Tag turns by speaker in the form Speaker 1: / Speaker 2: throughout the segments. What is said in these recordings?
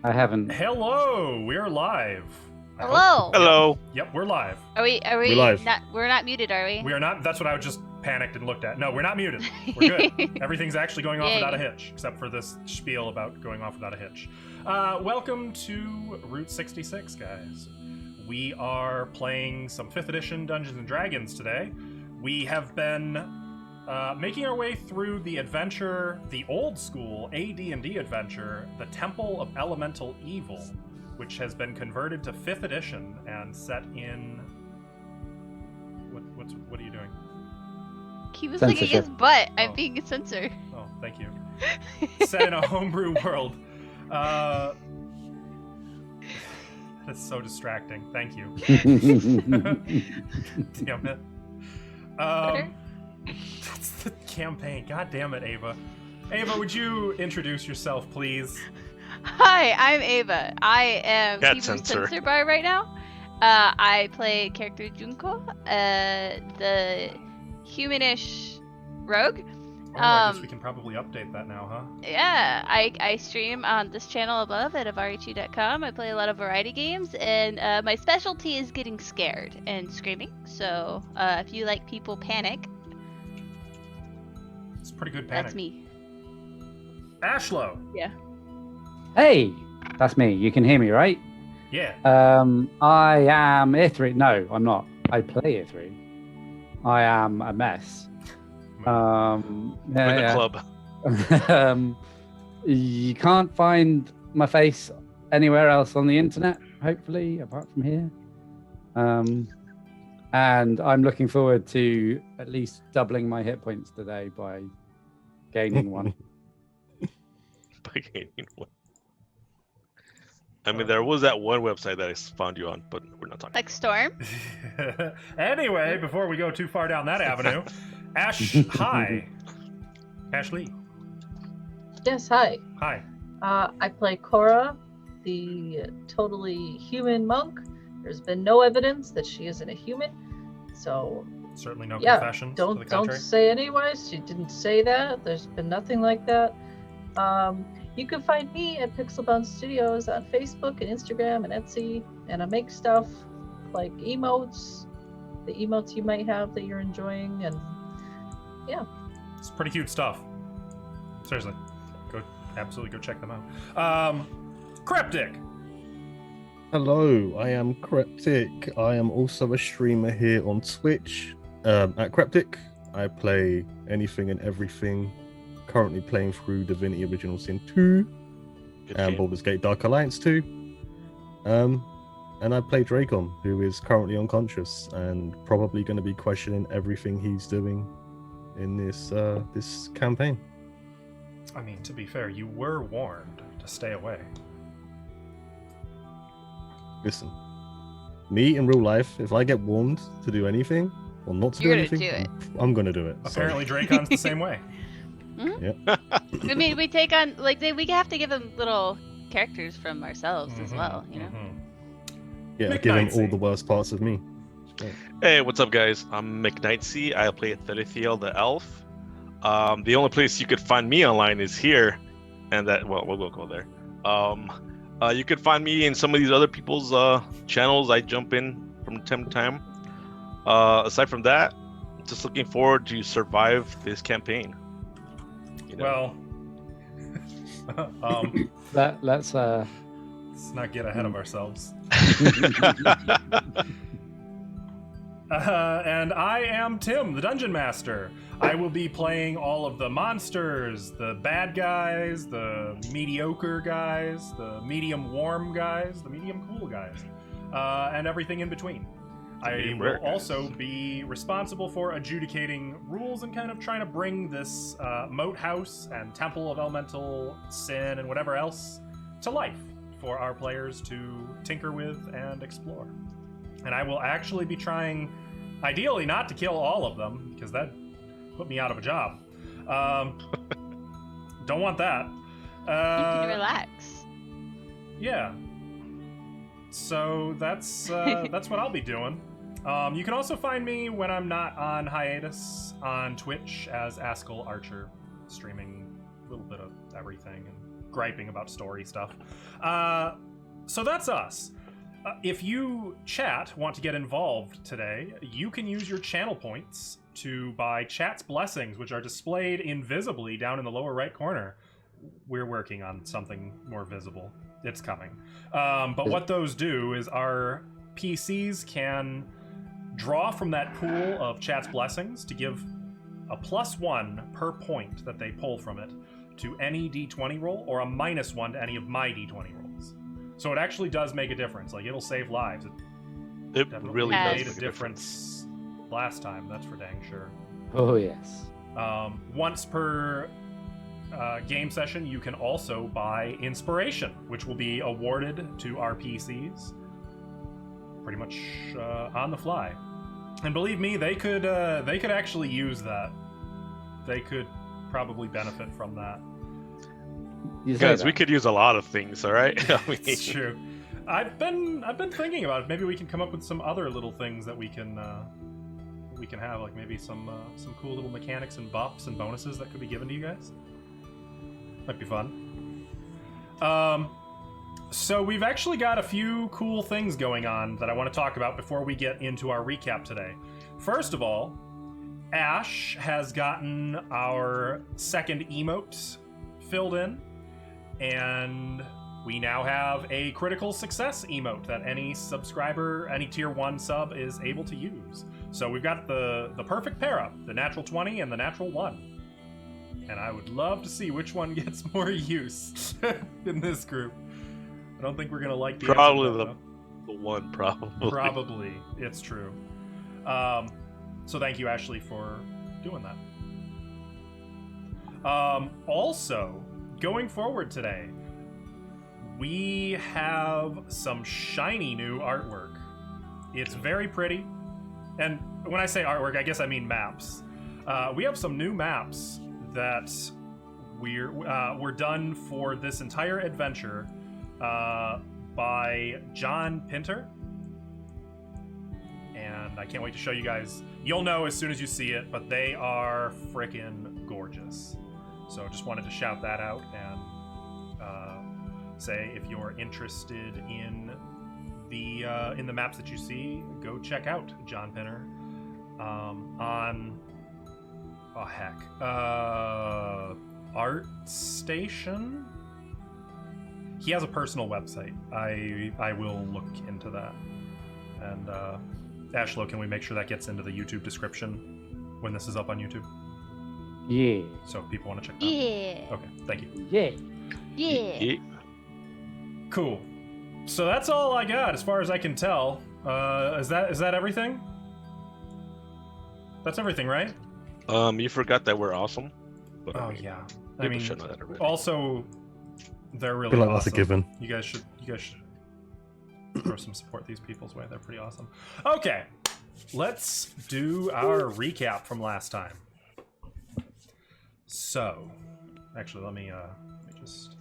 Speaker 1: I haven't.
Speaker 2: Hello, we're live.
Speaker 3: Hello.
Speaker 4: Hello.
Speaker 2: Yep, we're live.
Speaker 3: Are we
Speaker 4: We're live.
Speaker 3: not? We're not muted, are we?
Speaker 2: We are not. That's what I just panicked and looked at. No, we're not muted. We're good. Everything's actually going off
Speaker 3: Yay.
Speaker 2: without a hitch, except for this spiel about going off without a hitch. Welcome to Route 66, guys. We are playing some 5th edition Dungeons and Dragons today. We have been making our way through the adventure, the old school AD&D adventure, the Temple of Elemental Evil, which has been converted to 5th edition and set in. What are you doing?
Speaker 3: He was licking his butt. I'm
Speaker 2: Oh.
Speaker 3: being a censor.
Speaker 2: Oh, thank you. Set in a homebrew world. That's so distracting. Thank you. Damn it. That's the campaign. God damn it, Ava. Ava, would you introduce yourself, please?
Speaker 3: Hi, I'm Ava. I am
Speaker 4: Cat
Speaker 3: Hebrew
Speaker 4: censor.
Speaker 3: censor bar right now. I play character Junko, the humanish rogue.
Speaker 2: Oh, I guess we can probably update that now, huh?
Speaker 3: Yeah, I stream on this channel above at avari2.com. I play a lot of variety games, and my specialty is getting scared and screaming. So if you like people panic,
Speaker 2: It's pretty good panic.
Speaker 3: that's me.
Speaker 2: Ashlow.
Speaker 3: Yeah.
Speaker 1: Hey, that's me. You can hear me, right?
Speaker 2: Yeah.
Speaker 1: I am Ithri. No, I'm not. I play Ithri. I am a mess.
Speaker 4: In the club.
Speaker 1: You can't find my face anywhere else on the internet, hopefully, apart from here. And I'm looking forward to at least doubling my hit points today by gaining one.
Speaker 4: By gaining one. I mean, there was that one website that I found you on, but we're not talking.
Speaker 3: Like Storm.
Speaker 2: Anyway, before we go too far down that avenue, Ash, hi. Ashley,
Speaker 5: Yes, hi.
Speaker 2: hi.
Speaker 5: I play Cora, the totally human monk. There's been no evidence that she isn't a human, so
Speaker 2: Certainly no
Speaker 5: yeah,
Speaker 2: confessions to the
Speaker 5: don't
Speaker 2: contrary.
Speaker 5: say anyways. She didn't say that. There's been nothing like that. You can find me at Pixelbound Studios on Facebook and Instagram and Etsy, and I make stuff like emotes, the emotes you might have that you're enjoying, and yeah.
Speaker 2: It's pretty cute stuff. Seriously, absolutely go check them out. Cryptic.
Speaker 6: Hello, I am Cryptic. I am also a streamer here on Twitch. At Cryptic, I play anything and everything. Currently playing through Divinity Original Sin 2
Speaker 4: Good
Speaker 6: and
Speaker 4: game.
Speaker 6: Baldur's Gate Dark Alliance 2. And I play Dracon, who is currently unconscious and probably going to be questioning everything he's doing in this campaign.
Speaker 2: I mean, to be fair, you were warned to stay away.
Speaker 6: Listen, me in real life, if I get warned to do anything or not to
Speaker 3: You're
Speaker 6: do
Speaker 3: gonna
Speaker 6: anything,
Speaker 3: do
Speaker 6: I'm going to do it.
Speaker 2: Apparently, Dracon's the same way.
Speaker 3: I mean, we take on we have to give them little characters from ourselves as
Speaker 2: Mhm,
Speaker 3: well, you know.
Speaker 2: mhm.
Speaker 6: Yeah, give him all
Speaker 2: McKnightsy.
Speaker 6: the worst parts of me.
Speaker 4: Hey, what's up, guys? I'm McKnightsy. I play Thalithiel the Elf. The only place you could find me online is here, and that we'll go there. You could find me in some of these other people's channels. I jump in from time to time. Aside from that, just looking forward to survive this campaign. You know?
Speaker 2: Well,
Speaker 1: Let's
Speaker 2: let's not get ahead of ourselves. And I am Tim, the Dungeon Master. I will be playing all of the monsters, the bad guys, the mediocre guys, the medium warm guys, the medium cool guys, and everything in between. I
Speaker 4: medium
Speaker 2: will
Speaker 4: rare guys.
Speaker 2: also be responsible for adjudicating rules and kind of trying to bring this moat house and Temple of Elemental Sin and whatever else to life for our players to tinker with and explore. And I will actually be trying, ideally not to kill all of them, because that put me out of a job. Don't want that.
Speaker 3: You can relax.
Speaker 2: Yeah. So that's what I'll be doing. You can also find me when I'm not on hiatus on Twitch as Askell Archer, streaming a little bit of everything and griping about story stuff. So that's us. If you chat want to get involved today, you can use your channel points to buy chat's blessings, which are displayed invisibly down in the lower right corner. We're working on something more visible. It's coming. But what those do is our PCs can draw from that pool of chat's blessings to give a +1 per point that they pull from it to any D20 roll, or a -1 to any of my D20 rolls. So it actually does make a difference. Like, it'll save lives.
Speaker 4: It
Speaker 2: Definitely
Speaker 4: really
Speaker 3: does
Speaker 2: made
Speaker 4: make
Speaker 2: a difference last time, that's for dang sure.
Speaker 1: Oh, yes.
Speaker 2: Once per game session, you can also buy inspiration, which will be awarded to our PCs pretty much on the fly. And believe me, they could actually use that. They could probably benefit from that.
Speaker 1: You say
Speaker 4: Guys,
Speaker 1: that.
Speaker 4: we could use a lot of things, all right? I mean,
Speaker 2: It's true. I've been thinking about it. Maybe we can come up with some other little things that we can have, like maybe some cool little mechanics and buffs and bonuses that could be given to you guys. Might be fun. So we've actually got a few cool things going on that I want to talk about before we get into our recap today. First of all, Ash has gotten our second emote filled in, and we now have a critical success emote that any subscriber, any tier 1 sub is able to use. So we've got the perfect pair up, the natural 20 and the natural 1. And I would love to see which one gets more use in this group. I don't think we're going to like the
Speaker 4: probably
Speaker 2: answer,
Speaker 4: the one, probably.
Speaker 2: Probably. It's true. So thank you, Ashley, for doing that. Also, going forward today, we have some shiny new artwork. It's very pretty. And when I say artwork, I guess I mean maps. We have some new maps that were done for this entire adventure by John Pinter. And I can't wait to show you guys. You'll know as soon as you see it, but they are frickin' gorgeous. So just wanted to shout that out and say if you're interested in the maps that you see, go check out John Pinter on ArtStation. He has a personal website. I will look into that. And Ashlo, can we make sure that gets into the YouTube description when this is up on YouTube?
Speaker 1: Yeah.
Speaker 2: So if people want to check that
Speaker 3: Yeah.
Speaker 2: out. Okay, thank you.
Speaker 1: Yeah.
Speaker 3: Yeah.
Speaker 2: Cool. So that's all I got as far as I can tell. Is that everything? That's everything, right?
Speaker 4: You forgot that we're awesome. But,
Speaker 2: Oh
Speaker 4: I mean,
Speaker 2: yeah. I
Speaker 4: people
Speaker 2: mean,
Speaker 4: should know that already.
Speaker 2: also they're
Speaker 6: I
Speaker 2: really
Speaker 6: feel like
Speaker 2: awesome.
Speaker 6: that's a given.
Speaker 2: You guys should throw some support these people's way. They're pretty awesome. Okay, let's do our recap from last time. So, actually, let me just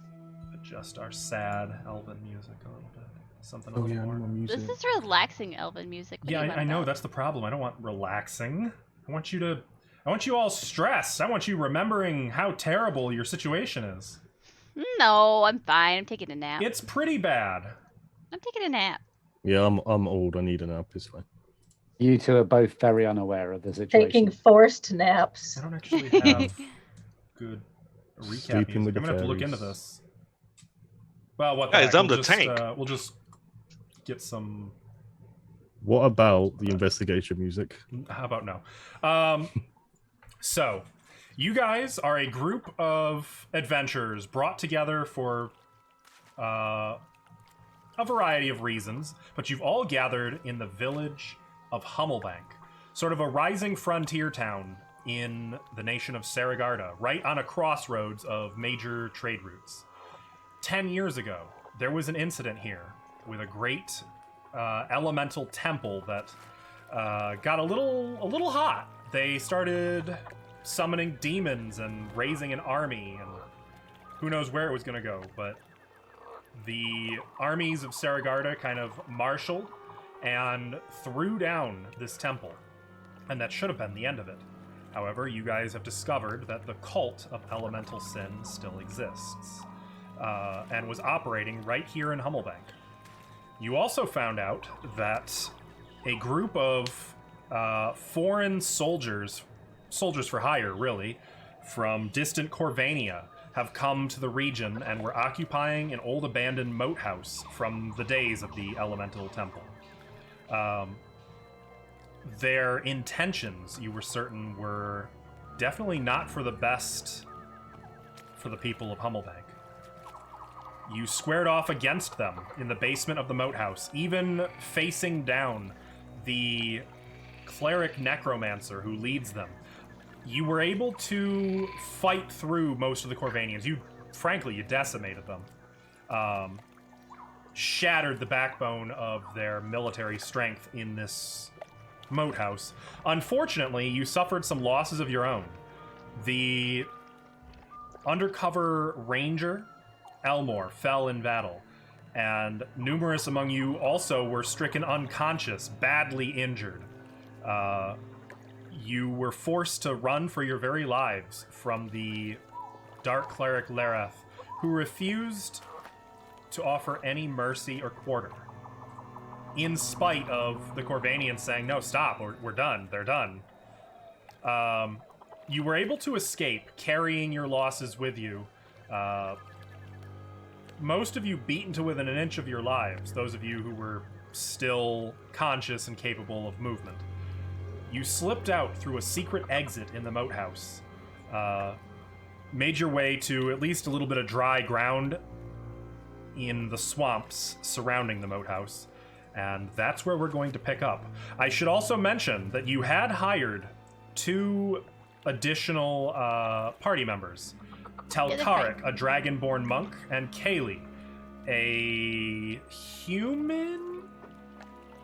Speaker 2: adjust our sad elven music a little bit. Something a
Speaker 6: Oh
Speaker 2: little
Speaker 6: yeah,
Speaker 2: more.
Speaker 6: animal music.
Speaker 3: This is relaxing elven music. What do
Speaker 2: Yeah,
Speaker 3: you want
Speaker 2: I know
Speaker 3: about?
Speaker 2: that's the problem. I don't want relaxing. I want you all stressed. I want you remembering how terrible your situation is.
Speaker 3: No, I'm fine. I'm taking a nap.
Speaker 2: It's pretty bad.
Speaker 3: I'm taking a nap.
Speaker 6: Yeah, I'm old. I need a nap. It's fine.
Speaker 1: You two are both very unaware of the situation.
Speaker 5: Taking forced naps.
Speaker 2: I don't actually have good recap
Speaker 6: Sleeping
Speaker 2: music.
Speaker 6: with
Speaker 2: I'm
Speaker 6: the
Speaker 2: gonna have to look into
Speaker 6: fairies.
Speaker 2: this. Well, what the
Speaker 4: Guys,
Speaker 2: heck?
Speaker 4: I'm
Speaker 2: We'll
Speaker 4: the
Speaker 2: just,
Speaker 4: tank.
Speaker 2: We'll just get some.
Speaker 6: What about the investigation music?
Speaker 2: How about no? So, you guys are a group of adventurers brought together for a variety of reasons, but you've all gathered in the village of Hummelbank, sort of a rising frontier town in the nation of Saragarda, right on a crossroads of major trade routes. 10 years ago, there was an incident here with a great elemental temple that got a little hot. They started summoning demons and raising an army, and who knows where it was going to go, but the armies of Saragarda kind of marshaled and threw down this temple, and that should have been the end of it. However, you guys have discovered that the cult of elemental sin still exists, and was operating right here in Hummelbank. You also found out that a group of foreign soldiers for hire, really, from distant Corvania, have come to the region and were occupying an old abandoned moat house from the days of the Elemental Temple. Their intentions, you were certain, were definitely not for the best for the people of Hummelbank. You squared off against them in the basement of the moat house, even facing down the cleric necromancer who leads them. You were able to fight through most of the Corvanians. You decimated them. Shattered the backbone of their military strength in this moat house. Unfortunately, you suffered some losses of your own. The undercover ranger, Elmore, fell in battle, and numerous among you also were stricken unconscious, badly injured. You were forced to run for your very lives from the Dark Cleric Lareth, who refused to offer any mercy or quarter, in spite of the Corvanians saying, no, stop, we're done, they're done. You were able to escape, carrying your losses with you. Most of you beaten to within an inch of your lives, those of you who were still conscious and capable of movement. You slipped out through a secret exit in the moat house, made your way to at least a little bit of dry ground in the swamps surrounding the moat house, and that's where we're going to pick up. I should also mention that you had hired 2 additional party members. Telkarik, a dragonborn monk, and Kaylee, a human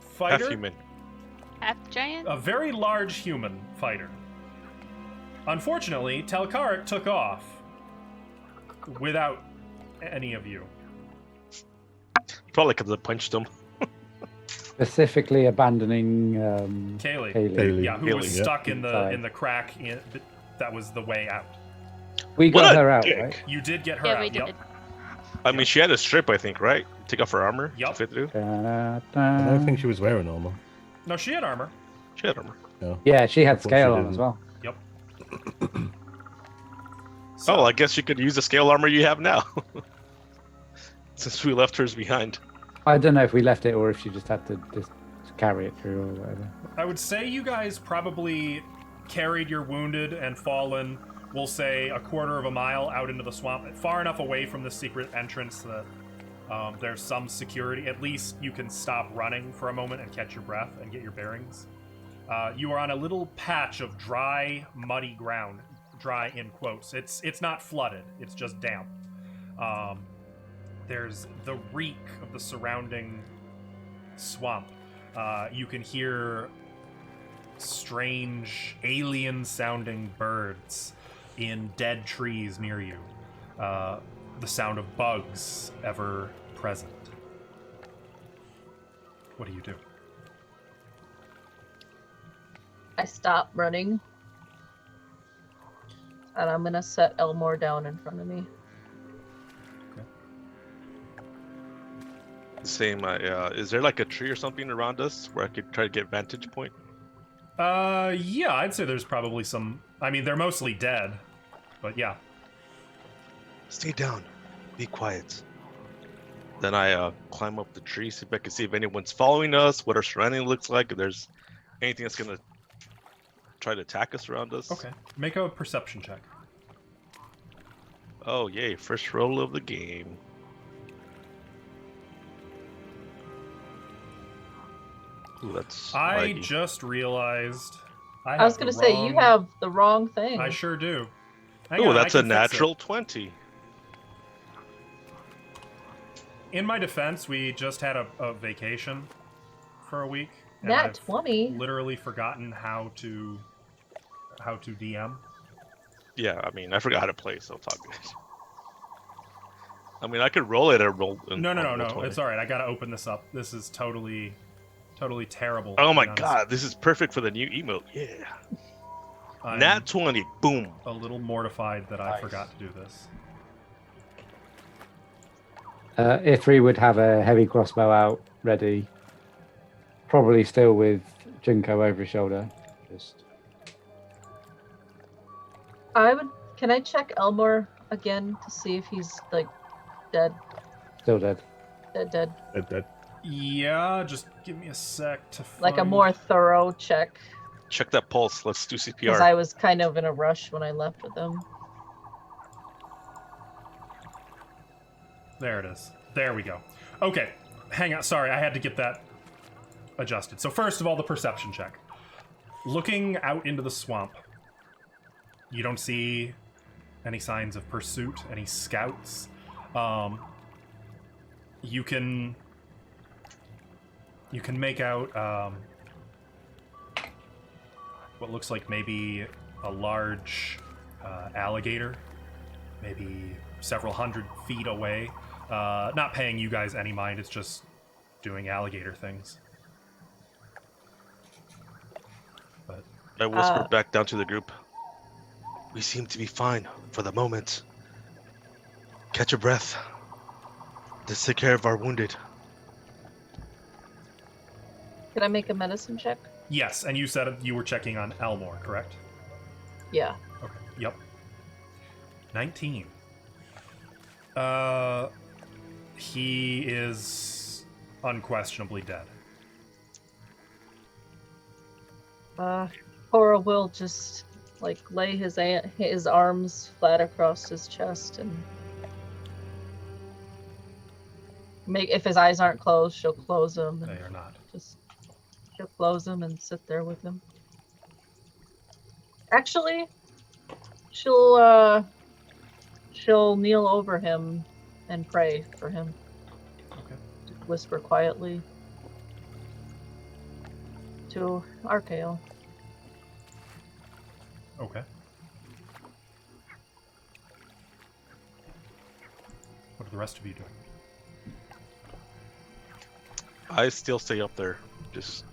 Speaker 2: fighter?
Speaker 4: Half-human.
Speaker 3: Half-giant?
Speaker 2: A very large human fighter. Unfortunately, Telkarik took off without any of you.
Speaker 4: Probably because I punched him.
Speaker 1: Specifically abandoning
Speaker 2: Kaylee. Yeah, who was
Speaker 4: Kaylee,
Speaker 2: stuck in the crack that was the way out.
Speaker 1: We
Speaker 4: What
Speaker 1: got
Speaker 4: a
Speaker 1: her out,
Speaker 4: dick.
Speaker 1: right?
Speaker 2: You did get her
Speaker 3: Yeah,
Speaker 2: out.
Speaker 3: we did.
Speaker 2: Yep.
Speaker 4: I mean, she had a strip, I think, right? Take off her armor.
Speaker 2: Yup.
Speaker 4: To fit through.
Speaker 6: I don't think she was wearing armor.
Speaker 2: No, she had armor.
Speaker 4: She had armor.
Speaker 1: Yeah, she had
Speaker 6: I thought
Speaker 1: scale
Speaker 6: she
Speaker 1: on as
Speaker 6: didn't.
Speaker 1: well.
Speaker 2: Yep.
Speaker 4: Oh, I guess you could use the scale armor you have now. Since we left hers behind.
Speaker 1: I don't know if we left it or if she just had to just carry it through or whatever.
Speaker 2: I would say you guys probably carried your wounded and fallen, we'll say, a quarter of a mile out into the swamp, far enough away from the secret entrance that there's some security. At least you can stop running for a moment and catch your breath and get your bearings. You are on a little patch of dry, muddy ground. Dry in quotes. It's not flooded. It's just damp. There's the reek of the surrounding swamp. You can hear strange, alien-sounding birds in dead trees near you. The sound of bugs ever present. What do you do?
Speaker 5: I stop running. And I'm gonna set Elmore down in front of me.
Speaker 4: Same. Is there like a tree or something around us where I could try to get vantage point?
Speaker 2: Yeah, I'd say there's probably some. I mean, they're mostly dead, but yeah.
Speaker 4: Stay down. Be quiet. Then I climb up the tree, see if I can see if anyone's following us, what our surrounding looks like, if there's anything that's gonna try to attack us around us.
Speaker 2: Okay. Make a perception check.
Speaker 4: Oh, yay. First roll of the game. Ooh, that's
Speaker 2: I
Speaker 4: laggy.
Speaker 2: just realized.
Speaker 5: I was gonna say, you have the wrong thing.
Speaker 2: I sure do. Hang
Speaker 4: Ooh,
Speaker 2: on, I
Speaker 4: that's a
Speaker 2: can fix it.
Speaker 4: natural 20.
Speaker 2: In my defense, we just had a vacation for a week. and
Speaker 5: Nat
Speaker 2: I've
Speaker 5: 20.
Speaker 2: Literally forgotten how to DM.
Speaker 4: Yeah, I mean, I forgot how to play, so it's all good. I mean, I could roll it or roll.
Speaker 2: No.
Speaker 4: roll 20.
Speaker 2: It's all right. I gotta open this up. This is totally terrible.
Speaker 4: Oh
Speaker 2: to
Speaker 4: my
Speaker 2: be honest.
Speaker 4: god, this is perfect for the new emote. Yeah.
Speaker 2: I'm
Speaker 4: Nat 20, boom.
Speaker 2: a little mortified that I
Speaker 1: Nice.
Speaker 2: forgot to do this.
Speaker 1: Ithri would have a heavy crossbow out ready, probably still with Junko over his shoulder. Just
Speaker 5: Can I check Elmore again to see if he's like dead?
Speaker 1: still dead.
Speaker 5: Dead.
Speaker 6: Dead.
Speaker 2: Yeah, just give me a sec to
Speaker 5: Like a
Speaker 2: find-
Speaker 5: more thorough check,
Speaker 4: Check that pulse. Let's do
Speaker 5: because
Speaker 4: CPR.
Speaker 5: I was kind of in a rush when I left with them.
Speaker 2: There it is. There we go. Okay, hang on. Sorry, I had to get that adjusted. So first of all, the perception check. Looking out into the swamp, you don't see any signs of pursuit, any scouts. You can make out what looks like maybe a large alligator, maybe several hundred feet away. Not paying you guys any mind, it's just doing alligator things. But
Speaker 4: I whispered back down to the group. We seem to be fine for the moment. Catch your breath. Let's take care of our wounded.
Speaker 5: Can I make a medicine check?
Speaker 2: yes, and you said you were checking on Elmore, correct?
Speaker 5: Yeah.
Speaker 2: Okay. Yep. 19. He is unquestionably dead.
Speaker 5: Cora will just like lay his arms flat across his chest and if his eyes aren't closed, she'll close them.
Speaker 2: They are not.
Speaker 5: She'll close them and sit there with him. Actually, she'll kneel over him and pray for him.
Speaker 2: Okay.
Speaker 5: Whisper quietly to Archael.
Speaker 2: Okay. What are the rest of you doing?
Speaker 4: I still stay up there, just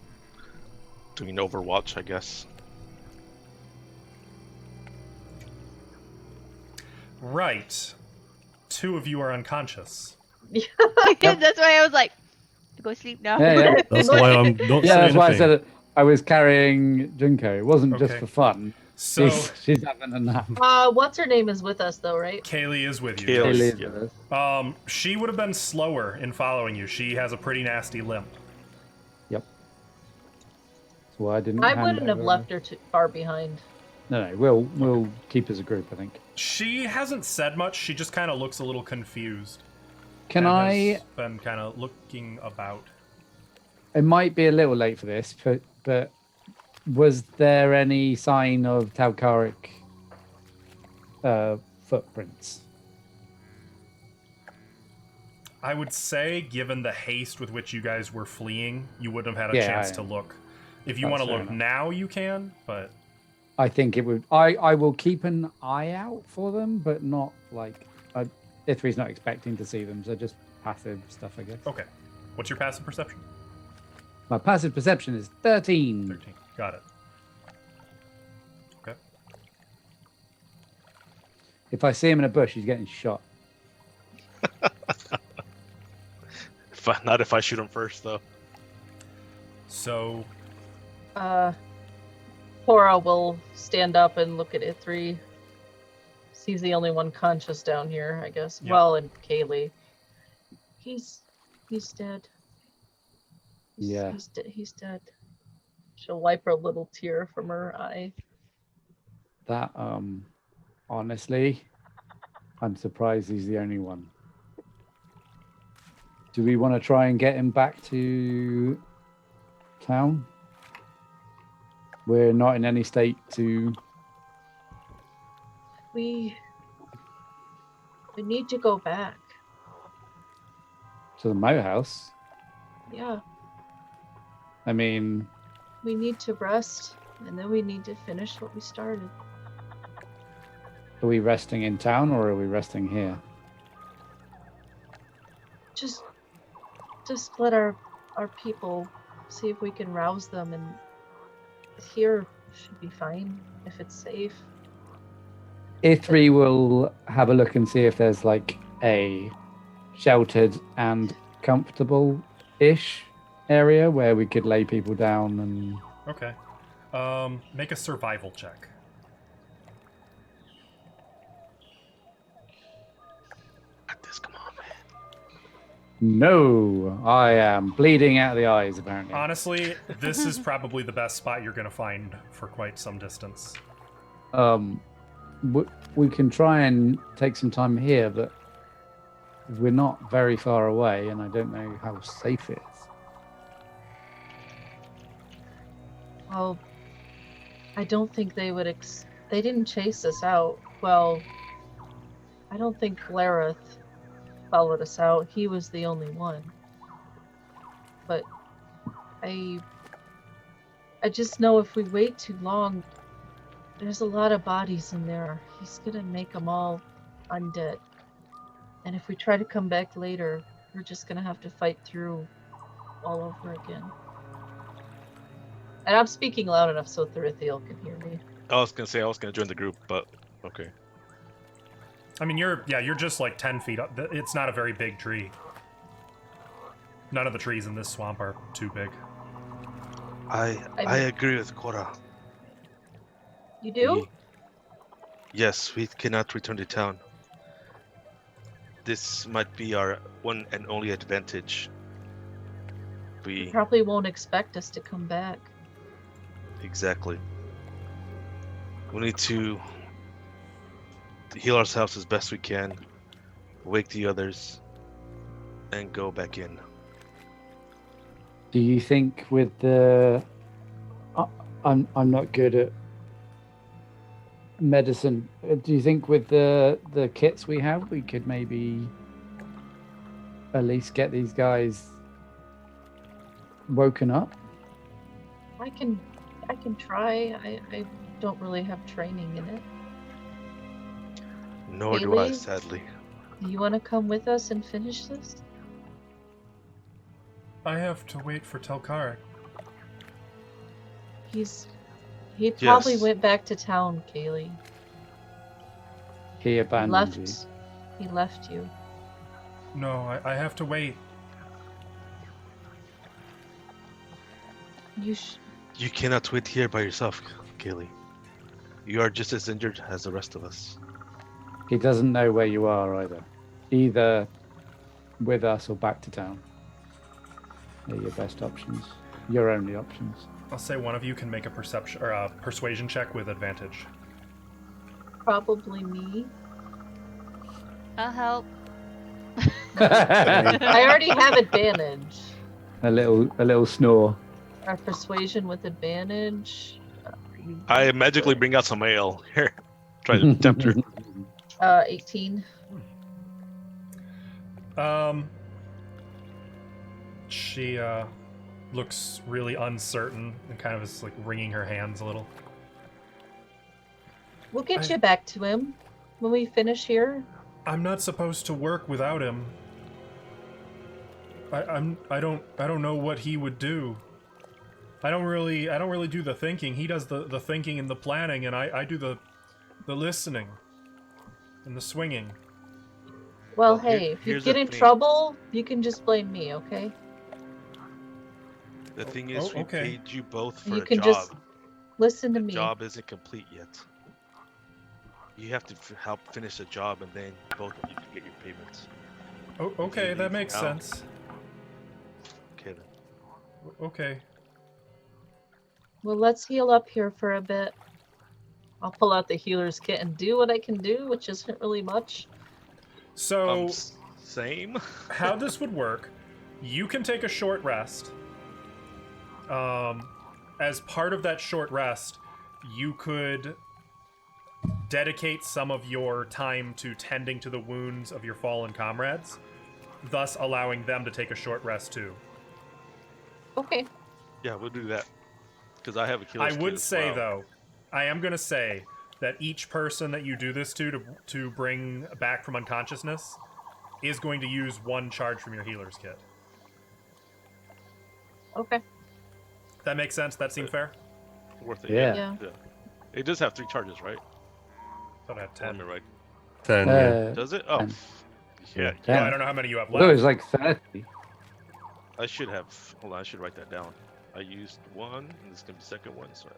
Speaker 4: doing Overwatch, I guess.
Speaker 2: Right. Two of you are unconscious.
Speaker 3: That's why I was like, go sleep now.
Speaker 1: Yeah.
Speaker 6: That's why I'm not
Speaker 1: Yeah,
Speaker 6: saying
Speaker 1: that's why I
Speaker 6: anything.
Speaker 1: said I was carrying Junko. It wasn't just
Speaker 2: Okay.
Speaker 1: for fun.
Speaker 2: So
Speaker 1: She's having a nap.
Speaker 5: What's her name is with us though, right?
Speaker 2: Kaylee is with you.
Speaker 4: Kaylee.
Speaker 1: She lives
Speaker 4: yeah.
Speaker 1: with us.
Speaker 2: She would have been slower in following you. She has a pretty nasty limp.
Speaker 1: Yep. That's why I didn't.
Speaker 5: I
Speaker 1: hand
Speaker 5: wouldn't have
Speaker 1: over.
Speaker 5: left her too far behind.
Speaker 1: No, we'll keep as a group. I think.
Speaker 2: She hasn't said much. She just kind of looks a little confused.
Speaker 1: Can
Speaker 2: and
Speaker 1: I?
Speaker 2: has been kind of looking about.
Speaker 1: It might be a little late for this, but was there any sign of Talcaric footprints?
Speaker 2: I would say, given the haste with which you guys were fleeing, you wouldn't have had a
Speaker 1: Yeah,
Speaker 2: chance to look. If you
Speaker 1: That's
Speaker 2: want to
Speaker 1: fair
Speaker 2: look
Speaker 1: enough.
Speaker 2: now, you can, but
Speaker 1: I think it would. I will keep an eye out for them, but not like Ithri's not expecting to see them, so just passive stuff, I guess.
Speaker 2: okay. What's your passive perception?
Speaker 1: My passive perception is 13.
Speaker 2: 13. Got it. Okay.
Speaker 1: If I see him in a bush, he's getting shot.
Speaker 4: Not if I shoot him first, though.
Speaker 2: So,
Speaker 5: Cora will stand up and look at Ithri. He's the only one conscious down here, I guess.
Speaker 2: Yep.
Speaker 5: Well, and Kaylee. He's dead.
Speaker 1: Yeah.
Speaker 5: He's dead. She'll wipe her little tear from her eye.
Speaker 1: That honestly, I'm surprised he's the only one. Do we want to try and get him back to town? We're not in any state to.
Speaker 5: We need to go back.
Speaker 1: To the moat house.
Speaker 5: Yeah,
Speaker 1: I mean,
Speaker 5: we need to rest, and then we need to finish what we started.
Speaker 1: are we resting in town or are we resting here?
Speaker 5: Just let our people see if we can rouse them, and here should be fine if it's safe.
Speaker 1: Ithri will have a look and see if there's like a sheltered and comfortable-ish area where we could lay people down and...
Speaker 2: Okay. Make a survival check.
Speaker 4: Got this, come on, man.
Speaker 1: No, I am bleeding out of the eyes, apparently.
Speaker 2: Honestly, this is probably the best spot you're going to find for quite some distance.
Speaker 1: We can try and take some time here, but we're not very far away, and I don't know how safe it is.
Speaker 5: Well, I don't think they would. They didn't chase us out. Well, I don't think Glareth followed us out. He was the only one. But I just know if we wait too long, there's a lot of bodies in there. He's gonna make them all undead. And if we try to come back later, we're just gonna have to fight through all over again. And I'm speaking loud enough so Therithiel can hear me.
Speaker 4: I was gonna join the group, but okay.
Speaker 2: I mean, you're just like 10 feet up. It's not a very big tree. None of the trees in this swamp are too big.
Speaker 4: I agree with Cora.
Speaker 5: You do?
Speaker 4: Yes, we cannot return to town. This might be our one and only advantage.
Speaker 5: They probably won't expect us to come back.
Speaker 4: Exactly. We need to heal ourselves as best we can, wake the others, and go back in.
Speaker 1: Do you think with the... I'm not good at medicine. Do you think with the kits we have, we could maybe at least get these guys woken up?
Speaker 5: I can try. I don't really have training in it.
Speaker 4: Nor do I, sadly.
Speaker 5: Do you want to come with us and finish this?
Speaker 2: I have to wait for Telkaric.
Speaker 5: He probably went back to town, Kaylee.
Speaker 1: He abandoned you.
Speaker 5: He left you.
Speaker 2: No, I have to wait.
Speaker 4: You cannot wait here by yourself, Kaylee. You are just as injured as the rest of us.
Speaker 1: He doesn't know where you are either with us or back to town. They're your best options. Your only options.
Speaker 2: I'll say one of you can make a perception or a persuasion check with advantage.
Speaker 5: Probably me.
Speaker 3: I'll help.
Speaker 5: I already have advantage.
Speaker 1: A little snore.
Speaker 5: Our persuasion with advantage.
Speaker 4: I magically bring out some ale. Here, try to tempt her.
Speaker 5: 18.
Speaker 2: She looks really uncertain and kind of is like wringing her hands a little.
Speaker 5: We'll get you back to him when we finish here.
Speaker 2: I'm not supposed to work without him. I don't know what he would do. I don't really do the thinking. He does the thinking and the planning, and I do the listening and the swinging.
Speaker 5: Well, hey, if you get in trouble, you can just blame me, okay?
Speaker 4: The thing is, we paid you both for
Speaker 5: you
Speaker 4: a
Speaker 5: can
Speaker 4: job.
Speaker 5: Just listen to me.
Speaker 4: The job isn't complete yet. You have to help finish the job, and then both of you can get your payments.
Speaker 2: Oh, okay, that makes sense.
Speaker 4: Okay then.
Speaker 2: Okay.
Speaker 5: Well, let's heal up here for a bit. I'll pull out the healer's kit and do what I can do, which isn't really much.
Speaker 2: So,
Speaker 4: same.
Speaker 2: How this would work, you can take a short rest. As part of that short rest, you could dedicate some of your time to tending to the wounds of your fallen comrades, thus allowing them to take a short rest too.
Speaker 5: Okay.
Speaker 4: Yeah, we'll do that. Because I have a killer.
Speaker 2: I would say, though, I am going to say that each person that you do this to bring back from unconsciousness is going to use one charge from your healer's kit.
Speaker 5: Okay.
Speaker 2: That makes sense? That seems fair?
Speaker 4: Worth it.
Speaker 1: Yeah.
Speaker 4: It does have 3 charges, right?
Speaker 2: Thought I had 10.
Speaker 4: Right.
Speaker 6: 10, yeah.
Speaker 4: Does it? Oh. Yeah,
Speaker 2: Well, I
Speaker 1: Yeah.
Speaker 2: don't know how many you have
Speaker 1: Well, it
Speaker 2: left.
Speaker 1: was like 30.
Speaker 4: I should have. Hold on, I should write that down. I used one, and this is gonna be the second one. So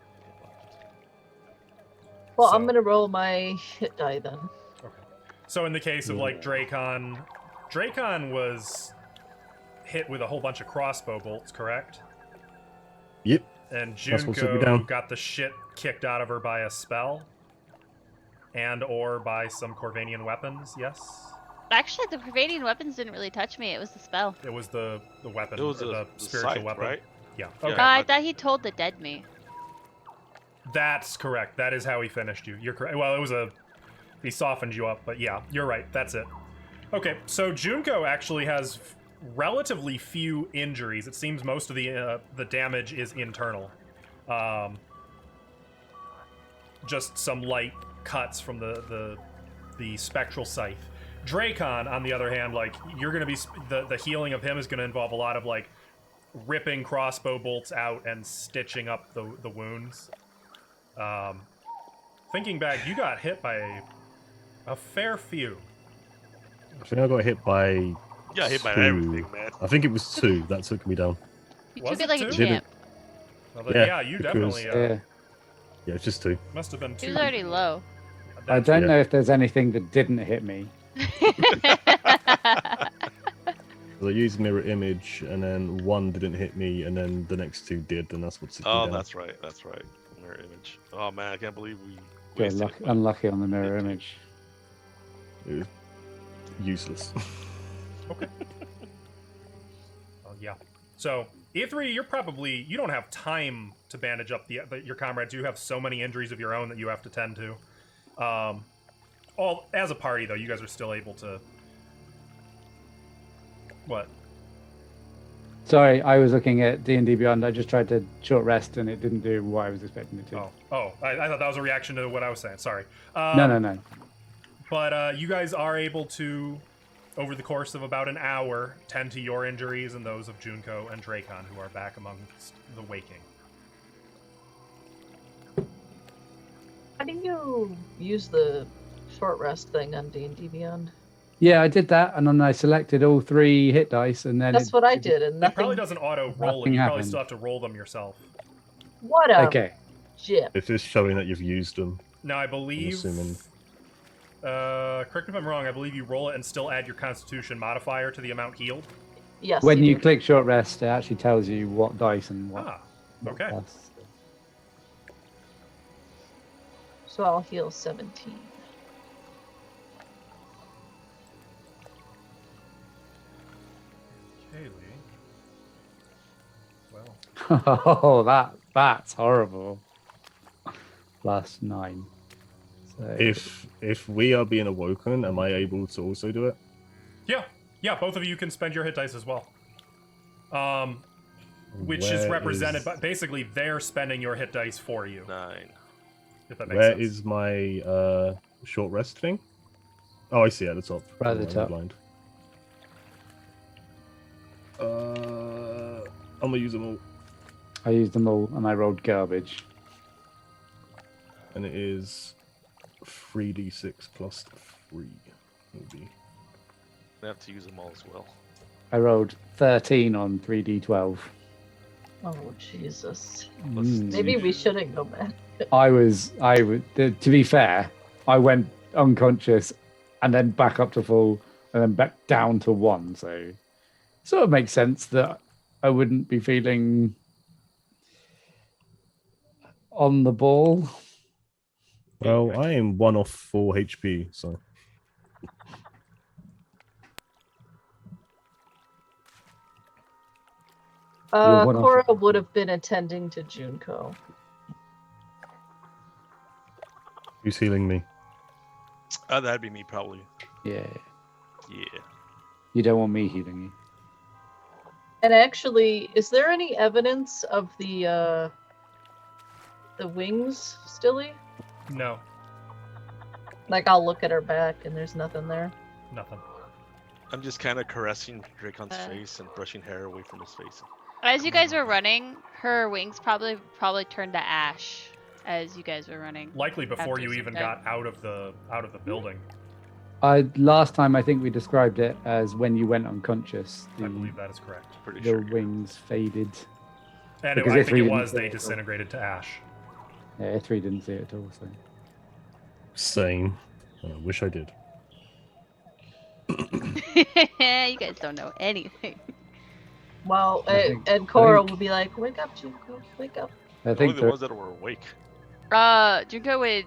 Speaker 5: Well,
Speaker 2: So-
Speaker 5: I'm gonna roll my hit die then.
Speaker 2: So in the case of like Dracon was hit with a whole bunch of crossbow bolts, correct?
Speaker 6: Yep.
Speaker 2: And
Speaker 6: That's what took me
Speaker 2: Junko
Speaker 6: down.
Speaker 2: got the shit kicked out of her by a spell, and or by some Corvanian weapons. Yes,
Speaker 3: Actually, the Corvanian weapons didn't really touch me. It was the spell.
Speaker 2: it was the weapon,
Speaker 4: it was
Speaker 2: or the
Speaker 4: the
Speaker 2: spiritual
Speaker 4: scythe,
Speaker 2: weapon.
Speaker 4: right?
Speaker 2: Yeah.
Speaker 4: Yeah.
Speaker 2: Okay.
Speaker 3: I thought he told the dead me.
Speaker 2: That's correct. That is how he finished you. You're correct. Well, he softened you up, but yeah, you're right. That's it. Okay, so Junko actually has relatively few injuries. It seems most of the damage is internal. Just some light cuts from the spectral scythe. Dracon, on the other hand, like you're gonna be the healing of him is gonna involve a lot of like ripping crossbow bolts out and stitching up the wounds. Thinking back, you got hit by a fair few.
Speaker 6: I think I got hit by.
Speaker 4: Yeah, hit by
Speaker 6: 2.
Speaker 4: everything, man.
Speaker 6: I think it was 2 that took me down.
Speaker 3: You
Speaker 2: Was
Speaker 3: took it
Speaker 2: it
Speaker 3: like a
Speaker 2: too?
Speaker 3: champ.
Speaker 2: Well, then,
Speaker 6: Yeah,
Speaker 2: yeah, you
Speaker 6: because-
Speaker 2: definitely
Speaker 1: Yeah.
Speaker 6: Yeah, it's just 2.
Speaker 2: must have been
Speaker 3: He
Speaker 2: two.
Speaker 3: was already low.
Speaker 1: I don't
Speaker 6: Yeah.
Speaker 1: know if there's anything that didn't hit me.
Speaker 6: I used mirror image, and then 1 didn't hit me, and then the next 2 did, and that's what took me
Speaker 4: Oh,
Speaker 6: down.
Speaker 4: that's right. That's right. Mirror image. Oh man, I can't believe we
Speaker 1: Good
Speaker 4: wasted
Speaker 1: luck,
Speaker 4: it.
Speaker 1: unlucky on the mirror image.
Speaker 6: It was useless.
Speaker 2: Oh, yeah. So E3, you don't have time to bandage up your comrades. You have so many injuries of your own that you have to tend to. All as a party though, you guys are still able to. What?
Speaker 1: Sorry, I was looking at D&D Beyond. I just tried to short rest and it didn't do what I was expecting it to.
Speaker 2: I thought that was a reaction to what I was saying. Sorry.
Speaker 1: No.
Speaker 2: But you guys are able to, over the course of about an hour, tend to your injuries and those of Junko and Dracon, who are back amongst the waking.
Speaker 5: How do you use the short rest thing on D&D Beyond?
Speaker 1: Yeah, I did that, and then I selected all 3 hit dice, and then
Speaker 5: That's what I did, and
Speaker 2: It probably
Speaker 5: nothing.
Speaker 2: doesn't auto roll it.
Speaker 1: Nothing
Speaker 2: You probably
Speaker 1: happened.
Speaker 2: still have to roll them yourself.
Speaker 5: What a
Speaker 1: Okay,
Speaker 5: jip.
Speaker 6: It's just showing that you've used them.
Speaker 2: Now I
Speaker 6: I'm
Speaker 2: believe.
Speaker 6: assuming.
Speaker 2: Correct me if I'm wrong. I believe you roll it and still add your Constitution modifier to the amount healed.
Speaker 5: Yes.
Speaker 1: when you
Speaker 5: do.
Speaker 1: click short rest, it actually tells you what dice and what.
Speaker 2: Ah,
Speaker 1: what
Speaker 2: okay.
Speaker 1: plus.
Speaker 5: So I'll heal 17.
Speaker 2: Haley. Well,
Speaker 1: Oh, that's horrible. Plus 9. So
Speaker 6: If we are being awoken, am I able to also do it?
Speaker 2: yeah. Both of you can spend your hit dice as well. Which is
Speaker 6: Where
Speaker 2: represented by basically they're spending your hit dice for you.
Speaker 4: 9.
Speaker 2: If that makes
Speaker 6: Where
Speaker 2: sense.
Speaker 6: is my short rest thing? Oh, I see it at the top.
Speaker 1: Right at the
Speaker 6: I'm
Speaker 1: top.
Speaker 6: Blind. I'm gonna use them all,
Speaker 1: I used them all, and I rolled garbage.
Speaker 6: and it is 3d6 plus 3. Maybe.
Speaker 4: I have to use them all as well.
Speaker 1: I rolled 13 on 3d12.
Speaker 5: Oh, Jesus.
Speaker 1: Mm.
Speaker 5: Maybe we shouldn't go back.
Speaker 1: To be fair, I went unconscious and then back up to full and then back down to 1. So it sort of makes sense that I wouldn't be feeling on the ball.
Speaker 6: Well, I am 1 off 4 HP, so.
Speaker 1: You're one off.
Speaker 5: Cora would have been attending to Junko.
Speaker 6: Who's healing me?
Speaker 4: That'd be me probably.
Speaker 1: Yeah.
Speaker 4: Yeah.
Speaker 1: You don't want me healing you.
Speaker 5: And actually, is there any evidence of the wings, Stilly?
Speaker 2: No,
Speaker 5: Like, I'll look at her back and there's nothing there.
Speaker 2: nothing.
Speaker 4: I'm just kind of caressing Dracon's
Speaker 3: Uh.
Speaker 4: face and brushing hair away from his face.
Speaker 3: As you guys were running, her wings probably turned to ash as you guys were running.
Speaker 2: Likely before
Speaker 3: After
Speaker 2: you
Speaker 3: some
Speaker 2: even
Speaker 3: time.
Speaker 2: got out of the building.
Speaker 1: Last time I think we described it as when you went unconscious,
Speaker 2: I believe that is correct.
Speaker 4: Pretty
Speaker 1: the
Speaker 4: sure.
Speaker 1: wings faded.
Speaker 2: And
Speaker 1: Because
Speaker 2: I think
Speaker 1: Ithri
Speaker 2: it
Speaker 1: didn't
Speaker 2: was
Speaker 1: see
Speaker 2: they
Speaker 1: it at all.
Speaker 2: disintegrated to ash.
Speaker 1: Yeah, Ithri didn't see it at all. So
Speaker 6: Same. I wish I did.
Speaker 3: You guys don't know anything.
Speaker 5: Well,
Speaker 1: I
Speaker 5: and Cora
Speaker 1: think-
Speaker 5: will be like, "Wake up, Junko, wake up."
Speaker 1: I
Speaker 4: Only
Speaker 1: think
Speaker 4: the
Speaker 1: the
Speaker 4: ones that were awake.
Speaker 3: Junko would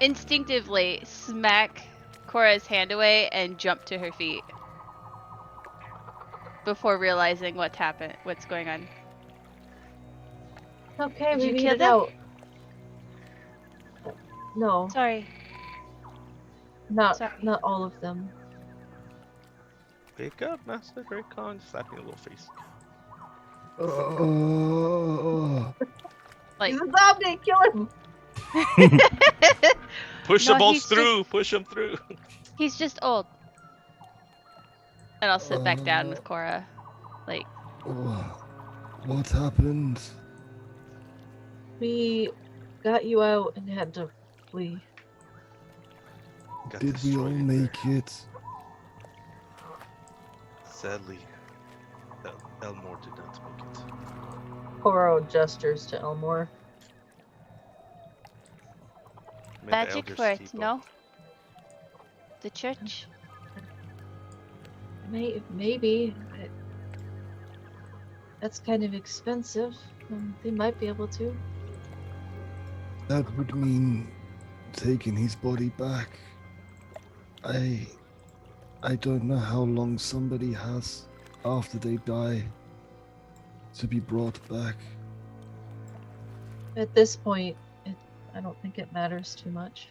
Speaker 3: instinctively smack Cora's hand away and jump to her feet before realizing what's going on.
Speaker 5: Okay,
Speaker 3: Did
Speaker 5: we
Speaker 3: you
Speaker 5: made
Speaker 3: kill
Speaker 5: it
Speaker 3: them?
Speaker 5: out. No,
Speaker 3: Sorry.
Speaker 5: not
Speaker 3: Sorry.
Speaker 5: all of them.
Speaker 4: Wake up, Master Dracon. Slapping a little face.
Speaker 3: Like,
Speaker 5: He's a zombie. Kill him.
Speaker 4: Push
Speaker 3: No,
Speaker 4: the balls
Speaker 3: he's
Speaker 4: through. Push them through.
Speaker 3: he's just old. And I'll sit back down with Cora. Like,
Speaker 6: What happened?
Speaker 5: We got you out and had to flee.
Speaker 4: Got
Speaker 6: Did we all
Speaker 4: destroyed in there.
Speaker 6: make it?
Speaker 4: Sadly, Elmore did not make it.
Speaker 5: Cora gestures to Elmore.
Speaker 4: May the
Speaker 3: magic
Speaker 4: elders
Speaker 3: for it,
Speaker 4: keep 'em.
Speaker 3: no? The church?
Speaker 5: Maybe. That's kind of expensive. They might be able to.
Speaker 6: That would mean taking his body back. I don't know how long somebody has after they die to be brought back.
Speaker 5: At this point, I don't think it matters too much.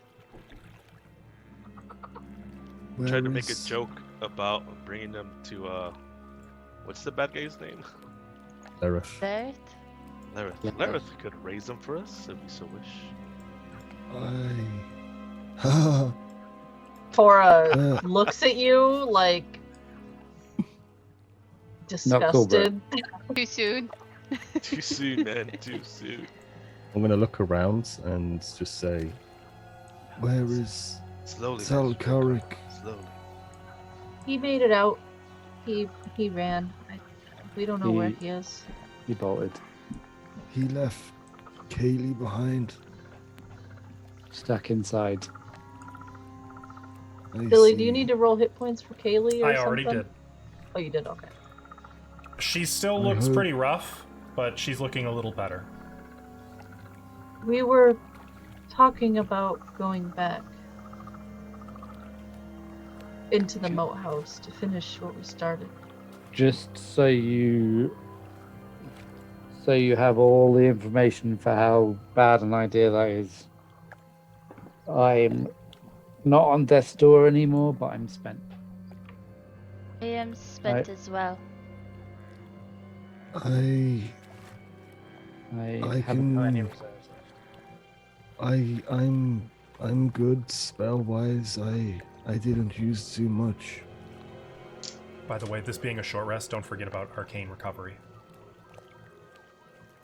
Speaker 4: Tried to make a joke about bringing them to what's the bad guy's name?
Speaker 6: Lerith.
Speaker 3: That?
Speaker 4: Lerith.
Speaker 1: Yeah.
Speaker 4: Lerith could raise them for us if we so wish.
Speaker 5: Cora looks at you like
Speaker 1: Not cool, bro.
Speaker 5: disgusted.
Speaker 3: Too soon?
Speaker 4: Too soon, man. Too soon.
Speaker 6: I'm gonna look around and just say, "Where is
Speaker 4: Slowly.
Speaker 6: Tal
Speaker 4: Master
Speaker 6: Karik?"
Speaker 4: Dracon, Slowly.
Speaker 5: He made it out. He ran. We don't know where
Speaker 1: He-
Speaker 5: he is.
Speaker 1: he bolted.
Speaker 6: He left Kaylee behind.
Speaker 1: Stuck inside.
Speaker 5: Billy, do you need to roll hit points for Kaylee or
Speaker 2: I
Speaker 5: something?
Speaker 2: already did.
Speaker 5: Oh, you did? Okay.
Speaker 2: She still
Speaker 6: I
Speaker 2: looks
Speaker 6: heard-
Speaker 2: pretty rough, but she's looking a little better.
Speaker 5: We were talking about going back into the moat house to finish what we started.
Speaker 1: Just so you have all the information for how bad an idea that is. I'm not on death's door anymore, but I'm spent.
Speaker 3: I am spent as well.
Speaker 6: I
Speaker 1: I haven't got any
Speaker 6: can-
Speaker 1: reserves left.
Speaker 6: I'm good spell wise. I didn't use too much.
Speaker 2: By the way, this being a short rest, don't forget about arcane recovery.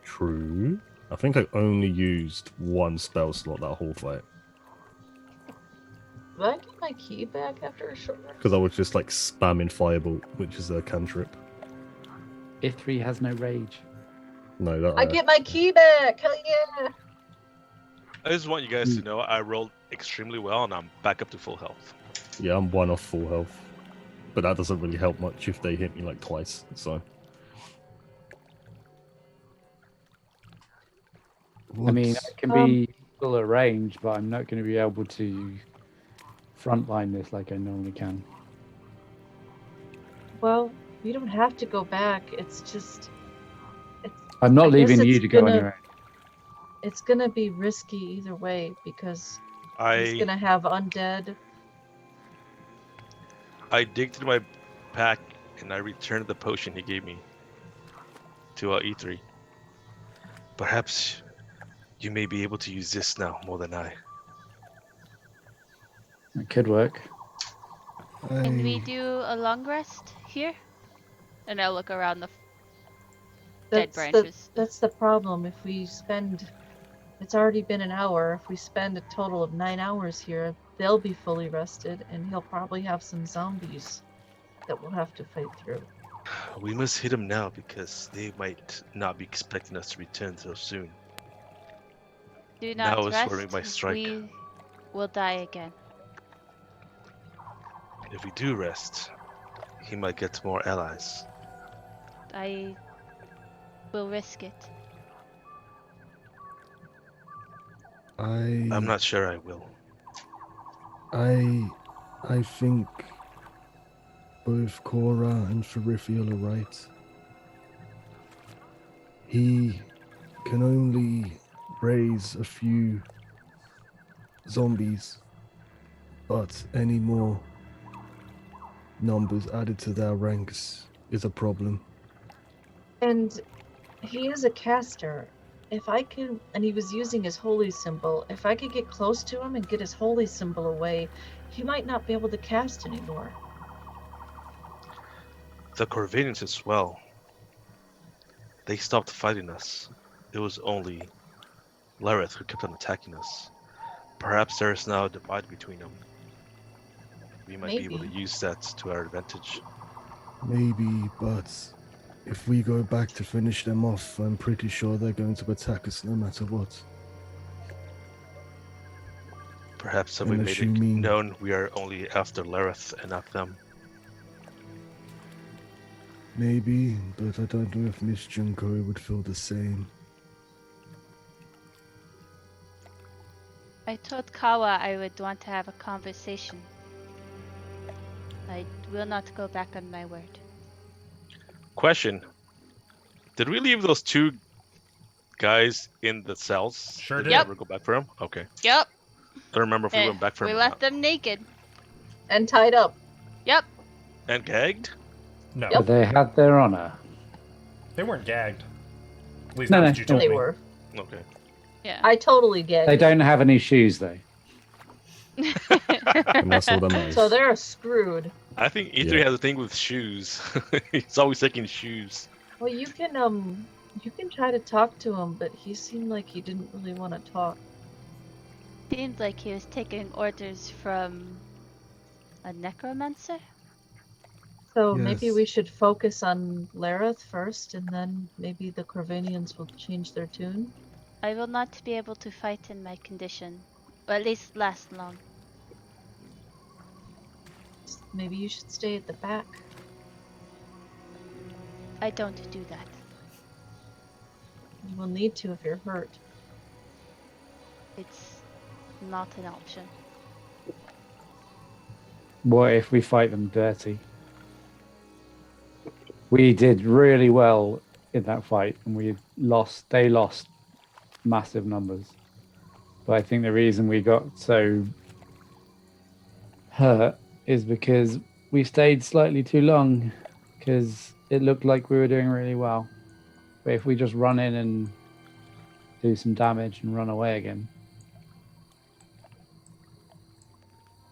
Speaker 6: True. I think I only used one spell slot that whole fight
Speaker 5: Did I get my key back after a short rest?
Speaker 6: because I was just like spamming Firebolt, which is a cantrip.
Speaker 1: Ithri has no rage.
Speaker 6: No, that
Speaker 5: I get my key back! Hell yeah!
Speaker 4: I just want you guys to know I rolled extremely well and I'm back up to full health.
Speaker 6: Yeah, I'm one off full health, but that doesn't really help much if they hit me like twice. So.
Speaker 1: I mean,
Speaker 6: What's-
Speaker 1: I can be full at range, but I'm not going to be able to frontline this like I normally can.
Speaker 5: Well, we don't have to go back. It's just...
Speaker 1: I'm not
Speaker 5: I guess
Speaker 1: leaving you
Speaker 5: it's
Speaker 1: to go
Speaker 5: gonna-
Speaker 1: anywhere.
Speaker 5: It's gonna be risky either way because he's
Speaker 4: I
Speaker 5: gonna have undead.
Speaker 4: digged through my pack and I returned the potion he gave me to E3. Perhaps you may be able to use this now more than I.
Speaker 1: It could work.
Speaker 3: Can we
Speaker 6: I-
Speaker 3: do a long rest here? And I'll look around the dead branches.
Speaker 5: That's the problem. If we spend... It's already been an hour. If we spend a total of 9 hours here, they'll be fully rested, and he'll probably have some zombies that we'll have to fight through.
Speaker 4: We must hit them now because they might not be expecting us to return so soon.
Speaker 3: Do
Speaker 4: Now
Speaker 3: not
Speaker 4: is
Speaker 3: rest.
Speaker 4: where my strike.
Speaker 3: We will die again.
Speaker 4: If we do rest, he might get more allies.
Speaker 3: I will risk it.
Speaker 4: I'm not sure I will.
Speaker 6: I think both Cora and Ferithiel are right. He can only raise a few zombies, but any more numbers added to their ranks is a problem.
Speaker 5: And he is a caster. If I can, and he was using his holy symbol, if I could get close to him and get his holy symbol away, he might not be able to cast anymore.
Speaker 4: The Corvinians as well. They stopped fighting us. It was only Lareth who kept on attacking us. Perhaps there is now a divide between them. We might be able to
Speaker 5: Maybe.
Speaker 4: use that to our advantage.
Speaker 6: Maybe, but if we go back to finish them off, I'm pretty sure they're going to attack us no matter what.
Speaker 4: Perhaps if we
Speaker 6: Unless
Speaker 4: made it
Speaker 6: you mean-
Speaker 4: known we are only after Lareth and not them.
Speaker 6: Maybe, but I don't know if Miss Junko would feel the same.
Speaker 3: I told Kawa I would want to have a conversation. I will not go back on my word.
Speaker 4: Question. Did we leave those two guys in the cells?
Speaker 2: Sure
Speaker 4: Did
Speaker 2: did.
Speaker 4: we
Speaker 3: Yep.
Speaker 4: ever go back for them? Okay.
Speaker 3: Yep.
Speaker 4: I don't remember if we went back for
Speaker 3: We
Speaker 4: them.
Speaker 3: left them naked.
Speaker 5: And tied up.
Speaker 3: Yep.
Speaker 4: And gagged?
Speaker 2: No,
Speaker 5: Yep.
Speaker 1: But they had their honor.
Speaker 2: they weren't gagged. At least
Speaker 1: No,
Speaker 2: not
Speaker 1: no,
Speaker 2: what you told
Speaker 5: They
Speaker 2: me.
Speaker 5: were.
Speaker 4: Okay.
Speaker 3: Yeah.
Speaker 5: I totally get
Speaker 1: They
Speaker 5: it.
Speaker 1: don't have any shoes though.
Speaker 6: And that's all that matters.
Speaker 5: So they're screwed.
Speaker 4: I think E3
Speaker 6: Yeah.
Speaker 4: has a thing with shoes. He's always taking shoes.
Speaker 5: Well, you can try to talk to him, but he seemed like he didn't really want to talk.
Speaker 3: Seemed like he was taking orders from a necromancer.
Speaker 5: So maybe
Speaker 6: Yes.
Speaker 5: we should focus on Lareth first, and then maybe the Corvinians will change their tune.
Speaker 3: I will not be able to fight in my condition, or at least last long.
Speaker 5: Maybe you should stay at the back.
Speaker 3: I don't do that.
Speaker 5: You will need to if you're hurt.
Speaker 3: It's not an option.
Speaker 1: What if we fight them dirty? We did really well in that fight, and they lost massive numbers. But I think the reason we got so hurt is because we stayed slightly too long, because it looked like we were doing really well. But if we just run in and do some damage and run away again,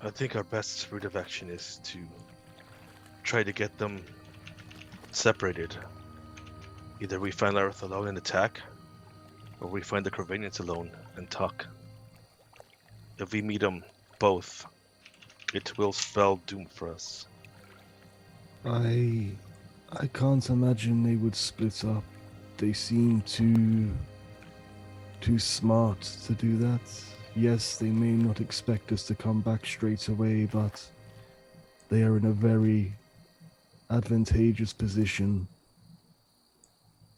Speaker 4: I think our best route of action is to try to get them separated. Either we find Lareth alone and attack, or we find the Corvinians alone and talk. If we meet them both, it will spell doom for us.
Speaker 6: I can't imagine they would split up. They seem too smart to do that. Yes, they may not expect us to come back straight away, but they are in a very advantageous position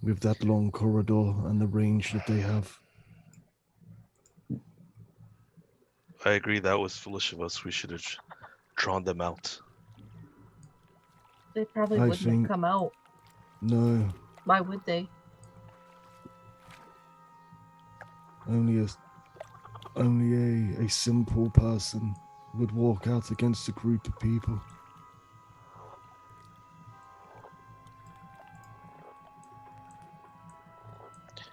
Speaker 6: with that long corridor and the range that they have.
Speaker 4: I agree that was foolish of us. We should have drawn them out.
Speaker 5: They probably
Speaker 6: I
Speaker 5: wouldn't
Speaker 6: think-
Speaker 5: have come out.
Speaker 6: No,
Speaker 5: Why would they?
Speaker 6: only a simple person would walk out against a group of people.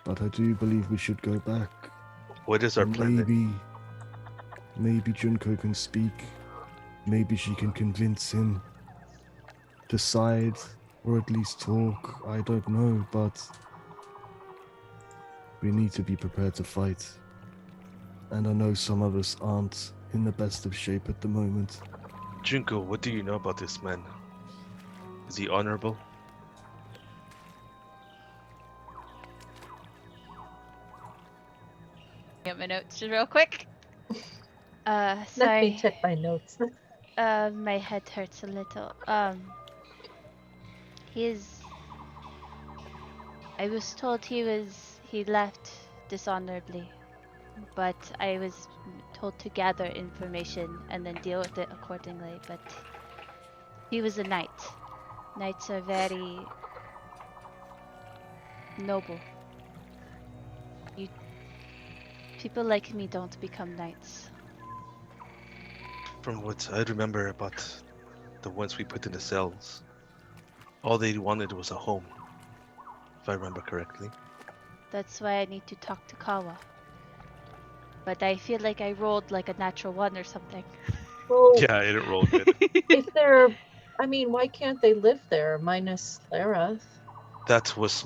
Speaker 6: But I do believe we should go back.
Speaker 4: What is our plan then?
Speaker 6: Maybe Junko can speak. Maybe she can convince him to side, or at least talk. I don't know, but we need to be prepared to fight. And I know some of us aren't in the best of shape at the moment.
Speaker 4: Junko, what do you know about this man? Is he honorable?
Speaker 3: Get my notes just real quick.
Speaker 5: Let me
Speaker 3: Sorry.
Speaker 5: check my notes.
Speaker 3: My head hurts a little. He's. I was told he left dishonorably, but I was told to gather information and then deal with it accordingly. But he was a knight. Knights are very noble. People like me don't become knights.
Speaker 4: From what I remember about the ones we put in the cells, all they wanted was a home, if I remember correctly.
Speaker 3: That's why I need to talk to Kawa. But I feel like I rolled like a natural 1 or something.
Speaker 5: Well,
Speaker 4: Yeah, it didn't roll good.
Speaker 5: if they're, I mean, why can't they live there minus Lareth?
Speaker 4: That was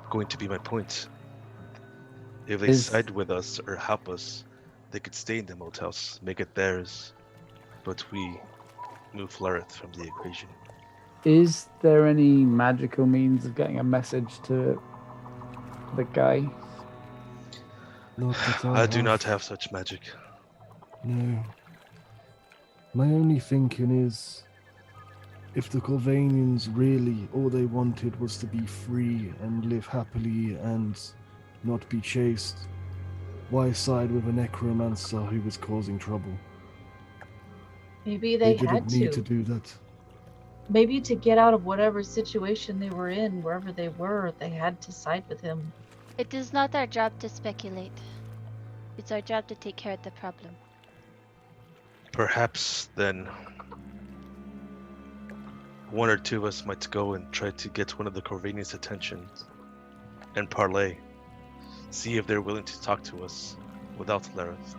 Speaker 4: going to be my point. If they
Speaker 1: Is-
Speaker 4: side with us or help us, they could stay in the motels, make it theirs. But we move Lareth from the equation.
Speaker 1: Is there any magical means of getting a message to the guy?
Speaker 6: Not that
Speaker 4: I do not have such magic.
Speaker 6: No. My only thinking is, if the Corvanians really all they wanted was to be free and live happily and not be chased, why side with a necromancer who was causing trouble?
Speaker 5: Maybe they
Speaker 6: didn't
Speaker 5: had
Speaker 6: need to do that.
Speaker 5: Maybe to get out of whatever situation they were in, wherever they were, they had to side with him.
Speaker 3: It is not our job to speculate. It's our job to take care of the problem.
Speaker 4: Perhaps then one or two of us might go and try to get one of the Corvanians' attention and parlay. See if they're willing to talk to us without Lareth.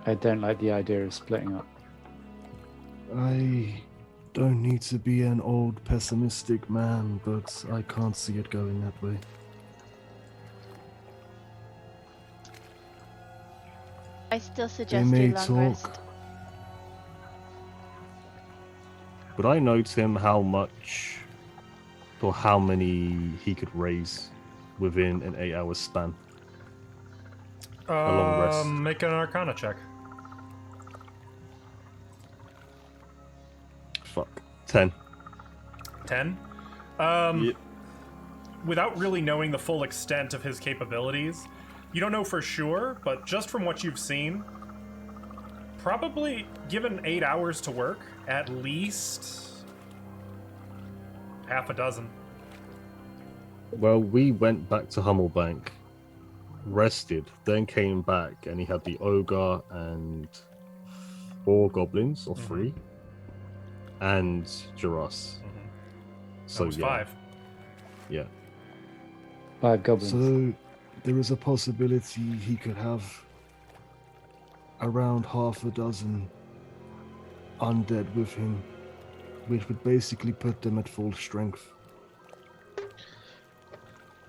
Speaker 1: I don't like the idea of splitting up.
Speaker 6: I don't need to be an old pessimistic man, but I can't see it going that way.
Speaker 3: I still
Speaker 6: They
Speaker 3: suggest
Speaker 6: may
Speaker 3: you long rest.
Speaker 6: talk, but I note him how much or how many he could raise within an 8-hour span. long rest.
Speaker 2: Make an Arcana check.
Speaker 6: Fuck. 10.
Speaker 2: 10.
Speaker 6: Yep.
Speaker 2: Without really knowing the full extent of his capabilities, you don't know for sure, but just from what you've seen, probably given 8 hours to work, at least half a dozen.
Speaker 6: Well, we went back to Hummelbank, rested, then came back, and he had the ogre and 4 goblins, or 3, and Jaros.
Speaker 2: That
Speaker 6: So
Speaker 2: was
Speaker 6: yeah,
Speaker 2: 5.
Speaker 6: yeah.
Speaker 1: 5 goblins.
Speaker 6: So there is a possibility he could have around half a dozen undead with him, which would basically put them at full strength.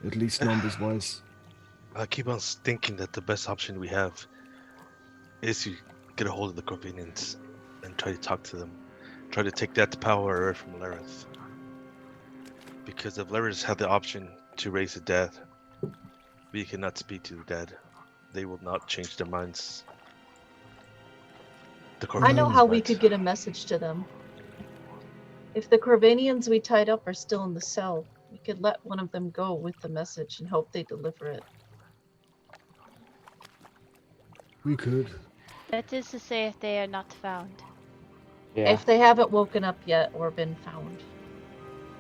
Speaker 6: At least numbers wise.
Speaker 4: I keep on thinking that the best option we have is to get a hold of the Corvanians and try to talk to them. Try to take that power away from Lareth. Because if Lareth had the option to raise the dead, we cannot speak to the dead. They will not change their minds. The
Speaker 5: I know
Speaker 4: Corvanians
Speaker 5: how we
Speaker 4: might.
Speaker 5: could get a message to them. If the Corvanians we tied up are still in the cell, we could let one of them go with the message and hope they deliver it.
Speaker 6: We could.
Speaker 3: That is to say, if they are not found.
Speaker 1: Yeah.
Speaker 5: If they haven't woken up yet or been found.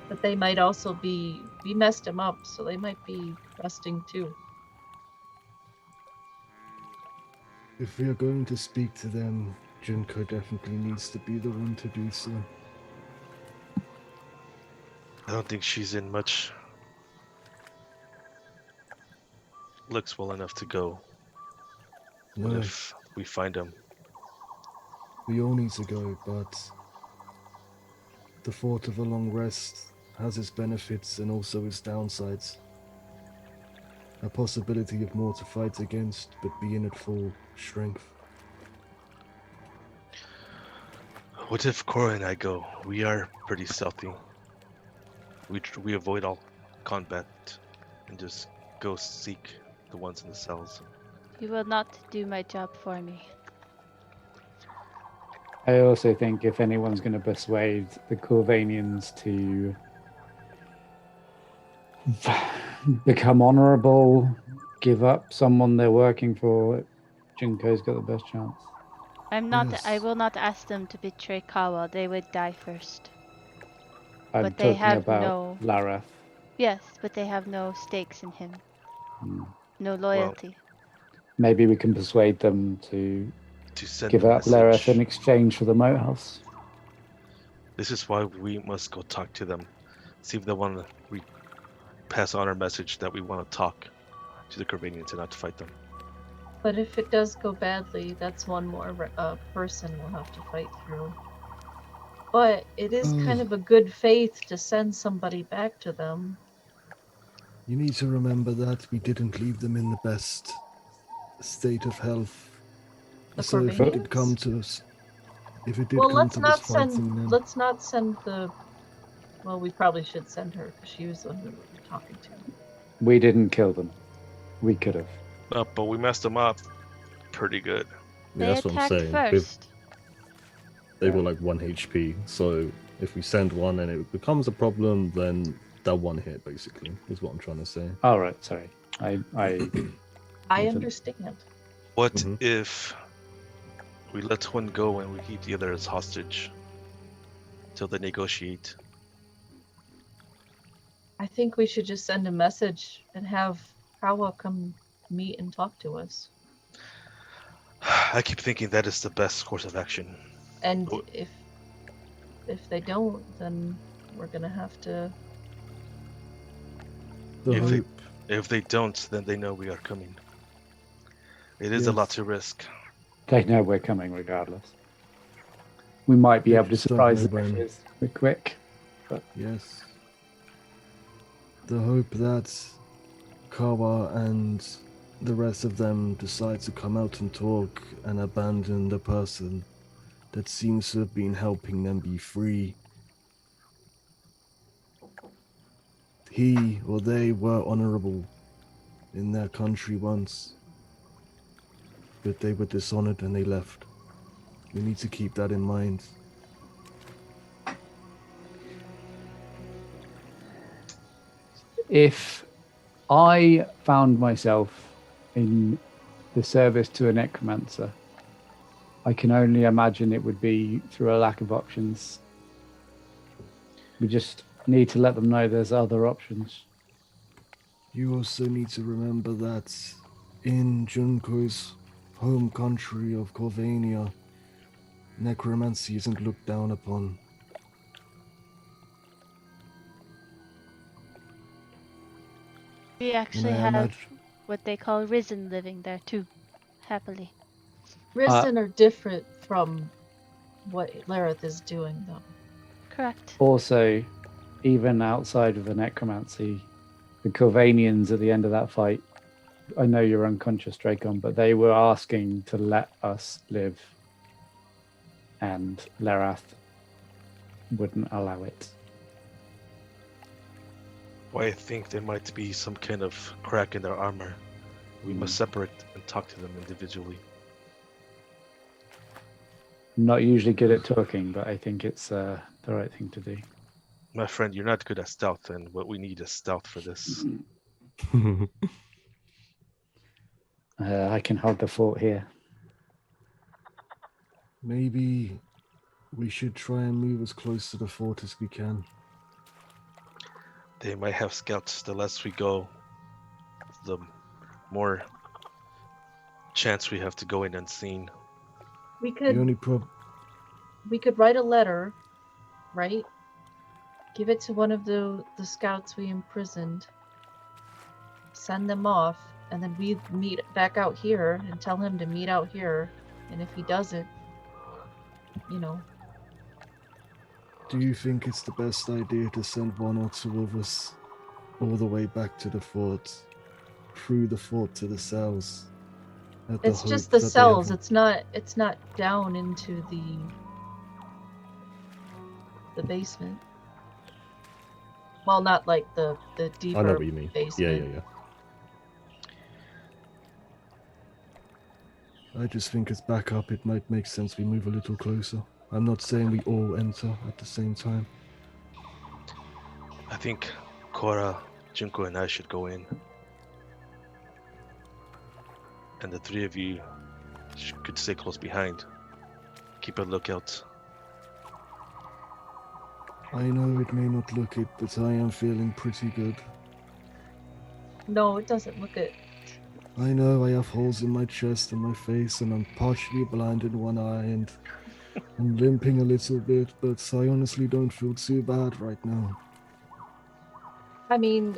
Speaker 5: But they might also be... We messed them up, so they might be resting too.
Speaker 6: If we are going to speak to them, Junko definitely needs to be the one to do so.
Speaker 4: I don't think she's in much. Looks well enough to go. What
Speaker 6: No,
Speaker 4: if we find them?
Speaker 6: we all need to go, but the thought of a long rest has its benefits and also its downsides. a possibility of more to fight against, but being at full strength.
Speaker 4: What if Cora and I go? We are pretty stealthy. We avoid all combat and just go seek the ones in the cells.
Speaker 3: You will not do my job for me.
Speaker 1: I also think if anyone's going to persuade the Corvanians to become honorable, give up someone they're working for, Junko's got the best chance.
Speaker 3: I'm not.
Speaker 6: Yes.
Speaker 3: I will not ask them to betray Kawa. They would die first.
Speaker 1: I'm
Speaker 3: But they
Speaker 1: talking
Speaker 3: have
Speaker 1: about
Speaker 3: no-
Speaker 1: Larath.
Speaker 3: Yes, but they have no stakes in him.
Speaker 1: Hmm.
Speaker 3: No loyalty.
Speaker 1: Maybe we can persuade them to
Speaker 4: To send
Speaker 1: give
Speaker 4: a
Speaker 1: up Larath in
Speaker 4: message.
Speaker 1: exchange for the moat house.
Speaker 4: This is why we must go talk to them. See if they want to pass on our message that we want to talk to the Corvanians and not to fight them.
Speaker 5: But if it does go badly, that's one more person we'll have to fight through. But it is kind of a good faith to send somebody back to them.
Speaker 6: You need to remember that we didn't leave them in the best state of health.
Speaker 5: The
Speaker 6: So if it did
Speaker 5: Corvanians?
Speaker 6: come to us, if it did
Speaker 5: Well,
Speaker 6: come
Speaker 5: let's
Speaker 6: to us
Speaker 5: not
Speaker 6: fighting
Speaker 5: send.
Speaker 6: them,
Speaker 5: Let's not send the. Well, we probably should send her because she was the one we were talking to.
Speaker 1: We didn't kill them. We could have.
Speaker 4: But we messed them up pretty good.
Speaker 6: yeah,
Speaker 3: They
Speaker 6: that's what I'm
Speaker 3: attacked
Speaker 6: saying.
Speaker 3: first.
Speaker 6: They were like 1 HP, so if we send one and it becomes a problem, then that one hit basically is what I'm trying to say.
Speaker 1: All right, sorry. I
Speaker 5: I
Speaker 1: Listen.
Speaker 5: understand.
Speaker 4: What
Speaker 6: Mhm.
Speaker 4: if we let one go and we keep the other as hostage till they negotiate?
Speaker 5: I think we should just send a message and have Kawa come meet and talk to us.
Speaker 4: I keep thinking that is the best course of action.
Speaker 5: And
Speaker 4: Oh.
Speaker 5: if they don't, then we're gonna have to.
Speaker 6: The
Speaker 4: If they-
Speaker 6: hope,
Speaker 4: If they don't, then they know we are coming. It is a
Speaker 6: Yes.
Speaker 4: lot to risk.
Speaker 1: they know we're coming regardless. We might be
Speaker 6: They
Speaker 1: able to
Speaker 6: just don't
Speaker 1: surprise
Speaker 6: know
Speaker 1: them
Speaker 6: when.
Speaker 1: if we're quick.
Speaker 6: yes. The hope that Kawa and the rest of them decide to come out and talk and abandon the person that seems to have been helping them be free. He or they were honorable in their country once, but they were dishonored and they left. We need to keep that in mind.
Speaker 1: If I found myself in the service to a necromancer, I can only imagine it would be through a lack of options. We just need to let them know there's other options.
Speaker 6: You also need to remember that in Junko's home country of Corvania, necromancy isn't looked down upon.
Speaker 3: We actually
Speaker 6: I
Speaker 3: have
Speaker 6: imagine-
Speaker 3: what they call risen living there too, happily.
Speaker 5: Risen are different from what Lareth is doing, though.
Speaker 3: Correct.
Speaker 1: Also, even outside of the necromancy, the Corvanians at the end of that fight, I know you're unconscious, Dracon, but they were asking to let us live. And Larath wouldn't allow it.
Speaker 4: Why I think there might be some kind of crack in their armor. We must separate and talk to them individually.
Speaker 1: I'm not usually good at talking, but I think it's the right thing to do.
Speaker 4: My friend, you're not good at stealth, and what we need is stealth for this.
Speaker 1: I can hold the fort here.
Speaker 6: Maybe we should try and move as close to the fort as we can.
Speaker 4: They might have scouts. The less we go, the more chance we have to go in unseen.
Speaker 5: We
Speaker 6: The
Speaker 5: could
Speaker 6: only
Speaker 5: we could write a letter, right? Give it to one of the scouts we imprisoned. Send them off, and then we meet back out here and tell him to meet out here. And if he doesn't, you know,
Speaker 6: Do you think it's the best idea to send one or two of us all the way back to the fort through the fort to the cells. at
Speaker 5: It's
Speaker 6: hope
Speaker 5: just the
Speaker 6: that they
Speaker 5: cells.
Speaker 6: haven't-
Speaker 5: It's not down into the basement. Well, not like the deeper
Speaker 6: I know what you mean.
Speaker 5: basement.
Speaker 6: Yeah. I just think as backup, it might make sense we move a little closer. I'm not saying we all enter at the same time.
Speaker 4: I think Cora, Junko, and I should go in. And the three of you could stay close behind. Keep a lookout.
Speaker 6: I know it may not look it, but I am feeling pretty good.
Speaker 5: No, it doesn't look it.
Speaker 6: I know I have holes in my chest and my face, and I'm partially blind in one eye, and I'm limping a little bit, but I honestly don't feel too bad right now.
Speaker 5: I mean,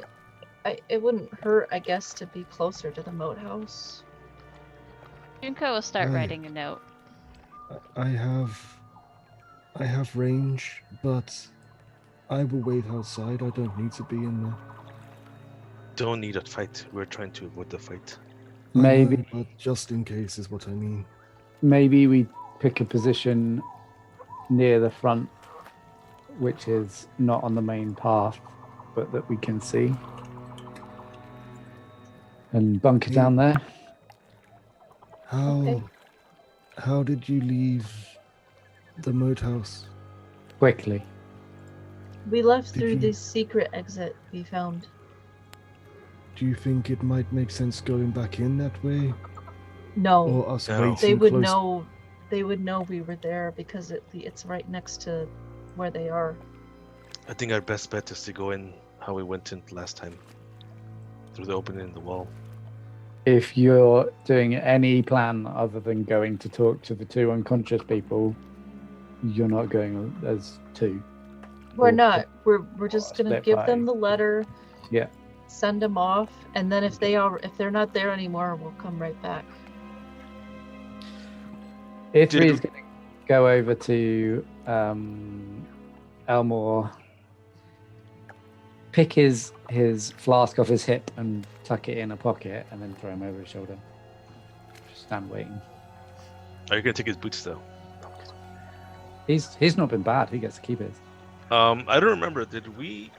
Speaker 5: it wouldn't hurt, I guess, to be closer to the moat house.
Speaker 3: Junko will start
Speaker 6: Right.
Speaker 3: writing a note.
Speaker 6: I have range, but I will wait outside. I don't need to be in there.
Speaker 4: Don't need a fight. We're trying to avoid the fight.
Speaker 6: I know,
Speaker 1: Maybe
Speaker 6: but just in case is what I mean.
Speaker 1: maybe we pick a position near the front, which is not on the main path, but that we can see, and bunker down there.
Speaker 5: Okay.
Speaker 6: How did you leave the moat house?
Speaker 1: Quickly.
Speaker 5: We left
Speaker 6: Did
Speaker 5: through
Speaker 6: you-
Speaker 5: the secret exit we found.
Speaker 6: Do you think it might make sense going back in that way,
Speaker 5: No,
Speaker 6: or us
Speaker 4: No.
Speaker 6: waiting
Speaker 5: they would
Speaker 6: close?
Speaker 5: know. They would know we were there because it's right next to where they are.
Speaker 4: I think our best bet is to go in how we went in last time. Through the opening in the wall.
Speaker 1: If you're doing any plan other than going to talk to the two unconscious people, you're not going as two.
Speaker 5: We're
Speaker 1: Or-
Speaker 5: not. We're just gonna
Speaker 1: split
Speaker 5: give
Speaker 1: by-
Speaker 5: them the letter.
Speaker 1: Yeah.
Speaker 5: Send them off, and then if they're not there anymore, we'll come right back.
Speaker 1: Ithri is going to go over to Elmore, pick his flask off his hip and tuck it in a pocket, and then throw him over his shoulder. Just stand waiting.
Speaker 4: Are you gonna take his boots though?
Speaker 1: He's not been bad. He gets to keep his.
Speaker 4: I don't remember. Did we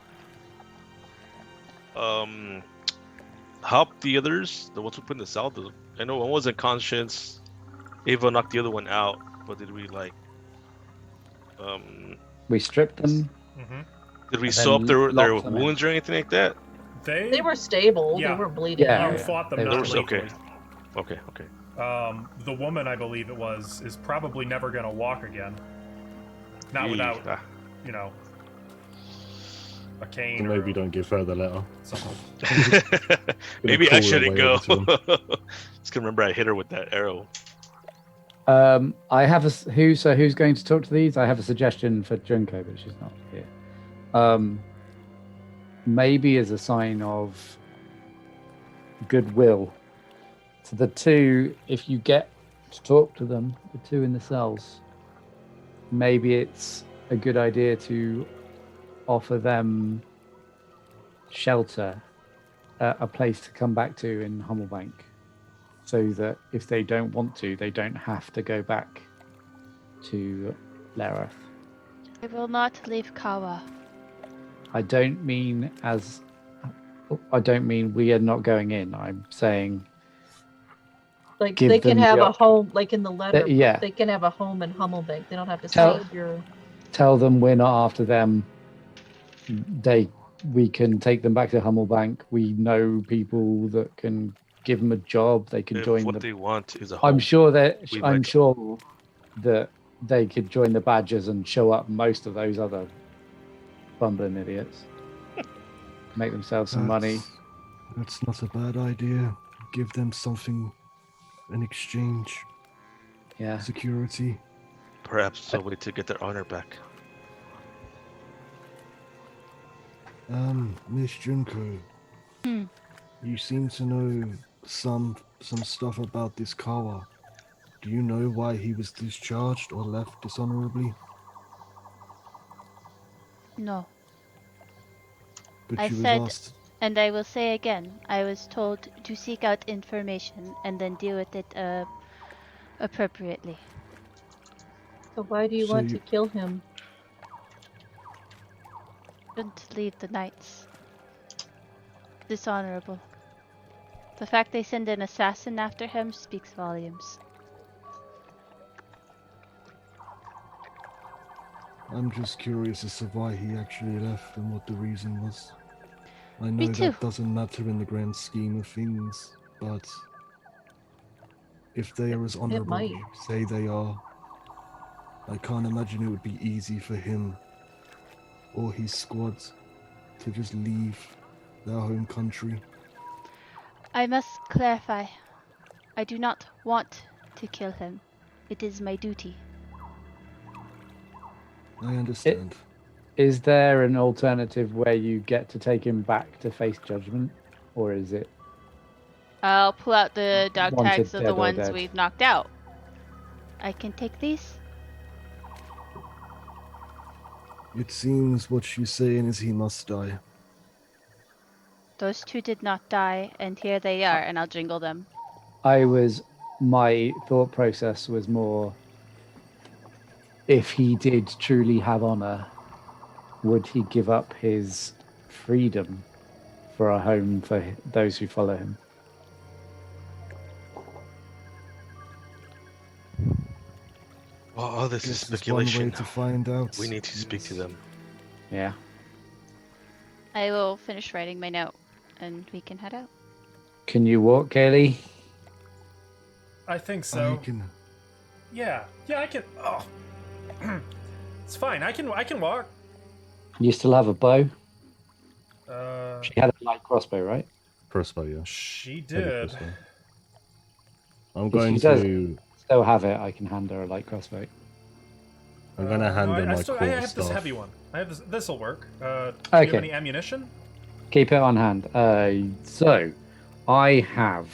Speaker 4: help the others? The ones who put in the cell? I know one was unconscious. Ava knocked the other one out, but did we
Speaker 1: We stripped them.
Speaker 2: Mm-hmm.
Speaker 4: did we
Speaker 1: And
Speaker 4: sew up
Speaker 1: then
Speaker 4: their
Speaker 1: locked them in.
Speaker 4: wounds or anything like that?
Speaker 5: They were stable.
Speaker 2: Yeah.
Speaker 5: They were bleeding
Speaker 1: Yeah.
Speaker 2: You
Speaker 5: out.
Speaker 2: fought them
Speaker 1: They
Speaker 2: not
Speaker 1: were
Speaker 2: lethally.
Speaker 4: Okay. Okay.
Speaker 2: The woman, I believe it was, is probably never gonna walk again. Not
Speaker 4: Eee,
Speaker 2: without,
Speaker 4: ah.
Speaker 2: you know, a cane
Speaker 6: So
Speaker 2: or
Speaker 6: maybe don't give her the letter.
Speaker 2: something.
Speaker 4: Maybe I
Speaker 6: call her
Speaker 4: shouldn't
Speaker 6: way
Speaker 4: go.
Speaker 6: over to
Speaker 4: Just can remember I hit her with that arrow.
Speaker 1: I have who's going to talk to these? I have a suggestion for Junko, but she's not here. Maybe as a sign of goodwill to the two, if you get to talk to them, the two in the cells, maybe it's a good idea to offer them shelter, a place to come back to in Hummelbank, so that if they don't want to, they don't have to go back to Lerith.
Speaker 3: I will not leave Kawa.
Speaker 1: I don't mean we are not going in. I'm saying
Speaker 5: Like
Speaker 1: Give
Speaker 5: they can
Speaker 1: them the
Speaker 5: have a
Speaker 1: op-
Speaker 5: home, like in the letter.
Speaker 1: yeah.
Speaker 5: They can have a home in Hummelbank. They don't have to
Speaker 1: Tell-
Speaker 5: stay here.
Speaker 1: tell them we're not after them. We can take them back to Hummelbank. We know people that can give them a job. They can
Speaker 4: If
Speaker 1: join
Speaker 4: what
Speaker 1: the.
Speaker 4: they want is a home.
Speaker 1: I'm sure that
Speaker 4: we
Speaker 1: I'm
Speaker 4: like-
Speaker 1: sure that they could join the Badgers and show up most of those other bumbling idiots. Make themselves some money.
Speaker 6: That's not a bad idea. Give them something in exchange.
Speaker 1: Yeah.
Speaker 6: Security.
Speaker 4: Perhaps somebody to get their honor back.
Speaker 6: Miss Junko.
Speaker 3: Hmm.
Speaker 6: You seem to know some stuff about this Kawa. Do you know why he was discharged or left dishonorably?
Speaker 3: No.
Speaker 6: But
Speaker 3: I
Speaker 6: she was
Speaker 3: said-
Speaker 6: asked
Speaker 3: And I will say again, I was told to seek out information and then deal with it appropriately.
Speaker 5: So why do you
Speaker 6: So
Speaker 5: want
Speaker 6: you-
Speaker 5: to kill him?
Speaker 3: Shouldn't leave the knights. Dishonorable. The fact they send an assassin after him speaks volumes.
Speaker 6: I'm just curious as to why he actually left and what the reason was. I
Speaker 3: Me
Speaker 6: know
Speaker 3: too.
Speaker 6: that doesn't matter in the grand scheme of things, but if they are as honorable as
Speaker 5: might.
Speaker 6: you say they are, I can't imagine it would be easy for him or his squad to just leave their home country.
Speaker 3: I must clarify. I do not want to kill him. It is my duty.
Speaker 6: I understand.
Speaker 1: Is there an alternative where you get to take him back to face judgment, or is it?
Speaker 3: I'll pull out the dog
Speaker 1: Wanted
Speaker 3: tags of
Speaker 1: dead
Speaker 3: the
Speaker 1: or
Speaker 3: ones
Speaker 1: dead.
Speaker 3: we've knocked out. I can take these?
Speaker 6: It seems what she's saying is he must die.
Speaker 3: Those two did not die, and here they are, and I'll jingle them.
Speaker 1: My thought process was more, if he did truly have honor, would he give up his freedom for a home for those who follow him?
Speaker 4: Oh, this is
Speaker 6: Guess there's one way
Speaker 4: speculation.
Speaker 6: to find out.
Speaker 4: We need to speak to
Speaker 6: Yes.
Speaker 4: them.
Speaker 1: Yeah.
Speaker 3: I will finish writing my note, and we can head out.
Speaker 1: Can you walk, Kaylee?
Speaker 2: I think so.
Speaker 6: I can.
Speaker 2: Yeah, I can. Oh, it's fine. I can walk.
Speaker 1: You still have a bow?
Speaker 2: Uh,
Speaker 1: She had a light crossbow, right?
Speaker 6: Crossbow, yeah.
Speaker 2: she
Speaker 6: Heavy
Speaker 2: did.
Speaker 6: crossbow. I'm
Speaker 1: If
Speaker 6: going
Speaker 1: she does-
Speaker 6: to.
Speaker 1: Still have it. I can hand her a light crossbow.
Speaker 6: I'm gonna hand
Speaker 2: no,
Speaker 6: her my
Speaker 2: I have this
Speaker 6: quarterstaff.
Speaker 2: heavy one. I have this. This will work. Do you have
Speaker 1: Okay.
Speaker 2: any ammunition?
Speaker 1: Keep it on hand. So, I have.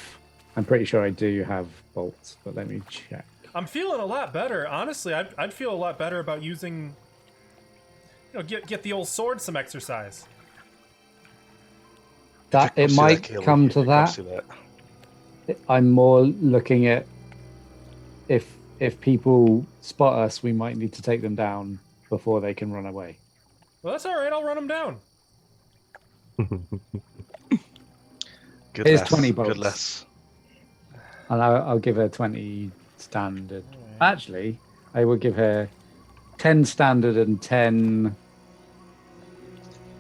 Speaker 1: I'm pretty sure I do have bolts, but let me check.
Speaker 2: I'm feeling a lot better. Honestly, I'd feel a lot better about using. Get the old sword some exercise.
Speaker 1: That it
Speaker 4: If comes
Speaker 1: might
Speaker 4: Kaylee,
Speaker 1: come
Speaker 4: if
Speaker 1: to
Speaker 4: it comes
Speaker 1: that.
Speaker 4: to
Speaker 1: I'm more looking at if people spot us, we might need to take them down before they can run away.
Speaker 2: Well, that's all right. I'll run them down.
Speaker 4: Good
Speaker 1: Here's
Speaker 4: less,
Speaker 1: 20 bolts.
Speaker 4: Good less.
Speaker 1: And I'll give her 20 standard. Actually, I will give her 10 standard and 10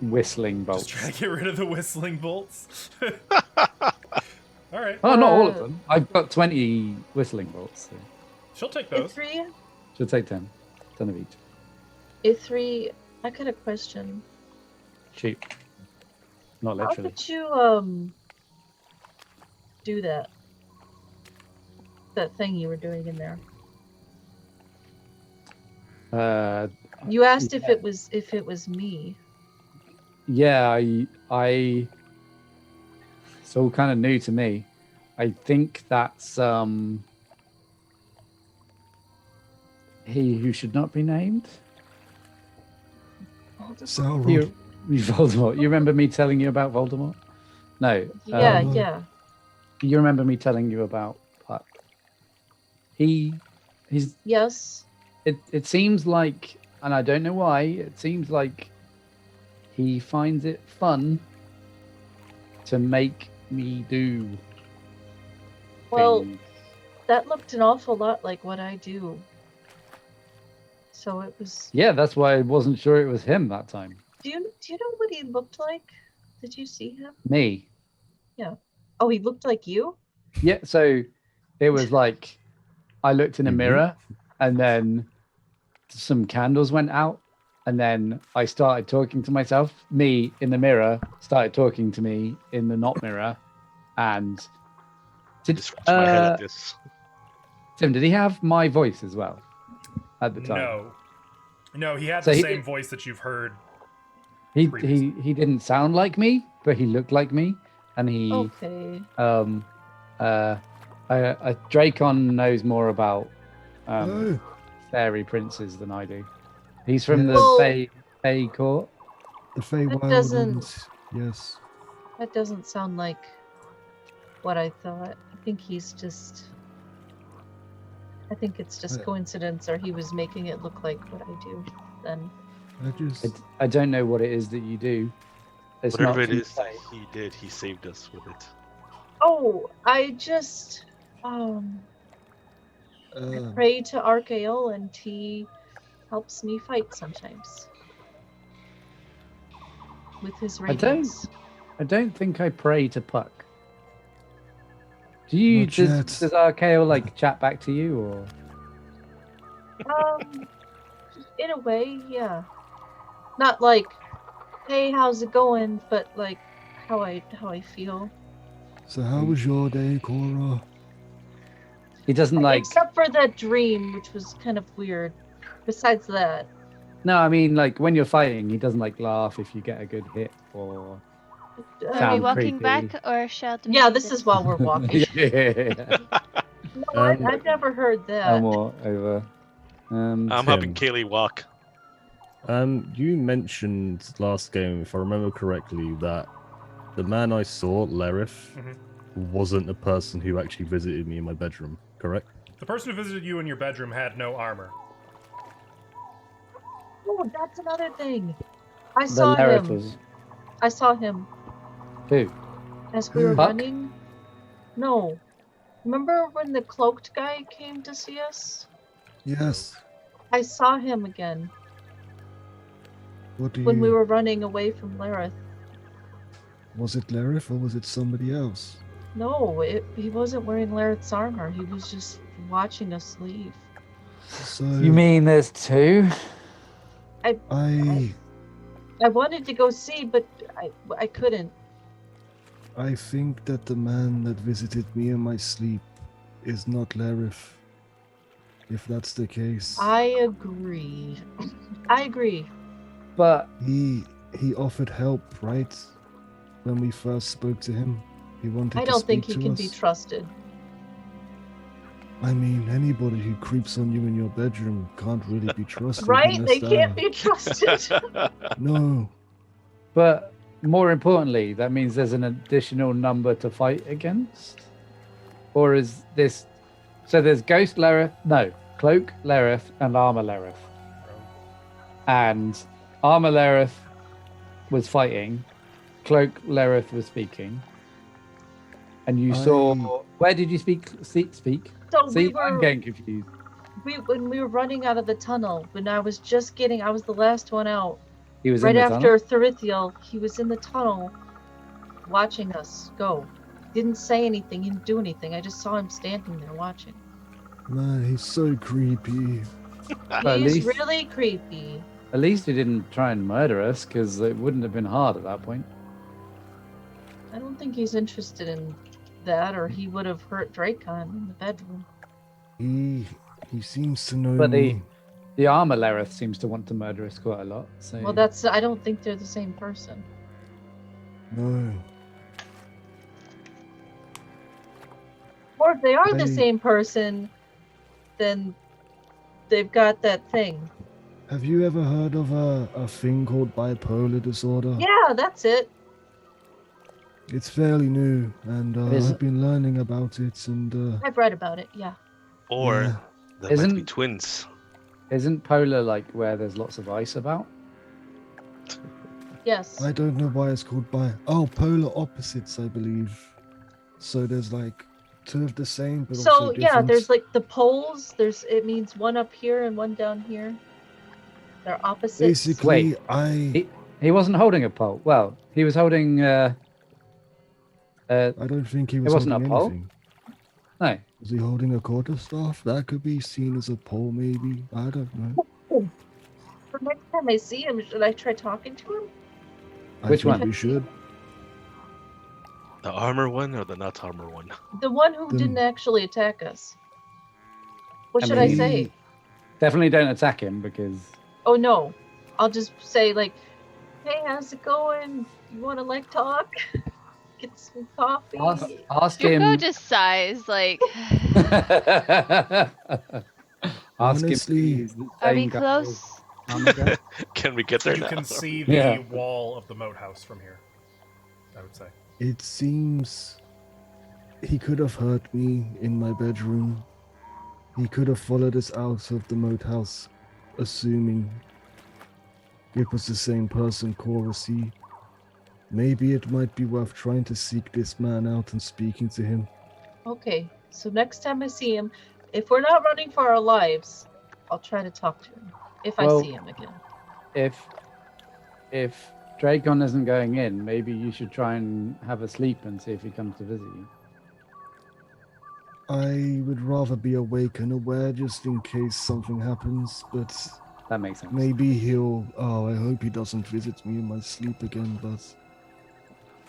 Speaker 1: whistling bolts.
Speaker 2: Just try to get rid of the whistling bolts. All right.
Speaker 1: Oh, not all of them. I've got 20 whistling bolts. So
Speaker 2: She'll take those.
Speaker 5: A3,
Speaker 1: she'll take 10. 10 of each.
Speaker 5: A3, I got a question.
Speaker 1: Shoot. Not
Speaker 5: How
Speaker 1: literally.
Speaker 5: did you do that? That thing you were doing in there. You asked if it was me.
Speaker 1: Yeah, I it's all kind of new to me. I think that's he who should not be named.
Speaker 6: Sauron.
Speaker 1: You Voldemort. You remember me telling you about Voldemort? No.
Speaker 5: Yeah,
Speaker 6: Um,
Speaker 5: yeah.
Speaker 1: You remember me telling you about Puck? He's
Speaker 5: Yes.
Speaker 1: it seems like, and I don't know why, it seems like he finds it fun to make me do
Speaker 5: Well,
Speaker 1: things.
Speaker 5: that looked an awful lot like what I do. So it was.
Speaker 1: Yeah, that's why I wasn't sure it was him that time.
Speaker 5: Do you know what he looked like? Did you see him?
Speaker 1: Me.
Speaker 5: Oh, he looked like you?
Speaker 1: Yeah, so it was like I looked in a
Speaker 6: Mhm.
Speaker 1: mirror and then some candles went out and then I started talking to myself. Me in the mirror started talking to me in the not mirror. And
Speaker 4: Just scratch my head at this.
Speaker 1: Tim, did he have my voice as well at the time?
Speaker 2: No, he had
Speaker 1: So
Speaker 2: the
Speaker 1: he
Speaker 2: same
Speaker 1: did-
Speaker 2: voice that you've heard.
Speaker 1: He
Speaker 2: previously.
Speaker 1: didn't sound like me, but he looked like me, and he
Speaker 5: Okay.
Speaker 1: Dracon knows more about
Speaker 6: Oh,
Speaker 1: fairy princes than I do. He's from the
Speaker 5: Well-
Speaker 1: Fey court.
Speaker 6: the Fey
Speaker 5: That
Speaker 6: Wild
Speaker 5: doesn't-
Speaker 6: Ones. Yes.
Speaker 5: That doesn't sound like what I thought. I think it's just coincidence, or he was making it look like what I do then.
Speaker 1: I don't know what it is that you do. It's
Speaker 4: Whatever
Speaker 1: not
Speaker 4: it
Speaker 1: for you
Speaker 4: is
Speaker 1: to
Speaker 4: that
Speaker 1: say.
Speaker 4: he did, he saved us with it.
Speaker 5: Oh, I just I pray to Archael, and he helps me fight sometimes with his
Speaker 1: I don't-
Speaker 5: radiance.
Speaker 1: I don't think I pray to Puck. Do you?
Speaker 7: Not
Speaker 1: Does
Speaker 7: yet.
Speaker 1: Archaeo like chat back to you, or
Speaker 5: In a way, yeah. Not like, hey, how's it going? But like how I feel.
Speaker 7: So how was your day, Cora?
Speaker 1: he doesn't like?
Speaker 5: Except for that dream, which was kind of weird. Besides that,
Speaker 1: No, I mean like when you're fighting, he doesn't like laugh if you get a good hit, or
Speaker 3: Are we
Speaker 1: Sound
Speaker 3: walking
Speaker 1: creepy.
Speaker 3: back or shall the
Speaker 5: yeah,
Speaker 3: music?
Speaker 5: this is while we're walking.
Speaker 1: yeah.
Speaker 5: No, I've never heard that.
Speaker 1: No more over.
Speaker 4: I'm
Speaker 6: Tim.
Speaker 4: helping Kaylee walk.
Speaker 6: You mentioned last game, if I remember correctly, that the man I saw, Lerith, wasn't a person who actually visited me in my bedroom, correct?
Speaker 2: The person who visited you in your bedroom had no armor.
Speaker 5: Oh, that's another thing. I
Speaker 1: The
Speaker 5: saw
Speaker 1: Lareth
Speaker 5: him.
Speaker 1: was
Speaker 5: I saw him
Speaker 1: who?
Speaker 5: as we were
Speaker 1: Puck?
Speaker 5: running. No. Remember when the cloaked guy came to see us?
Speaker 7: Yes.
Speaker 5: I saw him again
Speaker 7: What do
Speaker 5: when
Speaker 7: you...
Speaker 5: we were running away from Lareth.
Speaker 7: Was it Lareth or was it somebody else?
Speaker 5: No, he wasn't wearing Lareth's armor. He was just watching us leave.
Speaker 7: So
Speaker 1: You mean there's two?
Speaker 7: I
Speaker 5: I wanted to go see, but I couldn't.
Speaker 7: I think that the man that visited me in my sleep is not Lareth. If that's the case.
Speaker 5: I agree. I agree.
Speaker 1: But
Speaker 7: He offered help, right? When we first spoke to him. He wanted
Speaker 5: I
Speaker 7: to
Speaker 5: don't think
Speaker 7: speak
Speaker 5: he
Speaker 7: to
Speaker 5: can
Speaker 7: us.
Speaker 5: be trusted.
Speaker 7: I mean, anybody who creeps on you in your bedroom can't really be trusted.
Speaker 5: Right?
Speaker 7: unless
Speaker 5: They can't
Speaker 7: they're-
Speaker 5: be trusted.
Speaker 7: No.
Speaker 1: But more importantly, that means there's an additional number to fight against? Or is this... So there's Ghost Lerith, no, Cloak Lerith and Armor Lerith. And Armor Lerith was fighting, Cloak Lerith was speaking. And you saw... Where did you speak?
Speaker 5: So
Speaker 1: See,
Speaker 5: we were
Speaker 1: I'm getting confused.
Speaker 5: when we were running out of the tunnel, when I was the last one out.
Speaker 1: He was
Speaker 5: Right
Speaker 1: in the
Speaker 5: after
Speaker 1: tunnel?
Speaker 5: Therithiel, he was in the tunnel watching us go. Didn't say anything, he didn't do anything. I just saw him standing there watching.
Speaker 7: Man, he's so creepy.
Speaker 1: But at
Speaker 5: He's
Speaker 1: least-
Speaker 5: really creepy.
Speaker 1: At least he didn't try and murder us, because it wouldn't have been hard at that point.
Speaker 5: I don't think he's interested in that, or he would have hurt Dracon in the bedroom.
Speaker 7: He seems to know
Speaker 1: But
Speaker 7: me.
Speaker 1: the Armor Lerith seems to want to murder us quite a lot. So
Speaker 5: Well, I don't think they're the same person.
Speaker 7: No.
Speaker 5: Or if they are the
Speaker 7: They-
Speaker 5: same person, then they've got that thing.
Speaker 7: Have you ever heard of a thing called bipolar disorder?
Speaker 5: Yeah, that's it.
Speaker 7: It's fairly new, and
Speaker 1: Is-
Speaker 7: I've been learning about it, and
Speaker 5: I've read about it, yeah.
Speaker 4: Or
Speaker 7: Yeah.
Speaker 4: there might be
Speaker 1: Isn't-
Speaker 4: twins.
Speaker 1: isn't polar like where there's lots of ice about?
Speaker 5: Yes.
Speaker 7: I don't know why it's called polar opposites, I believe. So there's like two of the same, but
Speaker 5: So
Speaker 7: also
Speaker 5: yeah,
Speaker 7: different.
Speaker 5: there's like the poles. It means one up here and one down here. They're opposites.
Speaker 7: Basically,
Speaker 1: Wait. He wasn't holding a pole. Well, he was holding.
Speaker 7: I don't think he was
Speaker 1: wasn't
Speaker 7: holding
Speaker 1: a pole?
Speaker 7: anything.
Speaker 1: No,
Speaker 7: Was he holding a quarterstaff? That could be seen as a pole, maybe. I don't know.
Speaker 5: The next time I see him, should I try talking to him?
Speaker 1: Which
Speaker 7: I think
Speaker 1: one?
Speaker 7: we should.
Speaker 4: The armor one or the not armor one?
Speaker 5: The one who
Speaker 7: The-
Speaker 5: didn't actually attack us. What
Speaker 1: I
Speaker 5: should I
Speaker 1: mean-
Speaker 5: say?
Speaker 1: definitely don't attack him because
Speaker 5: Oh no, I'll just say like, "Hey, how's it going? You want to like talk? Get some coffee."
Speaker 1: ask
Speaker 3: Juko
Speaker 1: him.
Speaker 3: just sighs like,
Speaker 1: ask
Speaker 7: Honestly,
Speaker 1: him. Please, the
Speaker 3: are we
Speaker 1: same guy
Speaker 3: close?
Speaker 1: as Armor guy.
Speaker 4: Can we get there
Speaker 2: You
Speaker 4: now?
Speaker 2: can see the
Speaker 1: Yeah.
Speaker 2: wall of the moat house from here, I would say.
Speaker 7: It seems he could have hurt me in my bedroom. He could have followed us out of the moat house, assuming it was the same person Cora see. Maybe it might be worth trying to seek this man out and speaking to him.
Speaker 5: Okay, so next time I see him, if we're not running for our lives, I'll try to talk to him. If I
Speaker 1: Well-
Speaker 5: see him again.
Speaker 1: If Dragon isn't going in, maybe you should try and have a sleep and see if he comes to visit you.
Speaker 7: I would rather be awake and aware just in case something happens, but
Speaker 1: That makes sense.
Speaker 7: maybe he'll... Oh, I hope he doesn't visit me in my sleep again, but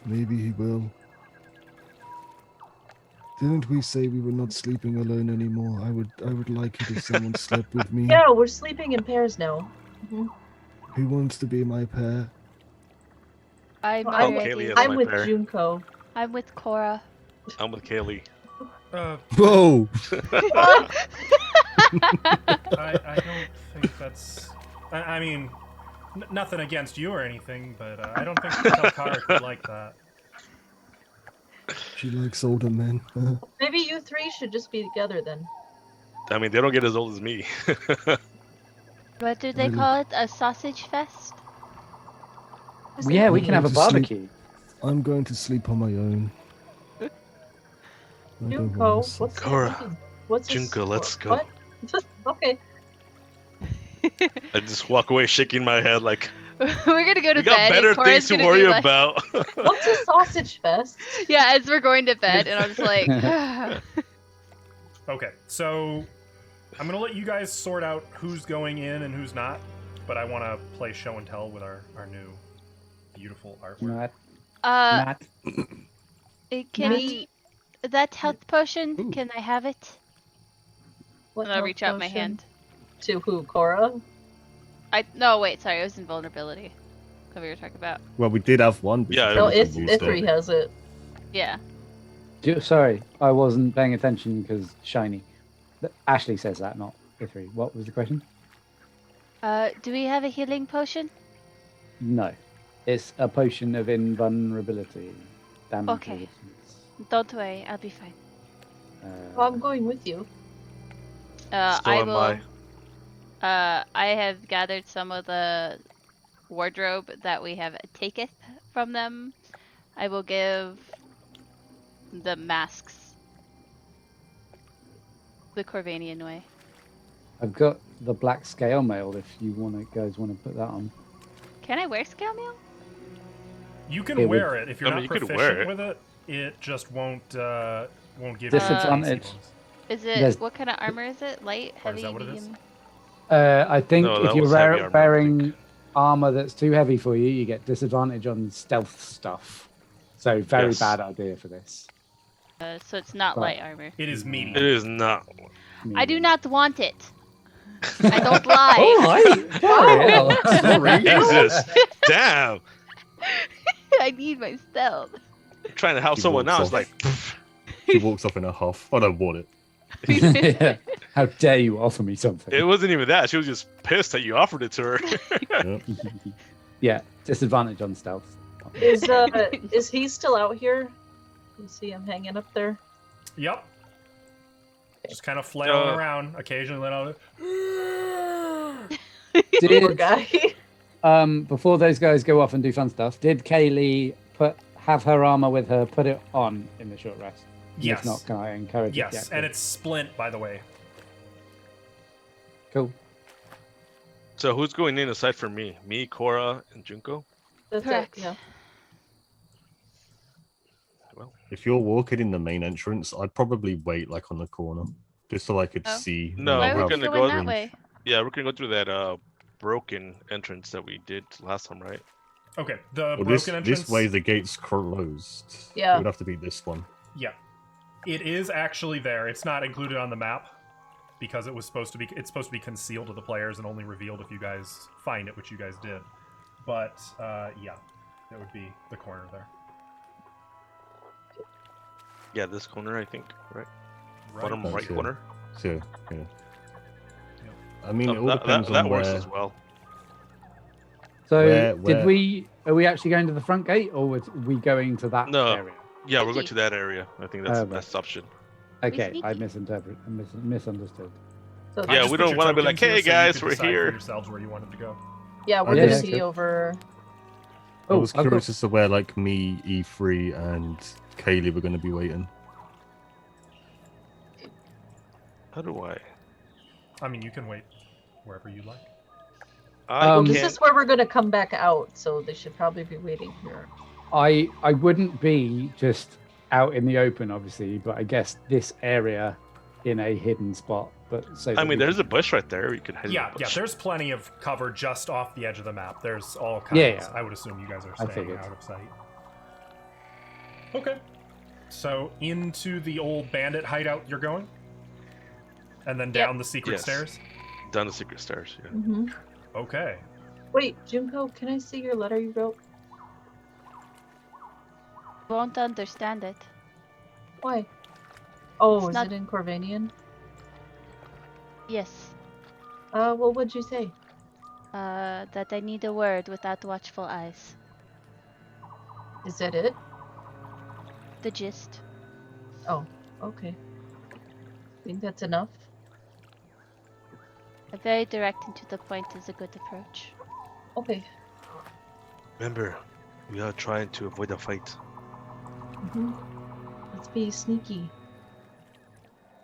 Speaker 7: maybe he will. Didn't we say we were not sleeping alone anymore? I would like it if someone slept with me.
Speaker 5: Yeah, we're sleeping in pairs now. Mhm.
Speaker 7: Who wants to be my pair?
Speaker 3: I'm
Speaker 5: Well,
Speaker 4: I'm
Speaker 3: already.
Speaker 4: Kaylee as
Speaker 5: I'm
Speaker 4: my
Speaker 5: with
Speaker 4: pair.
Speaker 5: Junko.
Speaker 3: I'm with Cora.
Speaker 4: I'm with Kaylee.
Speaker 6: Whoa!
Speaker 2: I don't think that's. I mean, nothing against you or anything, but I don't think Telkara could like that.
Speaker 7: She likes older men.
Speaker 5: Maybe you three should just be together then.
Speaker 4: I mean, they don't get as old as me.
Speaker 3: What do they
Speaker 7: Really?
Speaker 3: call it? A sausage fest?
Speaker 5: What does
Speaker 1: Yeah,
Speaker 5: that
Speaker 1: we
Speaker 5: mean?
Speaker 1: can have a
Speaker 7: To sleep.
Speaker 1: barbecue.
Speaker 7: I'm going to sleep on my own. I don't
Speaker 5: Junko,
Speaker 7: wanna sleep.
Speaker 5: what's
Speaker 4: Cora,
Speaker 5: that mean? What's this
Speaker 4: Junko, let's
Speaker 5: for?
Speaker 4: go.
Speaker 5: What? Okay.
Speaker 4: I just walk away shaking my head like,
Speaker 3: We're gonna go to
Speaker 4: we got
Speaker 3: bed.
Speaker 4: better
Speaker 3: and Cora's
Speaker 4: things to
Speaker 3: gonna
Speaker 4: worry
Speaker 3: be like,
Speaker 4: about.
Speaker 5: What's a sausage fest?
Speaker 3: Yeah, as we're going to bed, and I'm just like,
Speaker 2: Okay, so I'm gonna let you guys sort out who's going in and who's not, but I want to play show and tell with our new beautiful artwork.
Speaker 1: Matt,
Speaker 3: can
Speaker 5: Me-
Speaker 3: that health potion?
Speaker 6: Ooh.
Speaker 3: Can I have it?
Speaker 5: What
Speaker 3: And I'll
Speaker 5: health
Speaker 3: reach out my
Speaker 5: potion?
Speaker 3: hand.
Speaker 5: To who, Cora?
Speaker 3: No, wait, sorry, it was invulnerability. What we were talking about.
Speaker 6: Well, we did have one. but
Speaker 4: Yeah,
Speaker 6: she
Speaker 5: No,
Speaker 6: hasn't used
Speaker 5: Ithri
Speaker 6: it.
Speaker 5: has it.
Speaker 3: Yeah.
Speaker 1: sorry, I wasn't paying attention because shiny. Ashley says that, not Ithri. What was the question?
Speaker 3: Do we have a healing potion?
Speaker 1: No, it's a potion of invulnerability. Damage
Speaker 3: Okay.
Speaker 1: resistance.
Speaker 3: Don't worry, I'll be fine.
Speaker 5: Well, I'm going with you.
Speaker 4: So
Speaker 3: I
Speaker 4: am
Speaker 3: will.
Speaker 4: I.
Speaker 3: I have gathered some of the wardrobe that we have taketh from them. I will give the masks the Corvanian way.
Speaker 1: I've got the black scale mail if you guys want to put that on.
Speaker 3: Can I wear scale mail?
Speaker 2: You can
Speaker 1: It
Speaker 2: wear it if you're
Speaker 4: I mean,
Speaker 2: not
Speaker 4: you could
Speaker 2: proficient
Speaker 4: wear it.
Speaker 2: with it. It just won't give you
Speaker 1: Disadvantage.
Speaker 2: the ones.
Speaker 3: Is it
Speaker 1: There's-
Speaker 3: what kind of armor is it? Light,
Speaker 2: Or is
Speaker 3: heavy,
Speaker 2: that what it is?
Speaker 3: medium?
Speaker 1: I think
Speaker 4: No,
Speaker 1: if
Speaker 4: that
Speaker 1: you're
Speaker 4: was heavy armor, I
Speaker 1: wearing
Speaker 4: think.
Speaker 1: armor that's too heavy for you, you get disadvantage on stealth stuff. So very
Speaker 4: Yes.
Speaker 1: bad idea for this.
Speaker 3: So it's not
Speaker 1: Right.
Speaker 3: light armor.
Speaker 2: It is
Speaker 4: It
Speaker 2: medium.
Speaker 4: is not.
Speaker 3: I do not want it. I don't lie.
Speaker 1: All right.
Speaker 6: Sorry.
Speaker 4: Jesus. Damn.
Speaker 3: I need my stealth.
Speaker 4: I'm trying to help
Speaker 6: He
Speaker 4: someone
Speaker 6: walks
Speaker 4: now. It's
Speaker 6: off.
Speaker 4: like,
Speaker 6: She walks off in a huff. I don't want it.
Speaker 1: Yeah. How dare you offer me something?
Speaker 4: it wasn't even that. She was just pissed that you offered it to her.
Speaker 1: Yeah, disadvantage on stealth.
Speaker 5: Is he still out here? You see him hanging up there?
Speaker 2: Yep. Just kind of flailing
Speaker 4: Uh,
Speaker 2: around, occasionally let out.
Speaker 5: Poor
Speaker 1: Did,
Speaker 5: guy.
Speaker 1: before those guys go off and do fun stuff, did Kaylee have her armor with her, put it on in the short rest? And
Speaker 2: Yes.
Speaker 1: If not, can I encourage
Speaker 2: Yes,
Speaker 1: it? Yeah,
Speaker 2: and
Speaker 1: cool.
Speaker 2: it's splint, by the way.
Speaker 1: Cool.
Speaker 4: So who's going in aside from me? Me, Cora, and Junko?
Speaker 5: That's
Speaker 3: Correct.
Speaker 5: it. Yeah.
Speaker 6: If you're walking in the main entrance, I'd probably wait like on the corner, just so I could
Speaker 3: Oh.
Speaker 6: see.
Speaker 4: No,
Speaker 3: Why
Speaker 4: we're
Speaker 3: would
Speaker 4: gonna
Speaker 3: you
Speaker 4: go
Speaker 3: go in that
Speaker 4: in-
Speaker 3: way?
Speaker 4: Yeah, we're gonna go through that broken entrance that we did last time, right?
Speaker 2: Okay, the
Speaker 6: Well,
Speaker 2: broken
Speaker 6: this
Speaker 2: entrance.
Speaker 6: way the gate's closed.
Speaker 5: Yeah.
Speaker 6: It would have to be this one.
Speaker 2: Yeah, it is actually there. It's not included on the map because it was supposed to be. It's supposed to be concealed to the players and only revealed if you guys find it, which you guys did. But yeah, that would be the corner there.
Speaker 4: Yeah, this corner, I think, right?
Speaker 2: Right.
Speaker 4: Bottom right
Speaker 6: That's it.
Speaker 4: corner.
Speaker 6: So, yeah. I mean,
Speaker 4: Oh,
Speaker 6: it all
Speaker 4: that
Speaker 6: depends
Speaker 4: that
Speaker 6: on
Speaker 4: works
Speaker 6: where.
Speaker 4: as well.
Speaker 1: So
Speaker 6: Where-
Speaker 1: are we actually going to the front gate, or was we going to that
Speaker 4: No.
Speaker 1: area?
Speaker 4: Yeah, we're going
Speaker 3: Sneaky.
Speaker 4: to that area. I think that's the
Speaker 1: right.
Speaker 4: best option.
Speaker 1: Okay, I
Speaker 3: sneaky.
Speaker 1: misunderstood.
Speaker 5: So
Speaker 2: I
Speaker 4: Yeah,
Speaker 2: just
Speaker 4: we
Speaker 2: put
Speaker 4: don't
Speaker 2: your
Speaker 4: wanna be like,
Speaker 2: tokens here
Speaker 4: "Hey,
Speaker 2: so you
Speaker 4: guys,
Speaker 2: could
Speaker 4: we're
Speaker 2: decide
Speaker 4: here."
Speaker 2: For yourselves where you wanted to go.
Speaker 5: yeah, we're
Speaker 1: Yeah,
Speaker 5: gonna
Speaker 1: yeah,
Speaker 5: see
Speaker 1: sure.
Speaker 5: over.
Speaker 6: I was
Speaker 1: I've
Speaker 6: curious
Speaker 1: got-
Speaker 6: as to where like me, E3, and Kaylee were going to be waiting.
Speaker 4: How do I?
Speaker 2: I mean, you can wait wherever you like.
Speaker 4: I
Speaker 1: Um,
Speaker 5: Well, this
Speaker 4: can't.
Speaker 5: is where we're gonna come back out, so they should probably be waiting here.
Speaker 1: I wouldn't be just out in the open, obviously, but I guess this area in a hidden spot. But so
Speaker 4: I
Speaker 1: that
Speaker 4: mean,
Speaker 1: we
Speaker 4: there's
Speaker 1: can-
Speaker 4: a bush right there. You can hide in
Speaker 2: Yeah,
Speaker 4: the
Speaker 2: yeah.
Speaker 4: bush.
Speaker 2: There's plenty of cover just off the edge of the map. There's all kinds.
Speaker 1: Yeah.
Speaker 2: I would assume you guys are
Speaker 1: I
Speaker 2: staying
Speaker 1: figured.
Speaker 2: out of sight. Okay. So into the old bandit hideout you're going, and then down the secret
Speaker 4: Yes.
Speaker 2: stairs.
Speaker 4: Down the secret stairs. Yeah.
Speaker 5: Mm-hmm.
Speaker 2: Okay.
Speaker 5: Wait, Junko, can I see your letter you wrote?
Speaker 3: Won't understand it.
Speaker 5: Why? Oh,
Speaker 3: It's
Speaker 5: is
Speaker 3: not-
Speaker 5: it in Corvanian?
Speaker 3: Yes.
Speaker 5: Well, what'd you say?
Speaker 3: That I need a word without watchful eyes.
Speaker 5: Is that it?
Speaker 3: The gist.
Speaker 5: Oh, okay. Think that's enough?
Speaker 3: A very direct and to the point is a good approach.
Speaker 5: Okay.
Speaker 4: Remember, we are trying to avoid a fight.
Speaker 5: Mm-hmm. Let's be sneaky.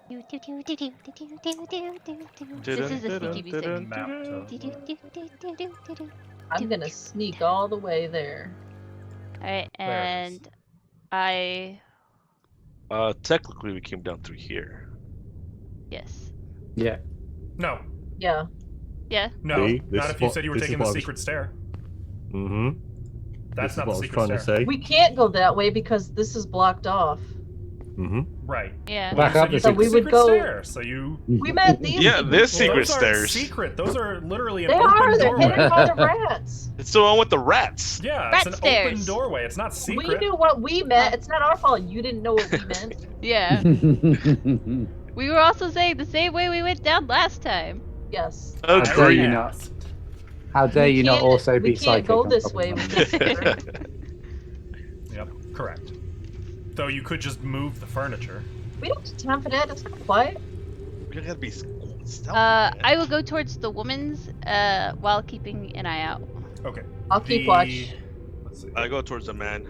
Speaker 3: This is a sneaky music.
Speaker 2: Map to-
Speaker 5: I'm gonna sneak all the way there.
Speaker 3: Alright,
Speaker 2: There it is.
Speaker 3: and I
Speaker 4: Technically, we came down through here.
Speaker 3: yes.
Speaker 1: Yeah.
Speaker 2: No,
Speaker 5: Yeah.
Speaker 3: Yeah.
Speaker 2: no,
Speaker 6: See, this
Speaker 2: not
Speaker 6: is
Speaker 2: if you
Speaker 6: what-
Speaker 2: said you were
Speaker 6: this is
Speaker 2: taking the
Speaker 6: what I was-
Speaker 2: secret stair.
Speaker 6: Mm-hmm.
Speaker 2: That's
Speaker 6: This
Speaker 2: not
Speaker 6: is
Speaker 2: the
Speaker 6: what I was
Speaker 2: secret
Speaker 6: trying to
Speaker 2: stair.
Speaker 6: say.
Speaker 5: We can't go that way because this is blocked off.
Speaker 6: Mm-hmm.
Speaker 2: Right.
Speaker 3: Yeah.
Speaker 1: Back
Speaker 2: You
Speaker 1: up
Speaker 2: said you
Speaker 1: the
Speaker 5: So
Speaker 2: took
Speaker 5: we
Speaker 2: the
Speaker 5: would
Speaker 2: secret
Speaker 5: go-
Speaker 2: stair, so you.
Speaker 5: We meant these.
Speaker 4: Yeah, this
Speaker 5: secret
Speaker 4: secret
Speaker 2: Those
Speaker 4: stairs.
Speaker 2: aren't secret. Those are literally an
Speaker 5: They
Speaker 2: open
Speaker 5: are. They're
Speaker 2: doorway.
Speaker 5: hidden by the rats.
Speaker 4: It's the one with the rats.
Speaker 2: Yeah,
Speaker 3: Rat
Speaker 2: it's an
Speaker 3: stairs.
Speaker 2: open doorway. It's not
Speaker 5: We
Speaker 2: secret.
Speaker 5: knew what we meant. It's not our fault. You didn't know what we meant.
Speaker 3: Yeah. We were also saying the same way we went down last time.
Speaker 5: Yes.
Speaker 1: How dare
Speaker 4: Agreed.
Speaker 1: you not? How dare you not
Speaker 5: can't-
Speaker 1: also be
Speaker 5: we
Speaker 1: psychic?
Speaker 5: can't go
Speaker 1: on
Speaker 5: this
Speaker 1: top of
Speaker 5: way.
Speaker 1: that?
Speaker 2: Yep, correct. Though you could just move the furniture.
Speaker 5: We don't have time for that. It's not quiet.
Speaker 4: We gotta be stealthy.
Speaker 3: I will go towards the woman's while keeping an eye out.
Speaker 2: Okay.
Speaker 5: I'll keep
Speaker 2: The-
Speaker 5: watch.
Speaker 2: Let's see.
Speaker 4: I go towards the man.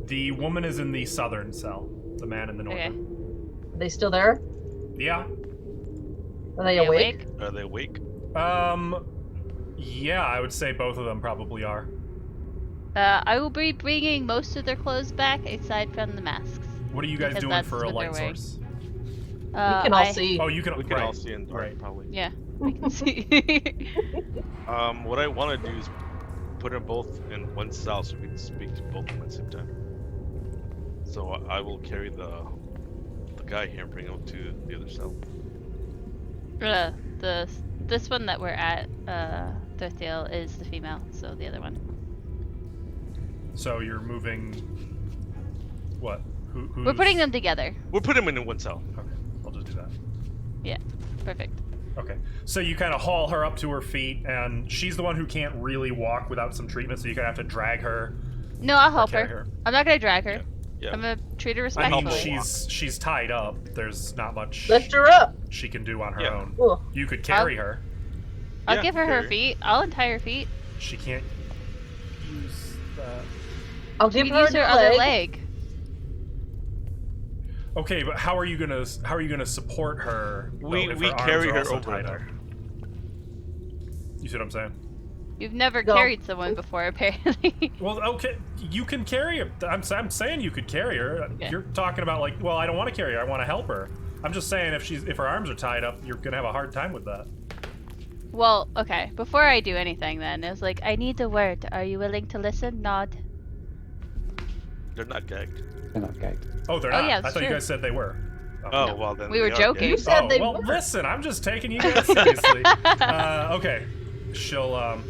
Speaker 2: The woman is in the southern cell. The man in the
Speaker 3: Okay.
Speaker 2: northern.
Speaker 5: Are they still there?
Speaker 2: Yeah.
Speaker 5: Are they
Speaker 3: You
Speaker 5: awake?
Speaker 4: Are they awake?
Speaker 2: Yeah, I would say both of them probably are.
Speaker 3: I will be bringing most of their clothes back, aside from the masks.
Speaker 2: What are you guys
Speaker 3: Because
Speaker 2: doing
Speaker 3: that's
Speaker 2: for a
Speaker 3: what they're
Speaker 2: light
Speaker 3: wearing.
Speaker 2: source?
Speaker 5: We can all
Speaker 3: I-
Speaker 5: see.
Speaker 2: Oh, you can.
Speaker 4: We can
Speaker 2: right.
Speaker 4: all see in dark,
Speaker 2: Right.
Speaker 4: probably.
Speaker 3: Yeah, I can see.
Speaker 4: What I want to do is put them both in one cell so we can speak to both of them at the same time. So I will carry the guy here and bring him to the other cell.
Speaker 3: This one that we're at, Thurthiel, is the female, so the other one.
Speaker 2: So you're moving. What? Who's...
Speaker 3: We're putting them together.
Speaker 4: We'll put him in one cell.
Speaker 2: Okay, I'll just do that.
Speaker 3: Perfect.
Speaker 2: Okay. So you kind of haul her up to her feet, and she's the one who can't really walk without some treatment, so you kind of have to drag her.
Speaker 3: No, I'll
Speaker 2: or
Speaker 3: help
Speaker 2: carry
Speaker 3: her. I'm not gonna drag her.
Speaker 4: Yeah.
Speaker 3: I'm gonna treat her
Speaker 2: I mean,
Speaker 3: respectfully.
Speaker 2: she's tied up. There's not much
Speaker 5: Lift her up.
Speaker 2: she can do on her
Speaker 4: Yeah.
Speaker 2: own.
Speaker 5: Ugh.
Speaker 2: You could carry her.
Speaker 3: I'll
Speaker 4: Yeah,
Speaker 3: give her
Speaker 4: carry.
Speaker 3: her feet. I'll untie her feet.
Speaker 2: She can't use that.
Speaker 5: I'll
Speaker 3: You
Speaker 5: give
Speaker 3: can
Speaker 5: her
Speaker 3: use her
Speaker 5: a
Speaker 3: other
Speaker 5: leg.
Speaker 3: leg.
Speaker 2: Okay, but how are you gonna support her? though,
Speaker 4: We
Speaker 2: if
Speaker 4: we
Speaker 2: arms
Speaker 4: carry
Speaker 2: are
Speaker 4: her
Speaker 2: also
Speaker 4: over
Speaker 2: tied up?
Speaker 4: there.
Speaker 2: You see what I'm saying?
Speaker 3: You've never
Speaker 5: No.
Speaker 3: carried someone before, apparently.
Speaker 2: Well, okay, you can carry her. I'm saying you could carry her.
Speaker 3: Okay.
Speaker 2: You're talking about like, well, I don't want to carry her. I want to help her. I'm just saying if her arms are tied up, you're gonna have a hard time with that.
Speaker 3: Well, okay. Before I do anything, then it was like, I need a word. Are you willing to listen? Nod.
Speaker 4: They're not gagged.
Speaker 1: They're not gagged.
Speaker 2: Oh, they're
Speaker 3: Oh,
Speaker 2: not.
Speaker 3: yeah,
Speaker 2: I
Speaker 3: it's
Speaker 2: thought you
Speaker 3: true.
Speaker 2: guys said they were.
Speaker 4: Oh
Speaker 3: No.
Speaker 4: well, then
Speaker 3: We were
Speaker 4: they are
Speaker 3: joking.
Speaker 5: You
Speaker 4: gagged.
Speaker 5: said
Speaker 2: Oh,
Speaker 5: they
Speaker 2: well,
Speaker 5: were.
Speaker 2: listen, I'm just taking you guys seriously. Okay, she'll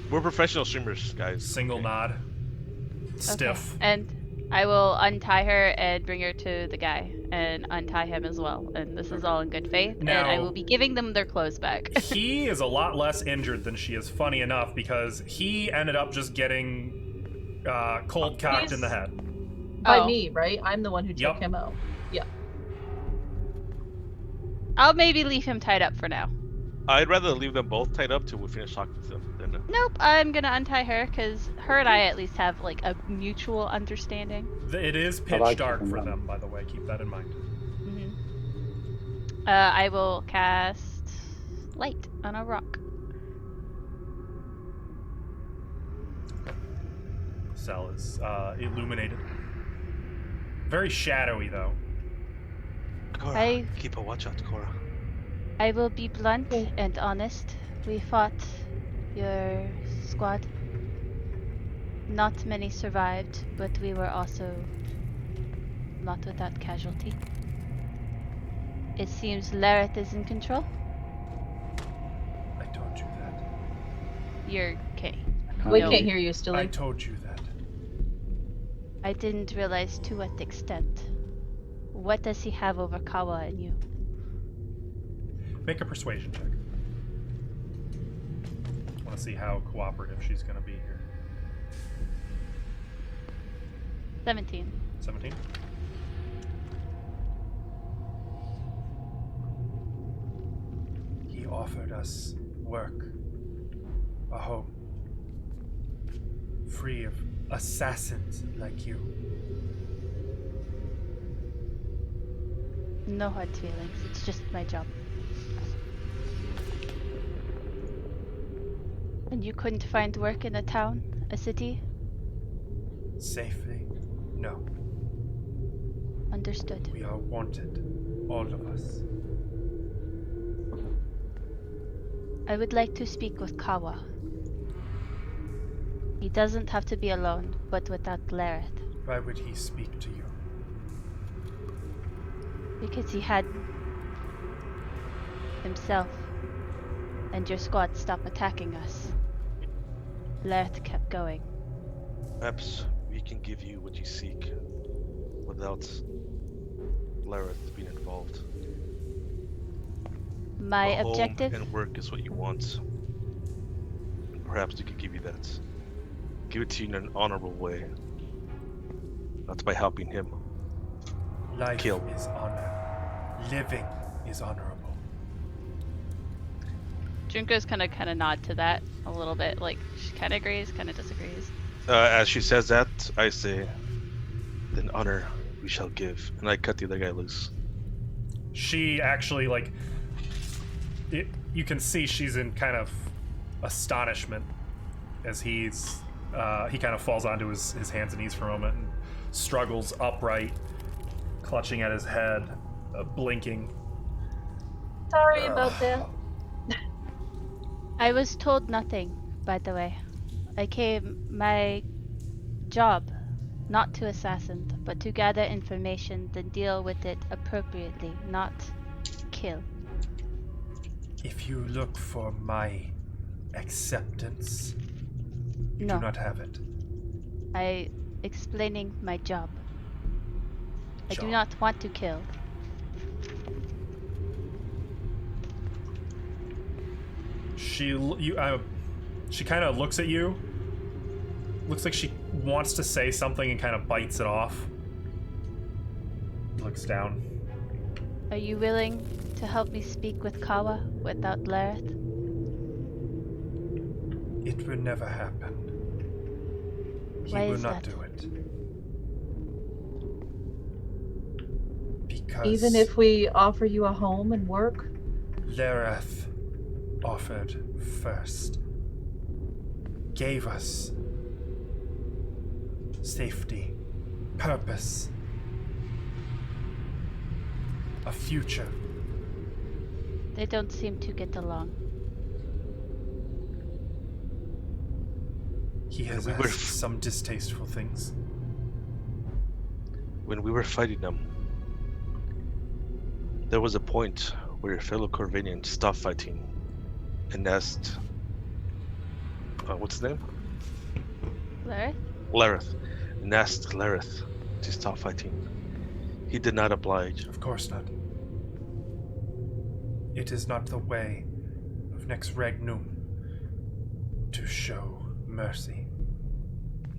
Speaker 4: We're professional streamers, guys.
Speaker 2: single nod, stiff.
Speaker 3: Okay. And I will untie her and bring her to the guy. and untie him as well. And this is all in good faith. And I
Speaker 2: Now-
Speaker 3: will be giving them their clothes back.
Speaker 2: He is a lot less injured than she is, funny enough, because he ended up just getting cold cocked in the
Speaker 5: He's-
Speaker 2: head.
Speaker 5: By
Speaker 3: Oh.
Speaker 5: me, right? I'm the one who
Speaker 2: Yup.
Speaker 5: took him out.
Speaker 3: I'll maybe leave him tied up for now.
Speaker 4: I'd rather leave them both tied up till we finish talking to them. Then
Speaker 3: Nope, I'm gonna untie her because her and I at least have like a mutual understanding.
Speaker 2: It is pitch
Speaker 1: like
Speaker 2: dark
Speaker 1: keeping
Speaker 2: for
Speaker 1: them.
Speaker 2: them, by the way. Keep that in mind.
Speaker 3: I will cast light on a rock.
Speaker 2: Cell is illuminated. Very shadowy, though.
Speaker 4: Cora,
Speaker 3: I-
Speaker 4: keep a watch out, Cora.
Speaker 3: I will be blunt and honest. We fought your squad. Not many survived, but we were also not without casualty. It seems Lareth is in control.
Speaker 2: I told you that.
Speaker 3: You're okay.
Speaker 5: We
Speaker 3: No.
Speaker 5: can't hear you,
Speaker 2: I
Speaker 5: Stilly.
Speaker 2: told you that.
Speaker 3: I didn't realize to what extent. What does he have over Kawa and you?
Speaker 2: Make a persuasion check. I want to see how cooperative she's going to be here.
Speaker 3: 17.
Speaker 2: 17? He offered us work, a home, free of assassins like you.
Speaker 3: No hard feelings. It's just my job. And you couldn't find work in a town, a city?
Speaker 2: Safely? No.
Speaker 3: Understood.
Speaker 2: We are wanted, all of us.
Speaker 3: I would like to speak with Kawa. He doesn't have to be alone, but without Lareth.
Speaker 2: Why would he speak to you?
Speaker 3: Because he had himself and your squad stop attacking us. Lareth kept going.
Speaker 4: Perhaps we can give you what you seek without Lareth being involved.
Speaker 3: My
Speaker 4: A home
Speaker 3: objective?
Speaker 4: and work is what you want. And perhaps we could give you that. Give it to you in an honorable way. Not by helping him.
Speaker 2: Life
Speaker 4: Kill.
Speaker 2: is honor. Living is honorable.
Speaker 3: Junko's kind of nod to that a little bit. Like, she kind of agrees, kind of disagrees.
Speaker 4: As she says that, I say, then honor we shall give. And I cut the other guy loose.
Speaker 2: She actually, like, you can see she's in kind of astonishment as he kind of falls onto his hands and knees for a moment and struggles upright, clutching at his head, blinking.
Speaker 5: Sorry about that.
Speaker 3: I was told nothing, by the way. My job, not to assassin, but to gather information, then deal with it appropriately, not kill.
Speaker 2: If you look for my acceptance, you
Speaker 3: No.
Speaker 2: do not have it.
Speaker 3: Explaining my job. I do
Speaker 2: Job.
Speaker 3: not want to kill.
Speaker 2: She kind of looks at you. Looks like she wants to say something and kind of bites it off. Looks down.
Speaker 3: Are you willing to help me speak with Kawa without Lareth?
Speaker 2: It will never happen. He
Speaker 3: Why
Speaker 2: will
Speaker 3: is
Speaker 2: not
Speaker 3: that?
Speaker 2: do it. Because
Speaker 5: Even if we offer you a home and work,
Speaker 2: Lareth offered first. Gave us safety, purpose, a future.
Speaker 3: They don't seem to get along.
Speaker 2: He has
Speaker 4: we were
Speaker 2: asked some distasteful things.
Speaker 4: When we were fighting them, there was a point where your fellow Corvinians stopped fighting and asked, what's his name?
Speaker 3: Lareth?
Speaker 4: Lareth. And asked Lareth to stop fighting. He did not oblige.
Speaker 2: Of course not. It is not the way of Nex Regnum to show mercy.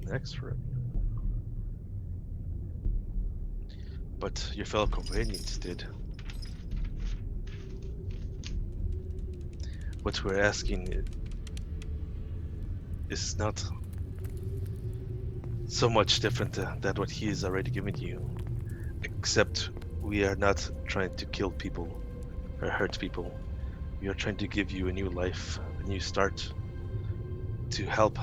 Speaker 4: Next room. But your fellow companions did. What we're asking is not so much different than what he has already given you. Except we are not trying to kill people or hurt people. We are trying to give you a new life, a new start, to help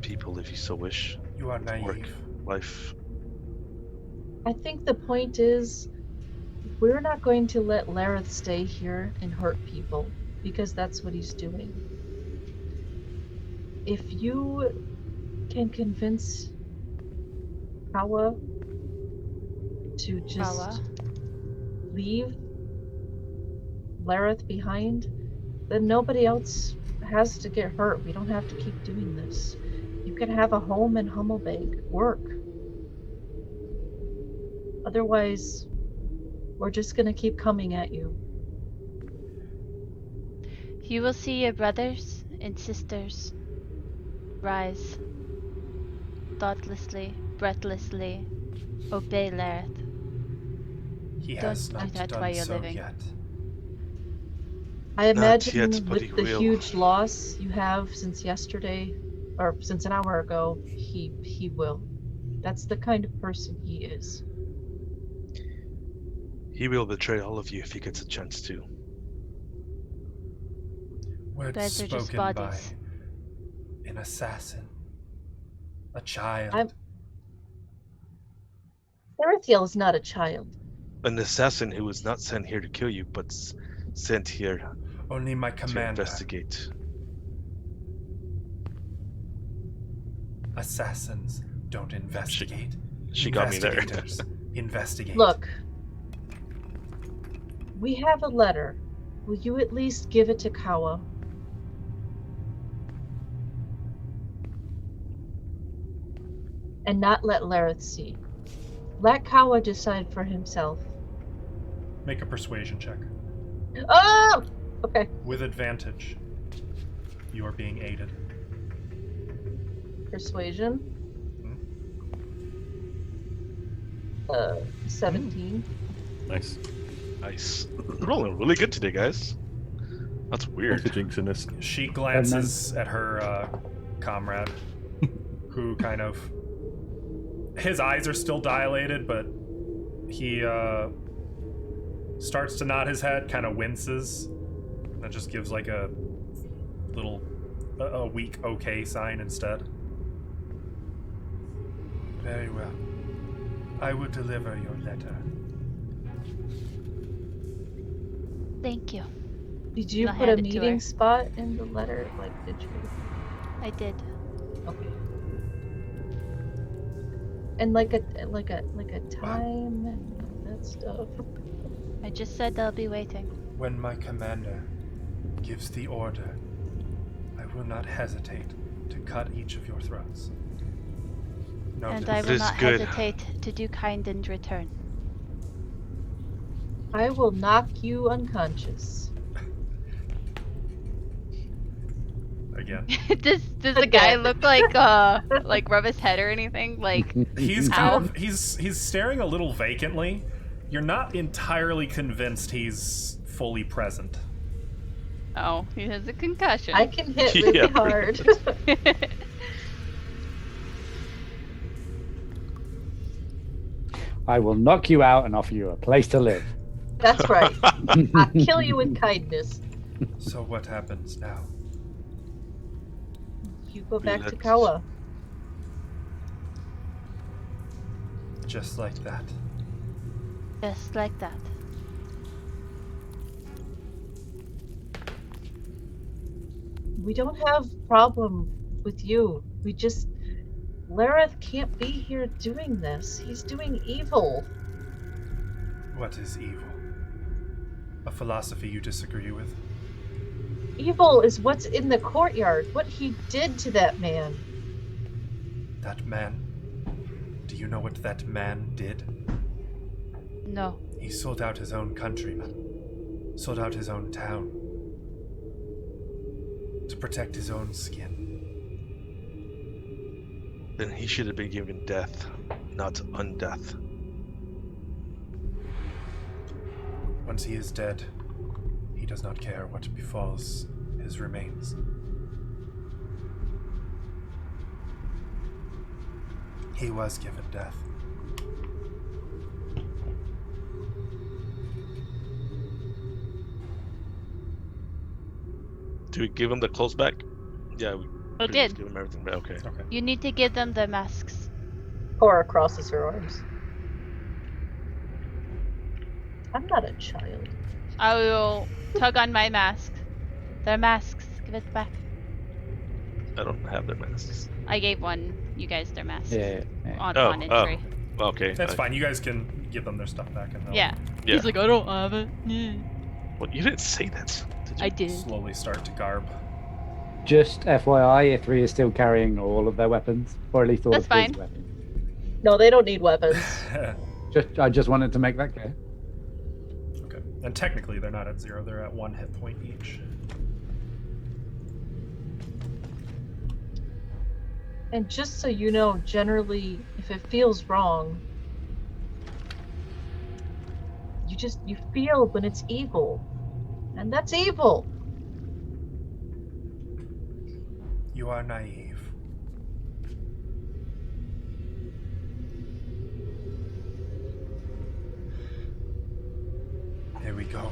Speaker 4: people if you so wish.
Speaker 2: You are naive.
Speaker 4: Work, life.
Speaker 5: I think the point is, we're not going to let Lareth stay here and hurt people, because that's what he's doing. If you can convince Kawa to just
Speaker 3: Kawa?
Speaker 5: leave Lareth behind, then nobody else has to get hurt. We don't have to keep doing this. You can have a home in Hummelbank. Work. Otherwise, we're just gonna keep coming at you.
Speaker 3: You will see your brothers and sisters rise thoughtlessly, breathlessly, obey Lareth.
Speaker 2: He
Speaker 3: Don't
Speaker 2: has
Speaker 3: do
Speaker 2: not
Speaker 3: that while
Speaker 2: done
Speaker 3: you're
Speaker 2: so
Speaker 3: living.
Speaker 2: yet.
Speaker 5: I imagine
Speaker 4: yet, but
Speaker 5: with
Speaker 4: he
Speaker 5: the
Speaker 4: will.
Speaker 5: huge loss you have since yesterday, or since an hour ago, he will. That's the kind of person he is.
Speaker 4: He will betray all of you if he gets a chance to.
Speaker 2: Words
Speaker 3: Guys are just
Speaker 2: spoken by
Speaker 3: bodies.
Speaker 2: an assassin. A child.
Speaker 5: Sarathiel is not a child.
Speaker 4: An assassin who was not sent here to kill you, but sent here
Speaker 2: Only my
Speaker 4: to
Speaker 2: commander.
Speaker 4: investigate.
Speaker 2: Assassins don't investigate.
Speaker 4: She got me there.
Speaker 2: Investigators investigate.
Speaker 5: Look, we have a letter. Will you at least give it to Kawa? And not let Lareth see. Let Kawa decide for himself.
Speaker 2: Make a persuasion check.
Speaker 5: Oh! Okay.
Speaker 2: With advantage. You are being aided.
Speaker 5: Persuasion.
Speaker 2: Hmm?
Speaker 5: 17.
Speaker 6: Nice.
Speaker 4: Nice. We're rolling really good today, guys. That's
Speaker 6: Lots
Speaker 4: weird.
Speaker 6: of jinx in this.
Speaker 2: She glances at her comrade, who kind of... His eyes are still dilated, but he starts to nod his head, kind of winces, and just gives like a little, a weak okay sign instead. Very well. I will deliver your letter.
Speaker 3: Thank you.
Speaker 5: Did you
Speaker 3: I'll
Speaker 5: put a
Speaker 3: hand it to
Speaker 5: meeting
Speaker 3: her.
Speaker 5: spot in the letter? Like, did you?
Speaker 3: I did.
Speaker 5: Okay. And like a time and that stuff.
Speaker 3: I just said they'll be waiting.
Speaker 2: When my commander gives the order, I will not hesitate to cut each of your throats. Notice.
Speaker 3: And I
Speaker 4: It
Speaker 3: will
Speaker 4: is
Speaker 3: not
Speaker 4: good.
Speaker 3: hesitate to do kind in return.
Speaker 5: I will knock you unconscious.
Speaker 2: Again.
Speaker 3: does the guy look like rub his head or anything? Like
Speaker 2: He's
Speaker 3: Ow.
Speaker 2: kind of he's staring a little vacantly. You're not entirely convinced he's fully present.
Speaker 3: oh, he has a concussion.
Speaker 5: I can hit really
Speaker 4: Yeah.
Speaker 5: hard.
Speaker 1: I will knock you out and offer you a place to live.
Speaker 5: That's right. I'll kill you with kindness.
Speaker 2: So what happens now?
Speaker 5: You go back to
Speaker 4: Let's-
Speaker 5: Kawa.
Speaker 2: Just like that.
Speaker 3: Just like that.
Speaker 5: We don't have problem with you. We just... Lareth can't be here doing this. He's doing evil.
Speaker 2: What is evil? A philosophy you disagree with?
Speaker 5: Evil is what's in the courtyard. What he did to that man.
Speaker 2: That man? Do you know what that man did?
Speaker 3: No.
Speaker 2: He sold out his own countrymen, sold out his own town to protect his own skin.
Speaker 4: Then he should have been given death, not undeath.
Speaker 2: Once he is dead, he does not care what befalls his remains. He was given death.
Speaker 4: Do we give him the clothes back? Yeah, we
Speaker 3: I
Speaker 4: pretty much
Speaker 3: did.
Speaker 4: give him everything back. Okay.
Speaker 2: Okay.
Speaker 3: You need to give them the masks.
Speaker 5: Cora crosses her arms. I'm not a child.
Speaker 3: I will tug on my mask. Their masks. Give it back.
Speaker 4: I don't have their masks.
Speaker 3: I gave one. You guys their masks.
Speaker 1: Yeah.
Speaker 3: On
Speaker 4: Oh,
Speaker 3: entry.
Speaker 4: Okay.
Speaker 2: That's fine. You guys can give them their stuff back and they'll
Speaker 3: Yeah.
Speaker 4: Yeah.
Speaker 3: He's like, I don't have it. Yeah.
Speaker 4: Well, you didn't say that. Did you?
Speaker 3: I did.
Speaker 2: slowly start to garb.
Speaker 1: Just FYI, Ithri is still carrying all of their weapons, or at least all
Speaker 3: That's
Speaker 1: of his
Speaker 3: fine.
Speaker 1: weapons.
Speaker 5: No, they don't need weapons.
Speaker 1: I just wanted to make that clear.
Speaker 2: Okay. And technically they're not at 0, they're at 1 hit point each.
Speaker 5: And just so you know, generally, if it feels wrong, you feel when it's evil. And that's evil.
Speaker 2: You are naive. Here we go.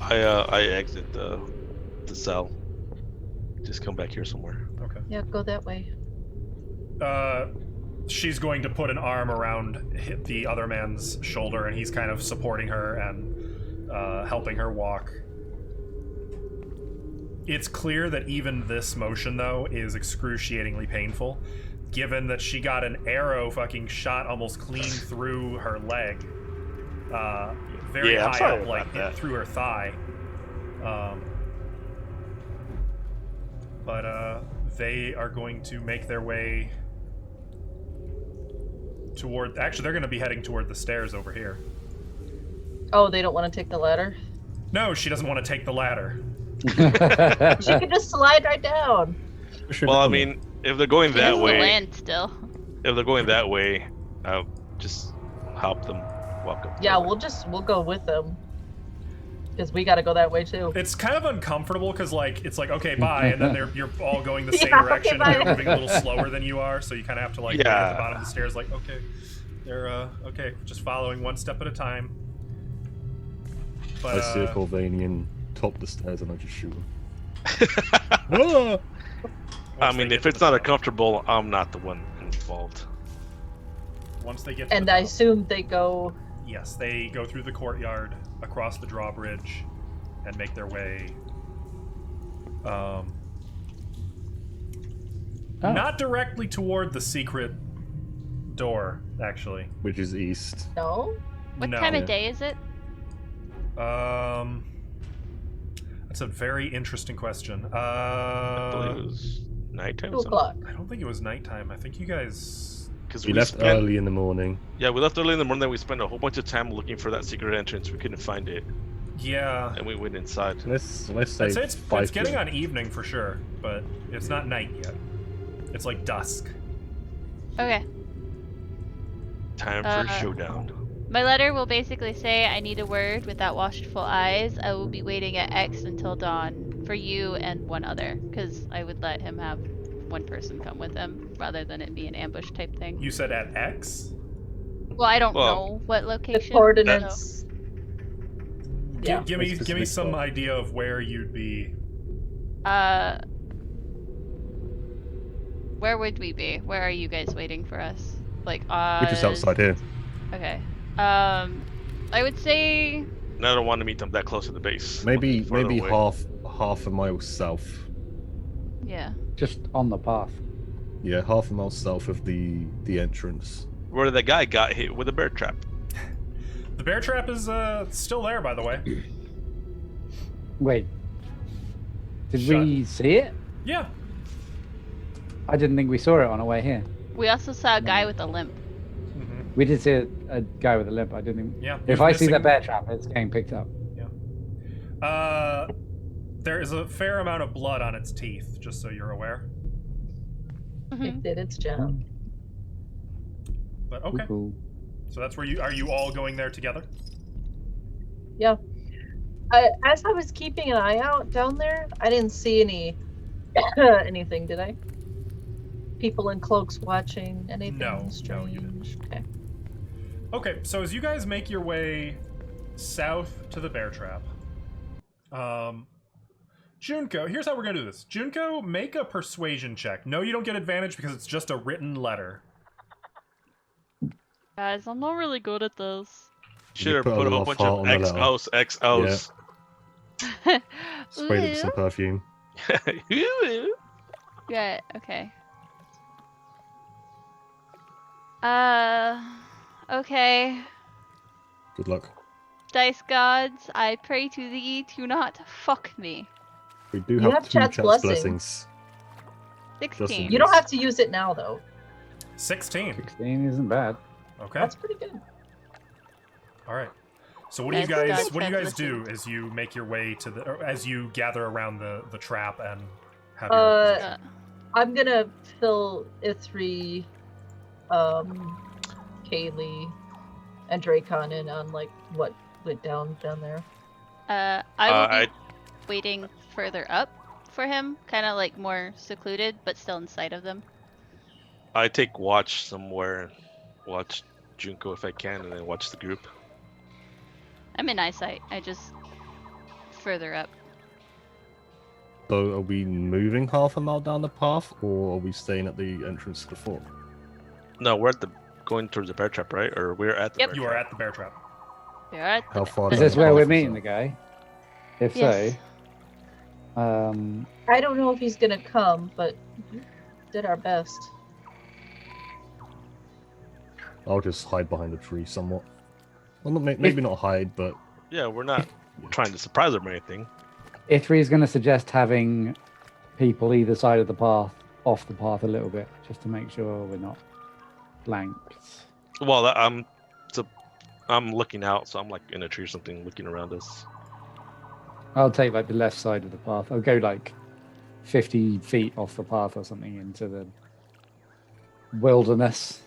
Speaker 4: I exit the cell. Just come back here somewhere.
Speaker 2: Okay.
Speaker 5: Yeah, go that way.
Speaker 2: She's going to put an arm around the other man's shoulder, and he's kind of supporting her and helping her walk. It's clear that even this motion, though, is excruciatingly painful, given that she got an arrow fucking shot almost clean through her leg. Very
Speaker 4: Yeah, I'm
Speaker 2: high
Speaker 4: sorry
Speaker 2: up, like
Speaker 4: about that.
Speaker 2: through her thigh. But they are going to make their way toward... Actually, they're going to be heading toward the stairs over here.
Speaker 5: Oh, they don't want to take the ladder?
Speaker 2: No, she doesn't want to take the ladder.
Speaker 5: She can just slide right down.
Speaker 4: Well, I mean, if they're going
Speaker 3: He has
Speaker 4: that
Speaker 3: the
Speaker 4: way,
Speaker 3: land still.
Speaker 4: if they're going that way, I'll just help them walk up.
Speaker 5: Yeah,
Speaker 4: there.
Speaker 5: we'll go with them. Because we gotta go that way too.
Speaker 2: It's kind of uncomfortable because, like, it's like, okay, bye, and then you're all going the same
Speaker 5: Yeah, okay,
Speaker 2: direction.
Speaker 5: bye.
Speaker 2: They're moving a little slower than you are, so you kind of have to, like, wait at the bottom of the stairs, like, okay, they're, okay, just following one step at a time. But,
Speaker 6: I see a Corvanian top the stairs and I just shoot him. Ah!
Speaker 4: I mean, if it's not uncomfortable, I'm not the one involved.
Speaker 2: Once they get to
Speaker 5: And
Speaker 2: the
Speaker 5: I
Speaker 2: top,
Speaker 5: assume they go.
Speaker 2: yes, they go through the courtyard, across the drawbridge, and make their way. Not directly toward the secret door, actually.
Speaker 6: Which is east.
Speaker 5: No?
Speaker 3: What
Speaker 2: No.
Speaker 3: time of day is it?
Speaker 2: That's a very interesting question.
Speaker 4: I believe it was nighttime.
Speaker 5: 2 o'clock.
Speaker 2: I don't think it was nighttime. I think you guys.
Speaker 4: Because
Speaker 6: We left early in the morning.
Speaker 4: Yeah, we left early in the morning. Then we spent a whole bunch of time looking for that secret entrance. We couldn't find it,
Speaker 2: Yeah.
Speaker 4: and we went inside.
Speaker 6: Let's say
Speaker 2: I'd say it's
Speaker 6: 5
Speaker 2: getting
Speaker 6: PM.
Speaker 2: on evening for sure, but it's not night yet. It's like dusk.
Speaker 3: Okay.
Speaker 4: Time for a showdown.
Speaker 3: My letter will basically say I need a word without watchful eyes. I will be waiting at X until dawn for you and one other, because I would let him have one person come with him rather than it be an ambush type thing.
Speaker 2: You said at X?
Speaker 3: Well, I don't
Speaker 4: Well,
Speaker 3: know what
Speaker 5: The
Speaker 3: location.
Speaker 5: coordinates. Yeah.
Speaker 2: Give me
Speaker 6: Specific
Speaker 2: some
Speaker 6: spot.
Speaker 2: idea of where you'd be.
Speaker 3: Where would we be? Where are you guys waiting for us? Like,
Speaker 6: We're just outside here.
Speaker 3: Okay. I would say
Speaker 4: And I don't want to meet them that close to the base.
Speaker 6: Maybe
Speaker 4: Further
Speaker 6: maybe
Speaker 4: away.
Speaker 6: half a mile south.
Speaker 3: yeah.
Speaker 1: Just on the path.
Speaker 6: Yeah, half a mile south of the entrance.
Speaker 4: Where the guy got hit with a bear trap.
Speaker 2: The bear trap is still there, by the way.
Speaker 1: Wait. Did
Speaker 2: Shut.
Speaker 1: we see it?
Speaker 2: Yeah.
Speaker 1: I didn't think we saw it on our way here.
Speaker 3: We also saw a guy with a limp.
Speaker 1: We did see a guy with a limp. I didn't even...
Speaker 2: Yeah.
Speaker 1: If I see that bear trap, it's getting picked up.
Speaker 2: There is a fair amount of blood on its teeth, just so you're aware.
Speaker 5: It did its job.
Speaker 2: But okay.
Speaker 1: Cool.
Speaker 2: So that's where you are. You all going there together?
Speaker 5: Yeah. As I was keeping an eye out down there, I didn't see anything, did I? People in cloaks watching anything
Speaker 2: No,
Speaker 5: strange?
Speaker 2: you didn't.
Speaker 5: Okay.
Speaker 2: Okay, so as you guys make your way south to the bear trap, Junko, here's how we're gonna do this. Junko, make a persuasion check. No, you don't get advantage because it's just a written letter.
Speaker 3: Guys, I'm not really good at this.
Speaker 4: Should have put a whole bunch of XOs, XOs.
Speaker 6: Sprayed it with some perfume.
Speaker 3: Yeah, okay. Okay.
Speaker 6: Good luck.
Speaker 3: Dice gods, I pray to thee to not fuck me.
Speaker 6: We do
Speaker 5: You
Speaker 6: have
Speaker 5: have
Speaker 6: two
Speaker 5: Chat's
Speaker 6: Chat's
Speaker 5: blessing.
Speaker 6: blessings.
Speaker 3: 16.
Speaker 5: You don't have to use it now, though.
Speaker 2: 16.
Speaker 1: 16 isn't bad.
Speaker 2: Okay.
Speaker 5: That's pretty good.
Speaker 2: All right. So what do you
Speaker 3: Yes,
Speaker 2: guys
Speaker 3: God,
Speaker 2: what do you
Speaker 3: Chad,
Speaker 2: guys do
Speaker 3: listen.
Speaker 2: as you make your way to the or as you gather around the trap and have
Speaker 3: Uh,
Speaker 5: I'm gonna fill Ithri, Kaylee, and Dracon in on like what went down there.
Speaker 3: I will be
Speaker 4: I
Speaker 3: waiting further up for him, kind of like more secluded, but still in sight of them.
Speaker 4: I take watch somewhere and watch Junko if I can, and then watch the group.
Speaker 3: I'm in eyesight. I just further up.
Speaker 6: So are we moving half a mile down the path, or are we staying at the entrance to the fort?
Speaker 4: No, we're at the going towards the bear trap, right? Or we're at the
Speaker 3: Yep.
Speaker 4: bear
Speaker 2: you
Speaker 4: trap.
Speaker 2: are at the bear trap.
Speaker 3: You're at
Speaker 6: How far
Speaker 1: Is
Speaker 6: down
Speaker 1: this
Speaker 6: the
Speaker 1: where
Speaker 6: path
Speaker 1: we're
Speaker 6: is
Speaker 1: meeting
Speaker 6: that?
Speaker 1: the guy? If
Speaker 3: Yes.
Speaker 1: so,
Speaker 5: I don't know if he's gonna come, but we did our best.
Speaker 6: I'll just hide behind a tree somewhat. Well, not, maybe not hide, but
Speaker 4: Yeah, we're not trying to surprise them or anything.
Speaker 1: Ithri is going to suggest having people either side of the path, off the path a little bit, just to make sure we're not flanked.
Speaker 4: Well, I'm looking out, so I'm like in a tree or something, looking around us.
Speaker 1: I'll take like the left side of the path. I'll go like 50 feet off the path or something into the wilderness.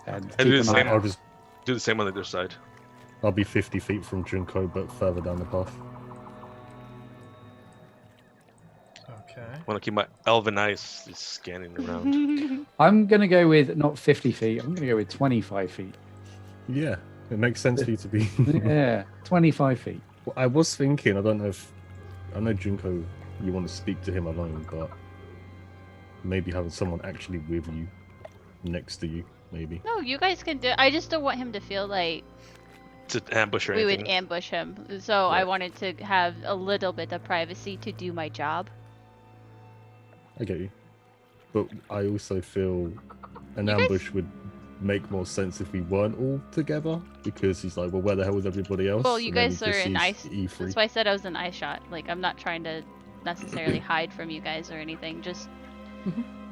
Speaker 1: And
Speaker 4: And do
Speaker 1: keep
Speaker 4: the
Speaker 1: an eye
Speaker 4: same.
Speaker 1: out.
Speaker 6: I'll just
Speaker 4: Do the same on the other side.
Speaker 6: I'll be 50 feet from Junko, but further down the path.
Speaker 2: Okay.
Speaker 4: I want to keep my elven eyes just scanning around.
Speaker 1: I'm going to go with not 50 feet. I'm going to go with 25 feet.
Speaker 6: Yeah, it makes sense for you to be.
Speaker 1: Yeah, 25 feet.
Speaker 6: Well, I was thinking, I know Junko, you want to speak to him alone, but maybe having someone actually with you, next to you, maybe.
Speaker 3: No, you guys can do. I just don't want him to feel like
Speaker 4: To ambush or
Speaker 3: we
Speaker 4: anything.
Speaker 3: would ambush him. So I
Speaker 4: Right.
Speaker 3: wanted to have a little bit of privacy to do my job.
Speaker 6: I get you. But I also feel an
Speaker 3: You guys-
Speaker 6: ambush would make more sense if we weren't all together, because he's like, well, where the hell is everybody else?
Speaker 3: Well, you
Speaker 6: And then
Speaker 3: guys
Speaker 6: he
Speaker 3: are
Speaker 6: just
Speaker 3: in
Speaker 6: sees
Speaker 3: ice.
Speaker 6: E3.
Speaker 3: That's why I said I was an eye shot. Like I'm not trying to necessarily hide from you guys or anything. Just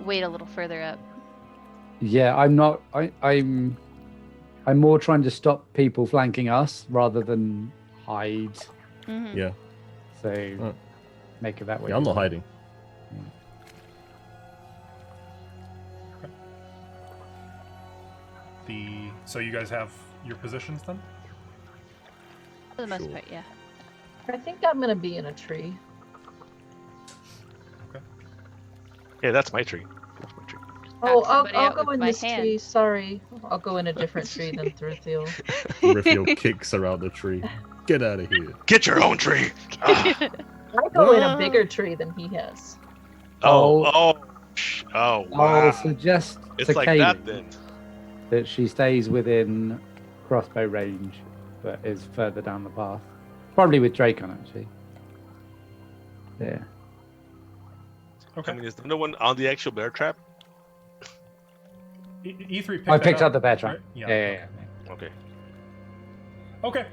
Speaker 3: wait a little further up.
Speaker 1: Yeah, I'm not. I'm more trying to stop people flanking us rather than hide.
Speaker 3: Mhm.
Speaker 6: Yeah,
Speaker 1: So
Speaker 6: Right.
Speaker 1: make it that way.
Speaker 6: yeah, I'm not hiding.
Speaker 2: So you guys have your positions then?
Speaker 3: For the most
Speaker 6: Sure.
Speaker 3: part, yeah.
Speaker 5: I think I'm gonna be in a tree.
Speaker 4: Yeah, that's my tree. That's my tree.
Speaker 5: Oh,
Speaker 3: somebody
Speaker 5: I'll
Speaker 3: out
Speaker 5: go
Speaker 3: with
Speaker 5: in
Speaker 3: my
Speaker 5: this
Speaker 3: hand.
Speaker 5: tree. Sorry, I'll go in a different tree than Thrithiel.
Speaker 6: Riffiel kicks around the tree. Get out of here.
Speaker 4: Get your own tree. Ah.
Speaker 5: I go in a bigger tree than he has.
Speaker 4: Oh,
Speaker 1: I'll
Speaker 4: wow.
Speaker 1: suggest
Speaker 4: It's
Speaker 1: to
Speaker 4: like
Speaker 1: Kaylee
Speaker 4: that then.
Speaker 1: that she stays within crossbow range, but is further down the path. Probably with Dracon, actually. Yeah.
Speaker 2: Okay. Uh,
Speaker 4: I mean, is there no one on the actual bear trap?
Speaker 2: E3 picked
Speaker 1: I
Speaker 2: that
Speaker 1: picked up the bear trap.
Speaker 2: right?
Speaker 1: Yeah.
Speaker 4: Okay.
Speaker 2: Okay.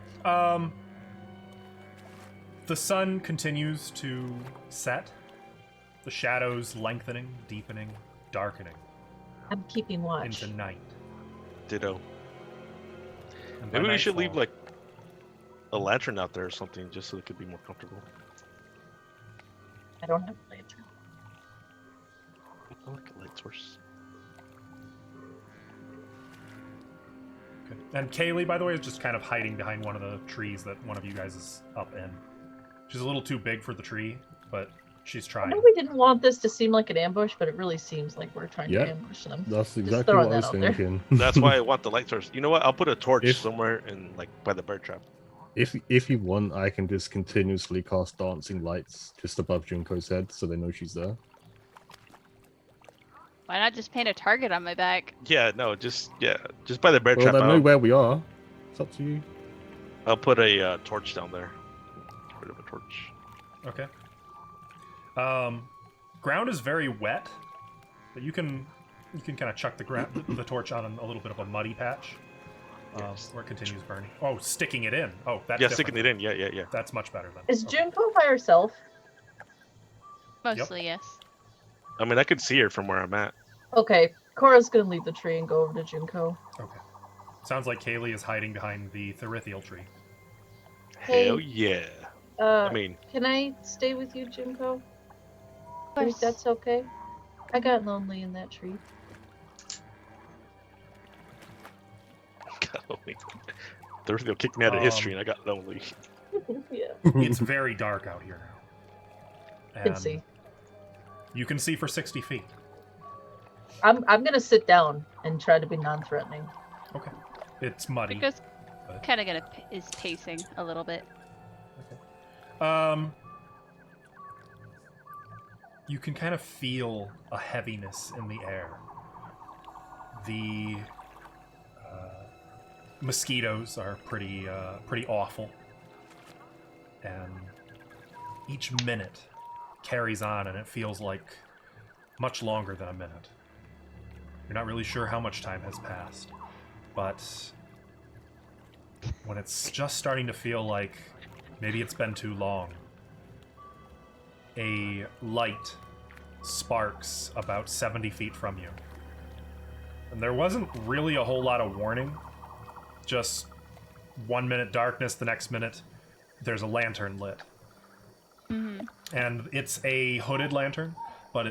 Speaker 2: The sun continues to set. The shadows lengthening, deepening, darkening.
Speaker 5: I'm keeping watch.
Speaker 2: into night.
Speaker 4: Ditto.
Speaker 2: And by
Speaker 4: Maybe we should leave
Speaker 2: nightfall-
Speaker 4: like a lantern out there or something, just so it could be more comfortable.
Speaker 5: I don't have a lantern.
Speaker 4: I like a light source.
Speaker 2: Okay. And Kaylee, by the way, is just kind of hiding behind one of the trees that one of you guys is up in. She's a little too big for the tree, but she's
Speaker 5: I
Speaker 2: trying.
Speaker 5: know we didn't want this to seem like an ambush, but it really seems like we're trying
Speaker 6: Yeah.
Speaker 5: to ambush them.
Speaker 6: That's
Speaker 5: Just
Speaker 6: exactly
Speaker 5: throwing
Speaker 6: what I
Speaker 5: that
Speaker 6: was
Speaker 5: out there.
Speaker 6: thinking.
Speaker 4: That's why I want the light source. You know what? I'll put a torch
Speaker 6: If-
Speaker 4: somewhere in like by the bird trap.
Speaker 6: If you want, I can just continuously cast dancing lights just above Junko's head, so they know she's there.
Speaker 3: Why not just paint a target on my back?
Speaker 4: Yeah, no, just by the bird
Speaker 6: Well,
Speaker 4: trap.
Speaker 6: they know where we are. It's up to you.
Speaker 4: I'll put a torch down there. Get rid of a torch.
Speaker 2: Okay. Ground is very wet, but you can kind of chuck the torch on a little bit of a muddy patch,
Speaker 4: Yes.
Speaker 2: where it continues burning. Oh, sticking it in. Oh, that's
Speaker 4: Yeah,
Speaker 2: different.
Speaker 4: sticking it in. Yeah.
Speaker 2: That's much better then.
Speaker 5: Is
Speaker 2: Okay.
Speaker 5: Junko by herself?
Speaker 3: Mostly, yes.
Speaker 4: I mean, I could see her from where I'm at.
Speaker 5: Okay, Cora's gonna leave the tree and go over to Junko.
Speaker 2: Okay. Sounds like Kaylee is hiding behind the Therithial tree.
Speaker 5: Hey.
Speaker 4: Hell yeah.
Speaker 5: Uh,
Speaker 4: I mean,
Speaker 5: can I stay with you, Junko?
Speaker 3: Of
Speaker 5: If
Speaker 3: course.
Speaker 5: that's okay. I got lonely in that tree.
Speaker 4: got lonely. They'll kick me out of history,
Speaker 2: Um,
Speaker 4: and I got lonely.
Speaker 5: Yeah,
Speaker 2: It's very dark out here now.
Speaker 5: I can see.
Speaker 2: You can see for 60 feet.
Speaker 5: I'm gonna sit down and try to be non-threatening.
Speaker 2: Okay. It's muddy.
Speaker 3: Because
Speaker 2: but-
Speaker 3: kind of is pacing a little bit.
Speaker 2: You can kind of feel a heaviness in the air. The mosquitoes are pretty awful, and each minute carries on, and it feels like much longer than a minute. You're not really sure how much time has passed, but when it's just starting to feel like maybe it's been too long, a light sparks about 70 feet from you. And there wasn't really a whole lot of warning. Just 1 minute darkness, the next minute there's a lantern lit.
Speaker 3: Mm-hmm.
Speaker 2: And it's a hooded lantern, but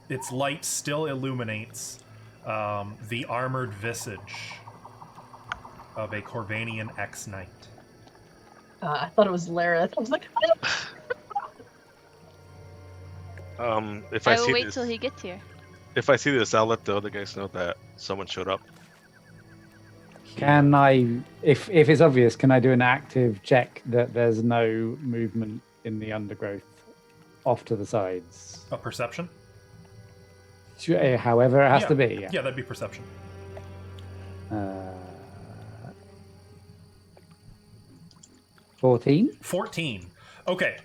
Speaker 2: its light still illuminates the armored visage of a Corvanian ex-knight.
Speaker 5: I thought it was Lara. I was like,
Speaker 4: If
Speaker 3: I
Speaker 4: I
Speaker 3: will
Speaker 4: see
Speaker 3: wait
Speaker 4: this,
Speaker 3: till he gets here.
Speaker 4: if I see this, I'll let the other guys know that someone showed up.
Speaker 1: Can I, if it's obvious, can I do an active check that there's no movement in the undergrowth off to the sides?
Speaker 2: A perception?
Speaker 1: However it has
Speaker 2: Yeah.
Speaker 1: to be.
Speaker 2: Yeah, that'd be perception.
Speaker 1: 14?
Speaker 2: 14. Okay.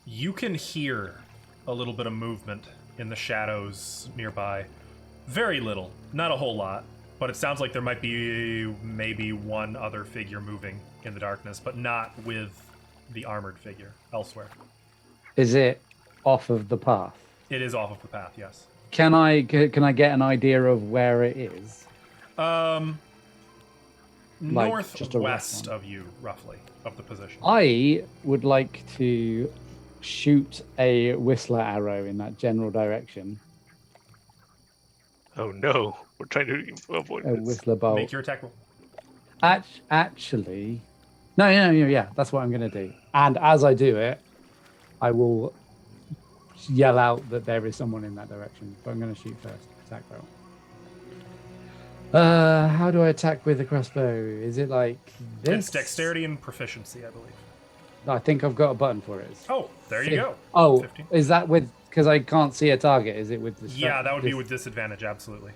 Speaker 2: You can hear a little bit of movement in the shadows nearby. Very little, not a whole lot, but it sounds like there might be maybe one other figure moving in the darkness, but not with the armored figure elsewhere.
Speaker 1: Is it off of the path?
Speaker 2: It is off of the path, yes.
Speaker 1: Can I get an idea of where it is? Like, just a rough
Speaker 2: Northwest
Speaker 1: one.
Speaker 2: of you, roughly, of the position.
Speaker 1: I would like to shoot a whistler arrow in that general direction.
Speaker 4: Oh no, we're trying to avoid
Speaker 1: A
Speaker 4: this.
Speaker 1: whistler bolt.
Speaker 2: Make your attack roll.
Speaker 1: Actually, no, yeah, that's what I'm going to do. And as I do it, I will yell out that there is someone in that direction. But I'm going to shoot first. Attack roll. How do I attack with a crossbow? Is it like this?
Speaker 2: It's dexterity and proficiency, I believe.
Speaker 1: I think I've got a button for it.
Speaker 2: Oh, there you go.
Speaker 1: Oh,
Speaker 2: 15.
Speaker 1: is that with? Because I can't see a target. Is it with the?
Speaker 2: Yeah, that would be with disadvantage, absolutely.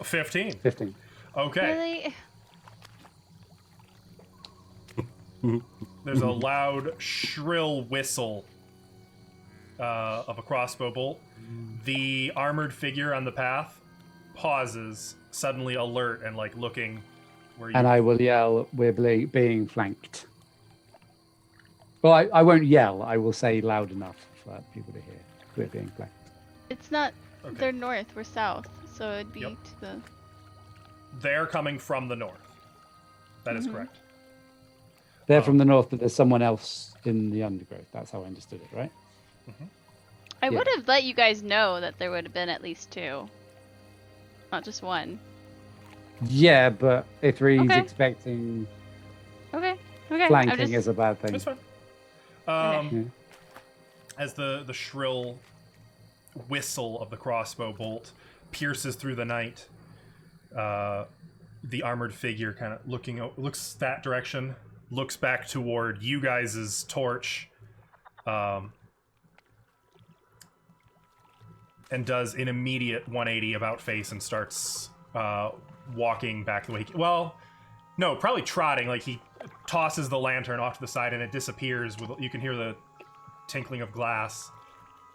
Speaker 2: 15.
Speaker 1: 15.
Speaker 2: Okay.
Speaker 3: Really?
Speaker 2: There's a loud, shrill whistle of a crossbow bolt. The armored figure on the path pauses, suddenly alert and like looking where you.
Speaker 1: And I will yell, "We're being flanked." Well, I won't yell. I will say loud enough for people to hear. We're being flanked.
Speaker 8: It's not.
Speaker 2: Okay.
Speaker 8: They're north. We're south. So it'd be
Speaker 2: Yep.
Speaker 8: to the.
Speaker 2: They're coming from the north. That is
Speaker 8: Mhm.
Speaker 2: correct.
Speaker 1: They're
Speaker 2: Oh.
Speaker 1: from the north, but there's someone else in the undergrowth. That's how I understood it, right?
Speaker 8: I
Speaker 1: Yeah.
Speaker 8: would have let you guys know that there would have been at least 2, not just 1.
Speaker 1: Yeah, but Ithri's
Speaker 8: Okay.
Speaker 1: expecting
Speaker 8: Okay. Okay.
Speaker 1: flanking
Speaker 8: I'm just.
Speaker 1: is a bad thing.
Speaker 2: That's fine.
Speaker 1: Yeah.
Speaker 2: As the shrill whistle of the crossbow bolt pierces through the night, the armored figure kind of looks that direction, looks back toward you guys' torch, and does an immediate 180 about face and starts walking back the way probably trotting. Like he tosses the lantern off to the side and it disappears. You can hear the tinkling of glass,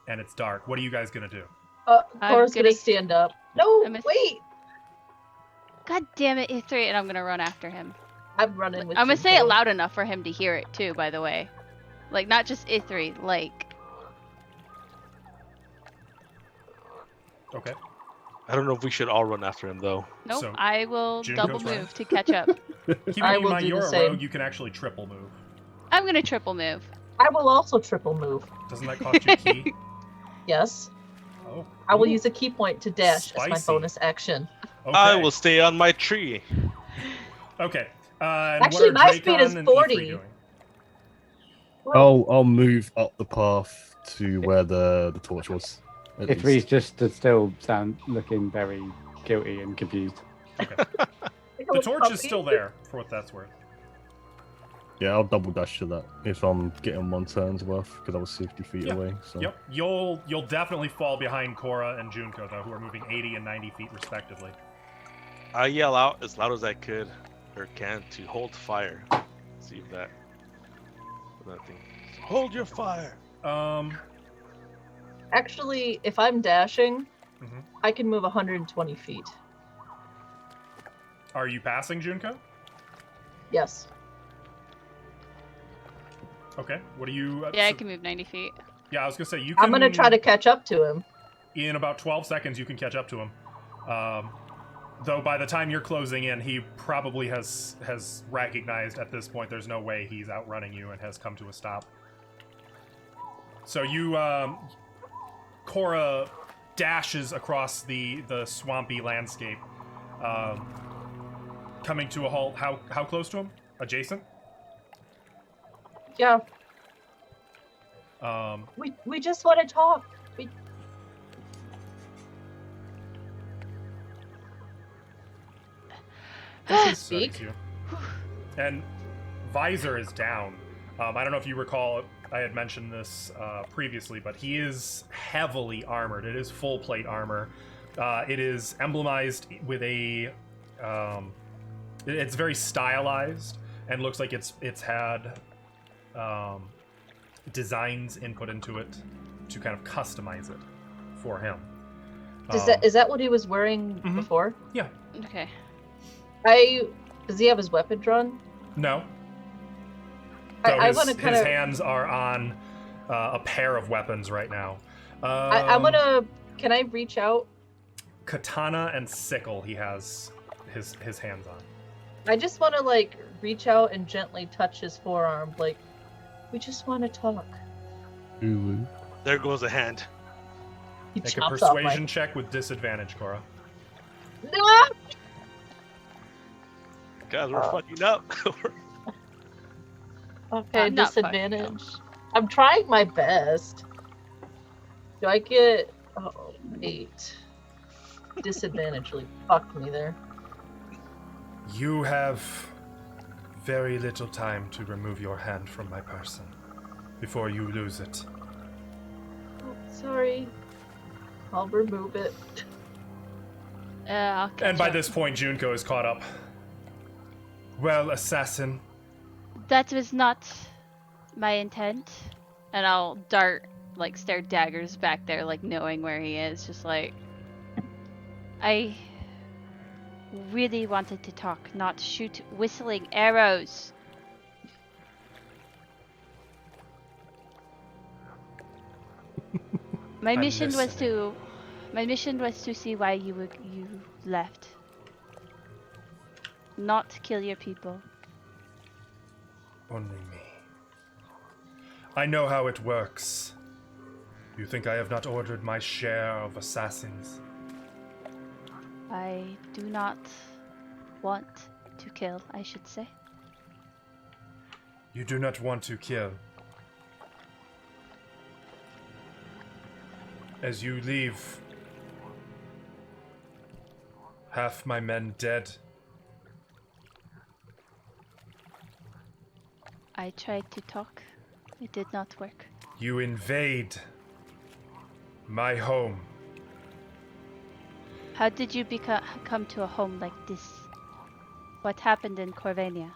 Speaker 2: and it's dark. What are you guys gonna do?
Speaker 5: Cora's gonna stand up. No,
Speaker 8: I'm a-
Speaker 5: wait!
Speaker 8: God damn it, E3, and I'm gonna run after him.
Speaker 5: I'm running with
Speaker 8: I'm gonna
Speaker 5: you,
Speaker 8: say it
Speaker 5: Cora.
Speaker 8: loud enough for him to hear it too. By the way, like not just E3, like.
Speaker 2: Okay.
Speaker 4: I don't know if we should all run after him though.
Speaker 8: Nope,
Speaker 2: So,
Speaker 8: I will
Speaker 2: Junko's
Speaker 8: double
Speaker 2: running.
Speaker 8: move to catch up.
Speaker 2: Keeping
Speaker 5: I
Speaker 2: in
Speaker 5: will
Speaker 2: mind
Speaker 5: do
Speaker 2: you're
Speaker 5: the
Speaker 2: a
Speaker 5: same.
Speaker 2: rogue, you can actually triple move.
Speaker 8: I'm gonna triple move.
Speaker 5: I will also triple move.
Speaker 2: Doesn't that cost you key?
Speaker 5: Yes.
Speaker 2: Oh.
Speaker 5: I will
Speaker 2: Ooh.
Speaker 5: use a key point to dash as my
Speaker 2: Spicy.
Speaker 5: bonus action.
Speaker 2: Okay.
Speaker 4: I will stay on my tree.
Speaker 2: Okay. And
Speaker 5: Actually,
Speaker 2: what are
Speaker 5: my speed is
Speaker 2: Dracon and
Speaker 5: 40.
Speaker 2: E3 doing?
Speaker 6: I'll move up the path to where the torch was. at
Speaker 1: Ithri's
Speaker 6: least.
Speaker 1: just stood still, looking very guilty and confused.
Speaker 2: The torch is still there, for what that's worth.
Speaker 6: Yeah, I'll double dash to that if I'm getting 1 turn's worth because I was 50 feet
Speaker 2: Yeah.
Speaker 6: away. So.
Speaker 2: Yep. You'll definitely fall behind Cora and Junko, though, who are moving 80 and 90 feet respectively.
Speaker 4: I yell out as loud as I could or can to hold fire. See if that thing. Hold your fire.
Speaker 5: Actually, if I'm dashing,
Speaker 2: Mhm.
Speaker 5: I can move 120 feet.
Speaker 2: Are you passing Junko?
Speaker 5: Yes.
Speaker 2: Okay. What are you?
Speaker 8: Yeah, I can move 90 feet.
Speaker 2: Yeah, I was gonna say you can.
Speaker 5: I'm gonna try to catch up to him.
Speaker 2: In about 12 seconds, you can catch up to him. Though by the time you're closing in, he probably has recognized at this point there's no way he's outrunning you and has come to a stop. So you, Cora dashes across the swampy landscape, coming to a halt. How close to him? Adjacent?
Speaker 5: Yeah,
Speaker 2: Um,
Speaker 5: we just want to talk. Does he speak?
Speaker 2: studies you. And visor is down. I don't know if you recall, I had mentioned this previously, but he is heavily armored. It is full plate armor. It is emblemized with a. It's very stylized and looks like it's had designs input into it to kind of customize it for him.
Speaker 5: Is that what he was wearing
Speaker 2: Mhm.
Speaker 5: before?
Speaker 2: Yeah.
Speaker 8: Okay.
Speaker 5: Does he have his weapon drawn?
Speaker 2: No.
Speaker 5: I
Speaker 2: his,
Speaker 5: want to kind
Speaker 2: his
Speaker 5: of.
Speaker 2: hands are on a pair of weapons right now.
Speaker 5: I want to. Can I reach out?
Speaker 2: Katana and sickle. He has his hands on.
Speaker 5: I just want to reach out and gently touch his forearm. We just want to talk.
Speaker 6: Ooh.
Speaker 4: There goes a hand.
Speaker 5: He
Speaker 2: Make a
Speaker 5: chops off
Speaker 2: persuasion check with disadvantage, Cora.
Speaker 5: No!
Speaker 4: Guys, we're fucking up.
Speaker 5: Okay,
Speaker 8: I'm not fucking
Speaker 5: disadvantage. I'm trying my best. Do I get 8? Disadvantage really fucked me there.
Speaker 2: You have very little time to remove your hand from my person before you lose it.
Speaker 5: Oh, sorry. I'll remove it.
Speaker 8: I'll catch
Speaker 2: And by
Speaker 8: up.
Speaker 2: this point, Junko is caught up. Well, assassin,
Speaker 3: That was not my intent.
Speaker 8: And I'll stare daggers back there, knowing where he is, just
Speaker 3: I really wanted to talk, not shoot whistling arrows. My
Speaker 2: I'm
Speaker 3: mission was
Speaker 2: listening.
Speaker 3: to see why you left. Not kill your people.
Speaker 2: Only me. I know how it works. You think I have not ordered my share of assassins?
Speaker 3: I do not want to kill, I should say.
Speaker 2: You do not want to kill. As you leave, half my men dead.
Speaker 3: I tried to talk. It did not work.
Speaker 2: You invade my home.
Speaker 3: How did you come to a home like this? What happened in Corvania?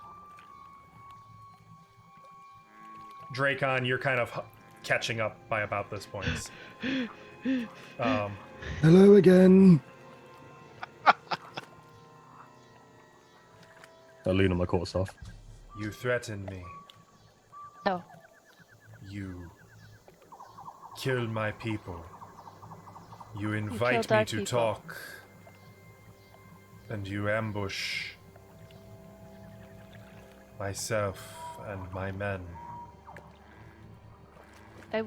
Speaker 2: Dracon, you're kind of catching up by about this point.
Speaker 7: Hello again.
Speaker 6: I lean on my quarter staff.
Speaker 2: You threaten me.
Speaker 3: No.
Speaker 2: You kill my people. You
Speaker 3: killed
Speaker 2: invite me
Speaker 3: our
Speaker 2: to
Speaker 3: people.
Speaker 2: talk. And you ambush myself and my men.
Speaker 3: I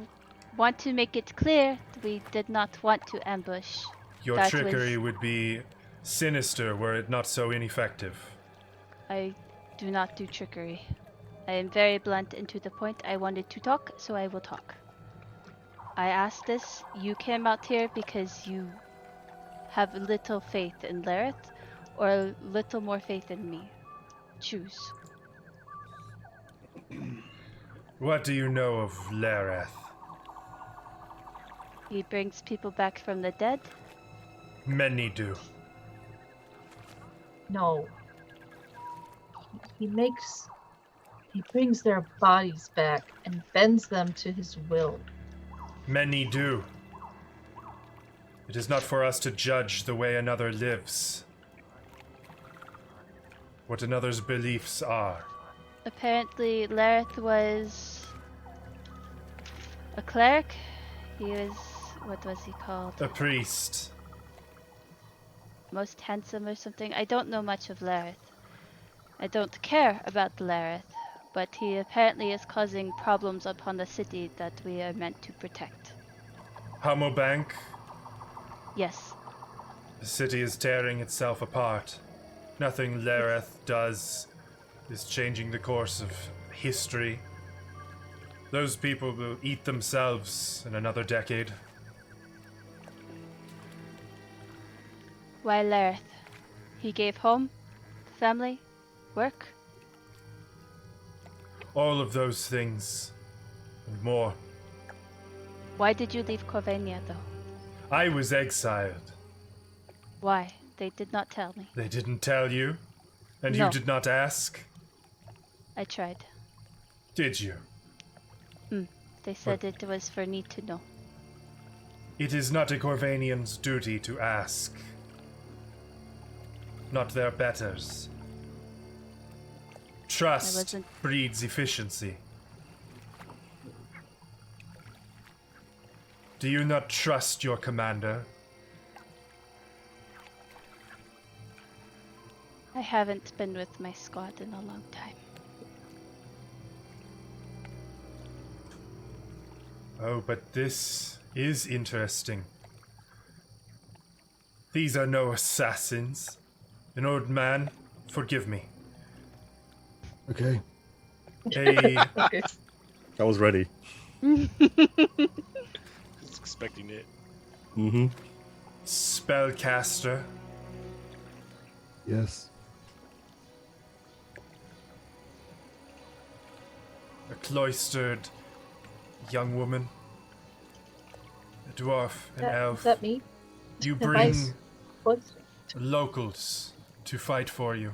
Speaker 3: want to make it clear that we did not want to ambush.
Speaker 2: Your
Speaker 3: That
Speaker 2: trickery
Speaker 3: was-
Speaker 2: would be sinister were it not so ineffective.
Speaker 3: I do not do trickery. I am very blunt and to the point. I wanted to talk, so I will talk. I asked this. You came out here because you have little faith in Lareth, or little more faith in me. Choose.
Speaker 2: What do you know of Lareth?
Speaker 3: He brings people back from the dead.
Speaker 2: Many do.
Speaker 5: No. He brings their bodies back and bends them to his will.
Speaker 2: Many do. It is not for us to judge the way another lives. What another's beliefs are.
Speaker 3: Apparently, Lareth was a cleric. He was, what was he called?
Speaker 2: A priest.
Speaker 3: Most handsome or something. I don't know much of Lareth. I don't care about Lareth, but he apparently is causing problems upon the city that we are meant to protect.
Speaker 2: Hamobank.
Speaker 3: Yes,
Speaker 2: The city is tearing itself apart. Nothing Lareth does is changing the course of history. Those people will eat themselves in another decade.
Speaker 3: why Lareth? He gave home, family, work.
Speaker 2: All of those things and more.
Speaker 3: Why did you leave Corvania though?
Speaker 2: I was exiled.
Speaker 3: Why? They did not tell me.
Speaker 2: They didn't tell you? And
Speaker 3: No.
Speaker 2: you did not ask?
Speaker 3: I tried.
Speaker 2: Did you?
Speaker 3: They said it was for me to know.
Speaker 2: It is not a Corvanian's duty to ask. Not their betters. Trust
Speaker 3: wasn't-
Speaker 2: breeds efficiency. Do you not trust your commander?
Speaker 3: I haven't been with my squad in a long time.
Speaker 2: Oh, but this is interesting. These are no assassins. An old man, forgive me.
Speaker 7: Okay.
Speaker 2: A
Speaker 5: Okay.
Speaker 6: I was ready.
Speaker 4: I was expecting it.
Speaker 6: Mm-hmm.
Speaker 2: spellcaster,
Speaker 7: Yes.
Speaker 2: a cloistered young woman, a dwarf, an elf.
Speaker 5: Is that me?
Speaker 2: You
Speaker 5: Am I
Speaker 2: bring
Speaker 5: What's
Speaker 2: locals to fight for you.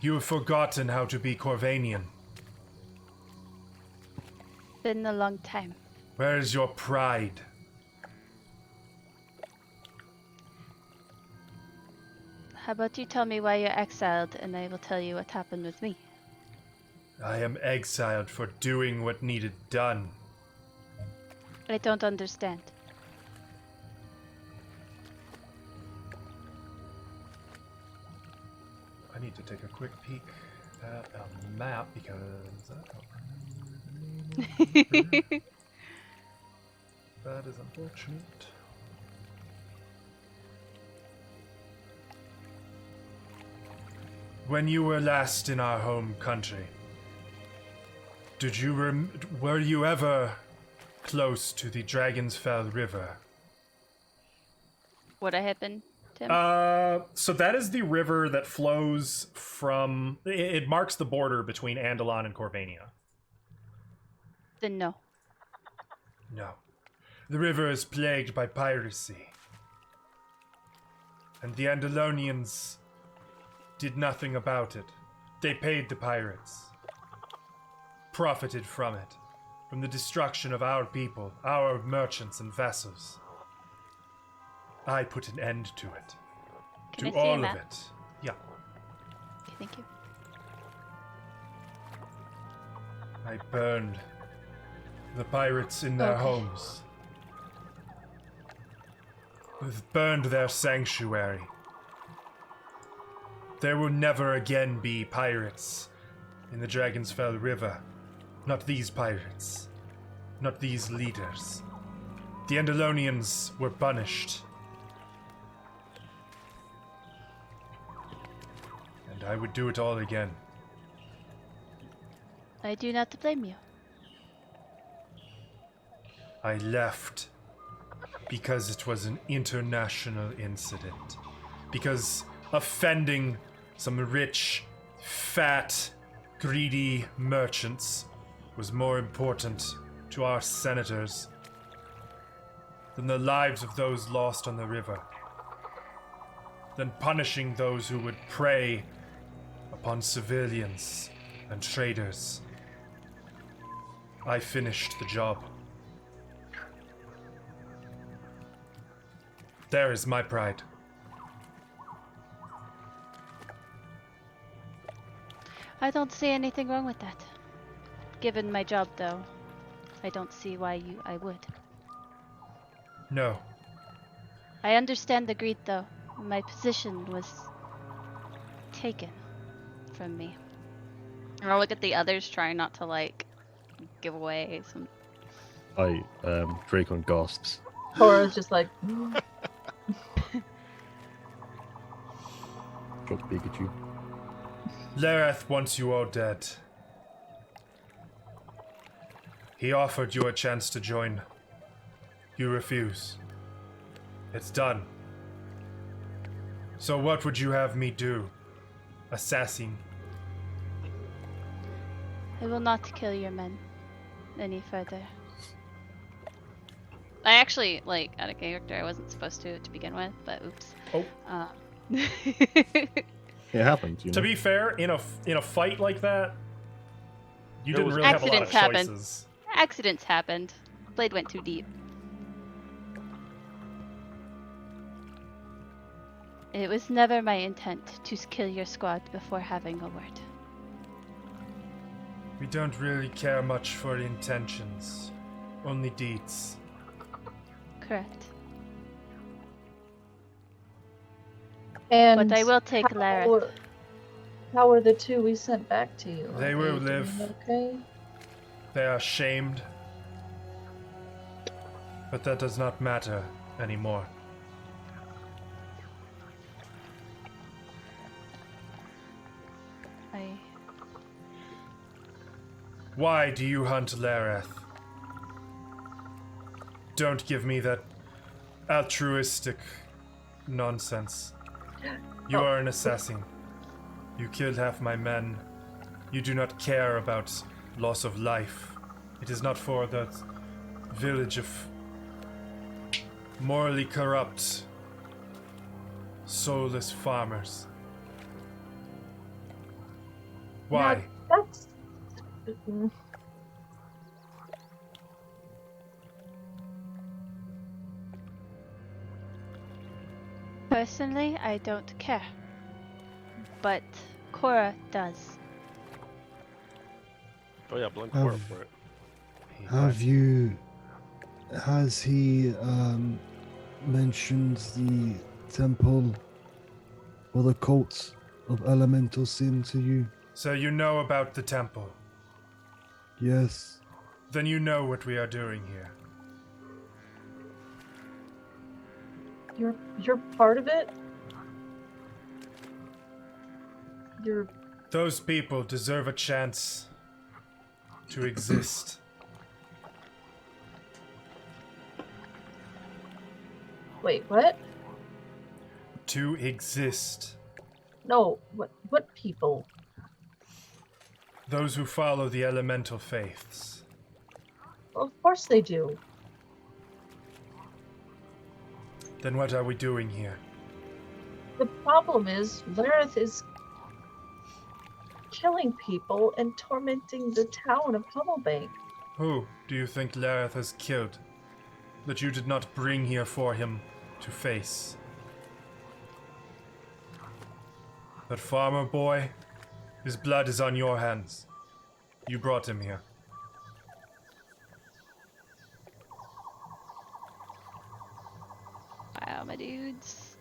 Speaker 2: You have forgotten how to be Corvanian.
Speaker 3: Been a long time.
Speaker 2: Where is your pride?
Speaker 3: How about you tell me why you're exiled and I will tell you what happened with me.
Speaker 2: I am exiled for doing what needed done.
Speaker 3: I don't understand.
Speaker 2: I need to take a quick peek at a map because that is unfortunate. When you were last in our home country, were you ever close to the Dragon's Fell River?
Speaker 3: What happened, Tim?
Speaker 2: So that is the river that flows from. It marks the border between Andalon and Corvania.
Speaker 3: Then no.
Speaker 2: No. The river is plagued by piracy. And the Andalonians did nothing about it. They paid the pirates. Profited from it. From the destruction of our people, our merchants and vessels. I put an end to it.
Speaker 3: Can I
Speaker 2: To
Speaker 3: see a
Speaker 2: all of
Speaker 3: map?
Speaker 2: it. Yeah.
Speaker 3: Okay, thank you.
Speaker 2: I burned the pirates in their
Speaker 3: Okay.
Speaker 2: homes. I've burned their sanctuary. There will never again be pirates in the Dragon's Fell River. Not these pirates. Not these leaders. The Andalonians were punished. And I would do it all again.
Speaker 3: I do not blame you.
Speaker 2: I left because it was an international incident. Because offending some rich, fat, greedy merchants was more important to our senators than the lives of those lost on the river, than punishing those who would prey upon civilians and traders. I finished the job. There is my pride.
Speaker 3: I don't see anything wrong with that. Given my job, though, I don't see why I would.
Speaker 2: No.
Speaker 3: I understand the greed, though. My position was taken from me.
Speaker 8: And I'll look at the others, trying not to like give away some.
Speaker 6: Dracon gasps.
Speaker 5: Cora's just like,
Speaker 6: Drop Pikachu.
Speaker 2: Lareth wants you all dead. He offered you a chance to join. You refuse. It's done. So what would you have me do? Assassin.
Speaker 3: I will not kill your men any further.
Speaker 8: I actually like out of character. I wasn't supposed to begin with, but oops.
Speaker 2: Oh.
Speaker 6: It happens, you know.
Speaker 2: To be fair, in a fight like that, you didn't really have a lot of
Speaker 3: Accidents happen.
Speaker 2: choices.
Speaker 3: Accidents happened. Blade went too deep. It was never my intent to kill your squad before having a word.
Speaker 2: We don't really care much for intentions, only deeds.
Speaker 3: Correct.
Speaker 5: and
Speaker 3: But I will take Lareth.
Speaker 5: How are the two we sent back to you?
Speaker 2: They
Speaker 5: Are
Speaker 2: will
Speaker 5: doing
Speaker 2: live.
Speaker 5: Okay.
Speaker 2: They are shamed, but that does not matter anymore. Why do you hunt Lareth? Don't give me that altruistic nonsense. You are an assassin. You killed half my men. You do not care about loss of life. It is not for that village of morally corrupt, soulless farmers. Why?
Speaker 5: That's.
Speaker 3: Personally, I don't care. But Cora does.
Speaker 4: Oh yeah, blame
Speaker 7: Have-
Speaker 4: Cora for it.
Speaker 7: Have you Has he mentioned the temple or the cult of elemental sin to you?
Speaker 2: So you know about the temple.
Speaker 7: Yes.
Speaker 2: Then you know what we are doing here.
Speaker 5: You're part of it? You're
Speaker 2: Those people deserve a chance to exist.
Speaker 5: Wait, what?
Speaker 2: To exist.
Speaker 5: No, what people?
Speaker 2: Those who follow the elemental faiths.
Speaker 5: Well, of course they do.
Speaker 2: Then what are we doing here?
Speaker 5: The problem is, Lareth is killing people and tormenting the town of Hummelbank.
Speaker 2: Who do you think Lareth has killed that you did not bring here for him to face? That farmer boy, his blood is on your hands. You brought him here.
Speaker 8: Wow, my dudes.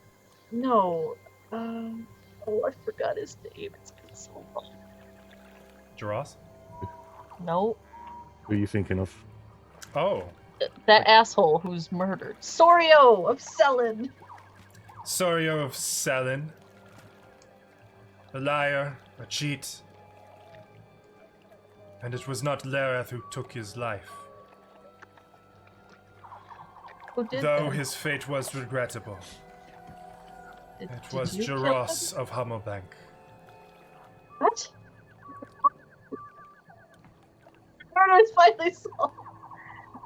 Speaker 5: No, oh, I forgot his name. It's been so long.
Speaker 2: Jaros?
Speaker 5: No,
Speaker 6: Who are you thinking of?
Speaker 2: Oh,
Speaker 5: that asshole who's murdered. Sorio of Selin.
Speaker 2: Sorio of Selin. A liar, a cheat. And it was not Lareth who took his life.
Speaker 5: Who did
Speaker 2: Though
Speaker 5: that?
Speaker 2: his fate was regrettable.
Speaker 5: Did
Speaker 2: It was
Speaker 5: you kill
Speaker 2: Jaros
Speaker 5: him?
Speaker 2: of Hummelbank.
Speaker 5: What? It's finally solved.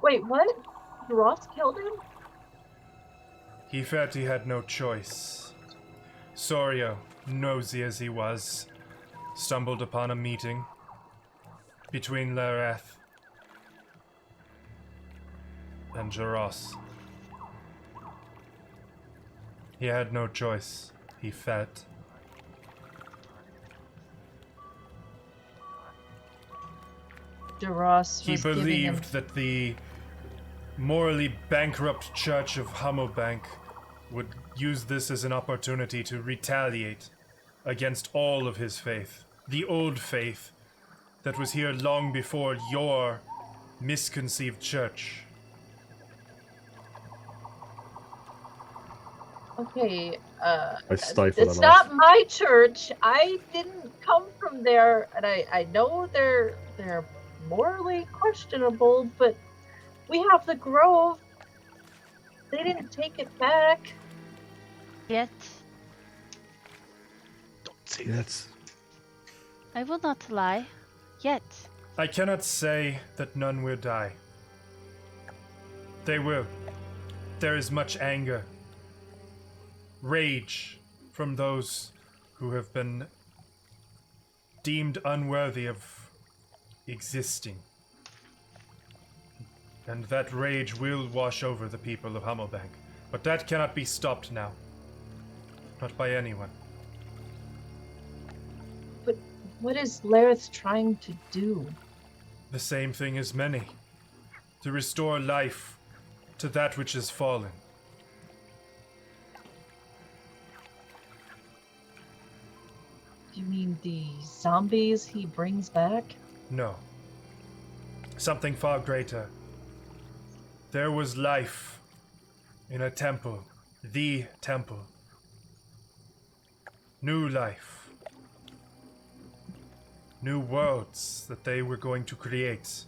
Speaker 5: Wait, what? Ross killed him?
Speaker 2: He felt he had no choice. Sorio, nosy as he was, stumbled upon a meeting between Lareth and Jaros. He had no choice, he felt.
Speaker 5: Ross
Speaker 2: He
Speaker 5: was giving him...
Speaker 2: believed that the morally bankrupt Church of Hummelbank would use this as an opportunity to retaliate against all of his faith. The old faith that was here long before your misconceived church.
Speaker 5: Okay,
Speaker 6: I stifle
Speaker 5: it's
Speaker 6: a
Speaker 5: not
Speaker 6: laugh.
Speaker 5: my church. I didn't come from there, and I know they're morally questionable, but we have the Grove. They didn't take it back.
Speaker 3: Yet,
Speaker 4: Don't say that.
Speaker 7: Yet.
Speaker 3: I will not lie. Yet.
Speaker 2: I cannot say that none will die. They will. There is much anger, rage from those who have been deemed unworthy of existing. And that rage will wash over the people of Hummelbank. But that cannot be stopped now. Not by anyone.
Speaker 5: But what is Lareth trying to do?
Speaker 2: The same thing as many. To restore life to that which is fallen.
Speaker 5: Do you mean the zombies he brings back?
Speaker 2: No. Something far greater. There was life in a temple. The temple. New life. New worlds that they were going to create.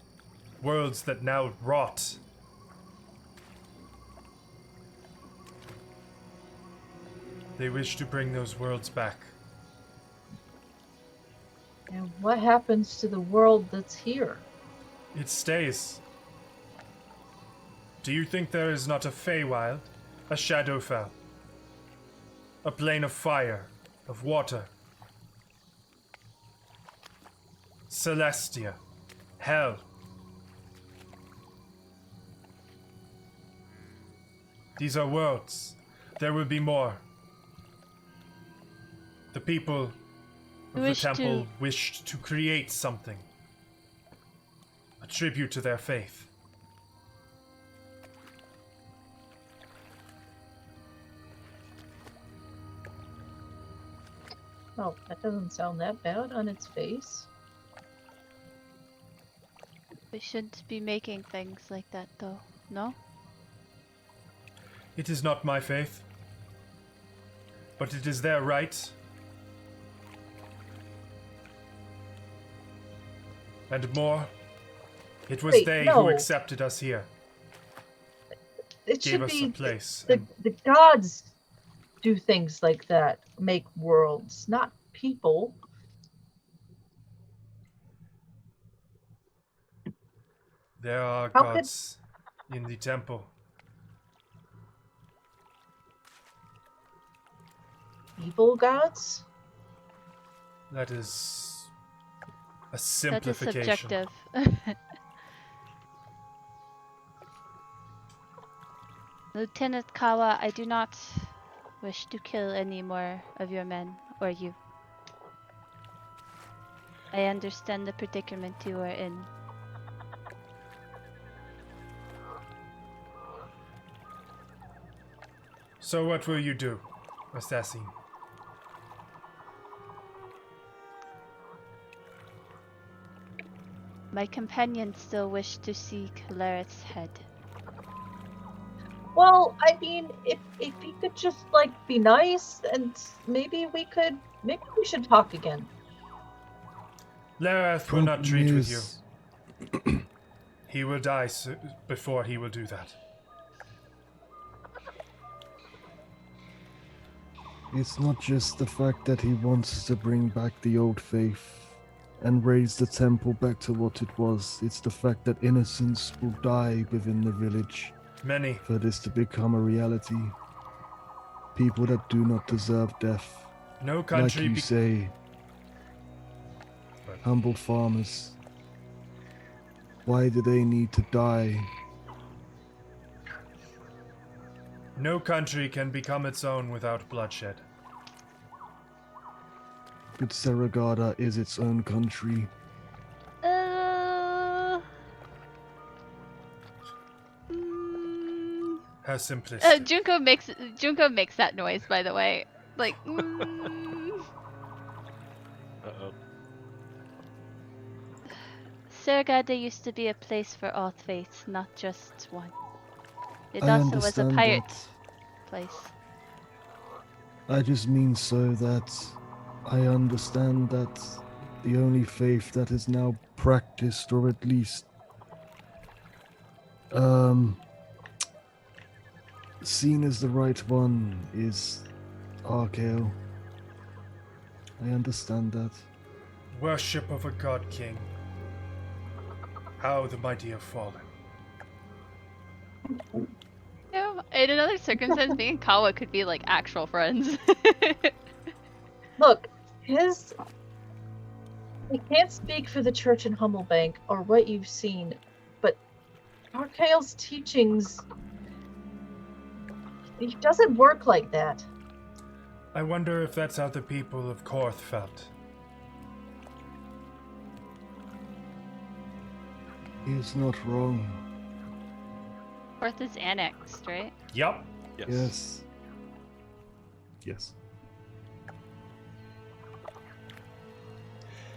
Speaker 2: Worlds that now rot. They wish to bring those worlds back.
Speaker 5: And what happens to the world that's here?
Speaker 2: It stays. Do you think there is not a Feywild, a Shadowfell, a plane of fire, of water, Celestia, Hell? These are worlds. There will be more. The people of the
Speaker 3: Wish to-
Speaker 2: temple wished to create something. A tribute to their faith.
Speaker 5: Well, that doesn't sound that bad on its face.
Speaker 3: We shouldn't be making things like that, though. No?
Speaker 2: It is not my faith, but it is their right. And more, it was
Speaker 5: Wait,
Speaker 2: they
Speaker 5: no.
Speaker 2: who accepted us here,
Speaker 5: It
Speaker 2: gave
Speaker 5: should
Speaker 2: us
Speaker 5: be
Speaker 2: a place.
Speaker 5: the gods do things like that, make worlds, not people.
Speaker 2: There are
Speaker 5: How could-
Speaker 2: gods in the temple.
Speaker 5: Evil gods?
Speaker 2: That is a
Speaker 3: That is
Speaker 2: simplification.
Speaker 3: subjective. Lieutenant Kawa, I do not wish to kill any more of your men, or you. I understand the predicament you are in.
Speaker 2: So what will you do, assassin?
Speaker 3: My companions still wish to seek Lareth's head.
Speaker 5: Well, I mean, if he could just like be nice, and maybe we should talk again.
Speaker 2: Lareth will not treat with you.
Speaker 7: is-
Speaker 2: He will die before he will do that.
Speaker 7: It's not just the fact that he wants to bring back the old faith and raise the temple back to what it was. It's the fact that innocents will die within the village
Speaker 2: Many.
Speaker 7: for this to become a reality. People that do not deserve death.
Speaker 2: No
Speaker 7: Like
Speaker 2: country.
Speaker 7: you say,
Speaker 2: But-
Speaker 7: humble farmers. Why do they need to die?
Speaker 2: No country can become its own without bloodshed.
Speaker 7: But Seragada is its own country.
Speaker 2: How simplistic.
Speaker 8: Junko makes that noise, by the way. Like,
Speaker 4: Uh-oh.
Speaker 3: Sergada used to be a place for all faiths, not just one. It
Speaker 7: I
Speaker 3: also was a
Speaker 7: understand
Speaker 3: pirate
Speaker 7: that.
Speaker 3: place.
Speaker 7: I just mean so that I understand that the only faith that is now practiced, or at least seen as the right one, is Archaeo. I understand that.
Speaker 2: Worship of a god king. How the mighty have fallen.
Speaker 8: no, in another circumstance, me and Kawa could be like actual friends.
Speaker 5: Look, I can't speak for the church in Humblebank or what you've seen, but Archaeo's teachings, he doesn't work like that.
Speaker 2: I wonder if that's how the people of Korth felt.
Speaker 7: He's not wrong.
Speaker 8: Fourth is annexed, right?
Speaker 2: Yup.
Speaker 4: Yes.
Speaker 7: Yes. Yes.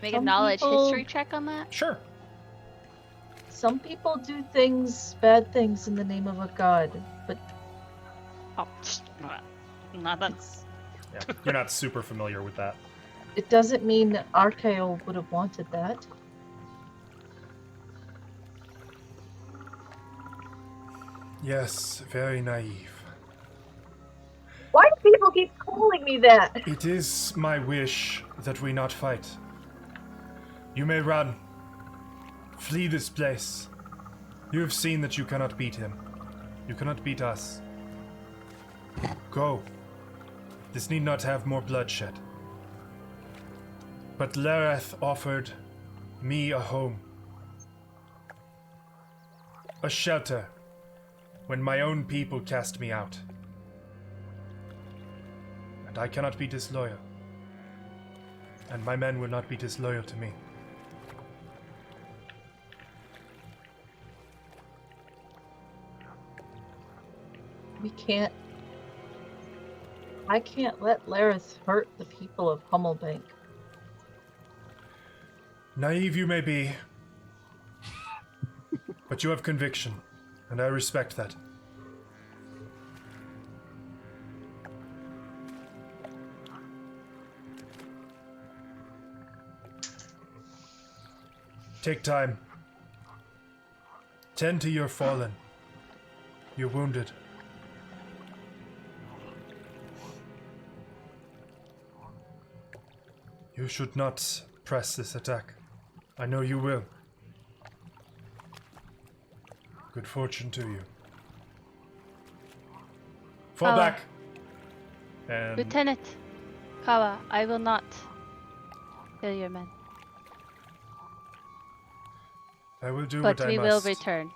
Speaker 8: Make a
Speaker 5: Some
Speaker 8: knowledge
Speaker 5: people-
Speaker 8: history check on that.
Speaker 2: Sure.
Speaker 5: Some people do bad things in the name of a god, but
Speaker 8: Oh, not that.
Speaker 2: Yeah. You're not super familiar with that.
Speaker 5: it doesn't mean Archaeo would have wanted that.
Speaker 2: Yes, very naive.
Speaker 5: Why do people keep calling me that?
Speaker 2: It is my wish that we not fight. You may run. Flee this place. You have seen that you cannot beat him. You cannot beat us. Go. This need not have more bloodshed. But Lareth offered me a home. A shelter when my own people cast me out. And I cannot be disloyal. And my men will not be disloyal to me.
Speaker 5: We can't I can't let Lareth hurt the people of Hummelbank.
Speaker 2: Naive you may be, but you have conviction, and I respect that. Take time. Tend to your fallen. You're wounded. You should not press this attack. I know you will. Good fortune to you. Fall
Speaker 3: Kawa.
Speaker 2: back! And
Speaker 3: Lieutenant Kawa, I will not kill your men,
Speaker 2: I will do
Speaker 3: but
Speaker 2: what I
Speaker 3: we
Speaker 2: must.
Speaker 3: will return.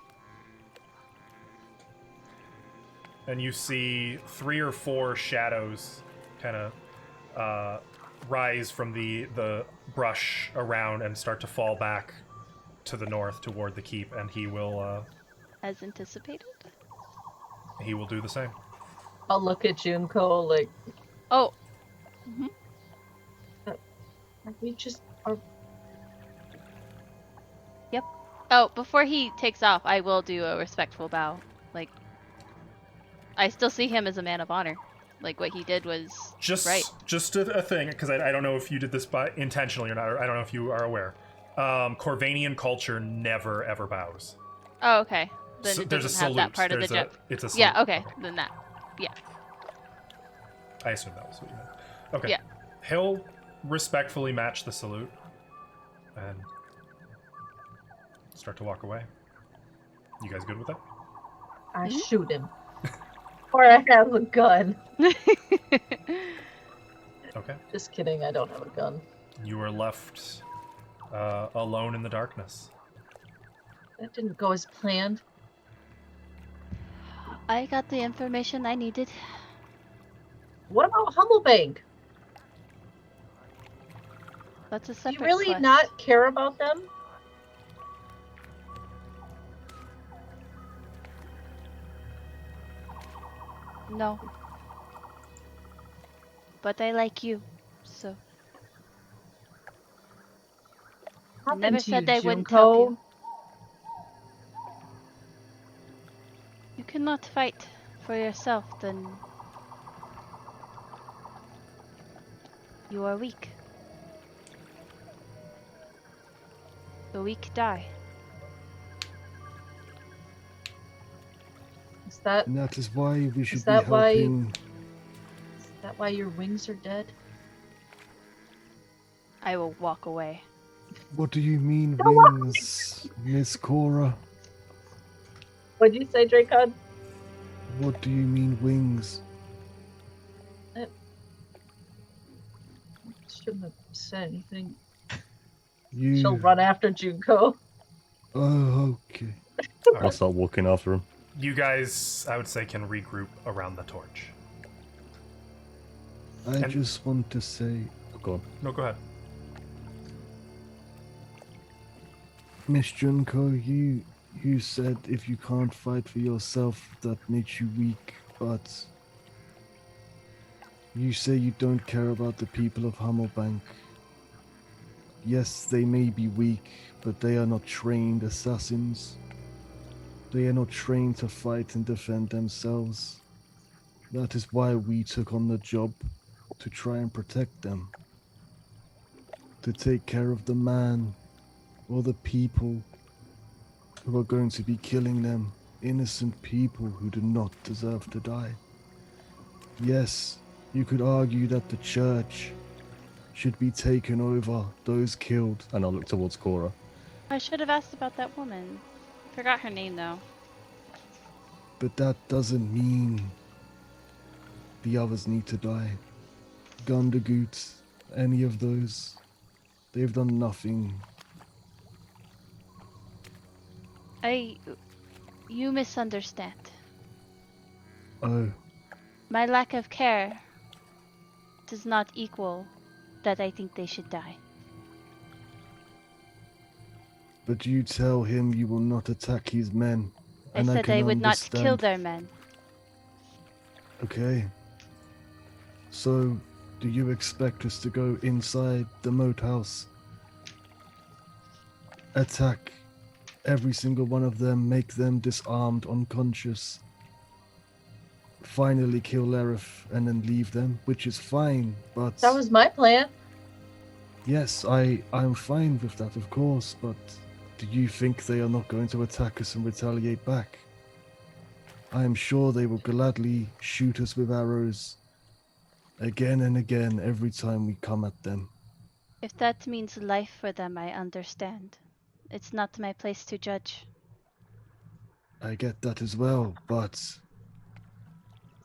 Speaker 2: And you see 3 or 4 shadows kind of rise from the brush around and start to fall back to the north toward the keep, and he will
Speaker 3: As anticipated?
Speaker 2: do the same.
Speaker 5: I'll look at Junko like,
Speaker 3: Oh,
Speaker 5: we just are.
Speaker 3: oh, before he takes off, I will do a respectful bow. Like, I still see him as a man of honor. Like, what he did was right.
Speaker 2: Just a thing, because I don't know if you did this intentionally or not. Or I don't know if you are aware. Corvanian culture never ever bows.
Speaker 3: Oh, okay. Then
Speaker 2: So
Speaker 3: it
Speaker 2: there's a
Speaker 3: doesn't have
Speaker 2: salute.
Speaker 3: that part of the job.
Speaker 2: It's a salute.
Speaker 3: Yeah, okay. Then that. Yeah.
Speaker 2: I assume that was what you meant. Okay.
Speaker 3: Yeah.
Speaker 2: He'll respectfully match the salute and start to walk away. You guys good with that?
Speaker 5: I shoot him. Or I have a gun.
Speaker 2: Okay.
Speaker 5: Just kidding, I don't have a gun.
Speaker 2: You are left alone in the darkness.
Speaker 5: That didn't go as planned.
Speaker 3: I got the information I needed.
Speaker 5: What about Hummelbank?
Speaker 3: That's a
Speaker 5: Do
Speaker 3: separate
Speaker 5: you really
Speaker 3: quest.
Speaker 5: not care about them?
Speaker 3: No. But I like you, so. I never
Speaker 5: Happened to
Speaker 3: said
Speaker 5: you,
Speaker 3: I wouldn't
Speaker 5: Junko?
Speaker 3: help you. You cannot fight for yourself, then you are weak. The weak die.
Speaker 5: Is that
Speaker 7: And that is why we should be
Speaker 5: that why-
Speaker 7: helping.
Speaker 5: why your wings are dead?
Speaker 3: I will walk away.
Speaker 7: What do you mean, wings, Miss Cora?
Speaker 5: What'd you say, Dracon?
Speaker 7: What do you mean, wings?
Speaker 5: Shouldn't have said anything.
Speaker 7: You.
Speaker 5: She'll run after Junko.
Speaker 7: Oh, okay.
Speaker 6: I'll start walking after him.
Speaker 2: You guys, I would say, can regroup around the torch.
Speaker 7: I
Speaker 2: And-
Speaker 7: just want to say,
Speaker 6: Go on.
Speaker 2: No, go ahead.
Speaker 7: Miss Junko, you said if you can't fight for yourself, that makes you weak, but you say you don't care about the people of Hummelbank. Yes, they may be weak, but they are not trained assassins. They are not trained to fight and defend themselves. That is why we took on the job, to try and protect them. To take care of the man or the people who are going to be killing them, innocent people who do not deserve to die. Yes, you could argue that the church should be taken over, those killed.
Speaker 6: And I'll look towards Cora.
Speaker 3: I should have asked about that woman. Forgot her name though.
Speaker 7: But that doesn't mean the others need to die. Gundagoot, any of those, they've done nothing.
Speaker 3: You misunderstand.
Speaker 7: Oh,
Speaker 3: My lack of care does not equal that I think they should die.
Speaker 7: but you tell him you will not attack his men.
Speaker 3: I
Speaker 7: And
Speaker 3: said
Speaker 7: can
Speaker 3: I would not kill
Speaker 7: understand.
Speaker 3: their men.
Speaker 7: Okay. So, do you expect us to go inside the moat house, attack every single one of them, make them disarmed, unconscious, finally kill Lareth, and then leave them? Which is fine, but...
Speaker 5: That was my plan.
Speaker 7: Yes, I'm fine with that, of course, but do you think they are not going to attack us and retaliate back? I am sure they will gladly shoot us with arrows again and again every time we come at them.
Speaker 3: If that means life for them, I understand. It's not my place to judge.
Speaker 7: I get that as well, but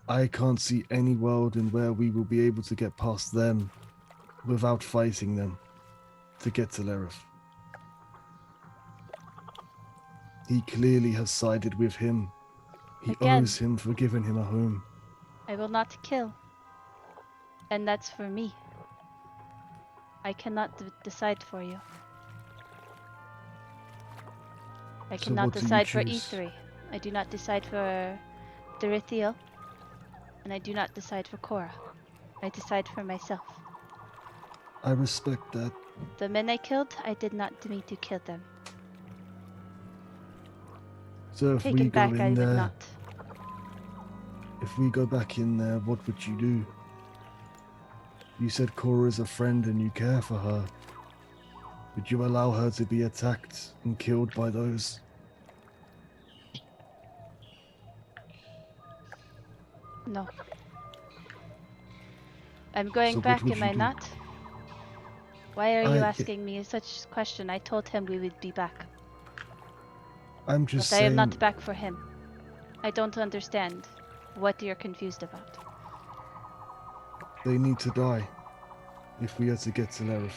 Speaker 7: I can't see any world in where we will be able to get past them without fighting them to get to Lareth. He clearly has sided with him. He
Speaker 3: Again.
Speaker 7: owes him for giving him a home.
Speaker 3: I will not kill. And that's for me. I cannot decide for you. I
Speaker 7: So
Speaker 3: cannot
Speaker 7: what do you
Speaker 3: decide for
Speaker 7: choose?
Speaker 3: E3. I do not decide for Dorithiel. And I do not decide for Cora. I decide for myself.
Speaker 7: I respect that.
Speaker 3: The men I killed, I did not mean to kill them.
Speaker 7: So if we
Speaker 3: Taken
Speaker 7: go
Speaker 3: back,
Speaker 7: in
Speaker 3: I would
Speaker 7: there,
Speaker 3: not.
Speaker 7: if we go back in there, what would you do? You said Cora's a friend and you care for her. Would you allow her to be attacked and killed by those?
Speaker 3: No. I'm going
Speaker 7: So what
Speaker 3: back,
Speaker 7: would
Speaker 3: am
Speaker 7: you
Speaker 3: I
Speaker 7: do?
Speaker 3: not? Why are you
Speaker 7: I-
Speaker 3: asking me such a question? I told him we would be back.
Speaker 7: I'm just
Speaker 3: But I
Speaker 7: saying.
Speaker 3: am not back for him. I don't understand what you're confused about.
Speaker 7: They need to die if we are to get to Lareth.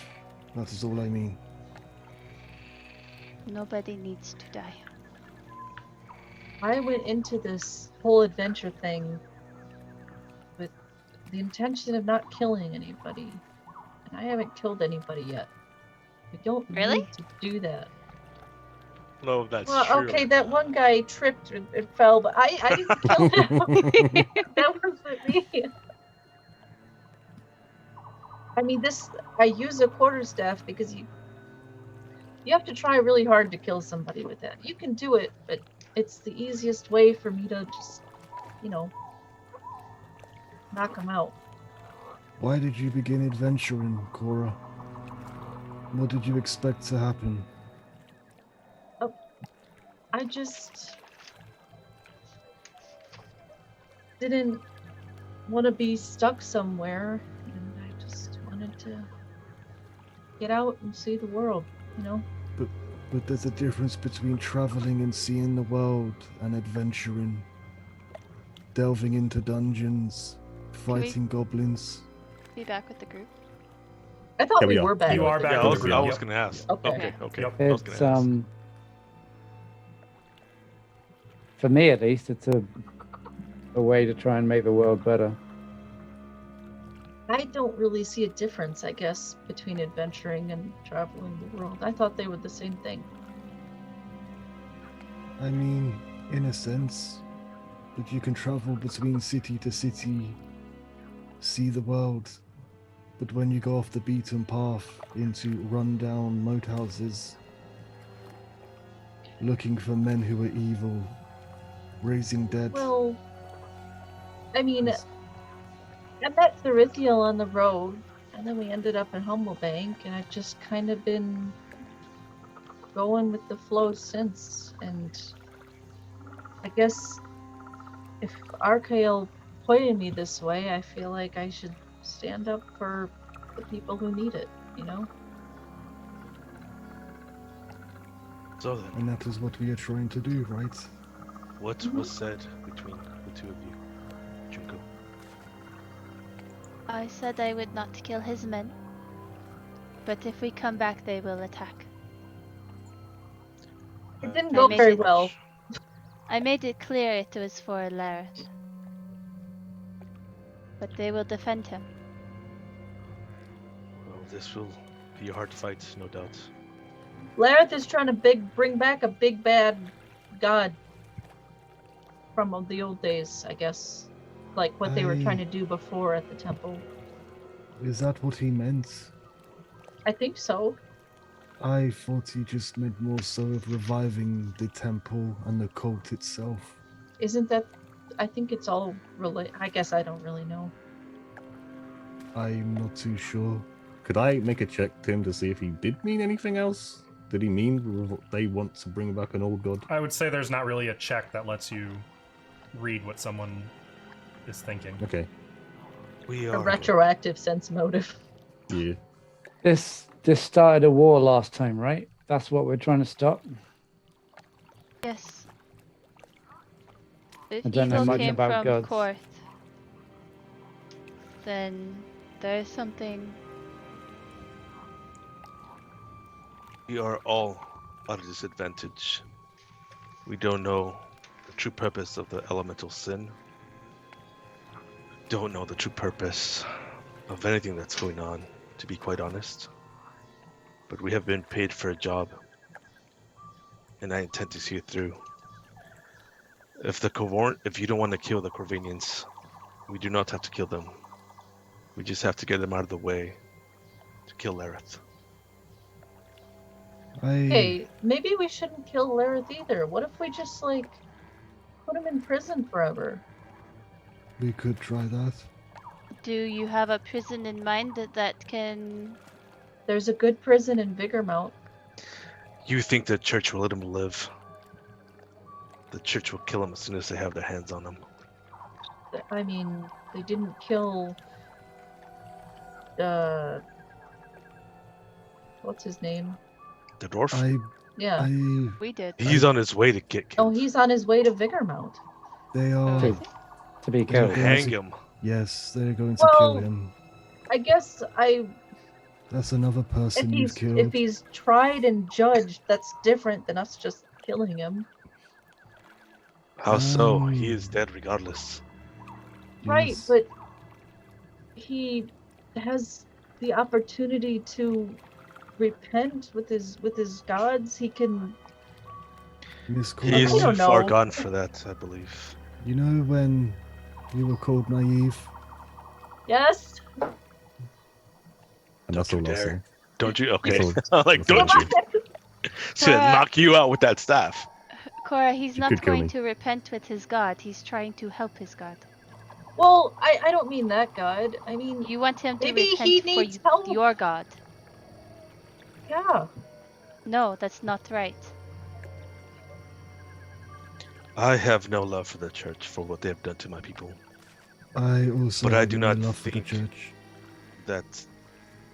Speaker 7: That is all I mean.
Speaker 3: Nobody needs to die.
Speaker 5: I went into this whole adventure thing with the intention of not killing anybody. And I haven't killed anybody yet. We don't
Speaker 3: Really?
Speaker 5: need to do that.
Speaker 4: No, that's
Speaker 5: Well,
Speaker 4: true.
Speaker 5: okay, that one guy tripped and fell, but I didn't kill him. That wasn't me. I mean, I use a quarterstaff because you have to try really hard to kill somebody with that. You can do it, but it's the easiest way for me to just, knock them out.
Speaker 7: Why did you begin adventuring, Cora? What did you expect to happen?
Speaker 5: I just didn't want to be stuck somewhere, and I just wanted to get out and see the world,
Speaker 7: But there's a difference between traveling and seeing the world and adventuring. Delving into dungeons,
Speaker 3: we-
Speaker 7: fighting goblins.
Speaker 3: Be back with the group.
Speaker 5: I thought
Speaker 6: Yeah,
Speaker 5: we
Speaker 6: we are.
Speaker 5: were back.
Speaker 2: You
Speaker 5: with
Speaker 2: are
Speaker 5: the
Speaker 2: back
Speaker 4: Yeah,
Speaker 5: group.
Speaker 2: with the group.
Speaker 4: I was
Speaker 2: Yep.
Speaker 4: gonna ask.
Speaker 5: Okay.
Speaker 4: Okay.
Speaker 2: Yep.
Speaker 4: I was
Speaker 1: It's
Speaker 4: gonna ask.
Speaker 1: for me at least, it's a way to try and make the world better.
Speaker 5: I don't really see a difference, I guess, between adventuring and traveling the world. I thought they were the same thing.
Speaker 7: I mean, in a sense, but you can travel between city to city, see the world. But when you go off the beaten path into run-down moat houses, looking for men who are evil, raising dead.
Speaker 5: Well, I mean, I met Dorithiel on the road, and then we ended up in Humblebank, and I've just kind of been going with the flow since. And I guess if Archael pointed me this way, I feel like I should stand up for the people who need it,
Speaker 4: So then,
Speaker 7: And that is what we are trying to do, right?
Speaker 4: what was said between the two of you, Junko?
Speaker 3: I said I would not kill his men. But if we come back, they will attack.
Speaker 5: It didn't
Speaker 3: I
Speaker 5: go
Speaker 3: made
Speaker 5: very
Speaker 3: it-
Speaker 5: well.
Speaker 3: I made it clear it was for Lareth. But they will defend him.
Speaker 4: Well, this will be a hard fight, no doubt.
Speaker 5: Lareth is trying to bring back a big bad god from the old days, I guess. like what they were trying to do before at the temple.
Speaker 7: Is that what he meant?
Speaker 5: I think so.
Speaker 7: I thought he just meant more so of reviving the temple and the cult itself.
Speaker 5: Isn't that? I think it's all related. I guess I don't really know.
Speaker 7: I'm not too sure.
Speaker 6: Could I make a check, Tim, to see if he did mean anything else? Did he mean they want to bring back an old god?
Speaker 2: I would say there's not really a check that lets you read what someone is thinking.
Speaker 6: Okay.
Speaker 4: We
Speaker 5: A
Speaker 4: are
Speaker 5: retroactive sense motive.
Speaker 6: Yeah.
Speaker 1: This started a war last time, right? That's what we're trying to stop.
Speaker 3: Yes. If
Speaker 1: I don't know
Speaker 3: evil
Speaker 1: much
Speaker 3: came
Speaker 1: about
Speaker 3: from
Speaker 1: gods.
Speaker 3: Korth, then there's something.
Speaker 4: We are all at a disadvantage. We don't know the true purpose of the elemental sin. Don't know the true purpose of anything that's going on, to be quite honest. But we have been paid for a job, and I intend to see it through. If you don't want to kill the Corvinians, we do not have to kill them. We just have to get them out of the way to kill Lareth.
Speaker 5: Hey, maybe we shouldn't kill Lareth either. What if we just like put him in prison forever?
Speaker 7: We could try that.
Speaker 3: Do you have a prison in mind that can?
Speaker 5: There's a good prison in Vigormount.
Speaker 4: You think the church will let him live? The church will kill him as soon as they have their hands on him.
Speaker 5: I mean, they didn't kill. What's his name?
Speaker 4: The dwarf?
Speaker 5: Yeah.
Speaker 3: We did.
Speaker 4: He's on his way to get
Speaker 5: Oh,
Speaker 4: killed.
Speaker 5: he's on his way to Vigormount.
Speaker 7: They are.
Speaker 3: is he?
Speaker 1: To be
Speaker 7: They're
Speaker 1: killed.
Speaker 7: going
Speaker 4: Hang
Speaker 7: to-
Speaker 4: him.
Speaker 7: Yes, they're going to kill
Speaker 5: Well,
Speaker 7: him.
Speaker 5: I guess
Speaker 7: That's another person you've killed.
Speaker 5: if he's tried and judged, that's different than us just killing him.
Speaker 4: How so? He
Speaker 7: Oh.
Speaker 4: is dead regardless.
Speaker 5: Right,
Speaker 7: Yes.
Speaker 5: but he has the opportunity to repent with his gods. He can.
Speaker 7: Miss
Speaker 4: He
Speaker 5: I
Speaker 4: is
Speaker 5: don't
Speaker 4: too far
Speaker 5: know.
Speaker 4: gone for that, I believe.
Speaker 7: You know when you were called naive?
Speaker 5: Yes.
Speaker 6: And that's
Speaker 4: Don't
Speaker 6: all
Speaker 4: you
Speaker 6: I'll say.
Speaker 4: dare. Don't you? Okay.
Speaker 6: That's all-
Speaker 4: Like,
Speaker 6: that's all
Speaker 4: don't
Speaker 6: I'll
Speaker 4: you? So knock you out with that staff.
Speaker 3: Cora, he's
Speaker 6: You
Speaker 3: not
Speaker 6: could kill
Speaker 3: going
Speaker 6: me.
Speaker 3: to repent with his god. He's trying to help his god.
Speaker 5: Well, I don't mean that God. I mean,
Speaker 3: You want him to
Speaker 5: Maybe he
Speaker 3: repent for
Speaker 5: needs help.
Speaker 3: your god.
Speaker 5: yeah.
Speaker 3: No, that's not right.
Speaker 4: I have no love for the church for what they have done to my people.
Speaker 7: I also
Speaker 4: But I
Speaker 7: have
Speaker 4: do
Speaker 7: no
Speaker 4: not
Speaker 7: love for the
Speaker 4: think-
Speaker 7: church.
Speaker 4: That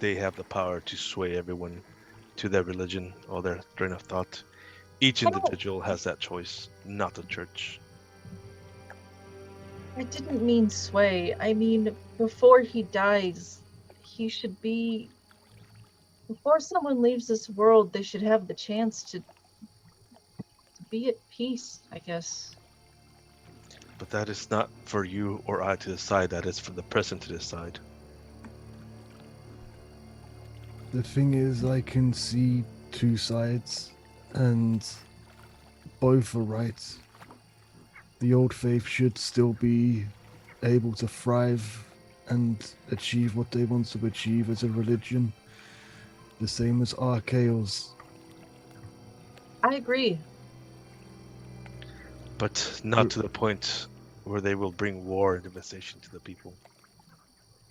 Speaker 4: they have the power to sway everyone to their religion or their train of thought. Each
Speaker 5: I don't-
Speaker 4: individual has that choice, not the church.
Speaker 5: I didn't mean sway. I mean, before he dies, he should be. Before someone leaves this world, they should have the chance to be at peace, I guess.
Speaker 4: But that is not for you or I to decide. That is for the person to decide.
Speaker 7: The thing is, I can see two sides, and both are right. The old faith should still be able to thrive and achieve what they want to achieve as a religion. The same as Archaeos.
Speaker 5: I agree.
Speaker 4: But not to the point where they will bring war and devastation to the people.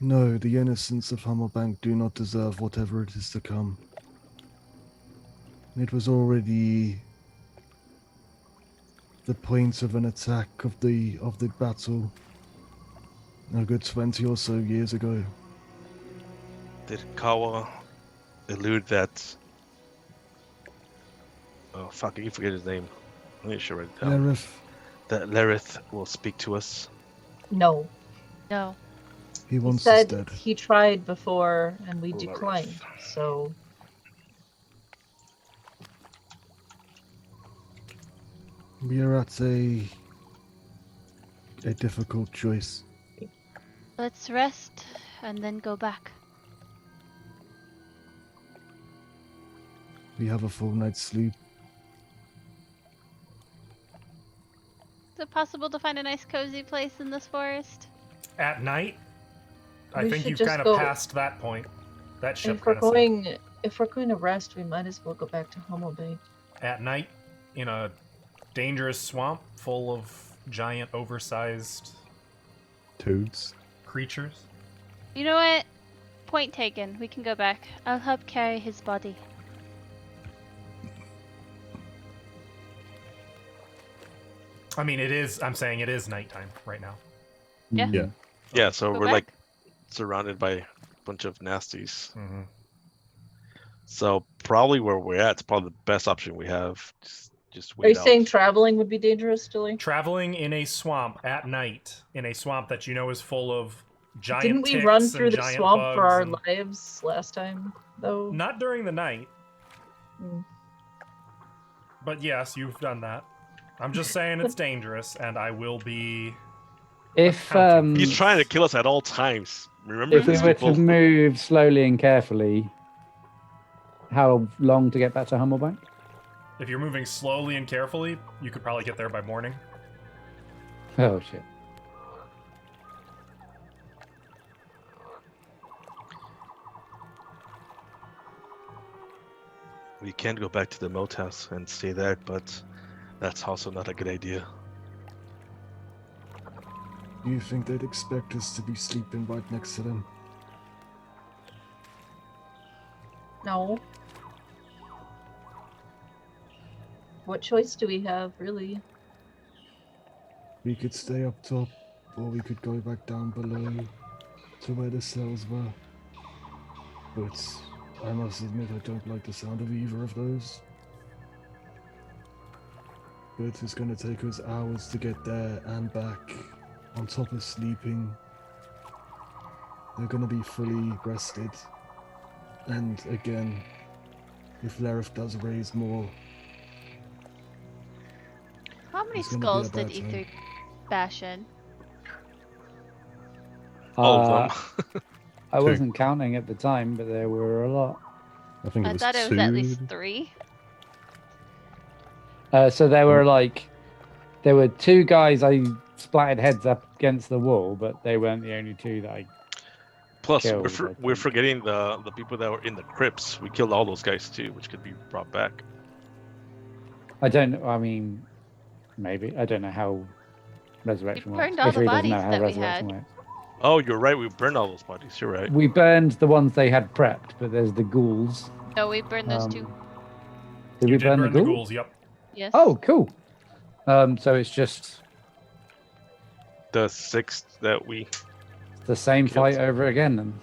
Speaker 7: No, the innocents of Hummelbank do not deserve whatever it is to come. It was already the point of an attack of the battle a good 20 or so years ago.
Speaker 4: Did Kawa elude that? Oh fuck! I can forget his name. Let me sure write it down.
Speaker 7: Nerif,
Speaker 4: That Lareth will speak to us.
Speaker 5: No.
Speaker 3: No.
Speaker 7: he
Speaker 5: He
Speaker 7: wants us
Speaker 5: said
Speaker 7: dead.
Speaker 5: he tried before and we
Speaker 4: Lareth.
Speaker 5: declined. So
Speaker 7: We are at a difficult choice.
Speaker 3: Let's rest and then go back.
Speaker 7: We have a full night's sleep.
Speaker 8: Is it possible to find a nice cozy place in this forest?
Speaker 2: At night, I
Speaker 5: We
Speaker 2: think
Speaker 5: should
Speaker 2: you've
Speaker 5: just
Speaker 2: kind of
Speaker 5: go-
Speaker 2: passed that point. That ship
Speaker 5: If we're
Speaker 2: kind of
Speaker 5: going, if we're going to rest, we might as well go back to Homo Bay.
Speaker 2: at night in a dangerous swamp full of giant, oversized
Speaker 6: Toads.
Speaker 2: creatures.
Speaker 3: You know what? Point taken. We can go back. I'll help carry his body.
Speaker 2: I mean, it is. I'm saying it is nighttime right now.
Speaker 3: Yeah.
Speaker 6: Yeah.
Speaker 4: Yeah, so
Speaker 3: Go
Speaker 4: we're
Speaker 3: back.
Speaker 4: like surrounded by a bunch of nasties.
Speaker 2: Mm-hmm.
Speaker 4: So probably where we're at is probably the best option we have. Just wait
Speaker 5: Are you
Speaker 4: out.
Speaker 5: saying traveling would be dangerous, Dilly?
Speaker 2: Traveling in a swamp at night, in a swamp that you know is full of giant
Speaker 5: Didn't we
Speaker 2: ticks
Speaker 5: run
Speaker 2: and
Speaker 5: through the
Speaker 2: giant
Speaker 5: swamp for
Speaker 2: bugs
Speaker 5: our
Speaker 2: and-
Speaker 5: lives last time, though?
Speaker 2: Not during the night,
Speaker 5: Hmm.
Speaker 2: but yes, you've done that. I'm just saying it's dangerous, and I will be.
Speaker 1: If
Speaker 4: He's trying to kill us at all times. Remember
Speaker 1: if we
Speaker 4: these
Speaker 1: were
Speaker 4: people?
Speaker 1: to move slowly and carefully, how long to get back to Humblebank?
Speaker 2: If you're moving slowly and carefully, you could probably get there by morning.
Speaker 1: Oh shit.
Speaker 4: We can go back to the moat house and stay there, but that's also not a good idea.
Speaker 7: Do you think they'd expect us to be sleeping right next to them?
Speaker 5: No. What choice do we have, really?
Speaker 7: We could stay up top, or we could go back down below to where the cells were. But I must admit I don't like the sound of either of those. But it's gonna take us hours to get there and back, on top of sleeping. They're gonna be fully rested. And again, if Lareth does raise more,
Speaker 3: How many
Speaker 7: It's gonna be a
Speaker 3: skulls did
Speaker 7: bad time.
Speaker 3: Ether bash in?
Speaker 4: All
Speaker 1: Uh,
Speaker 4: of them.
Speaker 1: I
Speaker 6: Two.
Speaker 1: wasn't counting at the time, but there were a lot.
Speaker 6: I think it
Speaker 3: I
Speaker 6: was
Speaker 3: thought it
Speaker 6: two.
Speaker 3: was at least 3.
Speaker 1: So there were there were 2 guys I splattered heads up against the wall, but they weren't the only 2 that I.
Speaker 4: Plus,
Speaker 1: killed, I
Speaker 4: we're
Speaker 1: think.
Speaker 4: forgetting the people that were in the crypts. We killed all those guys too, which could be brought back.
Speaker 1: I don't. I mean, maybe I don't know how resurrection
Speaker 3: We
Speaker 1: works.
Speaker 3: burned all the
Speaker 1: Ifrit doesn't know
Speaker 3: bodies
Speaker 1: how
Speaker 3: that we
Speaker 1: resurrection
Speaker 3: had.
Speaker 1: works.
Speaker 4: Oh, you're right. We burned all those bodies. You're right.
Speaker 1: We burned the ones they had prepped, but there's the ghouls.
Speaker 3: No, we burned those 2.
Speaker 1: Did
Speaker 2: You
Speaker 1: we
Speaker 2: did
Speaker 1: burn
Speaker 2: burn
Speaker 1: the
Speaker 2: the
Speaker 1: ghouls?
Speaker 2: ghouls. Yep.
Speaker 3: Yes.
Speaker 1: Oh, cool. So it's just
Speaker 4: The 6 that we.
Speaker 1: the same
Speaker 4: Killed.
Speaker 1: fight over again, and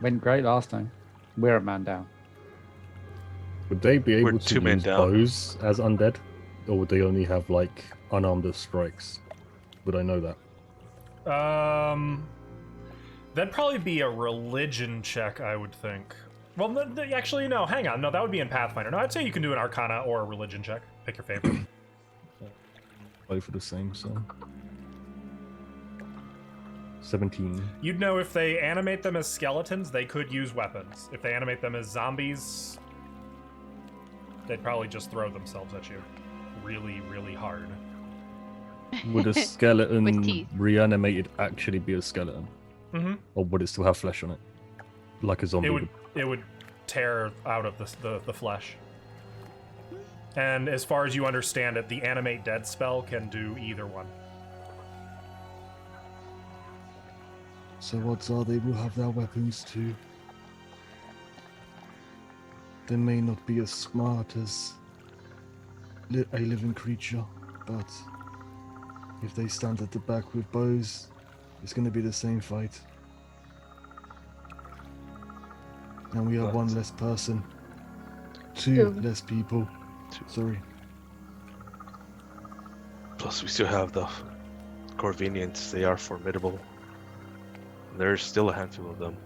Speaker 1: went great last time. We're a man down.
Speaker 6: Would they be
Speaker 4: We're
Speaker 6: able to
Speaker 4: 2 men
Speaker 6: use
Speaker 4: down.
Speaker 6: bows as undead? Or would they only have, like, unarmed strikes? Would I know that?
Speaker 2: That'd probably be a religion check, I would think. Well, actually, no. Hang on. No, that would be in Pathfinder. No, I'd say you can do an Arcana or a religion check. Pick your favorite.
Speaker 6: Both are the same, so. 17.
Speaker 2: You'd know if they animate them as skeletons, they could use weapons. If they animate them as zombies, they'd probably just throw themselves at you really, really hard.
Speaker 6: Would a skeleton
Speaker 3: teeth.
Speaker 6: reanimated actually be a skeleton?
Speaker 2: Mm-hmm.
Speaker 6: Or would it still have flesh on it? Like a zombie
Speaker 2: It would tear out of the flesh. And as far as you understand it, the animate dead spell can do either one.
Speaker 7: so odds are they will have their weapons too. They may not be as smart as a living creature, but if they stand at the back with bows, it's going to be the same fight. And we are
Speaker 4: But-
Speaker 7: one less person. 2
Speaker 5: Two.
Speaker 7: less people.
Speaker 4: Two.
Speaker 7: Sorry.
Speaker 4: Plus, we still have the Corvinians. They are formidable. There's still a handful of them.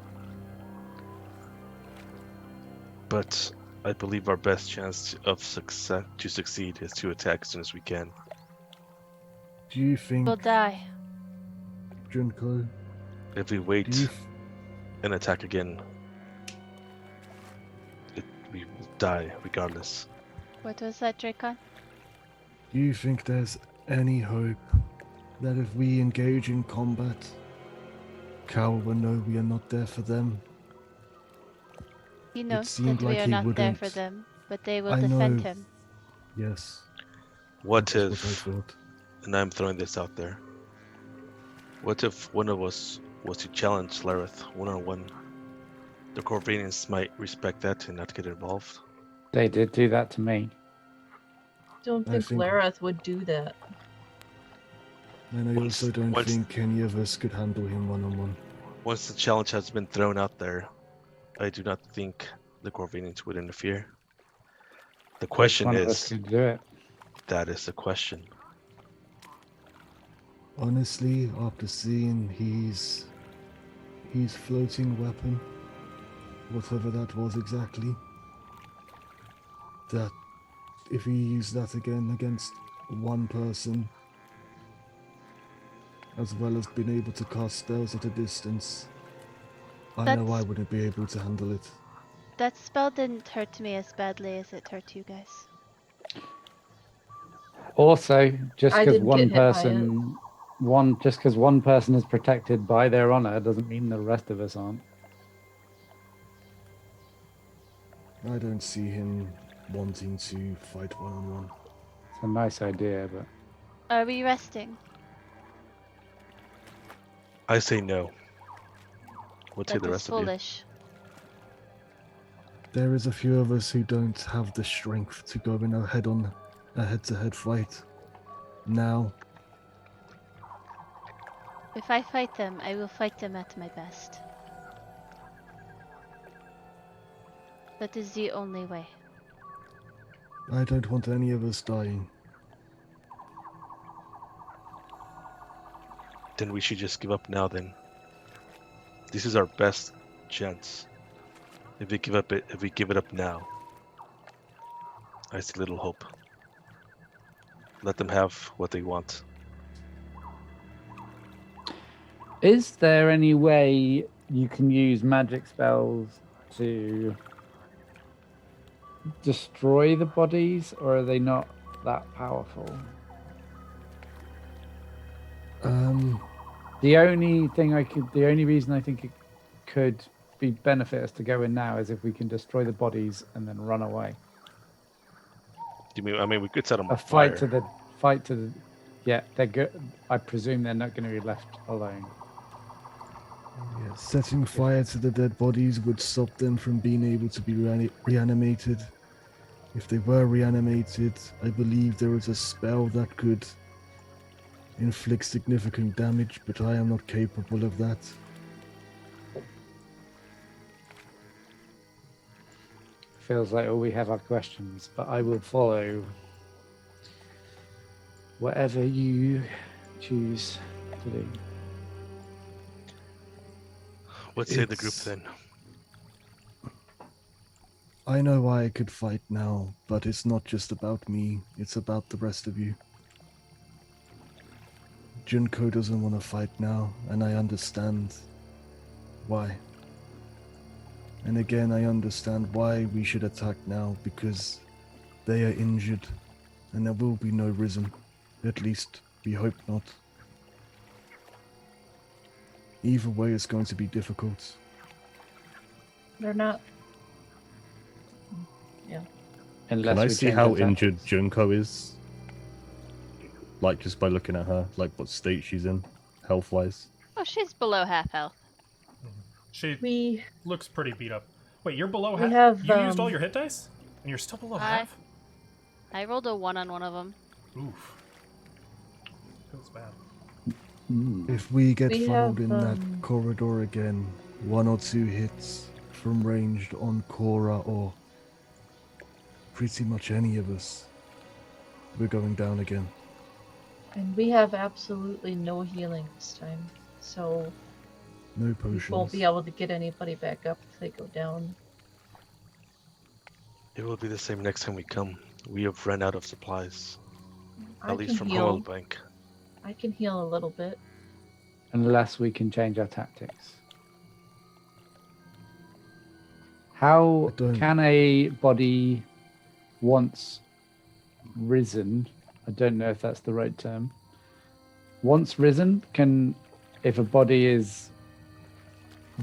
Speaker 4: But I believe our best chance of succeed is to attack as soon as we can.
Speaker 7: Do you think,
Speaker 3: We'll die.
Speaker 7: Junko,
Speaker 4: If we
Speaker 7: do
Speaker 4: wait
Speaker 7: you,
Speaker 4: and attack again, we will die regardless.
Speaker 3: What was that, Dracon?
Speaker 7: do you think there's any hope that if we engage in combat, Cal will know we are not there for them.
Speaker 3: He knows
Speaker 7: seemed
Speaker 3: that we
Speaker 7: like
Speaker 3: are
Speaker 7: he
Speaker 3: not there for
Speaker 7: wouldn't.
Speaker 3: them, but they will
Speaker 7: I
Speaker 3: defend
Speaker 7: know.
Speaker 3: him.
Speaker 7: Yes,
Speaker 4: What
Speaker 7: that was
Speaker 4: if,
Speaker 7: what I thought.
Speaker 4: and I'm throwing this out there, what if one of us was to challenge Lareth one-on-one? The Corvinians might respect that and not get involved.
Speaker 1: They did do that to me.
Speaker 5: Don't
Speaker 7: I
Speaker 5: think
Speaker 7: think-
Speaker 5: Lareth would do that.
Speaker 7: And I
Speaker 4: Once-
Speaker 7: also don't
Speaker 4: once-
Speaker 7: think any of us could handle him one-on-one.
Speaker 4: Once the challenge has been thrown out there, I do not think the Corvinians would interfere. The
Speaker 1: Which
Speaker 4: question
Speaker 1: one of us
Speaker 4: is,
Speaker 1: could do it?
Speaker 4: that is the question.
Speaker 7: Honestly, after seeing his floating weapon, whatever that was exactly, that if he used that again against one person, as well as being able to cast spells at a distance, I know I
Speaker 3: That's-
Speaker 7: wouldn't be able to handle it.
Speaker 3: That spell didn't hurt me as badly as it hurt you guys.
Speaker 1: Also, just
Speaker 5: I
Speaker 1: because
Speaker 5: didn't
Speaker 1: one
Speaker 5: get hit by it.
Speaker 1: person, one person is protected by their honor, doesn't mean the rest of us aren't.
Speaker 7: I don't see him wanting to fight one-on-one.
Speaker 1: It's a nice idea, but
Speaker 3: Are we resting?
Speaker 4: I say no. What say
Speaker 3: That
Speaker 4: the
Speaker 3: is
Speaker 4: rest of you?
Speaker 3: foolish.
Speaker 7: There is a few of us who don't have the strength to go in a head-to-head fight. Now,
Speaker 3: If I fight them, I will fight them at my best. That is the only way.
Speaker 7: I don't want any of us dying.
Speaker 4: Then we should just give up now then. This is our best chance. If we give it up now, I see little hope. Let them have what they want.
Speaker 1: is there any way you can use magic spells to destroy the bodies, or are they not that powerful? The only reason I think it could be benefit us to go in now is if we can destroy the bodies and then run away.
Speaker 4: You mean? I mean, we could set them on
Speaker 1: A fight
Speaker 4: fire.
Speaker 1: to the. Yeah, they're good. I presume they're not going to be left alone.
Speaker 7: Yeah, setting fire to the dead bodies would stop them from being able to be reanimated. If they were reanimated, I believe there is a spell that could inflict significant damage, but I am not capable of that.
Speaker 1: Feels like all we have are questions, but I will follow whatever you choose to do.
Speaker 4: What say the group
Speaker 7: It's-
Speaker 4: then?
Speaker 7: I know I could fight now, but it's not just about me, it's about the rest of you. Junko doesn't want to fight now, and I understand why. And again, I understand why we should attack now, because they are injured, and there will be no risen. At least, we hope not. Either way, it's going to be difficult.
Speaker 5: They're not.
Speaker 1: Unless
Speaker 6: Can I
Speaker 1: we
Speaker 6: see
Speaker 1: change
Speaker 6: how
Speaker 1: our tactics.
Speaker 6: injured Junko is? Like, just by looking at her, like what state she's in, health-wise.
Speaker 8: Oh, she's below half health.
Speaker 2: She
Speaker 5: We
Speaker 2: looks pretty beat up. Wait, you're below
Speaker 5: We
Speaker 2: half?
Speaker 5: have,
Speaker 2: You used all
Speaker 5: um,
Speaker 2: your hit dice? And you're still below
Speaker 8: I-
Speaker 2: half?
Speaker 8: I rolled a 1 on one of them.
Speaker 2: Oof. Feels bad.
Speaker 7: If we get
Speaker 5: We
Speaker 7: funneled
Speaker 5: have,
Speaker 7: in that corridor again, 1 or 2 hits from ranged on Cora or pretty much any of us, we're going down again.
Speaker 5: and we have absolutely no healing this time, so
Speaker 7: No
Speaker 5: we
Speaker 7: potions.
Speaker 5: won't be able to get anybody back up if they go down.
Speaker 4: It will be the same next time we come. We have run out of supplies,
Speaker 5: I
Speaker 4: at least
Speaker 5: can
Speaker 4: from
Speaker 5: heal.
Speaker 4: Howl Bank.
Speaker 5: I can heal a little bit.
Speaker 1: Unless we can change our tactics. How
Speaker 7: I don't-
Speaker 1: can a body once risen, I don't know if that's the right term, once risen, if a body is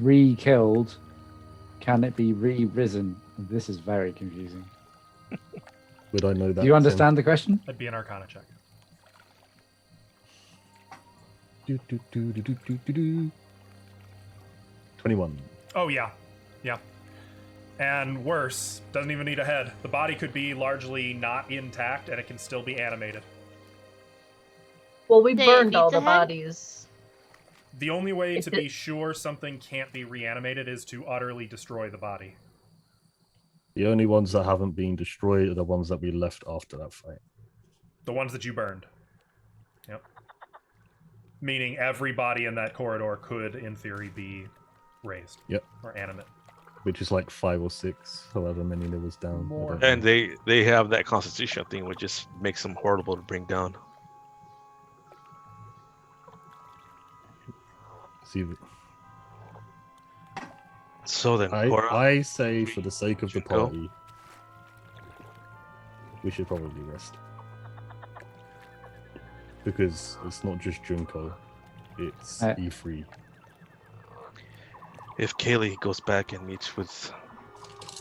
Speaker 1: re-killed, can it be re-risen? This is very confusing.
Speaker 6: Would I know that?
Speaker 1: Do you understand the question?
Speaker 2: That'd be an Arcana check.
Speaker 6: Do, do, do, do, do, do, do, do. 21.
Speaker 2: Oh, yeah. Yeah. And worse, doesn't even need a head. The body could be largely not intact, and it can still be animated.
Speaker 5: Well, we
Speaker 3: They
Speaker 5: burned
Speaker 3: need
Speaker 5: all
Speaker 3: to
Speaker 5: the
Speaker 3: have-
Speaker 5: bodies.
Speaker 2: The only way
Speaker 5: Is
Speaker 2: to
Speaker 5: it-
Speaker 2: be sure something can't be reanimated is to utterly destroy the body.
Speaker 6: The only ones that haven't been destroyed are the ones that we left after that fight.
Speaker 2: The ones that you burned. Yep. Meaning every body in that corridor could, in theory, be raised.
Speaker 6: Yep.
Speaker 2: Or animate.
Speaker 6: Which is like 5 or 6, however many there was down. I
Speaker 2: More.
Speaker 6: don't know.
Speaker 4: And they have that constitution thing, which just makes them horrible to bring down.
Speaker 6: See,
Speaker 4: So then, Cora,
Speaker 6: I say for the sake of the
Speaker 4: Should go.
Speaker 6: party, we should probably rest. Because it's not just Junko, it's E3.
Speaker 4: if Kaylee goes back and meets with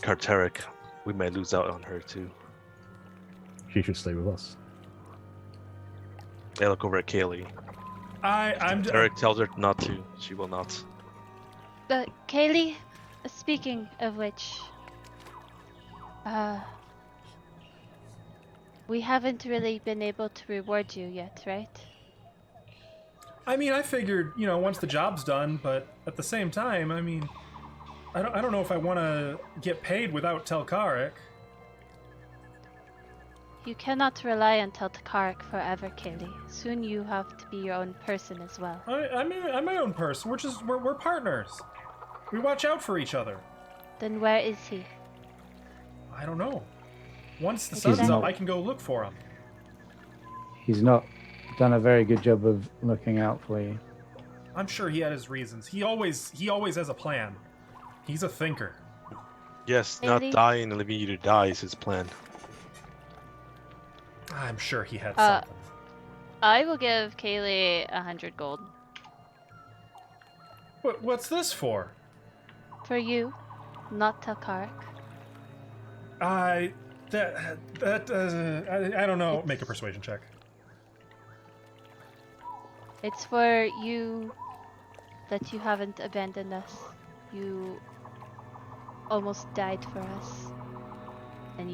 Speaker 4: Kartarik, we might lose out on her too.
Speaker 6: She should stay with us.
Speaker 4: I look over at Kaylee.
Speaker 2: I'm
Speaker 4: Kartarik tells her not to. She will not.
Speaker 3: But Kaylee, speaking of which, we haven't really been able to reward you yet, right?
Speaker 2: I mean, I figured, once the job's done, but at the same time, I mean, I don't know if I want to get paid without Telkarik.
Speaker 3: You cannot rely on Teltakarik forever, Kaylee. Soon you have to be your own person as well.
Speaker 2: I'm my own person. We're partners. We watch out for each other.
Speaker 3: Then where is he?
Speaker 2: I don't know. Once the
Speaker 3: He's
Speaker 2: sun's
Speaker 1: not-
Speaker 2: up, I can go look for him.
Speaker 1: He's not done a very good job of looking out for you.
Speaker 2: I'm sure he had his reasons. He always has a plan. He's a thinker.
Speaker 4: Yes, not
Speaker 3: Kaylee?
Speaker 4: dying and leaving you to die is his plan.
Speaker 2: I'm sure he had
Speaker 3: Uh,
Speaker 2: something.
Speaker 8: I will give Kaylee 100 gold.
Speaker 2: What's this for?
Speaker 3: For you, not Telkarik.
Speaker 2: I don't know. Make a persuasion check.
Speaker 3: It's for you that you haven't abandoned us. You almost died for us. And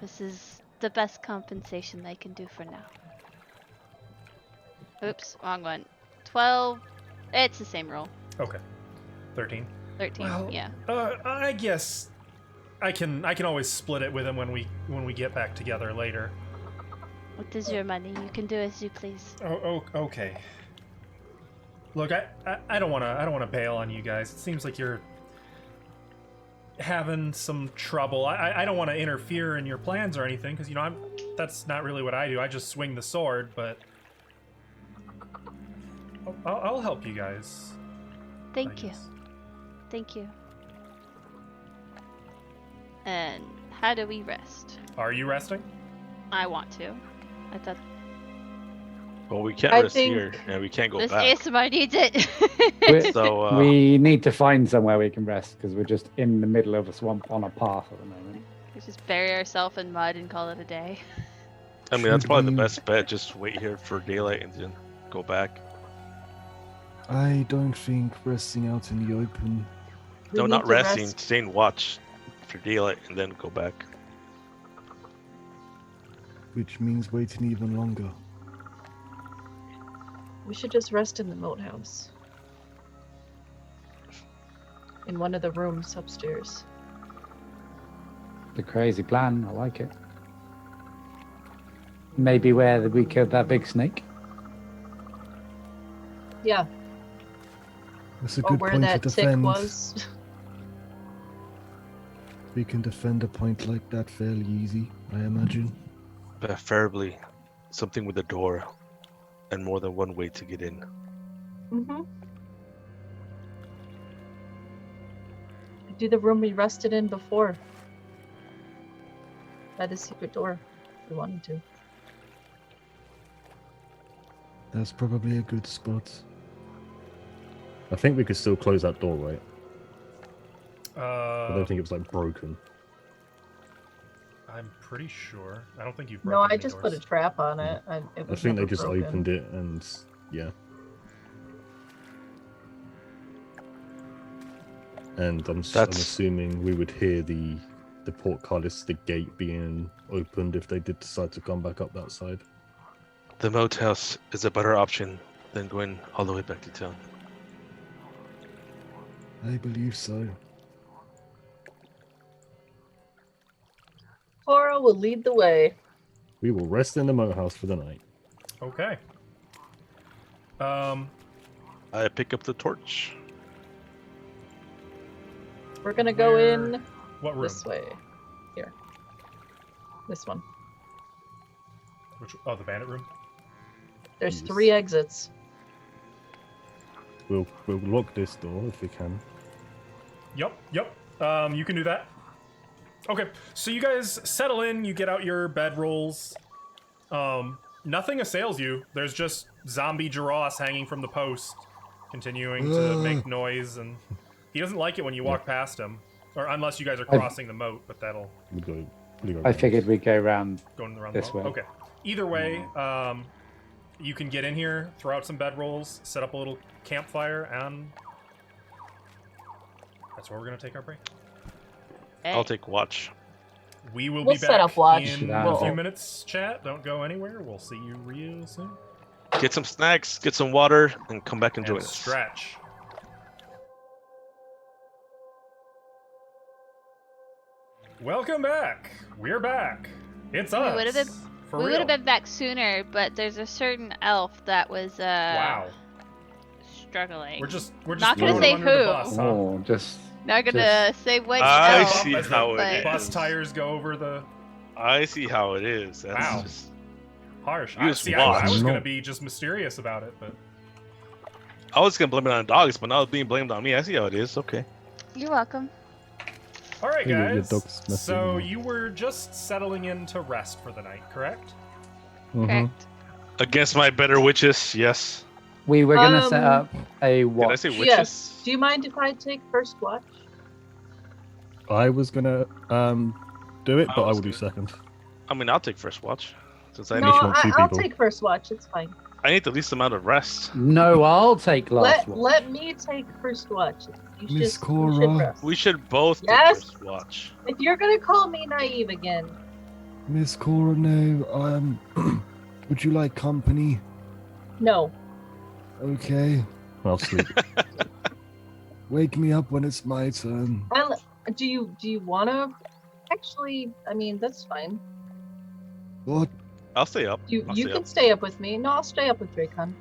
Speaker 3: this is the best compensation I can do for now.
Speaker 8: Oops, wrong one. 12. It's the same roll.
Speaker 2: Okay. 13.
Speaker 8: 13.
Speaker 2: Well,
Speaker 8: yeah.
Speaker 2: I guess I can always split it with him when we get back together later.
Speaker 3: It is your money. You can do as you please.
Speaker 2: Oh, okay. Look, I don't wanna bail on you guys. It seems like you're having some trouble. I don't want to interfere in your plans or anything, because that's not really what I do. I just swing the sword, but I'll help you guys. I
Speaker 3: Thank you.
Speaker 2: guess.
Speaker 3: Thank you.
Speaker 8: And how do we rest?
Speaker 2: Are you resting?
Speaker 8: I want to.
Speaker 3: I thought
Speaker 4: Well, we can't
Speaker 5: I
Speaker 4: rest
Speaker 5: think-
Speaker 4: here, and we can't go
Speaker 8: This
Speaker 4: back.
Speaker 8: ASMR needs it.
Speaker 1: We're-
Speaker 4: So
Speaker 1: we need to find somewhere we can rest because we're just in the middle of a swamp on a path at the moment.
Speaker 8: We just bury ourselves in mud and call it a day.
Speaker 4: I mean, that's probably the
Speaker 7: Should we-
Speaker 4: best bet. Just wait here for daylight and then go back.
Speaker 7: I don't think resting out in the open.
Speaker 5: We
Speaker 4: No,
Speaker 5: need
Speaker 4: not
Speaker 5: to
Speaker 4: resting.
Speaker 5: rest.
Speaker 4: Staying watch for daylight and then go back.
Speaker 7: Which means waiting even longer.
Speaker 5: We should just rest in the moat house. In one of the rooms upstairs.
Speaker 1: The crazy plan. I like it. Maybe where we killed that big snake.
Speaker 5: Yeah,
Speaker 7: That's a
Speaker 5: or
Speaker 7: good
Speaker 5: where
Speaker 7: point to
Speaker 5: that tick
Speaker 7: defend.
Speaker 5: was.
Speaker 7: We can defend a point like that fairly easy, I imagine.
Speaker 4: Preferably something with a door and more than one way to get in.
Speaker 5: Mm-hmm. Do the room we rested in before. By the secret door, if we wanted to.
Speaker 7: That's probably a good spot.
Speaker 6: I think we could still close that door, right? I
Speaker 2: Uh,
Speaker 6: don't think it was like broken.
Speaker 2: I'm pretty sure. I don't think you've
Speaker 5: No,
Speaker 2: broken
Speaker 5: I
Speaker 2: any
Speaker 5: just
Speaker 2: doors.
Speaker 5: put a trap on it. It
Speaker 6: I
Speaker 5: was
Speaker 6: think they
Speaker 5: never
Speaker 6: just
Speaker 5: broken.
Speaker 6: opened it and yeah. And I'm
Speaker 4: That's-
Speaker 6: assuming we would hear the portcullis, the gate being opened if they did decide to come back up that side.
Speaker 4: The moat house is a better option than going all the way back to town.
Speaker 7: I believe so.
Speaker 5: Cora will lead the way.
Speaker 6: We will rest in the moat house for the night.
Speaker 2: Okay.
Speaker 4: I pick up the torch.
Speaker 5: We're gonna go
Speaker 2: Where-
Speaker 5: in
Speaker 2: What room?
Speaker 5: this way. Here. This one.
Speaker 2: Which? Oh, the bandit room.
Speaker 5: There's
Speaker 6: Yes.
Speaker 5: 3 exits.
Speaker 6: We'll lock this door if we can.
Speaker 2: Yep. You can do that. Okay, so you guys settle in. You get out your bedrolls. Nothing assails you. There's just zombie Jaros hanging from the post, continuing to make noise, and he doesn't like it when you walk past him, or unless you guys are crossing the moat. But that'll
Speaker 6: We'll go
Speaker 1: I figured we'd go around.
Speaker 2: going around
Speaker 1: This
Speaker 2: the moat.
Speaker 1: way.
Speaker 2: Okay. Either way, you can get in here, throw out some bedrolls, set up a little campfire, and that's where we're gonna take our break.
Speaker 4: I'll take watch.
Speaker 2: We will
Speaker 5: We'll
Speaker 2: be
Speaker 5: set
Speaker 2: back
Speaker 5: up watch.
Speaker 2: in
Speaker 1: We'll-
Speaker 2: a few minutes, chat. Don't go anywhere. We'll see you real soon.
Speaker 4: Get some snacks, get some water, and come back and join
Speaker 2: And
Speaker 4: us.
Speaker 2: stretch. Welcome back. We're back. It's
Speaker 3: We
Speaker 2: us.
Speaker 3: would've been-
Speaker 2: For
Speaker 3: we
Speaker 2: real.
Speaker 3: would have been back sooner, but there's a certain elf that was
Speaker 2: Wow.
Speaker 3: struggling.
Speaker 2: We're just
Speaker 3: Not
Speaker 1: gonna
Speaker 2: throwing
Speaker 3: say
Speaker 2: him under the
Speaker 3: who.
Speaker 2: bus, huh?
Speaker 1: Oh, just
Speaker 3: Not gonna say which
Speaker 4: I
Speaker 3: elf.
Speaker 4: see
Speaker 2: As
Speaker 4: how
Speaker 2: the
Speaker 4: it
Speaker 3: but-
Speaker 2: bus
Speaker 4: is.
Speaker 2: tires go over the
Speaker 4: I see how it is. That's
Speaker 2: Wow.
Speaker 4: just
Speaker 2: harsh.
Speaker 4: You
Speaker 2: I,
Speaker 4: just
Speaker 2: see, I was
Speaker 1: watch.
Speaker 2: gonna be just mysterious about it, but
Speaker 4: I was gonna blame it on dogs, but now it's being blamed on me. I see how it is. Okay.
Speaker 3: You're welcome.
Speaker 2: all right,
Speaker 6: Your
Speaker 2: guys.
Speaker 6: dog's messing
Speaker 2: So
Speaker 6: with
Speaker 2: you were just settling in to rest for the night, correct?
Speaker 6: Mhm.
Speaker 3: Correct.
Speaker 4: Against my better witches, yes.
Speaker 1: we were gonna set up a
Speaker 4: Did I
Speaker 1: watch.
Speaker 4: say witches?
Speaker 5: Yes. Do you mind if I take first watch?
Speaker 6: I was gonna do it,
Speaker 4: I
Speaker 6: but I
Speaker 4: was
Speaker 6: will do
Speaker 4: gonna-
Speaker 6: second.
Speaker 4: I mean, I'll take first watch since I
Speaker 5: No,
Speaker 6: need- want two
Speaker 5: I'll
Speaker 6: people.
Speaker 5: take first watch. It's fine.
Speaker 4: need the least amount of rest.
Speaker 1: No, I'll take last one.
Speaker 5: Let me take first watch. You
Speaker 7: Miss
Speaker 5: should
Speaker 7: Cora.
Speaker 5: rest.
Speaker 4: We should both
Speaker 5: Yes.
Speaker 4: take first watch.
Speaker 5: If you're gonna call me naive again,
Speaker 7: Miss Cora, no, would you like company?
Speaker 5: no.
Speaker 7: Okay.
Speaker 6: I'll sleep.
Speaker 7: Wake me up when it's my turn.
Speaker 5: Do you wanna? Actually, I mean that's fine.
Speaker 7: What?
Speaker 4: I'll stay up.
Speaker 5: You
Speaker 4: I'll
Speaker 5: you
Speaker 4: stay
Speaker 5: can
Speaker 4: up.
Speaker 5: stay up with me. No, I'll stay up with Dracon.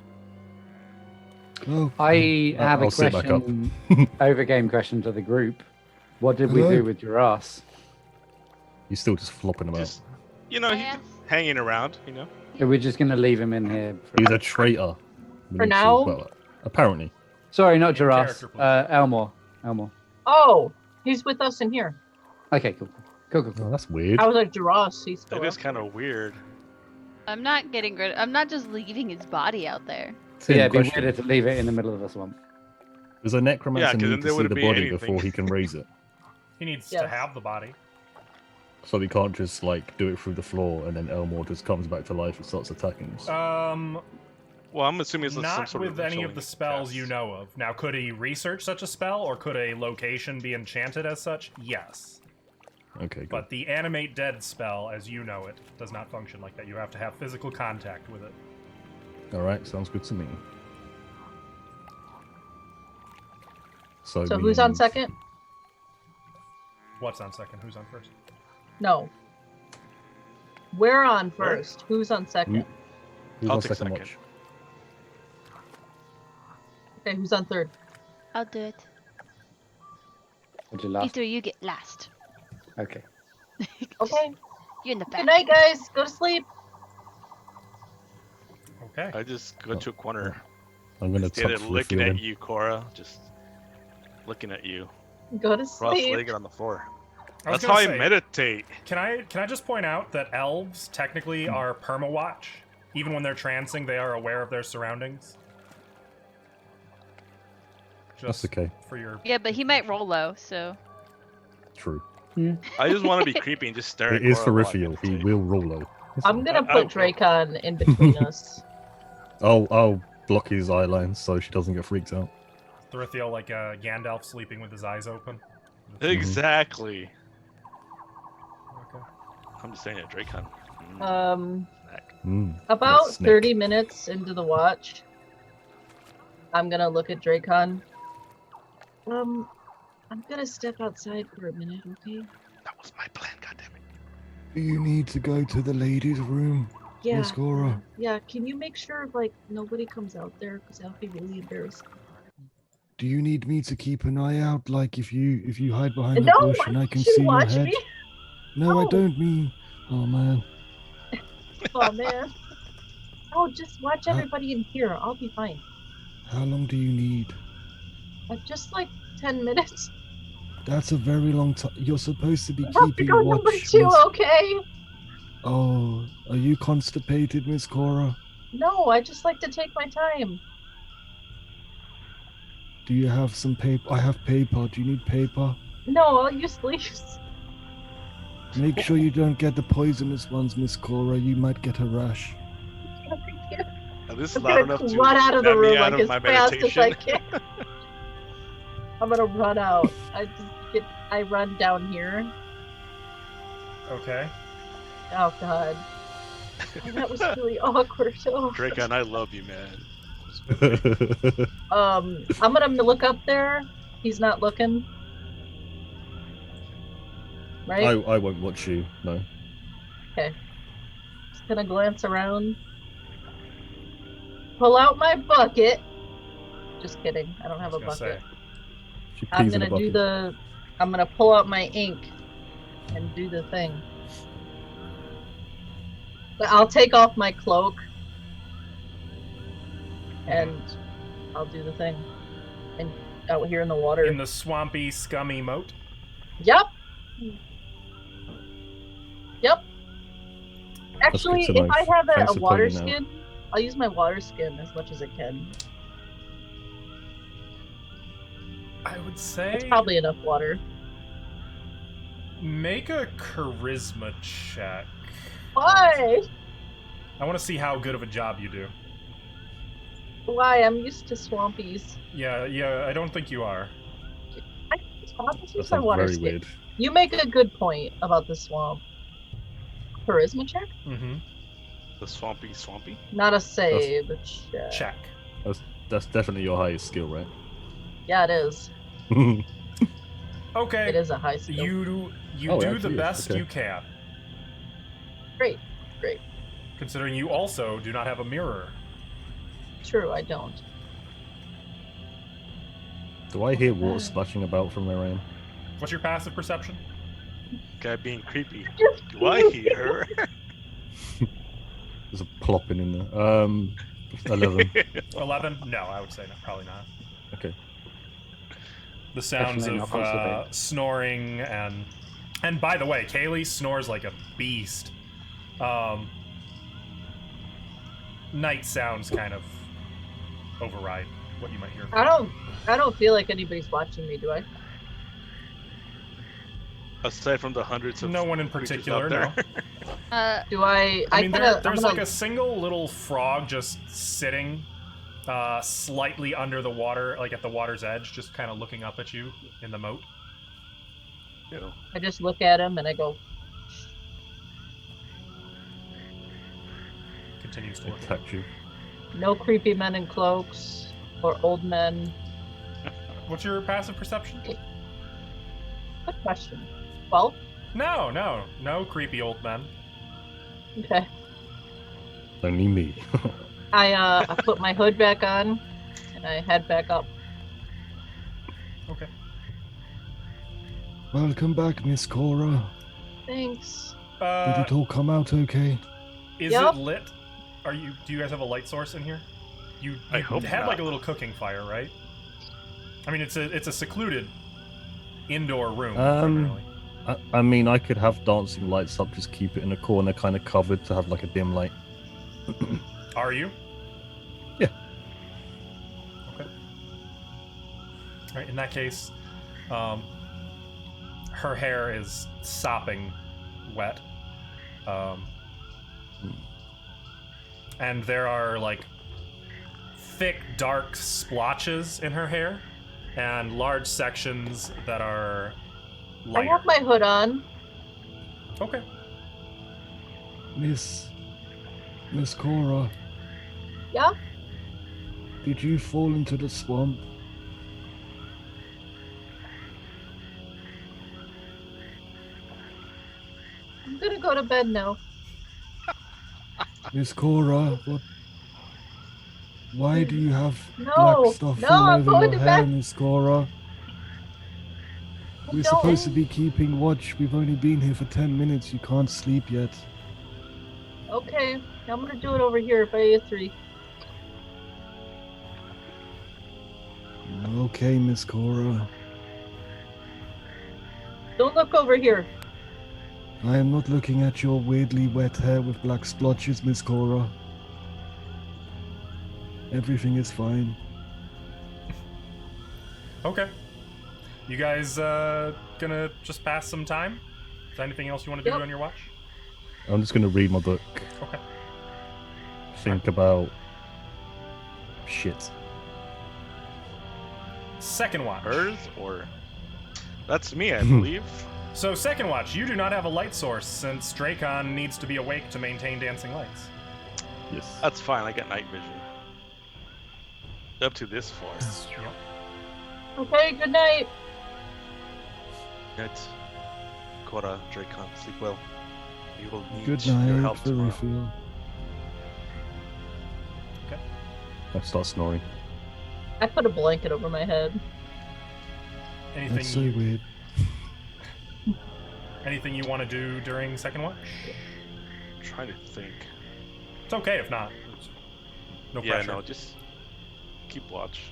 Speaker 7: Oh,
Speaker 1: I have a
Speaker 6: I'll sit back up.
Speaker 1: question, overgame question to the group. What did we
Speaker 7: Hello?
Speaker 1: do with your ass?
Speaker 6: You're still just flopping about.
Speaker 4: Just, you know, he's
Speaker 3: Yes.
Speaker 4: hanging around. You know.
Speaker 1: Are we just gonna leave him in here?
Speaker 6: He's a traitor. We
Speaker 5: For
Speaker 6: need to-
Speaker 5: now?
Speaker 6: well, apparently.
Speaker 1: Sorry, not
Speaker 2: In
Speaker 1: Giras.
Speaker 2: character, please.
Speaker 1: Elmore. Elmore.
Speaker 5: Oh, he's with us in here.
Speaker 1: Okay, cool. Cool.
Speaker 6: Oh, that's weird.
Speaker 5: I was like, Jaros, he's still
Speaker 4: It is
Speaker 5: up.
Speaker 4: kind of weird.
Speaker 3: I'm not getting rid. I'm not just leaving his body out there.
Speaker 6: Tim,
Speaker 1: Yeah, it'd be
Speaker 6: question.
Speaker 1: weirder to leave it in the middle of the swamp.
Speaker 6: Does a necromancer
Speaker 4: 'cause then
Speaker 6: need
Speaker 4: there
Speaker 6: to see
Speaker 4: wouldn't
Speaker 6: the
Speaker 4: be
Speaker 6: body
Speaker 4: anything.
Speaker 6: before he can raise it?
Speaker 2: He needs to
Speaker 5: Yes.
Speaker 2: have the body.
Speaker 6: So he can't just like do it through the floor and then Elmore just comes back to life and starts attacking us.
Speaker 4: Well, I'm assuming it's some
Speaker 2: Not
Speaker 4: sort
Speaker 2: with
Speaker 4: of
Speaker 2: any of
Speaker 4: ritual
Speaker 2: the spells
Speaker 4: test.
Speaker 2: you know of. Now, could he research such a spell, or could a location be enchanted as such? Yes.
Speaker 6: Okay, good.
Speaker 2: But the animate dead spell, as you know it, does not function like that. You have to have physical contact with it.
Speaker 6: All right, sounds good to me. So,
Speaker 5: So
Speaker 6: we
Speaker 5: who's on
Speaker 6: need-
Speaker 5: second?
Speaker 2: What's on second? Who's on first?
Speaker 5: No. We're on
Speaker 2: Where?
Speaker 5: first. Who's on second?
Speaker 6: Who's
Speaker 4: I'll
Speaker 6: on
Speaker 4: take
Speaker 6: second
Speaker 4: second.
Speaker 6: watch?
Speaker 5: Okay, who's on third?
Speaker 3: I'll do it.
Speaker 1: Would you last?
Speaker 3: Either you get last.
Speaker 1: Okay.
Speaker 5: Okay.
Speaker 3: You're in the
Speaker 5: Good
Speaker 3: back.
Speaker 5: night, guys. Go to sleep.
Speaker 2: Okay.
Speaker 4: I just go to a corner.
Speaker 6: I'm gonna
Speaker 4: Instead
Speaker 6: tuck
Speaker 4: of
Speaker 6: for the
Speaker 4: looking at
Speaker 6: feeling.
Speaker 4: you, Cora, just looking at you,
Speaker 5: Go to sleep.
Speaker 4: cross-legged on the floor.
Speaker 2: I was
Speaker 4: That's
Speaker 2: gonna
Speaker 4: how
Speaker 2: say,
Speaker 4: I meditate.
Speaker 2: Can I just point out that elves technically are permawatch? Even when they're trancing, they are aware of their surroundings.
Speaker 6: That's
Speaker 2: Just
Speaker 6: okay.
Speaker 2: for your.
Speaker 8: Yeah, but he might roll low, so.
Speaker 6: True.
Speaker 4: I just want to be creepy and just stare at
Speaker 6: It is
Speaker 4: Cora while I
Speaker 6: Ferithiel.
Speaker 4: get
Speaker 6: He
Speaker 4: to
Speaker 6: will roll low.
Speaker 5: I'm gonna
Speaker 4: I
Speaker 5: put
Speaker 4: will.
Speaker 5: Dracon in between us.
Speaker 6: I'll block his eye lines so she doesn't get freaked out.
Speaker 2: Thrithiel like Gandalf sleeping with his eyes open.
Speaker 4: Exactly.
Speaker 2: Okay.
Speaker 4: I'm just saying it, Dracon.
Speaker 5: About
Speaker 6: snake.
Speaker 5: 30 minutes into the watch, I'm gonna look at Dracon. I'm gonna step outside for a minute, okay?
Speaker 4: That was my plan, goddammit.
Speaker 7: Do you need to go to the ladies' room?
Speaker 5: Yeah.
Speaker 7: Miss Cora.
Speaker 5: Yeah, can you make sure, like, nobody comes out there? Because that would be really embarrassing.
Speaker 7: Do you need me to keep an eye out, like if you hide behind
Speaker 5: No,
Speaker 7: the bush
Speaker 5: why
Speaker 7: and I
Speaker 5: don't
Speaker 7: can
Speaker 5: you
Speaker 7: see your
Speaker 5: watch
Speaker 7: head?
Speaker 5: me?
Speaker 7: No, I
Speaker 5: No.
Speaker 7: don't mean. Oh man.
Speaker 5: Oh, man. Oh, just watch
Speaker 7: Huh?
Speaker 5: everybody in here. I'll be fine.
Speaker 7: How long do you need?
Speaker 5: Just like 10 minutes.
Speaker 7: That's a very long time. You're supposed to be
Speaker 5: I have to
Speaker 7: keeping
Speaker 5: go
Speaker 7: watch.
Speaker 5: number 2,
Speaker 7: Miss-
Speaker 5: okay?
Speaker 7: Oh, are you constipated, Miss Cora?
Speaker 5: No, I just like to take my time.
Speaker 7: Do you have some paper? I have paper. Do you need paper?
Speaker 5: No, I'll use leaves.
Speaker 7: Make sure you don't get the poisonous ones, Miss Cora. You might get a rash.
Speaker 4: Is this
Speaker 5: I'm
Speaker 4: loud
Speaker 5: gonna
Speaker 4: enough to
Speaker 5: run out of the
Speaker 4: get me
Speaker 5: room
Speaker 4: out
Speaker 5: like
Speaker 4: of
Speaker 5: as
Speaker 4: my
Speaker 5: fast as I
Speaker 4: meditation?
Speaker 5: can. I'm gonna run out. I run down here.
Speaker 2: Okay.
Speaker 5: Oh god. Oh, that was really awkward. Oh.
Speaker 4: Dracon, I love you, man.
Speaker 5: I'm gonna look up there. He's not looking. Right?
Speaker 6: I won't watch you. No.
Speaker 5: Just gonna glance around. Pull out my bucket. Just kidding. I don't have
Speaker 2: I
Speaker 5: a
Speaker 2: was gonna
Speaker 5: bucket.
Speaker 2: say.
Speaker 6: She
Speaker 5: I'm
Speaker 6: pees in a
Speaker 5: gonna do
Speaker 6: bucket.
Speaker 5: I'm gonna pull out my ink and do the thing. But I'll take off my cloak and I'll do the thing. And out here in the water.
Speaker 2: In the swampy, scummy moat.
Speaker 5: Yep. Yep. Actually,
Speaker 6: good to
Speaker 5: if
Speaker 6: know.
Speaker 5: I have
Speaker 6: Thanks
Speaker 5: a
Speaker 6: for
Speaker 5: water
Speaker 6: pointing out.
Speaker 5: skin, I'll use my water skin as much as I can.
Speaker 2: I would say
Speaker 5: It's probably enough water.
Speaker 2: make a charisma check.
Speaker 5: Why?
Speaker 2: I want to see how good of a job you do.
Speaker 5: Why? I'm used to swampies.
Speaker 2: Yeah, I don't think you are.
Speaker 5: I'll just
Speaker 6: That
Speaker 5: use my
Speaker 6: sounds
Speaker 5: water
Speaker 6: very
Speaker 5: skin.
Speaker 6: weird.
Speaker 5: You make a good point about the swamp. Charisma check?
Speaker 2: Mm-hmm.
Speaker 4: The swampy.
Speaker 5: Not a save. Check.
Speaker 2: Check.
Speaker 6: That's definitely your highest skill, right?
Speaker 5: Yeah, it is.
Speaker 2: Okay.
Speaker 5: It is a high skill.
Speaker 2: You
Speaker 6: Oh, it
Speaker 2: do the
Speaker 6: actually is,
Speaker 2: best
Speaker 6: okay.
Speaker 2: you can,
Speaker 5: Great.
Speaker 2: considering you also do not have a mirror.
Speaker 5: True, I don't.
Speaker 6: Do I hear water splashing about from where I am?
Speaker 2: What's your passive perception?
Speaker 4: Guy being creepy. Do I hear?
Speaker 6: There's a plopping in there. 11.
Speaker 2: 11? No, I would say no, probably not.
Speaker 6: Okay.
Speaker 2: The sounds
Speaker 1: Definitely
Speaker 2: of
Speaker 1: not constipated.
Speaker 2: snoring and by the way, Kaylee snores like a beast. Night sounds kind of override what you might hear.
Speaker 5: I don't feel like anybody's watching me, do I?
Speaker 4: Aside from the hundreds of
Speaker 2: No one in
Speaker 4: creatures
Speaker 2: particular,
Speaker 4: out there.
Speaker 8: Uh,
Speaker 5: Do I?
Speaker 2: I mean,
Speaker 5: kinda,
Speaker 2: there's
Speaker 5: I'm
Speaker 2: like
Speaker 5: gonna,
Speaker 2: a single little frog just sitting slightly under the water, like at the water's edge, just kind of looking up at you in the moat.
Speaker 4: You know,
Speaker 5: I just look at him and I go,
Speaker 2: Continues to look.
Speaker 6: Attack you.
Speaker 5: no creepy men in cloaks or old men.
Speaker 2: What's your passive perception?
Speaker 5: Good question. 12?
Speaker 2: No creepy old men.
Speaker 5: Okay.
Speaker 6: Only me.
Speaker 5: I put my hood back on and I head back up.
Speaker 2: Okay.
Speaker 7: Welcome back, Miss Cora.
Speaker 5: Thanks.
Speaker 7: Did it all come out okay?
Speaker 2: Is
Speaker 5: Yep.
Speaker 2: it lit? Do you guys have a light source in here? You
Speaker 4: I hope
Speaker 2: had
Speaker 4: not.
Speaker 2: like a little cooking fire, right? I mean, it's a secluded indoor room. primarily.
Speaker 6: I mean, I could have dancing lights up, just keep it in a corner, kind of covered to have like a dim light.
Speaker 2: Are you?
Speaker 6: Yeah.
Speaker 2: Okay. All right. In that case, her hair is sopping wet, and there are like thick, dark splotches in her hair, and large sections that are
Speaker 5: I
Speaker 2: lighter.
Speaker 5: have my hood on.
Speaker 2: Okay.
Speaker 7: Miss Cora,
Speaker 5: Yeah?
Speaker 7: did you fall into the swamp?
Speaker 5: I'm gonna go to bed now.
Speaker 7: Miss Cora, what? Why do you have black
Speaker 5: No!
Speaker 7: stuff
Speaker 5: No,
Speaker 7: all
Speaker 5: I'm
Speaker 7: over
Speaker 5: going
Speaker 7: your
Speaker 5: to
Speaker 7: hair,
Speaker 5: bed!
Speaker 7: Miss Cora? We're
Speaker 5: No.
Speaker 7: supposed to be keeping watch. We've only been here for 10 minutes. You can't sleep yet.
Speaker 5: Okay, I'm gonna do it over here by A3.
Speaker 7: Okay, Miss Cora.
Speaker 5: Don't look over here.
Speaker 7: I am not looking at your weirdly wet hair with black splotches, Miss Cora. Everything is fine.
Speaker 2: Okay. You guys gonna just pass some time? Is there anything else you want to do
Speaker 5: Yep.
Speaker 2: on your watch?
Speaker 6: I'm just gonna read my book.
Speaker 2: Okay.
Speaker 6: Think about shit.
Speaker 2: Second watch.
Speaker 4: Hers or that's me, I believe.
Speaker 2: So second watch, you do not have a light source since Dracon needs to be awake to maintain dancing lights.
Speaker 6: Yes.
Speaker 4: That's fine. I got night vision. Up to this far.
Speaker 5: Okay, good night.
Speaker 4: Night. Cora, Dracon, sleep well. We will need
Speaker 7: Good
Speaker 4: your
Speaker 7: night,
Speaker 4: help tomorrow.
Speaker 7: Fairyfield.
Speaker 6: I start snoring.
Speaker 5: I put a blanket over my head.
Speaker 2: Anything
Speaker 7: That's so
Speaker 2: you,
Speaker 7: weird.
Speaker 2: anything you want to do during second watch?
Speaker 4: I'm trying to think.
Speaker 2: It's okay if not. No
Speaker 4: Yeah,
Speaker 2: pressure.
Speaker 4: no, just keep watch.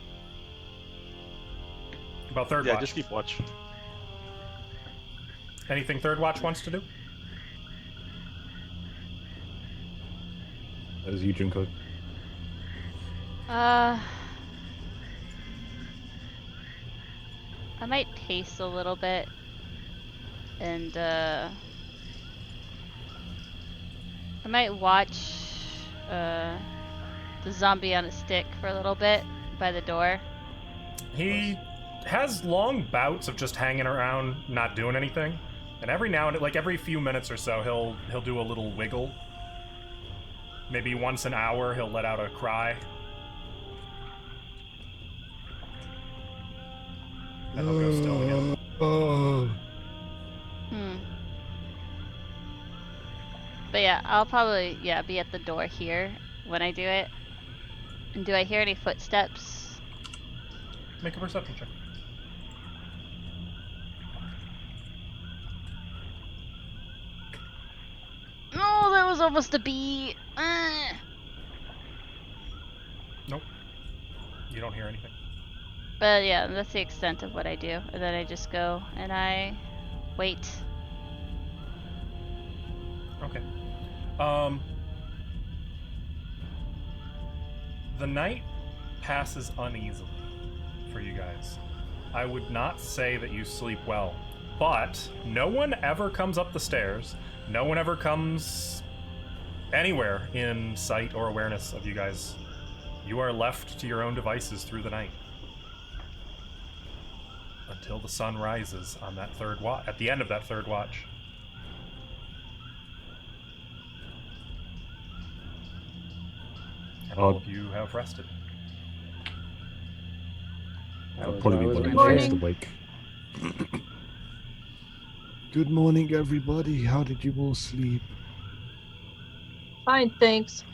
Speaker 2: About third
Speaker 4: Yeah,
Speaker 2: watch.
Speaker 4: just keep watch.
Speaker 2: Anything third watch wants to do?
Speaker 6: As you, Junko.
Speaker 8: I might pace a little bit and I might watch the zombie on a stick for a little bit by the door.
Speaker 2: He has long bouts of just hanging around, not doing anything, and every now and like every few minutes or so, he'll do a little wiggle. Maybe once an hour, he'll let out a cry. And he'll go still again.
Speaker 8: But yeah, I'll probably be at the door here when I do it. And do I hear any footsteps?
Speaker 2: Make a perception check.
Speaker 8: No, that was almost a B.
Speaker 2: Nope. You don't hear anything.
Speaker 8: But yeah, that's the extent of what I do. And then I just go and I wait.
Speaker 2: Okay. The night passes uneasily for you guys. I would not say that you sleep well, but no one ever comes up the stairs. No one ever comes anywhere in sight or awareness of you guys. You are left to your own devices through the night. Until the sun rises on that third watch, at the end of that third watch. And all of you have rested.
Speaker 6: I'll probably be one of the
Speaker 5: Morning.
Speaker 6: first awake.
Speaker 7: Good morning, everybody. How did you all sleep?
Speaker 5: Fine, thanks.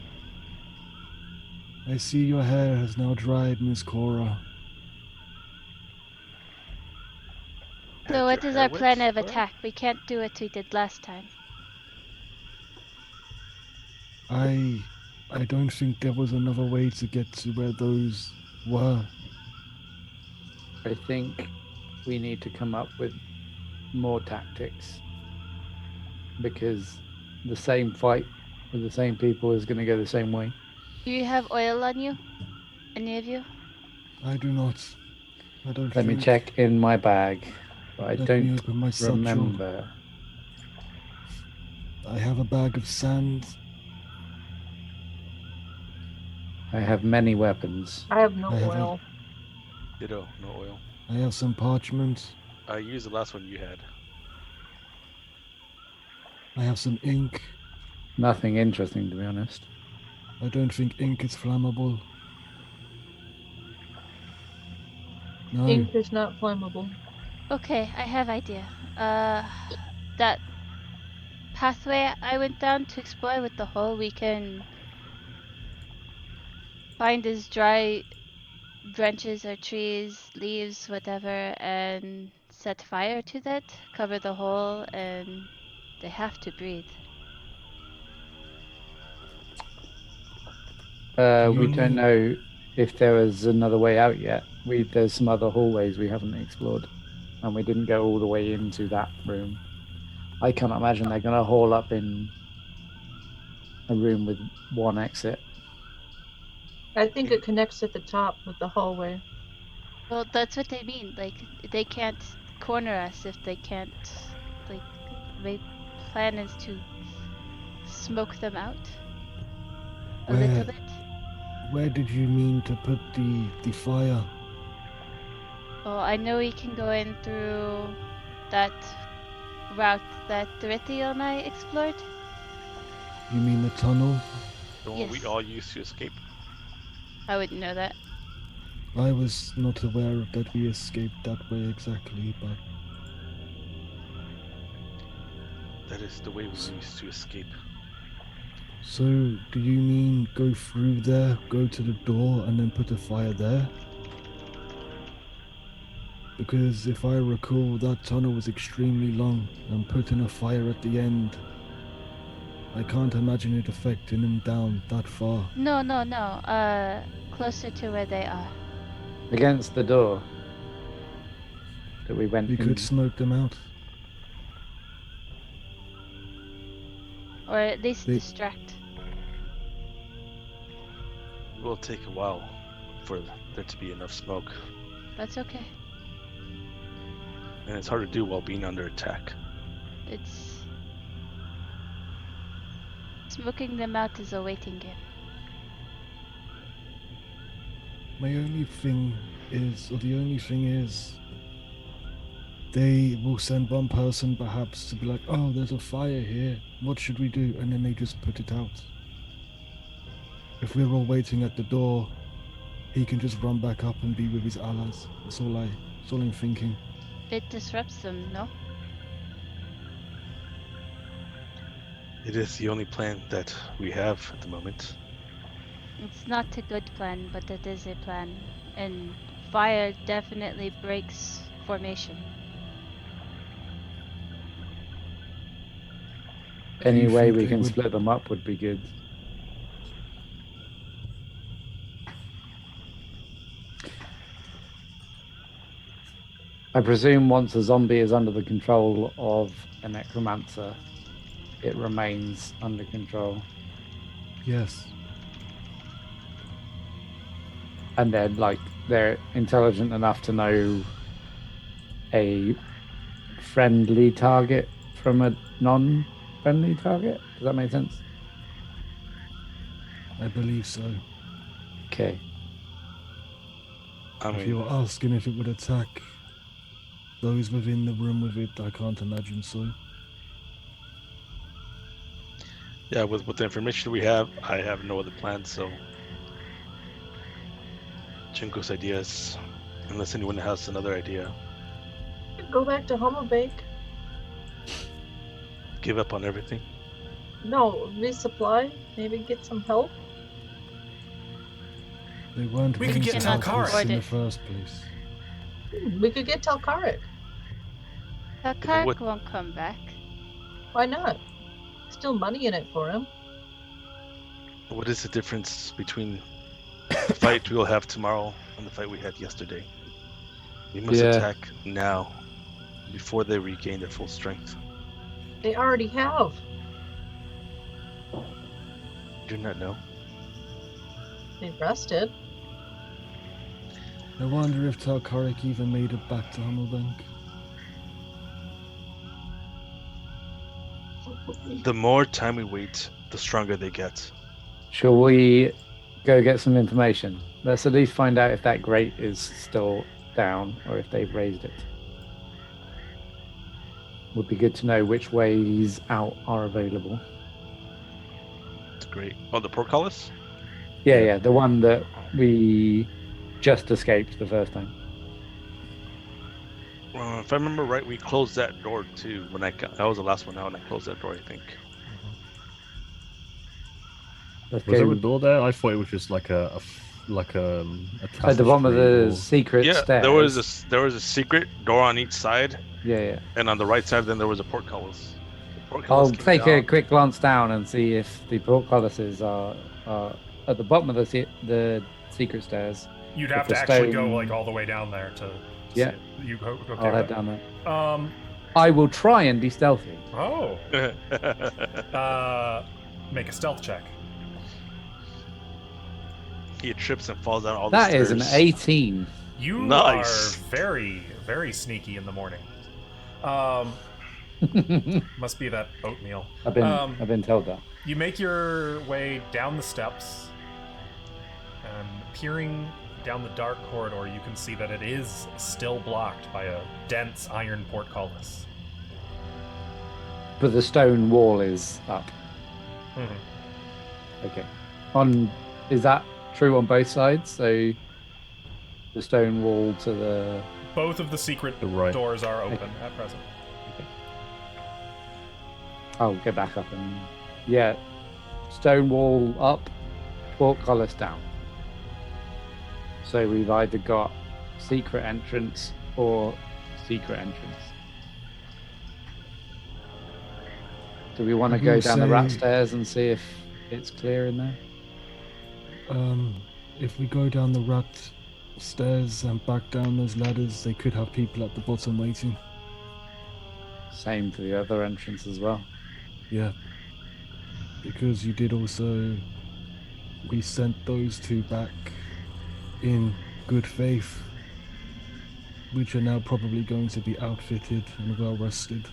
Speaker 7: I see your hair has now dried, Miss Cora.
Speaker 8: So what
Speaker 4: your
Speaker 8: is
Speaker 4: hair
Speaker 8: our plan
Speaker 4: wet,
Speaker 8: of
Speaker 4: huh?
Speaker 8: attack? We can't do what we did last time.
Speaker 7: I don't think there was another way to get to where those were.
Speaker 1: I think we need to come up with more tactics because the same fight with the same people is going to go the same way.
Speaker 8: Do you have oil on you? Any of you?
Speaker 7: I do not. I don't
Speaker 1: Let me
Speaker 7: think.
Speaker 1: check in my bag. But I
Speaker 7: Let me
Speaker 1: don't
Speaker 7: open my satchel.
Speaker 1: remember.
Speaker 7: I have a bag of sand.
Speaker 1: I have many weapons.
Speaker 5: I have no
Speaker 7: I have a-
Speaker 5: oil.
Speaker 4: Ditto, no oil.
Speaker 7: I have some parchment.
Speaker 4: I used the last one you had.
Speaker 7: I have some ink.
Speaker 1: Nothing interesting, to be honest.
Speaker 7: I don't think ink is flammable. No.
Speaker 5: Ink is not flammable.
Speaker 8: Okay, I have idea. That pathway I went down to explore with the hole, we can find these dry branches or trees, leaves, whatever, and set fire to that, cover the hole, and they have to breathe.
Speaker 1: We don't know if there was another way out yet. There's some other hallways we haven't explored, and we didn't go all the way into that room. I can't imagine they're going to haul up in a room with one exit.
Speaker 5: I think it connects at the top with the hallway.
Speaker 8: Well, that's what they mean. Like, they can't corner us if they can't. Like, my plan is to smoke them out a little bit.
Speaker 7: Where did you mean to put the fire?
Speaker 8: Well, I know we can go in through that route that Dorithiel and I explored.
Speaker 7: You mean the tunnel?
Speaker 4: The one we
Speaker 8: Yes.
Speaker 4: all used to escape.
Speaker 8: I wouldn't know that.
Speaker 7: I was not aware of that we escaped that way exactly, but
Speaker 4: That is the way we used to escape.
Speaker 7: so do you mean go through there, go to the door, and then put a fire there? Because if I recall, that tunnel was extremely long, and putting a fire at the end, I can't imagine it affecting them down that far.
Speaker 8: No. Closer to where they are.
Speaker 1: Against the door that we went
Speaker 7: We
Speaker 1: in.
Speaker 7: could smoke them out.
Speaker 8: Or at least
Speaker 7: They-
Speaker 8: distract.
Speaker 4: It will take a while for there to be enough smoke,
Speaker 8: That's okay.
Speaker 4: and it's hard to do while being under attack.
Speaker 8: It's... Smoking them out is a waiting game.
Speaker 7: The only thing is, they will send one person perhaps to be like, oh, there's a fire here, what should we do? And then they just put it out. If we're all waiting at the door, he can just run back up and be with his allies. That's all I'm thinking.
Speaker 8: It disrupts them, no?
Speaker 4: It is the only plan that we have at the moment.
Speaker 8: It's not a good plan, but it is a plan. And fire definitely breaks formation.
Speaker 1: Any
Speaker 7: You
Speaker 1: way
Speaker 7: think
Speaker 1: we
Speaker 7: they
Speaker 1: can
Speaker 7: would-
Speaker 1: split them up would be good. I presume once a zombie is under the control of a necromancer, it remains under control.
Speaker 7: Yes.
Speaker 1: And then, like, they're intelligent enough to know a friendly target from a non-friendly target. Does that make sense?
Speaker 7: I believe so.
Speaker 1: Okay.
Speaker 4: I
Speaker 7: If
Speaker 4: mean,
Speaker 7: you're asking if it would attack those within the room with it, I can't imagine so.
Speaker 4: yeah, with the information we have, I have no other plans, so Jinko's ideas, unless anyone has another idea,
Speaker 5: Go back to Homobake.
Speaker 4: give up on everything.
Speaker 5: No, resupply. Maybe get some help.
Speaker 7: They weren't
Speaker 2: We
Speaker 7: willing
Speaker 2: could
Speaker 7: to
Speaker 2: get
Speaker 7: help
Speaker 2: Talcaric.
Speaker 7: us in the
Speaker 8: Afford it.
Speaker 7: first place.
Speaker 5: We could get Talcaric.
Speaker 8: Talcaric
Speaker 4: what-
Speaker 8: won't come back.
Speaker 5: Why not? Still money in it for him.
Speaker 4: What is the difference between the fight we'll have tomorrow and the fight we had yesterday? We must
Speaker 1: Yeah.
Speaker 4: attack now, before they regain their full strength.
Speaker 5: They already have.
Speaker 4: Do not know.
Speaker 5: They rested.
Speaker 7: I wonder if Talkarik even made it back to Hammerbank.
Speaker 4: The more time we wait, the stronger they get.
Speaker 1: Shall we go get some information? Let's at least find out if that grate is still down or if they've raised it. Would be good to know which ways out are available.
Speaker 4: It's great. Oh, the portcullis?
Speaker 1: Yeah, the one that we just escaped the first time.
Speaker 4: If I remember right, we closed that door too. When that was the last one out, and I closed that door, I think.
Speaker 1: Let's
Speaker 6: Was
Speaker 1: go
Speaker 6: there a door there? I thought it was just like a
Speaker 1: at the bottom of the secret
Speaker 4: Yeah,
Speaker 1: stairs.
Speaker 4: there was a secret door on each side,
Speaker 1: Yeah.
Speaker 4: and on the right side, then there was a portcullis.
Speaker 1: I'll take a quick glance down and see if the portcullises are at the bottom of the secret stairs.
Speaker 2: You'd
Speaker 1: If
Speaker 2: have
Speaker 1: the
Speaker 2: to actually
Speaker 1: stone-
Speaker 2: go like all the way down there to.
Speaker 1: Yeah.
Speaker 2: See it. You go. Okay,
Speaker 1: I'll head
Speaker 2: but-
Speaker 1: down there.
Speaker 2: Um.
Speaker 1: I will try and be stealthy.
Speaker 2: Oh. Make a stealth check.
Speaker 4: He trips and falls down all
Speaker 1: That
Speaker 4: the
Speaker 1: is
Speaker 4: stairs.
Speaker 1: an 18.
Speaker 2: You
Speaker 4: Nice.
Speaker 2: are very, very sneaky in the morning. Must be that oatmeal.
Speaker 1: I've been told that.
Speaker 2: You make your way down the steps, and peering down the dark corridor, you can see that it is still blocked by a dense iron portcullis.
Speaker 1: But the stone wall is up.
Speaker 2: Mhm.
Speaker 1: Okay. Is that true on both sides? So the stone wall to the
Speaker 2: Both of the secret
Speaker 6: The right.
Speaker 2: doors are open at present.
Speaker 1: I'll get back up and stone wall up, portcullis down. So we've either got secret entrance or secret entrance. Do we want to
Speaker 7: I
Speaker 1: go
Speaker 7: will
Speaker 1: down the rat
Speaker 7: say-
Speaker 1: stairs and see if it's clear in there?
Speaker 7: If we go down the rat stairs and back down those ladders, they could have people at the bottom waiting.
Speaker 1: Same for the other entrance as well.
Speaker 7: Yeah. Because you did also... We sent those two back in good faith, which are now probably going to be outfitted and well rested.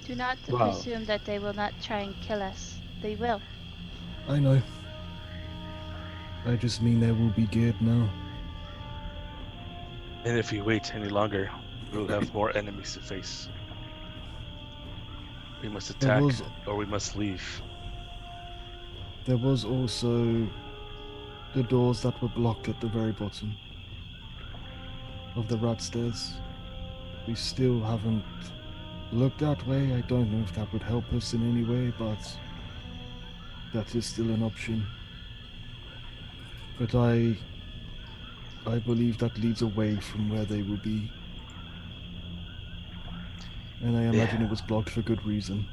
Speaker 3: Do not
Speaker 1: Wow.
Speaker 3: presume that they will not try and kill us. They will.
Speaker 7: I know. I just mean they will be geared now.
Speaker 4: And if we wait any longer, we'll have more enemies to face. We must
Speaker 7: There
Speaker 4: attack,
Speaker 7: was-
Speaker 4: or we must leave.
Speaker 7: There was also the doors that were blocked at the very bottom of the rat stairs. We still haven't looked that way. I don't know if that would help us in any way, but that is still an option. But I believe that leads away from where they will be. And I imagine
Speaker 4: Yeah.
Speaker 7: it was blocked for good reason.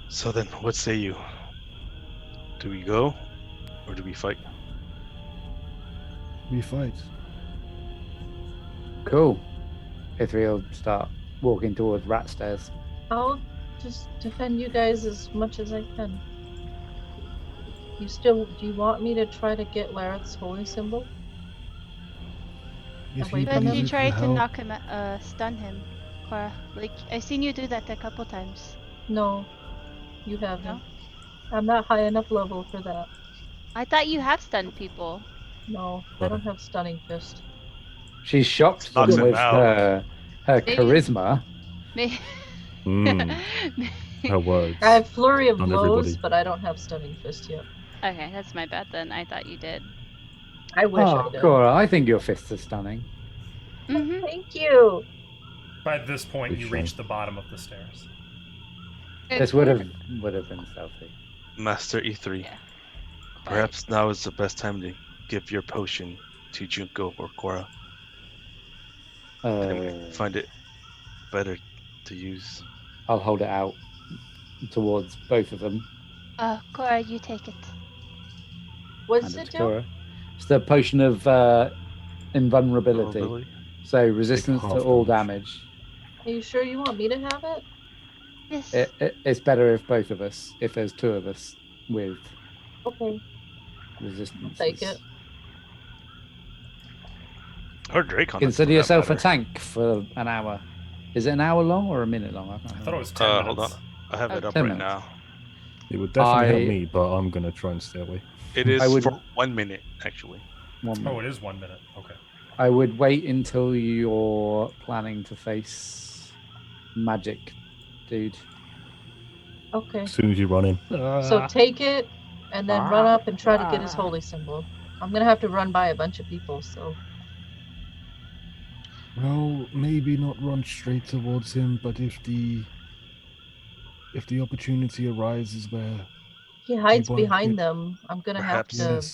Speaker 4: So then, what say you? Do we go, or do we fight?
Speaker 7: We fight.
Speaker 1: Cool. Ithriel start walking towards rat stairs.
Speaker 5: I'll just defend you guys as much as I can. Do you want me to try to get Lareth's holy symbol?
Speaker 7: If
Speaker 5: But
Speaker 7: you
Speaker 3: But
Speaker 7: believe
Speaker 3: you
Speaker 7: can
Speaker 3: tried to
Speaker 7: help-
Speaker 3: knock him, stun him, Cora. Like, I've seen you do that a couple times.
Speaker 5: No, you haven't.
Speaker 3: No?
Speaker 5: I'm not high enough level for that.
Speaker 3: I thought you have stunned people.
Speaker 5: No, I don't have stunning fist.
Speaker 1: She's shocked them
Speaker 4: Knocks him
Speaker 1: with
Speaker 4: out.
Speaker 1: her
Speaker 3: Maybe-
Speaker 1: charisma.
Speaker 3: May-
Speaker 6: Her words.
Speaker 5: I have flurry of
Speaker 6: Not
Speaker 5: blows,
Speaker 6: everybody.
Speaker 5: but I don't have stunning fist yet.
Speaker 3: Okay, that's my bad then. I thought you did.
Speaker 5: I wish
Speaker 1: Oh,
Speaker 5: I did.
Speaker 1: Cora, I think your fists are stunning.
Speaker 3: Mm-hmm.
Speaker 5: Thank you.
Speaker 2: By this point,
Speaker 6: Good
Speaker 2: you
Speaker 6: shot.
Speaker 2: reach the bottom of the stairs.
Speaker 1: This would have been stealthy.
Speaker 4: Master E3,
Speaker 3: Yeah.
Speaker 4: perhaps now is the best time to give your potion to Junko or Cora. And we find it better to use.
Speaker 1: I'll hold it out towards both of them.
Speaker 3: Cora, you take it.
Speaker 5: What's
Speaker 1: Hand
Speaker 5: it
Speaker 1: to
Speaker 5: do?
Speaker 1: Cora. It's the potion of invulnerability.
Speaker 4: Probability.
Speaker 1: So resistance to
Speaker 6: half
Speaker 1: all
Speaker 6: damage.
Speaker 1: damage.
Speaker 5: Are you sure you want me to have it?
Speaker 3: Yes.
Speaker 1: It's better if both of us, if there's two of us with
Speaker 5: Okay,
Speaker 1: resistance.
Speaker 5: take it.
Speaker 4: Or Dracon.
Speaker 1: Consider yourself a tank for an hour. Is it an hour long or a minute long? I, can't
Speaker 2: I thought it
Speaker 1: remember.
Speaker 2: was 10 minutes.
Speaker 4: Hold on. I have it
Speaker 3: Oh,
Speaker 4: up
Speaker 1: 10
Speaker 4: right
Speaker 1: minutes.
Speaker 4: now.
Speaker 6: It would definitely help
Speaker 1: I-
Speaker 6: me, but I'm gonna try and stay away.
Speaker 4: It is
Speaker 1: I would-
Speaker 4: for 1 minute, actually.
Speaker 1: 1 minute.
Speaker 2: Oh, it is 1 minute. Okay.
Speaker 1: I would wait until you're planning to face magic, dude.
Speaker 5: Okay.
Speaker 6: As soon as you run in.
Speaker 5: So take it and then run up and try to get his holy symbol. I'm gonna have to run by a bunch of people, so
Speaker 7: Well, maybe not run straight towards him, but if the opportunity arises where
Speaker 5: he hides
Speaker 7: won't
Speaker 5: behind
Speaker 7: get-
Speaker 5: them. I'm gonna
Speaker 4: Perhaps-
Speaker 5: have to.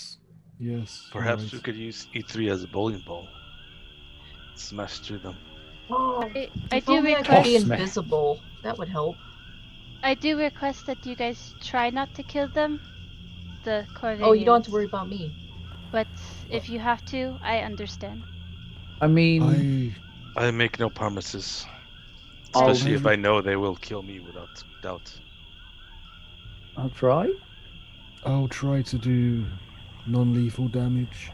Speaker 7: yes,
Speaker 4: Perhaps
Speaker 7: right.
Speaker 4: we could use E3 as a bowling ball. Smash through them.
Speaker 5: Oh,
Speaker 3: I
Speaker 5: if
Speaker 3: do
Speaker 5: only I could
Speaker 3: request.
Speaker 5: be
Speaker 1: Smash.
Speaker 5: invisible. That would help.
Speaker 3: I do request that you guys try not to kill them. The Corvinians.
Speaker 5: Oh, you don't have to worry about me.
Speaker 3: But if you have to, I understand.
Speaker 1: I mean,
Speaker 7: I
Speaker 4: I make no promises.
Speaker 1: I'll-
Speaker 4: Especially if I know they will kill me without doubt.
Speaker 1: I'll try.
Speaker 7: I'll try to do non-lethal damage.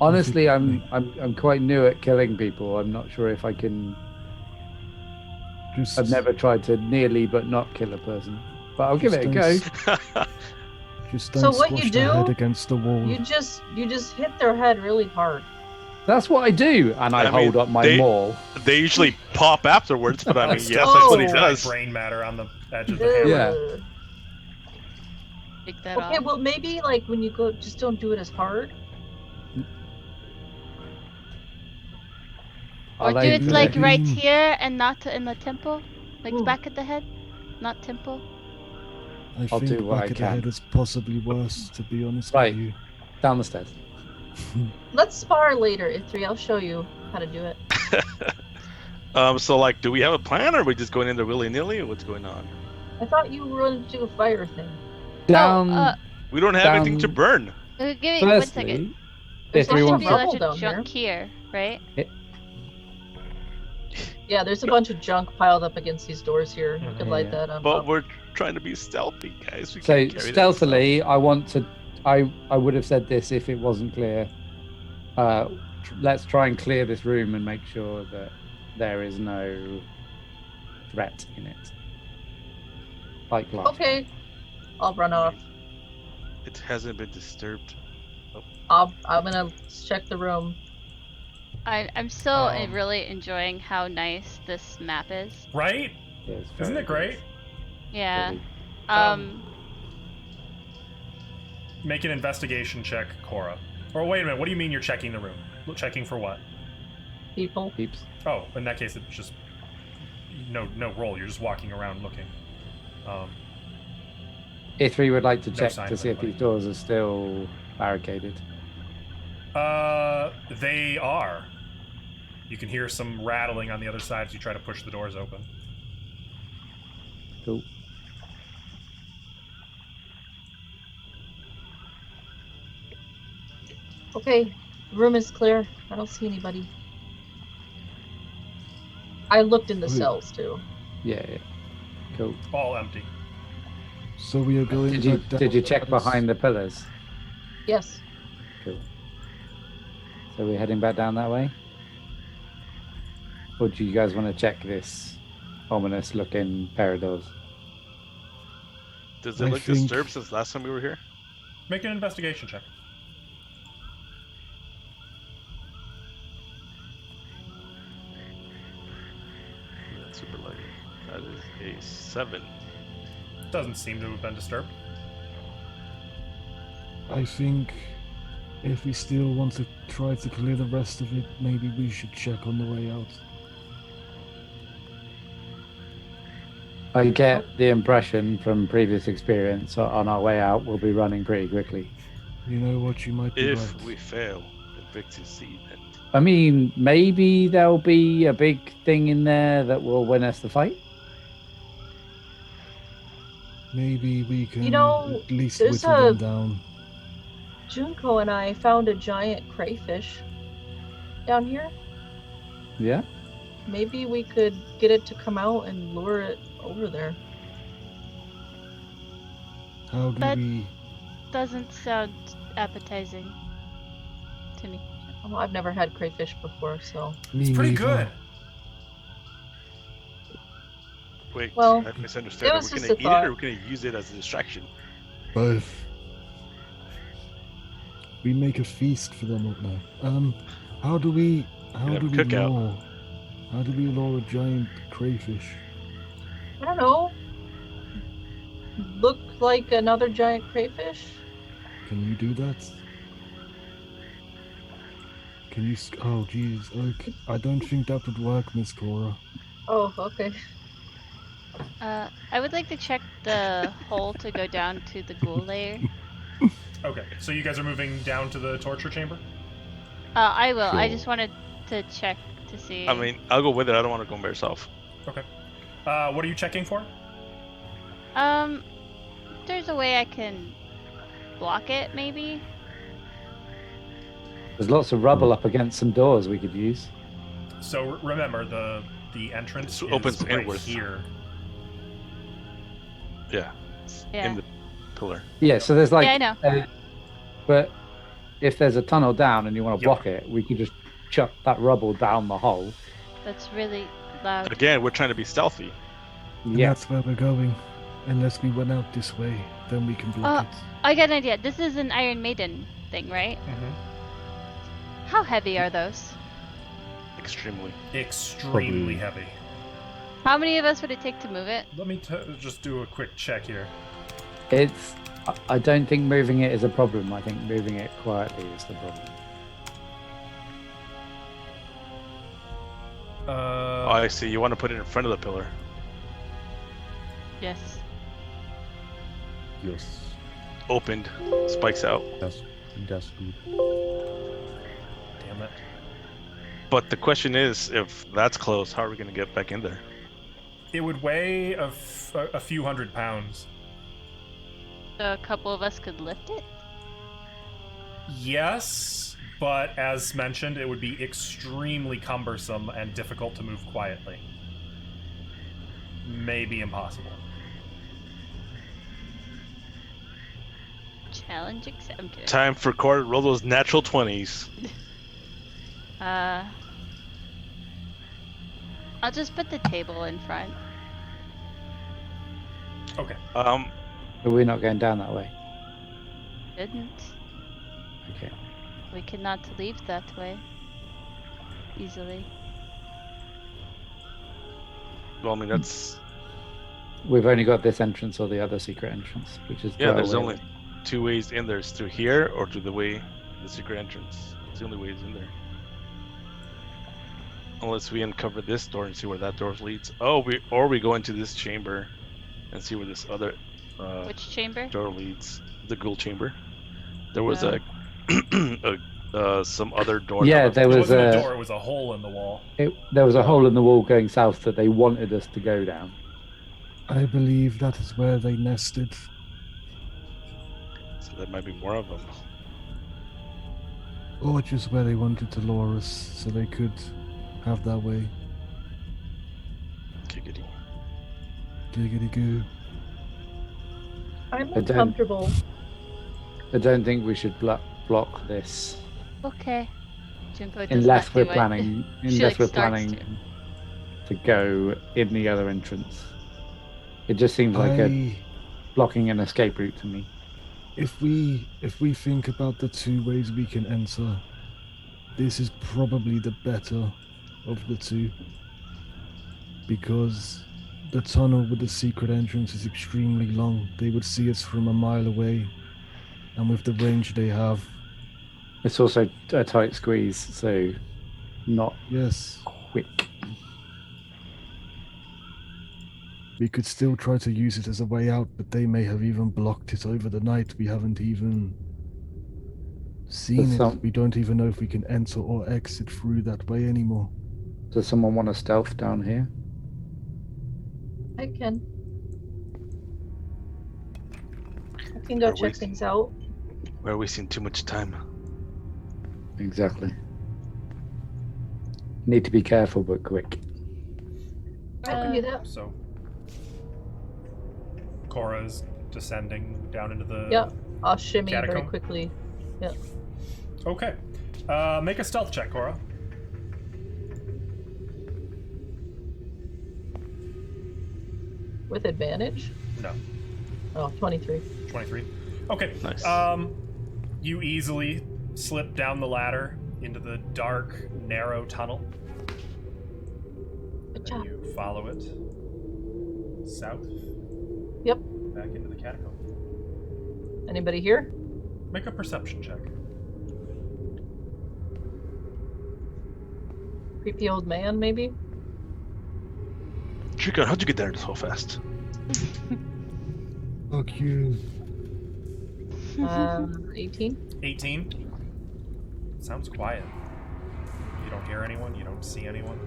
Speaker 1: Honestly,
Speaker 7: Definitely.
Speaker 1: I'm quite new at killing people. I'm not sure if I can.
Speaker 7: Just
Speaker 1: I've never tried to nearly but not kill a person, but I'll give it a go.
Speaker 7: Just
Speaker 5: So
Speaker 7: don't
Speaker 5: what you
Speaker 7: squash their head
Speaker 5: do-
Speaker 7: against the wall.
Speaker 5: You just hit their head really hard.
Speaker 1: That's what I do, and I,
Speaker 4: I mean,
Speaker 1: hold up my
Speaker 4: they-
Speaker 1: maul.
Speaker 4: They usually pop afterwards, but I mean,
Speaker 2: It's
Speaker 4: yes,
Speaker 2: still
Speaker 4: that's what he
Speaker 2: white
Speaker 4: does.
Speaker 2: brain matter on the edge of the hammer.
Speaker 1: Yeah.
Speaker 5: Ugh.
Speaker 3: Take that
Speaker 5: Okay,
Speaker 3: off.
Speaker 5: well maybe like when you go, just don't do it as hard.
Speaker 3: Or do
Speaker 1: aim
Speaker 3: it
Speaker 1: for
Speaker 3: like
Speaker 1: the-
Speaker 3: right here and not in the temple, like
Speaker 5: Ooh.
Speaker 3: back at the head, not temple.
Speaker 7: I
Speaker 1: I'll
Speaker 7: think
Speaker 1: do what I
Speaker 7: back at the
Speaker 1: can.
Speaker 7: head is possibly worse, to be honest
Speaker 1: Right.
Speaker 7: with you.
Speaker 1: down the stairs.
Speaker 5: Let's spar later, Ithri. I'll show you how to do it.
Speaker 4: So like, do we have a plan, or are we just going in there willy nilly, or what's going on?
Speaker 5: I thought you were going to do a fire thing.
Speaker 1: Down.
Speaker 3: Oh,
Speaker 4: We don't have anything to
Speaker 1: Down-
Speaker 4: burn.
Speaker 3: give me 1 second.
Speaker 1: Firstly,
Speaker 5: There's
Speaker 1: if we
Speaker 3: There
Speaker 5: lots
Speaker 3: should
Speaker 1: want
Speaker 5: of
Speaker 3: be a
Speaker 5: rubble
Speaker 3: bunch
Speaker 5: down
Speaker 3: of junk here, right?
Speaker 5: Yeah, there's a bunch of junk piled up against these doors here. You can light
Speaker 1: Yeah.
Speaker 5: that on.
Speaker 4: But
Speaker 5: up.
Speaker 4: we're trying to be stealthy, guys. We
Speaker 1: so
Speaker 4: can't carry that
Speaker 1: stealthily, I want to. I would have said this if it wasn't clear. Let's try and clear this room and make sure that there is no threat in it. Like last.
Speaker 5: Okay, I'll run off.
Speaker 4: It hasn't been disturbed.
Speaker 5: I'm gonna check the room.
Speaker 3: I'm still
Speaker 2: Um,
Speaker 3: really enjoying how nice this map is.
Speaker 2: Right?
Speaker 1: Yeah, it's
Speaker 2: Isn't
Speaker 1: very
Speaker 2: it great?
Speaker 1: good.
Speaker 3: Yeah.
Speaker 1: Really.
Speaker 2: Make an investigation check, Cora. Or wait a minute, what do you mean you're checking the room? Checking for what?
Speaker 5: People.
Speaker 1: Peeps.
Speaker 2: Oh, in that case, it's just no roll. You're just walking around looking.
Speaker 1: If we would like to
Speaker 2: No
Speaker 1: check
Speaker 2: sign
Speaker 1: to
Speaker 2: of
Speaker 1: see if
Speaker 2: anybody.
Speaker 1: these doors are still barricaded.
Speaker 2: They are. You can hear some rattling on the other side as you try to push the doors open.
Speaker 1: Cool.
Speaker 5: Okay, the room is clear. I don't see anybody. I looked in the
Speaker 7: Wait.
Speaker 5: cells too.
Speaker 1: Yeah. Cool.
Speaker 2: All empty.
Speaker 7: So we are going
Speaker 1: Did you
Speaker 7: back down
Speaker 1: did you check
Speaker 7: as-
Speaker 1: behind the pillars?
Speaker 5: Yes.
Speaker 1: Cool. So we're heading back down that way? Or do you guys want to check this ominous looking pair of doors?
Speaker 4: Does it
Speaker 7: I
Speaker 4: look
Speaker 7: think-
Speaker 4: disturbed since last time we were here?
Speaker 2: Make an investigation check.
Speaker 4: That's super light. That is a 7.
Speaker 2: Doesn't seem to have been disturbed.
Speaker 7: I think if we still want to try to clear the rest of it, maybe we should check on the way out.
Speaker 1: I get the impression from previous experience on our way out we'll be running pretty quickly.
Speaker 7: You know what, you might be
Speaker 4: If
Speaker 7: right.
Speaker 4: we fail, Invictus seed, then
Speaker 1: I mean, maybe there'll be a big thing in there that will win us the fight.
Speaker 7: Maybe we can
Speaker 5: know,
Speaker 7: at least
Speaker 5: there's
Speaker 7: whittle
Speaker 5: a-
Speaker 7: them down.
Speaker 5: Junko and I found a giant crayfish, down here?
Speaker 1: Yeah.
Speaker 5: Maybe we could get it to come out and lure it over there.
Speaker 7: How do
Speaker 3: But-
Speaker 7: we?
Speaker 3: Doesn't sound appetizing to me.
Speaker 5: Well, I've never had crayfish before, so.
Speaker 2: It's pretty good.
Speaker 4: Wait,
Speaker 5: Well,
Speaker 4: I misunderstood.
Speaker 5: it
Speaker 4: Are
Speaker 5: was
Speaker 4: we
Speaker 5: just
Speaker 4: gonna
Speaker 5: a
Speaker 4: eat
Speaker 5: thought.
Speaker 4: it or are we gonna use it as a distraction?
Speaker 7: Both. We make a feast for them right now. How do we? How
Speaker 4: have
Speaker 7: do
Speaker 4: a
Speaker 7: we
Speaker 4: cookout.
Speaker 7: lure? How do we lure a giant crayfish?
Speaker 5: I don't know. Look like another giant crayfish?
Speaker 7: Can you do that? Can you? Oh, jeez. Okay. I don't think that would work, Miss Cora.
Speaker 5: Oh, okay.
Speaker 3: I would like to check the hole to go down to the ghoul layer.
Speaker 2: Okay, so you guys are moving down to the torture chamber?
Speaker 3: I will. I
Speaker 7: Sure.
Speaker 3: just wanted to check to see.
Speaker 4: I mean, I'll go with it. I don't want to go by yourself.
Speaker 2: Okay. What are you checking for?
Speaker 3: There's a way I can block it, maybe.
Speaker 1: There's lots of rubble up against some doors we could use.
Speaker 2: So remember, the entrance
Speaker 4: It opens
Speaker 2: is right
Speaker 4: inwards.
Speaker 2: here.
Speaker 4: Yeah. It's
Speaker 3: Yeah.
Speaker 4: in the pillar.
Speaker 1: Yeah, so there's like.
Speaker 3: Yeah, I know.
Speaker 1: But if there's a tunnel down and you want to
Speaker 2: Yep.
Speaker 1: block it, we could just chuck that rubble down the hole.
Speaker 3: That's really loud.
Speaker 4: Again, we're trying to be stealthy.
Speaker 7: And
Speaker 1: Yeah.
Speaker 7: that's where we're going. Unless we went out this way, then we can block it.
Speaker 3: I got an idea. This is an Iron Maiden thing, right?
Speaker 2: Mm-hmm.
Speaker 3: How heavy are those?
Speaker 4: Extremely.
Speaker 2: Extremely heavy.
Speaker 3: How many of us would it take to move it?
Speaker 2: Let me just do a quick check here.
Speaker 1: It's. I don't think moving it is a problem. I think moving it quietly is the problem.
Speaker 4: Oh, I see. You want to put it in front of the pillar.
Speaker 3: Yes.
Speaker 6: Yes,
Speaker 4: Opened. Spikes out.
Speaker 6: that's good.
Speaker 2: Damn it.
Speaker 4: But the question is, if that's closed, how are we going to get back in there?
Speaker 2: It would weigh a few hundred pounds.
Speaker 3: So a couple of us could lift it?
Speaker 2: Yes, but as mentioned, it would be extremely cumbersome and difficult to move quietly. Maybe impossible.
Speaker 3: Challenge accepted.
Speaker 4: Time for Cora to roll those natural 20s.
Speaker 3: I'll just put the table in front.
Speaker 2: Okay.
Speaker 1: But we're not going down that way.
Speaker 3: Shouldn't.
Speaker 1: Okay.
Speaker 3: We cannot leave that way. Easily.
Speaker 4: Well, I mean, that's...
Speaker 1: We've only got this entrance or the other secret entrance, which is.
Speaker 4: Yeah,
Speaker 1: the
Speaker 4: there's
Speaker 1: way-
Speaker 4: only two ways in there. It's through here or through the secret entrance. It's the only ways in there. Unless we uncover this door and see where that door leads. Oh, we go into this chamber and see where this other
Speaker 3: Which chamber?
Speaker 4: door leads. The ghoul chamber. There was
Speaker 3: Oh.
Speaker 4: some other door.
Speaker 1: Yeah,
Speaker 4: that
Speaker 1: there
Speaker 2: It
Speaker 1: was
Speaker 2: wasn't a
Speaker 1: a.
Speaker 2: door, it was a hole in the wall.
Speaker 1: There was a hole in the wall going south that they wanted us to go down.
Speaker 7: I believe that is where they nested.
Speaker 4: So there might be more of them.
Speaker 7: Or just where they wanted to lure us so they could have their way.
Speaker 4: Giggity.
Speaker 7: Giggity goo.
Speaker 5: I'm
Speaker 1: I don't-
Speaker 5: uncomfortable.
Speaker 1: I don't think we should block this
Speaker 3: Okay. Junko does
Speaker 1: unless
Speaker 3: not
Speaker 1: we're
Speaker 3: do it.
Speaker 1: planning.
Speaker 3: She,
Speaker 1: Unless
Speaker 3: like,
Speaker 1: we're
Speaker 3: starts
Speaker 1: planning to go in the other entrance. It just seems like blocking an escape route to me.
Speaker 7: If we think about the two ways we can enter, this is probably the better of the two. Because the tunnel with the secret entrance is extremely long. They would see us from a mile away. And with the range they have,
Speaker 1: It's also a tight squeeze, so not
Speaker 7: yes,
Speaker 1: quick.
Speaker 7: we could still try to use it as a way out, but they may have even blocked it over the night. We haven't even seen
Speaker 1: There's
Speaker 7: it. We don't even know if we can enter or exit through that way anymore.
Speaker 1: Does someone want to stealth down here?
Speaker 5: I can. I can go
Speaker 4: Are
Speaker 5: check
Speaker 4: we-
Speaker 5: things out.
Speaker 4: We're wasting too much time.
Speaker 1: Exactly. Need to be careful, but quick.
Speaker 5: I can do that.
Speaker 2: So, Cora's descending down into the.
Speaker 5: Yep. I'll shimmy very
Speaker 2: Catacomb?
Speaker 5: quickly. Yep.
Speaker 2: Okay. Make a stealth check, Cora.
Speaker 5: With advantage?
Speaker 2: No.
Speaker 5: Oh, 23.
Speaker 2: 23. Okay.
Speaker 4: Nice.
Speaker 2: You easily slip down the ladder into the dark, narrow tunnel.
Speaker 5: Good
Speaker 2: And
Speaker 5: job.
Speaker 2: you follow it south.
Speaker 5: Yep.
Speaker 2: Back into the catacomb.
Speaker 5: Anybody here?
Speaker 2: Make a perception check.
Speaker 5: Creepy old man, maybe?
Speaker 4: Chica, how'd you get there so fast?
Speaker 7: Fuck you.
Speaker 5: 18?
Speaker 2: 18. Sounds quiet. You don't hear anyone. You don't see anyone.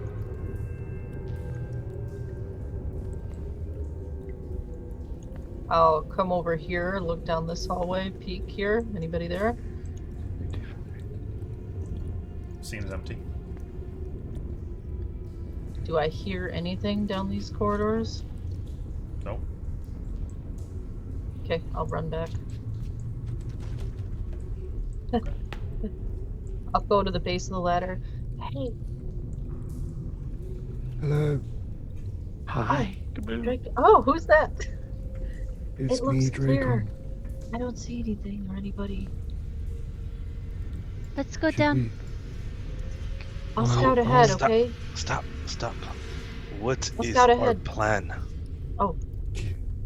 Speaker 5: I'll come over here, look down this hallway, peek here. Anybody there?
Speaker 2: Seems empty.
Speaker 5: Do I hear anything down these corridors?
Speaker 2: Nope.
Speaker 5: Okay, I'll run back. I'll go to the base of the ladder. Hey,
Speaker 7: Hello,
Speaker 1: Hi.
Speaker 5: Drake. Oh, who's that?
Speaker 7: it's
Speaker 5: It
Speaker 7: me,
Speaker 5: looks
Speaker 7: Draco.
Speaker 5: clear. I don't see anything or anybody.
Speaker 3: Let's go
Speaker 7: Should
Speaker 3: down.
Speaker 7: we-
Speaker 5: I'll
Speaker 7: Oh,
Speaker 5: scout ahead,
Speaker 4: stop.
Speaker 5: okay?
Speaker 4: Stop. What
Speaker 5: Let's
Speaker 4: is
Speaker 5: scout
Speaker 4: our
Speaker 5: ahead.
Speaker 4: plan?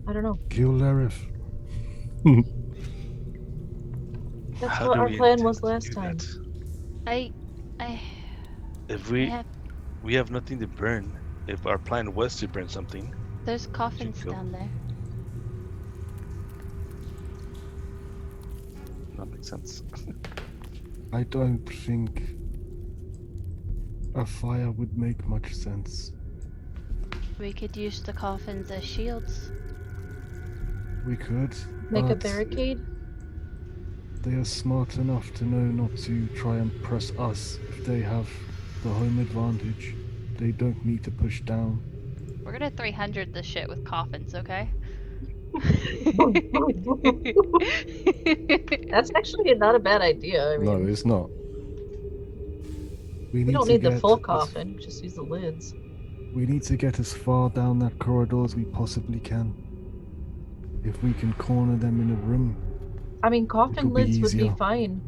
Speaker 5: I don't know.
Speaker 7: Kill Larif.
Speaker 5: That's
Speaker 4: How
Speaker 5: what
Speaker 4: do
Speaker 5: our
Speaker 4: we
Speaker 5: plan
Speaker 4: intend
Speaker 5: was
Speaker 4: to
Speaker 5: last
Speaker 4: do
Speaker 5: time.
Speaker 4: that?
Speaker 3: I
Speaker 4: If
Speaker 3: have,
Speaker 4: we have nothing to burn, if our plan was to burn something,
Speaker 3: there's coffins
Speaker 4: go.
Speaker 3: down there.
Speaker 4: that makes sense.
Speaker 7: I don't think a fire would make much sense.
Speaker 3: We could use the coffins as shields.
Speaker 7: We could.
Speaker 5: Make a
Speaker 7: but
Speaker 5: barricade?
Speaker 7: They are smart enough to know not to try and press us if they have the home advantage. They don't need to push down.
Speaker 3: We're gonna 300 this shit with coffins, okay?
Speaker 5: That's actually not a bad idea. I mean,
Speaker 7: No, it's not. We
Speaker 5: we don't
Speaker 7: to
Speaker 5: need the
Speaker 7: get
Speaker 5: full
Speaker 7: as-
Speaker 5: coffin, just use the lids.
Speaker 7: We need to get as far down that corridor as we possibly can. If we can corner them in a room,
Speaker 5: I mean, coffin
Speaker 7: It'll be
Speaker 5: lids would be
Speaker 7: easier.
Speaker 5: fine.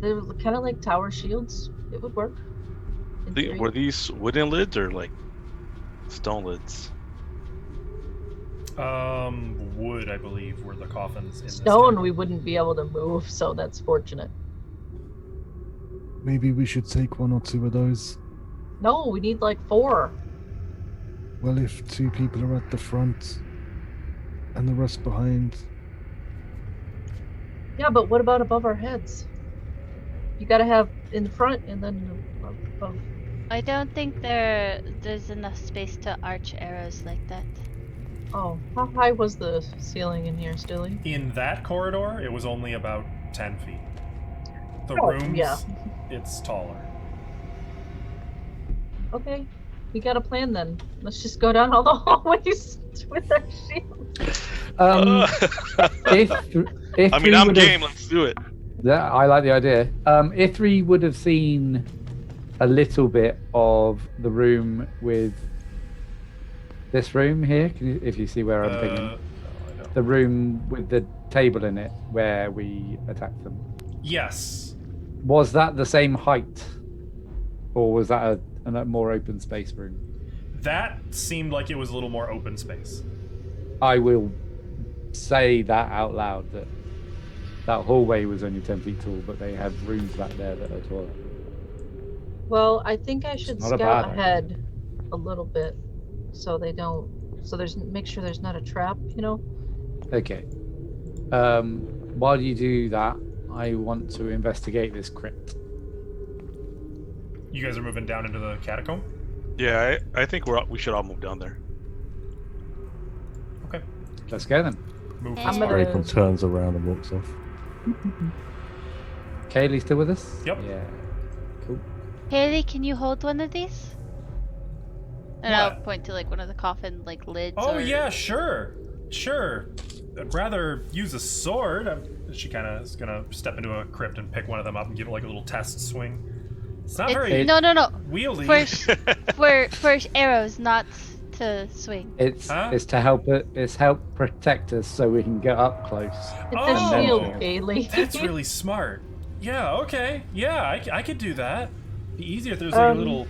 Speaker 5: They're kind of like tower shields. It would work. in theory.
Speaker 4: Were these wooden lids or like stone lids?
Speaker 2: Wood, I believe, were the coffins in this
Speaker 5: Stone,
Speaker 2: camp.
Speaker 5: we wouldn't be able to move, so that's fortunate.
Speaker 7: maybe we should take one or two of those.
Speaker 5: No, we need like 4.
Speaker 7: Well, if 2 people are at the front and the rest behind,
Speaker 5: Yeah, but what about above our heads? You gotta have in the front and then above.
Speaker 3: I don't think there's enough space to arch arrows like that.
Speaker 5: Oh, how high was the ceiling in here, Stilly?
Speaker 2: In that corridor, it was only about 10 feet. The
Speaker 5: Oh,
Speaker 2: rooms,
Speaker 5: yeah.
Speaker 2: it's taller.
Speaker 5: Okay, we got a plan then. Let's just go down all the hallways with our shields.
Speaker 1: If
Speaker 4: I mean,
Speaker 1: we
Speaker 4: I'm
Speaker 1: would've-
Speaker 4: game. Let's do it.
Speaker 1: Yeah, I like the idea. Ithri would have seen a little bit of the room with this room here. If you see where I'm thinking,
Speaker 2: No, I don't.
Speaker 1: the room with the table in it where we attacked them.
Speaker 2: Yes.
Speaker 1: Was that the same height, or was that a more open space room?
Speaker 2: That seemed like it was a little more open space.
Speaker 1: I will say that out loud, that hallway was only 10 feet tall, but they have rooms back there that are taller.
Speaker 5: Well, I think I should
Speaker 1: not a
Speaker 5: scout
Speaker 1: bad
Speaker 5: ahead a little bit, so they don't. So make sure there's not a trap, you know.
Speaker 1: Okay. While you do that, I want to investigate this crypt.
Speaker 2: You guys are moving down into the catacomb?
Speaker 4: Yeah, I think we should all move down there.
Speaker 2: Okay.
Speaker 1: Let's go then.
Speaker 2: Move
Speaker 3: I'm
Speaker 2: this
Speaker 3: gonna-
Speaker 2: far.
Speaker 6: Draco turns around and walks off.
Speaker 1: Kaylee still with us?
Speaker 2: Yep.
Speaker 1: Yeah. Cool.
Speaker 3: Haley, can you hold one of these? And I'll
Speaker 2: What?
Speaker 3: point to like one of the coffin like lids.
Speaker 2: Oh
Speaker 3: or...
Speaker 2: yeah, sure. I'd rather use a sword. She kind of is gonna step into a crypt and pick one of them up and give it like a little test swing. It's not very
Speaker 3: No.
Speaker 2: wieldy.
Speaker 3: For arrows, not to swing.
Speaker 1: It's
Speaker 2: Huh?
Speaker 1: it's to help it. It's help protect us so we can get up close.
Speaker 5: It's
Speaker 2: Oh.
Speaker 5: a shield,
Speaker 1: Then-
Speaker 5: Haley.
Speaker 2: That's really smart. Yeah. Okay. Yeah, I could do that. Be easier if there's like a little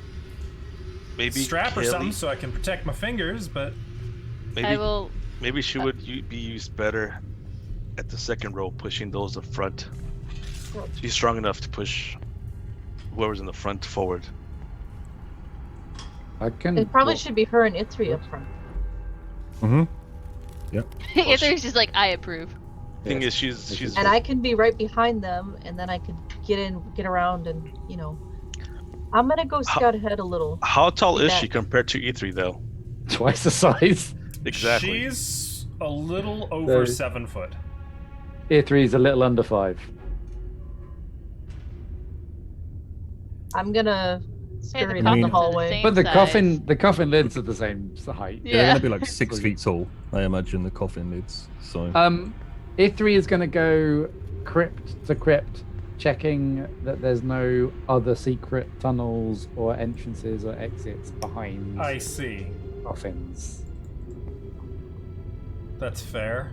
Speaker 4: Maybe
Speaker 2: strap or
Speaker 4: Kelly-
Speaker 2: something so I can protect my fingers. But
Speaker 4: Maybe
Speaker 3: I will.
Speaker 4: maybe she would be used better at the second row, pushing those up front. She's strong enough to push whoever's in the front forward.
Speaker 1: I can.
Speaker 5: It probably
Speaker 1: well,
Speaker 5: should be her and Ithri up front.
Speaker 6: Mm-hmm.
Speaker 3: Ither's just like, I approve.
Speaker 4: Thing
Speaker 1: yes.
Speaker 4: is, she's
Speaker 5: And I can be right behind them, and then I can get around, and I'm gonna go scout ahead a little.
Speaker 4: how tall is
Speaker 5: Yeah.
Speaker 4: she compared to E3 though?
Speaker 1: twice the size.
Speaker 4: Exactly.
Speaker 2: she's a little over
Speaker 1: So-
Speaker 2: 7 foot.
Speaker 1: Ear 3 is a little under 5.
Speaker 5: I'm gonna
Speaker 3: Hey,
Speaker 5: scurry
Speaker 3: the
Speaker 5: down the
Speaker 6: coffin's
Speaker 5: hallway.
Speaker 3: same
Speaker 1: But the
Speaker 3: size.
Speaker 1: coffin lids are the same height.
Speaker 6: They're
Speaker 3: Yeah.
Speaker 6: gonna be like 6 feet tall, I imagine, the coffin lids. So
Speaker 1: Ear 3 is going to go crypt to crypt, checking that there's no other secret tunnels or entrances or exits behind
Speaker 2: I see.
Speaker 1: coffins.
Speaker 2: That's fair.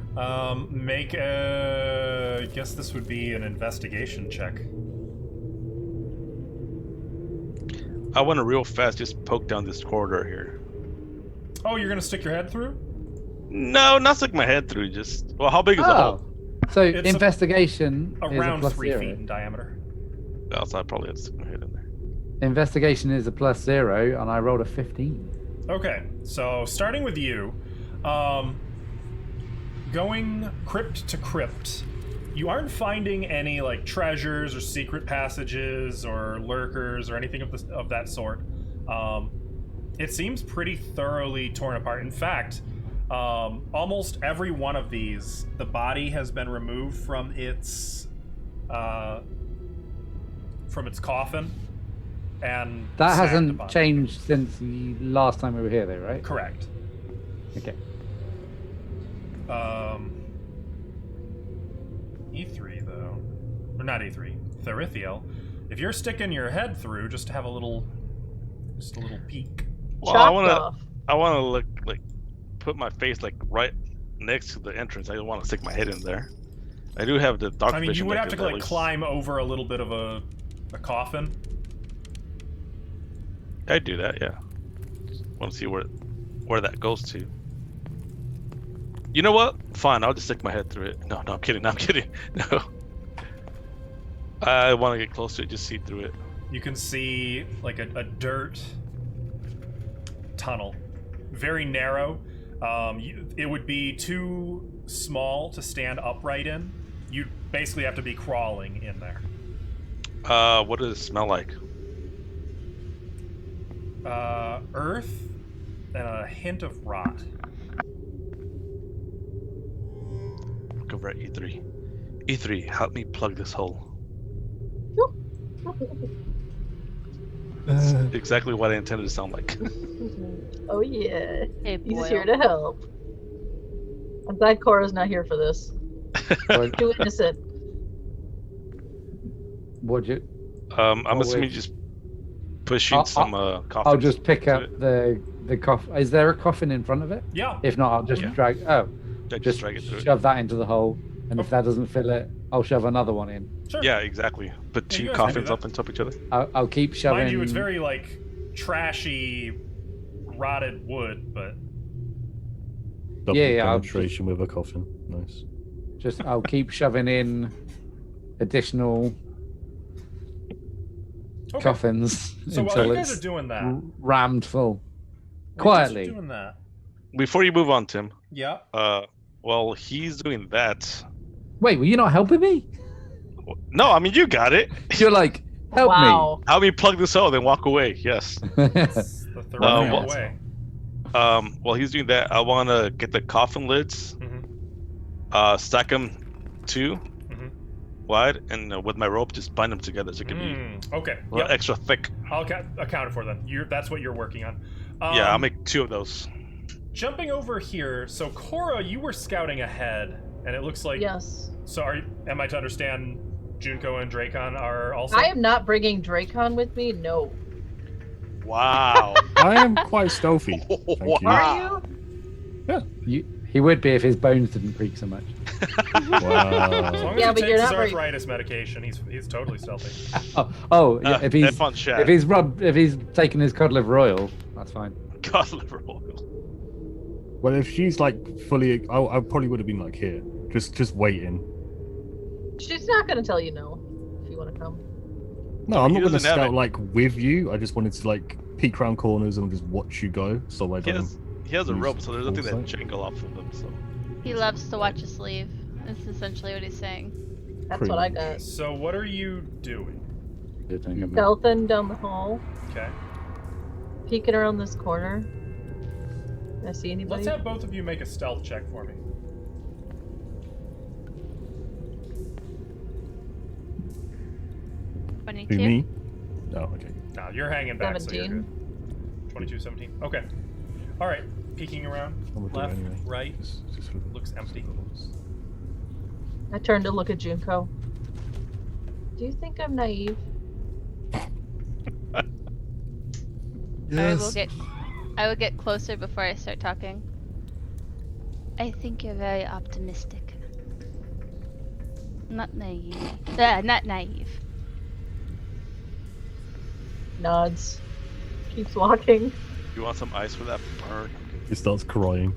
Speaker 2: Make a. I guess this would be an investigation check.
Speaker 4: I want to real fast just poke down this corridor here.
Speaker 2: Oh, you're gonna stick your head through?
Speaker 4: No, not stick my head through. Just how big is the hole?
Speaker 1: So
Speaker 2: It's
Speaker 1: investigation is a
Speaker 2: Around
Speaker 1: plus
Speaker 2: 3
Speaker 1: 0.
Speaker 2: feet in diameter.
Speaker 4: Else I probably had to stick my head in there.
Speaker 1: Investigation is a plus 0, and I rolled a 15.
Speaker 2: Okay, so starting with you, going crypt to crypt, you aren't finding any like treasures or secret passages or lurkers or anything of that sort. It seems pretty thoroughly torn apart. In fact, almost every one of these, the body has been removed from its coffin, and
Speaker 1: That
Speaker 2: stacked
Speaker 1: hasn't
Speaker 2: upon it.
Speaker 1: changed since the last time we were here, though, right?
Speaker 2: Correct.
Speaker 1: Okay.
Speaker 2: E3 though, or not E3, Therithiel. If you're sticking your head through, just to have a little peek.
Speaker 4: Well,
Speaker 5: Chopped
Speaker 4: I
Speaker 5: off.
Speaker 4: want to look like put my face like right next to the entrance. I don't want to stick my head in there. I do have the dark
Speaker 2: I mean,
Speaker 4: vision.
Speaker 2: you would
Speaker 4: that
Speaker 2: have to
Speaker 4: could at
Speaker 2: like
Speaker 4: least-
Speaker 2: climb over a little bit of a coffin.
Speaker 4: I'd do that, yeah. Want to see where that goes to. You know what? Fine, I'll just stick my head through it. No, I'm kidding. I'm kidding. No. I want to get close to it, just see through it.
Speaker 2: You can see like a dirt tunnel, very narrow. It would be too small to stand upright in. You'd basically have to be crawling in there.
Speaker 4: What does it smell like?
Speaker 2: Earth and a hint of rot.
Speaker 4: Look over at E3. E3, help me plug this hole. Exactly what I intended to sound like.
Speaker 5: Oh yeah,
Speaker 3: Hey,
Speaker 5: he's
Speaker 3: boy.
Speaker 5: here to help. I'm glad Cora's not here for this.
Speaker 1: Well,
Speaker 5: Too innocent.
Speaker 1: would you?
Speaker 4: I'm
Speaker 1: Oh,
Speaker 4: assuming
Speaker 1: wait.
Speaker 4: just pushing some coffins.
Speaker 1: I'll just pick
Speaker 4: to
Speaker 1: up
Speaker 4: it.
Speaker 1: the coffin. Is there a coffin in front of it?
Speaker 2: Yeah.
Speaker 1: If not, I'll just
Speaker 4: Yeah.
Speaker 1: drag. Oh,
Speaker 4: Yeah,
Speaker 1: just
Speaker 4: drag it through.
Speaker 1: shove that into the hole, and if that doesn't fill it, I'll shove another one in.
Speaker 2: Sure.
Speaker 4: Yeah, exactly. Put
Speaker 2: Yeah,
Speaker 4: two
Speaker 2: you guys can do
Speaker 4: coffins
Speaker 2: that.
Speaker 4: up on top of each other.
Speaker 1: I'll keep shoving.
Speaker 2: Mind you, it's very like trashy, rotted wood, but
Speaker 6: double
Speaker 1: yeah, I'll
Speaker 6: penetration with a coffin. Nice.
Speaker 1: I'll keep shoving in additional
Speaker 2: okay.
Speaker 1: coffins
Speaker 2: So while
Speaker 1: until
Speaker 2: you guys
Speaker 1: it's
Speaker 2: are doing that,
Speaker 1: rammed full.
Speaker 2: while you guys are
Speaker 1: Quietly.
Speaker 2: doing that,
Speaker 4: Before you move on, Tim.
Speaker 2: yeah.
Speaker 4: While he's doing that.
Speaker 1: Wait, were you not helping me?
Speaker 4: No, I mean you got it.
Speaker 1: You're like, help
Speaker 5: Wow.
Speaker 4: Help me plug this hole, then walk away. Yes.
Speaker 1: me.
Speaker 2: It's the Therithiel
Speaker 4: well-
Speaker 2: way.
Speaker 4: While he's doing that, I want to get the coffin lids,
Speaker 2: Mhm.
Speaker 4: stack them 2,
Speaker 2: Mhm.
Speaker 4: wide, and with my rope, just bind them together so it can be
Speaker 2: Okay.
Speaker 4: a little extra thick.
Speaker 2: I'll account it for then. That's what you're working on.
Speaker 4: Yeah, I'll make 2 of those.
Speaker 2: Jumping over here, so Cora, you were scouting ahead, and it looks like.
Speaker 5: Yes.
Speaker 2: So am I to understand Junko and Dracon are also?
Speaker 5: I am not bringing Dracon with me. No.
Speaker 4: Wow.
Speaker 6: I am quite stealthy. Thank you.
Speaker 5: Are you?
Speaker 1: He would be if his bones didn't creak so much.
Speaker 2: As
Speaker 6: Wow.
Speaker 2: long as
Speaker 5: Yeah,
Speaker 2: he
Speaker 5: but you're
Speaker 2: takes his
Speaker 5: not very-
Speaker 2: arthritis medication, he's totally stealthy.
Speaker 1: Yeah, if he's
Speaker 4: fun chat.
Speaker 1: if he's taking his cod liver oil, that's fine.
Speaker 4: God, liver oil.
Speaker 6: Well, if she's like fully, I probably would have been like here, just waiting.
Speaker 5: She's not gonna tell you no if you want to come.
Speaker 6: No, I'm
Speaker 4: He
Speaker 6: not going to
Speaker 4: doesn't have
Speaker 6: scout
Speaker 4: it.
Speaker 6: like with you. I just wanted to like peek around corners and just watch you go, so I
Speaker 4: He
Speaker 6: don't.
Speaker 4: has a
Speaker 6: use
Speaker 4: rope, so there's nothing that
Speaker 6: foresight.
Speaker 4: jangle off of him. So
Speaker 8: He loves to watch us leave. That's essentially what he's saying.
Speaker 5: That's
Speaker 6: Pretty
Speaker 5: what I
Speaker 6: much.
Speaker 5: got.
Speaker 2: So what are you doing?
Speaker 5: Stealthing down the hall,
Speaker 2: Okay.
Speaker 5: peeking around this corner. Did I see anybody?
Speaker 2: Let's have both of you make a stealth check for me.
Speaker 6: Who
Speaker 8: 22.
Speaker 6: me? Oh, okay.
Speaker 2: No, you're hanging back, so you're
Speaker 5: 17.
Speaker 2: good. 22, 17. Okay. All right. Peeking around.
Speaker 6: I'm gonna do it
Speaker 2: Left,
Speaker 6: anyway.
Speaker 2: right.
Speaker 6: Just
Speaker 2: Looks empty.
Speaker 5: I turned to look at Junko. Do you think I'm naive?
Speaker 8: I will get closer before I start talking. I think you're very optimistic. Not naive. Not naive.
Speaker 5: Nods. Keeps walking.
Speaker 4: you want some ice for that burn?
Speaker 6: He starts crying.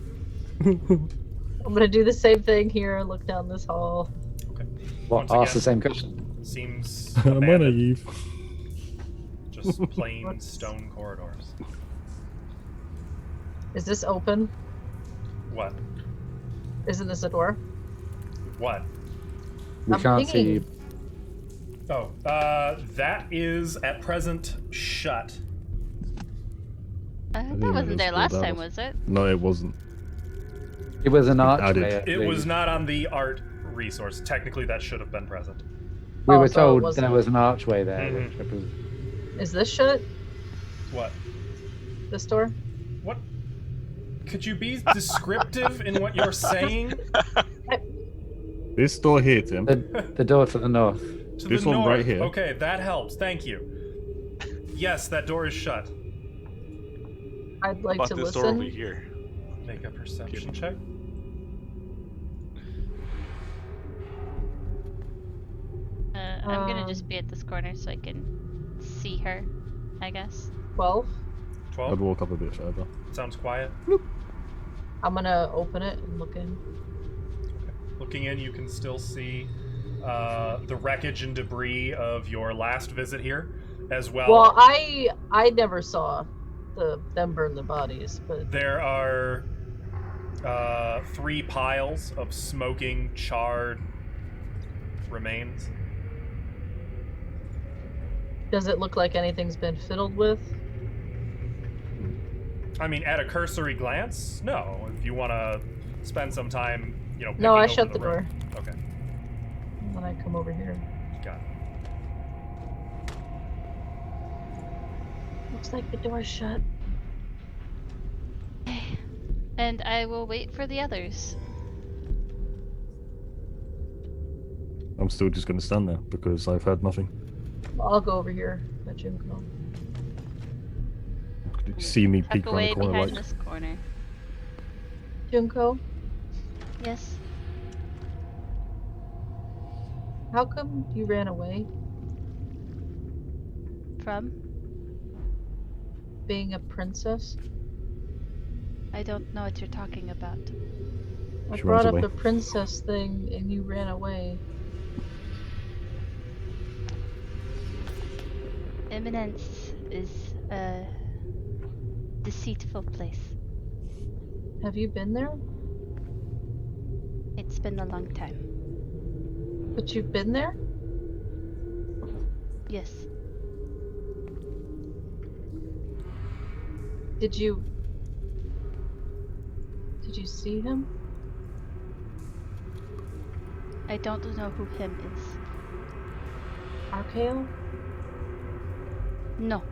Speaker 5: I'm gonna do the same thing here. Look down this hall.
Speaker 2: Okay.
Speaker 1: What?
Speaker 2: Once
Speaker 1: Ask
Speaker 2: again,
Speaker 1: the same question.
Speaker 2: Seems
Speaker 6: Am I
Speaker 2: abandoned.
Speaker 6: naive?
Speaker 2: Just plain stone corridors.
Speaker 5: Is this open?
Speaker 2: What?
Speaker 5: Isn't this a door?
Speaker 2: What?
Speaker 1: We
Speaker 5: I'm
Speaker 1: can't see
Speaker 5: pinging.
Speaker 1: you.
Speaker 2: Oh, that is at present shut.
Speaker 6: think
Speaker 8: That
Speaker 6: it
Speaker 8: wasn't
Speaker 6: was
Speaker 8: there
Speaker 6: still
Speaker 8: last
Speaker 6: that
Speaker 8: time,
Speaker 6: was-
Speaker 8: was it?
Speaker 6: No, it wasn't.
Speaker 1: It was an
Speaker 6: Added.
Speaker 1: archway. I
Speaker 2: It was
Speaker 1: believe.
Speaker 2: not on the art resource. Technically, that should have been present.
Speaker 1: We
Speaker 5: Oh,
Speaker 1: were
Speaker 5: so it
Speaker 1: told
Speaker 5: wasn't-
Speaker 1: there was an archway there.
Speaker 2: Mhm.
Speaker 1: Which represents-
Speaker 5: Is this shut?
Speaker 2: What?
Speaker 5: This door?
Speaker 2: What? Could you be descriptive in what you're saying?
Speaker 6: This door here, Tim.
Speaker 1: the door to the north.
Speaker 2: To
Speaker 6: This
Speaker 2: the
Speaker 6: one
Speaker 2: north.
Speaker 6: right here.
Speaker 2: Okay, that helps. Thank you. Yes, that door is shut.
Speaker 5: I'd like
Speaker 4: About
Speaker 5: to
Speaker 4: this door over
Speaker 5: listen.
Speaker 4: here.
Speaker 2: Make a perception check.
Speaker 8: I'm gonna just be at this corner so I can see her, I guess.
Speaker 5: 12.
Speaker 2: 12.
Speaker 6: I'd walk up a bit further.
Speaker 2: Sounds quiet.
Speaker 5: I'm gonna open it and look in.
Speaker 2: Looking in, you can still see the wreckage and debris of your last visit here, as well.
Speaker 5: Well, I never saw them burn the bodies, but
Speaker 2: There are 3 piles of smoking, charred remains.
Speaker 5: does it look like anything's been fiddled with?
Speaker 2: I mean, at a cursory glance, no. If you want to spend some time,
Speaker 5: No,
Speaker 2: picking
Speaker 5: I
Speaker 2: open
Speaker 5: shut the
Speaker 2: room.
Speaker 5: door
Speaker 2: Okay,
Speaker 5: when I come over here.
Speaker 2: got it.
Speaker 5: Looks like the door's shut.
Speaker 8: And I will wait for the others.
Speaker 6: I'm still just going to stand there because I've heard nothing.
Speaker 5: I'll go over here. Let Junko.
Speaker 6: Did you see me
Speaker 8: Tuck
Speaker 6: peek around
Speaker 8: away
Speaker 6: the corner
Speaker 8: behind
Speaker 6: like?
Speaker 8: this corner.
Speaker 5: Junko,
Speaker 8: Yes.
Speaker 5: how come you ran away?
Speaker 8: From?
Speaker 5: Being a princess?
Speaker 8: I don't know what you're talking about.
Speaker 5: I
Speaker 6: She
Speaker 5: brought
Speaker 6: runs
Speaker 5: up
Speaker 6: away.
Speaker 5: the princess thing and you ran away.
Speaker 8: Eminence is a deceitful place.
Speaker 5: Have you been there?
Speaker 8: It's been a long time.
Speaker 5: But you've been there?
Speaker 8: Yes.
Speaker 5: Did you see him?
Speaker 8: I don't know who him is.
Speaker 5: Archaeo?
Speaker 3: No.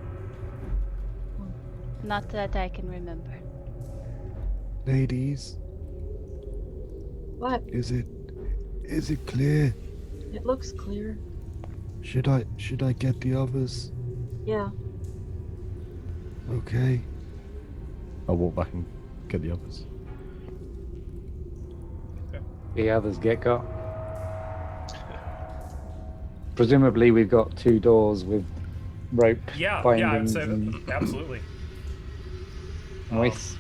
Speaker 3: Not that I can remember.
Speaker 7: Ladies,
Speaker 5: What?
Speaker 7: is it clear?
Speaker 5: It looks clear.
Speaker 7: Should I get the others?
Speaker 5: Yeah.
Speaker 7: Okay.
Speaker 6: I'll walk back and get the others.
Speaker 1: The others get got. Presumably, we've got 2 doors with rope
Speaker 2: Yeah, I'd
Speaker 1: bindings
Speaker 2: say
Speaker 1: and
Speaker 2: that. Absolutely.
Speaker 1: noise.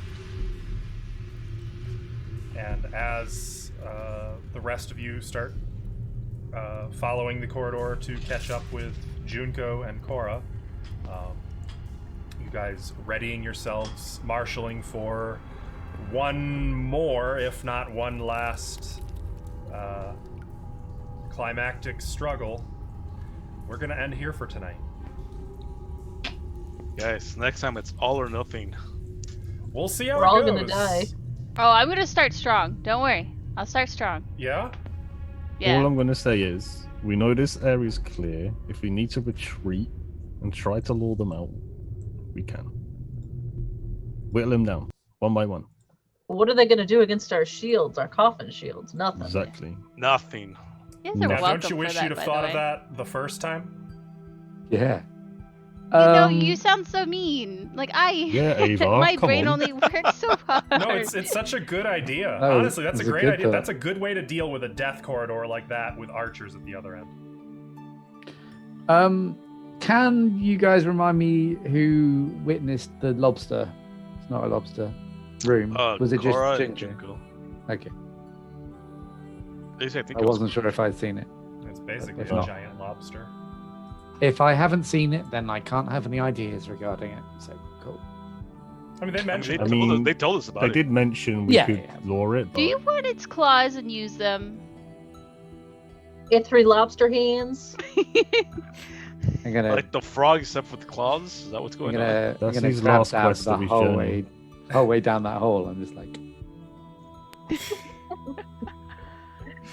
Speaker 2: And as the rest of you start following the corridor to catch up with Junko and Korra, you guys readying yourselves, marshaling for one more, if not one last, climactic struggle. We're gonna end here for tonight.
Speaker 4: Guys, next time it's all or nothing.
Speaker 2: We'll see how
Speaker 5: We're
Speaker 2: it
Speaker 5: all
Speaker 2: goes.
Speaker 5: gonna die.
Speaker 3: Oh, I'm gonna start strong. Don't worry. I'll start strong.
Speaker 2: Yeah?
Speaker 3: Yeah.
Speaker 6: All I'm going to say is, we know this area's clear. If we need to retreat and try to lure them out, we can. Whittle them down, one by one.
Speaker 5: What are they gonna do against our shields, our coffin shields? Nothing.
Speaker 6: Exactly.
Speaker 4: Nothing.
Speaker 3: You guys are
Speaker 6: Now,
Speaker 2: Now,
Speaker 3: welcome
Speaker 2: don't you
Speaker 3: for
Speaker 2: wish
Speaker 3: that,
Speaker 2: you'd have
Speaker 3: by
Speaker 2: thought
Speaker 3: the
Speaker 2: of
Speaker 3: way.
Speaker 2: that the first time?
Speaker 1: Yeah.
Speaker 3: You know, you sound so mean. Like
Speaker 6: Yeah, Ava,
Speaker 3: my
Speaker 6: come
Speaker 3: brain
Speaker 6: on.
Speaker 3: only works so hard.
Speaker 2: No, it's such a good idea.
Speaker 1: No,
Speaker 2: Honestly, that's a
Speaker 1: it's a
Speaker 2: great
Speaker 1: good
Speaker 2: idea.
Speaker 1: thought.
Speaker 2: That's a good way to deal with a death corridor like that with archers at the other end.
Speaker 1: Can you guys remind me who witnessed the lobster? It's not a lobster room. Was it
Speaker 4: Korra
Speaker 1: just
Speaker 4: and
Speaker 1: Ginger?
Speaker 4: Junko.
Speaker 1: Okay.
Speaker 4: At least I think
Speaker 1: I
Speaker 4: it was
Speaker 1: wasn't sure if I'd seen it.
Speaker 2: It's basically
Speaker 1: If
Speaker 2: a
Speaker 1: not-
Speaker 2: giant lobster.
Speaker 1: If I haven't seen it, then I can't have any ideas regarding it. So cool.
Speaker 2: I mean, they mentioned
Speaker 6: I mean,
Speaker 4: they told us about
Speaker 6: They
Speaker 4: it.
Speaker 6: did mention we
Speaker 1: Yeah,
Speaker 6: could
Speaker 1: yeah.
Speaker 6: lure it, but
Speaker 3: Do you want its claws and use them?
Speaker 5: Get 3 lobster hands.
Speaker 1: I'm gonna,
Speaker 4: Like the frog except with claws? Is that what's
Speaker 1: I'm
Speaker 4: going on?
Speaker 1: gonna, I'm
Speaker 6: That's
Speaker 1: gonna
Speaker 6: his
Speaker 1: grab
Speaker 6: last
Speaker 1: Dab
Speaker 6: quest
Speaker 1: the
Speaker 6: of his
Speaker 1: whole
Speaker 6: journey.
Speaker 1: way down that hole. I'm just like,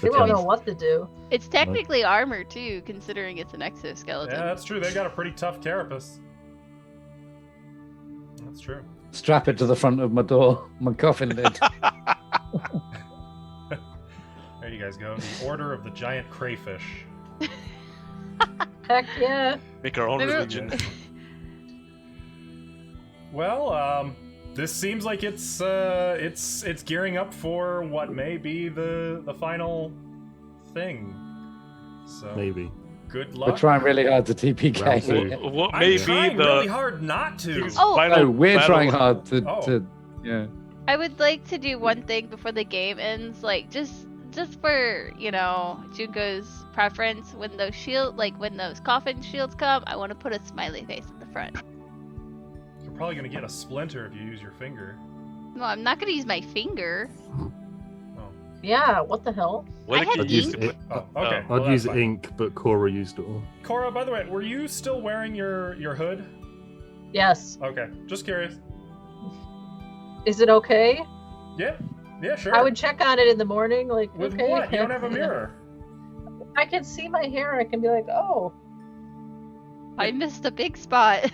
Speaker 5: They won't know what to do.
Speaker 3: It's technically armor too, considering it's an exoskeleton.
Speaker 2: Yeah, that's true. They got a pretty tough carapace. That's true.
Speaker 1: strap it to the front of my door, my coffin lid.
Speaker 2: There you guys go. The Order of the Giant Crayfish.
Speaker 5: Heck yeah.
Speaker 4: Make our own
Speaker 3: Remember-
Speaker 4: religion.
Speaker 2: Well, this seems like it's gearing up for what may be the final thing. So
Speaker 6: maybe.
Speaker 2: good
Speaker 1: We're
Speaker 2: luck.
Speaker 1: trying really hard to
Speaker 6: Round
Speaker 1: TPK.
Speaker 6: two.
Speaker 4: What
Speaker 2: I'm
Speaker 4: may be
Speaker 2: trying really
Speaker 4: the
Speaker 2: hard not to.
Speaker 3: Oh,
Speaker 4: final
Speaker 1: No, we're
Speaker 4: battle?
Speaker 1: trying hard to,
Speaker 2: Oh.
Speaker 1: yeah.
Speaker 3: I would like to do one thing before the game ends, like just for, you know, Junko's preference. When those coffin shields come, I want to put a smiley face at the front.
Speaker 2: You're probably gonna get a splinter if you use your finger.
Speaker 3: No, I'm not gonna use my finger.
Speaker 2: Oh,
Speaker 5: Yeah, what the hell?
Speaker 4: What
Speaker 3: I
Speaker 4: they
Speaker 3: had
Speaker 4: could use
Speaker 3: ink.
Speaker 4: to put-
Speaker 2: oh okay.
Speaker 6: I'd
Speaker 2: well, that's
Speaker 6: use
Speaker 2: fine.
Speaker 6: ink, but Korra used it all.
Speaker 2: Korra, by the way, were you still wearing your hood?
Speaker 5: Yes.
Speaker 2: Okay, just curious.
Speaker 5: Is it okay?
Speaker 2: Yeah, sure.
Speaker 5: I would check on it in the morning. Like,
Speaker 2: With
Speaker 5: okay.
Speaker 2: what? You don't have a mirror.
Speaker 5: I can see my hair. I can be like, oh.
Speaker 3: I missed a big spot.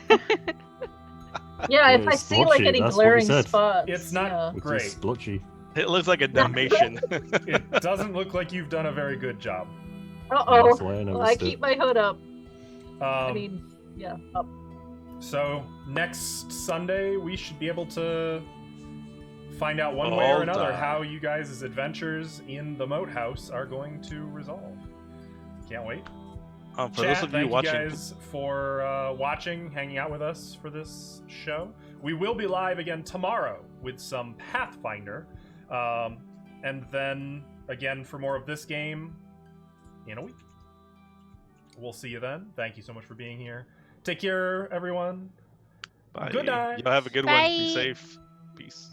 Speaker 5: Yeah, if I
Speaker 6: It's
Speaker 5: see like
Speaker 6: blotchy,
Speaker 5: any
Speaker 6: that's what we
Speaker 5: glaring
Speaker 6: said.
Speaker 5: spots.
Speaker 2: It's not-
Speaker 5: yeah.
Speaker 6: Which
Speaker 2: Great.
Speaker 6: is splotchy.
Speaker 4: It looks like a Dalmatian.
Speaker 2: It doesn't look like you've done a very good job.
Speaker 5: Uh
Speaker 6: That's
Speaker 5: oh.
Speaker 6: why I
Speaker 5: Well, I
Speaker 6: noticed
Speaker 5: keep
Speaker 6: it.
Speaker 5: my hood up. I
Speaker 2: Um,
Speaker 5: mean, yeah, up.
Speaker 2: So next Sunday we should be able to find out one way
Speaker 4: All
Speaker 2: or another
Speaker 4: die.
Speaker 2: how you guys' adventures in the Moat House are going to resolve. Can't wait.
Speaker 4: For
Speaker 2: Chat,
Speaker 4: those of you
Speaker 2: thank
Speaker 4: watching,
Speaker 2: you guys for watching, hanging out with us for this show. We will be live again tomorrow with some Pathfinder, and then again for more of this game in a week. We'll see you then. Thank you so much for being here. Take care, everyone.
Speaker 4: bye.
Speaker 2: Good night.
Speaker 4: Y'all have a good one. Be
Speaker 3: Bye.
Speaker 4: safe. Peace.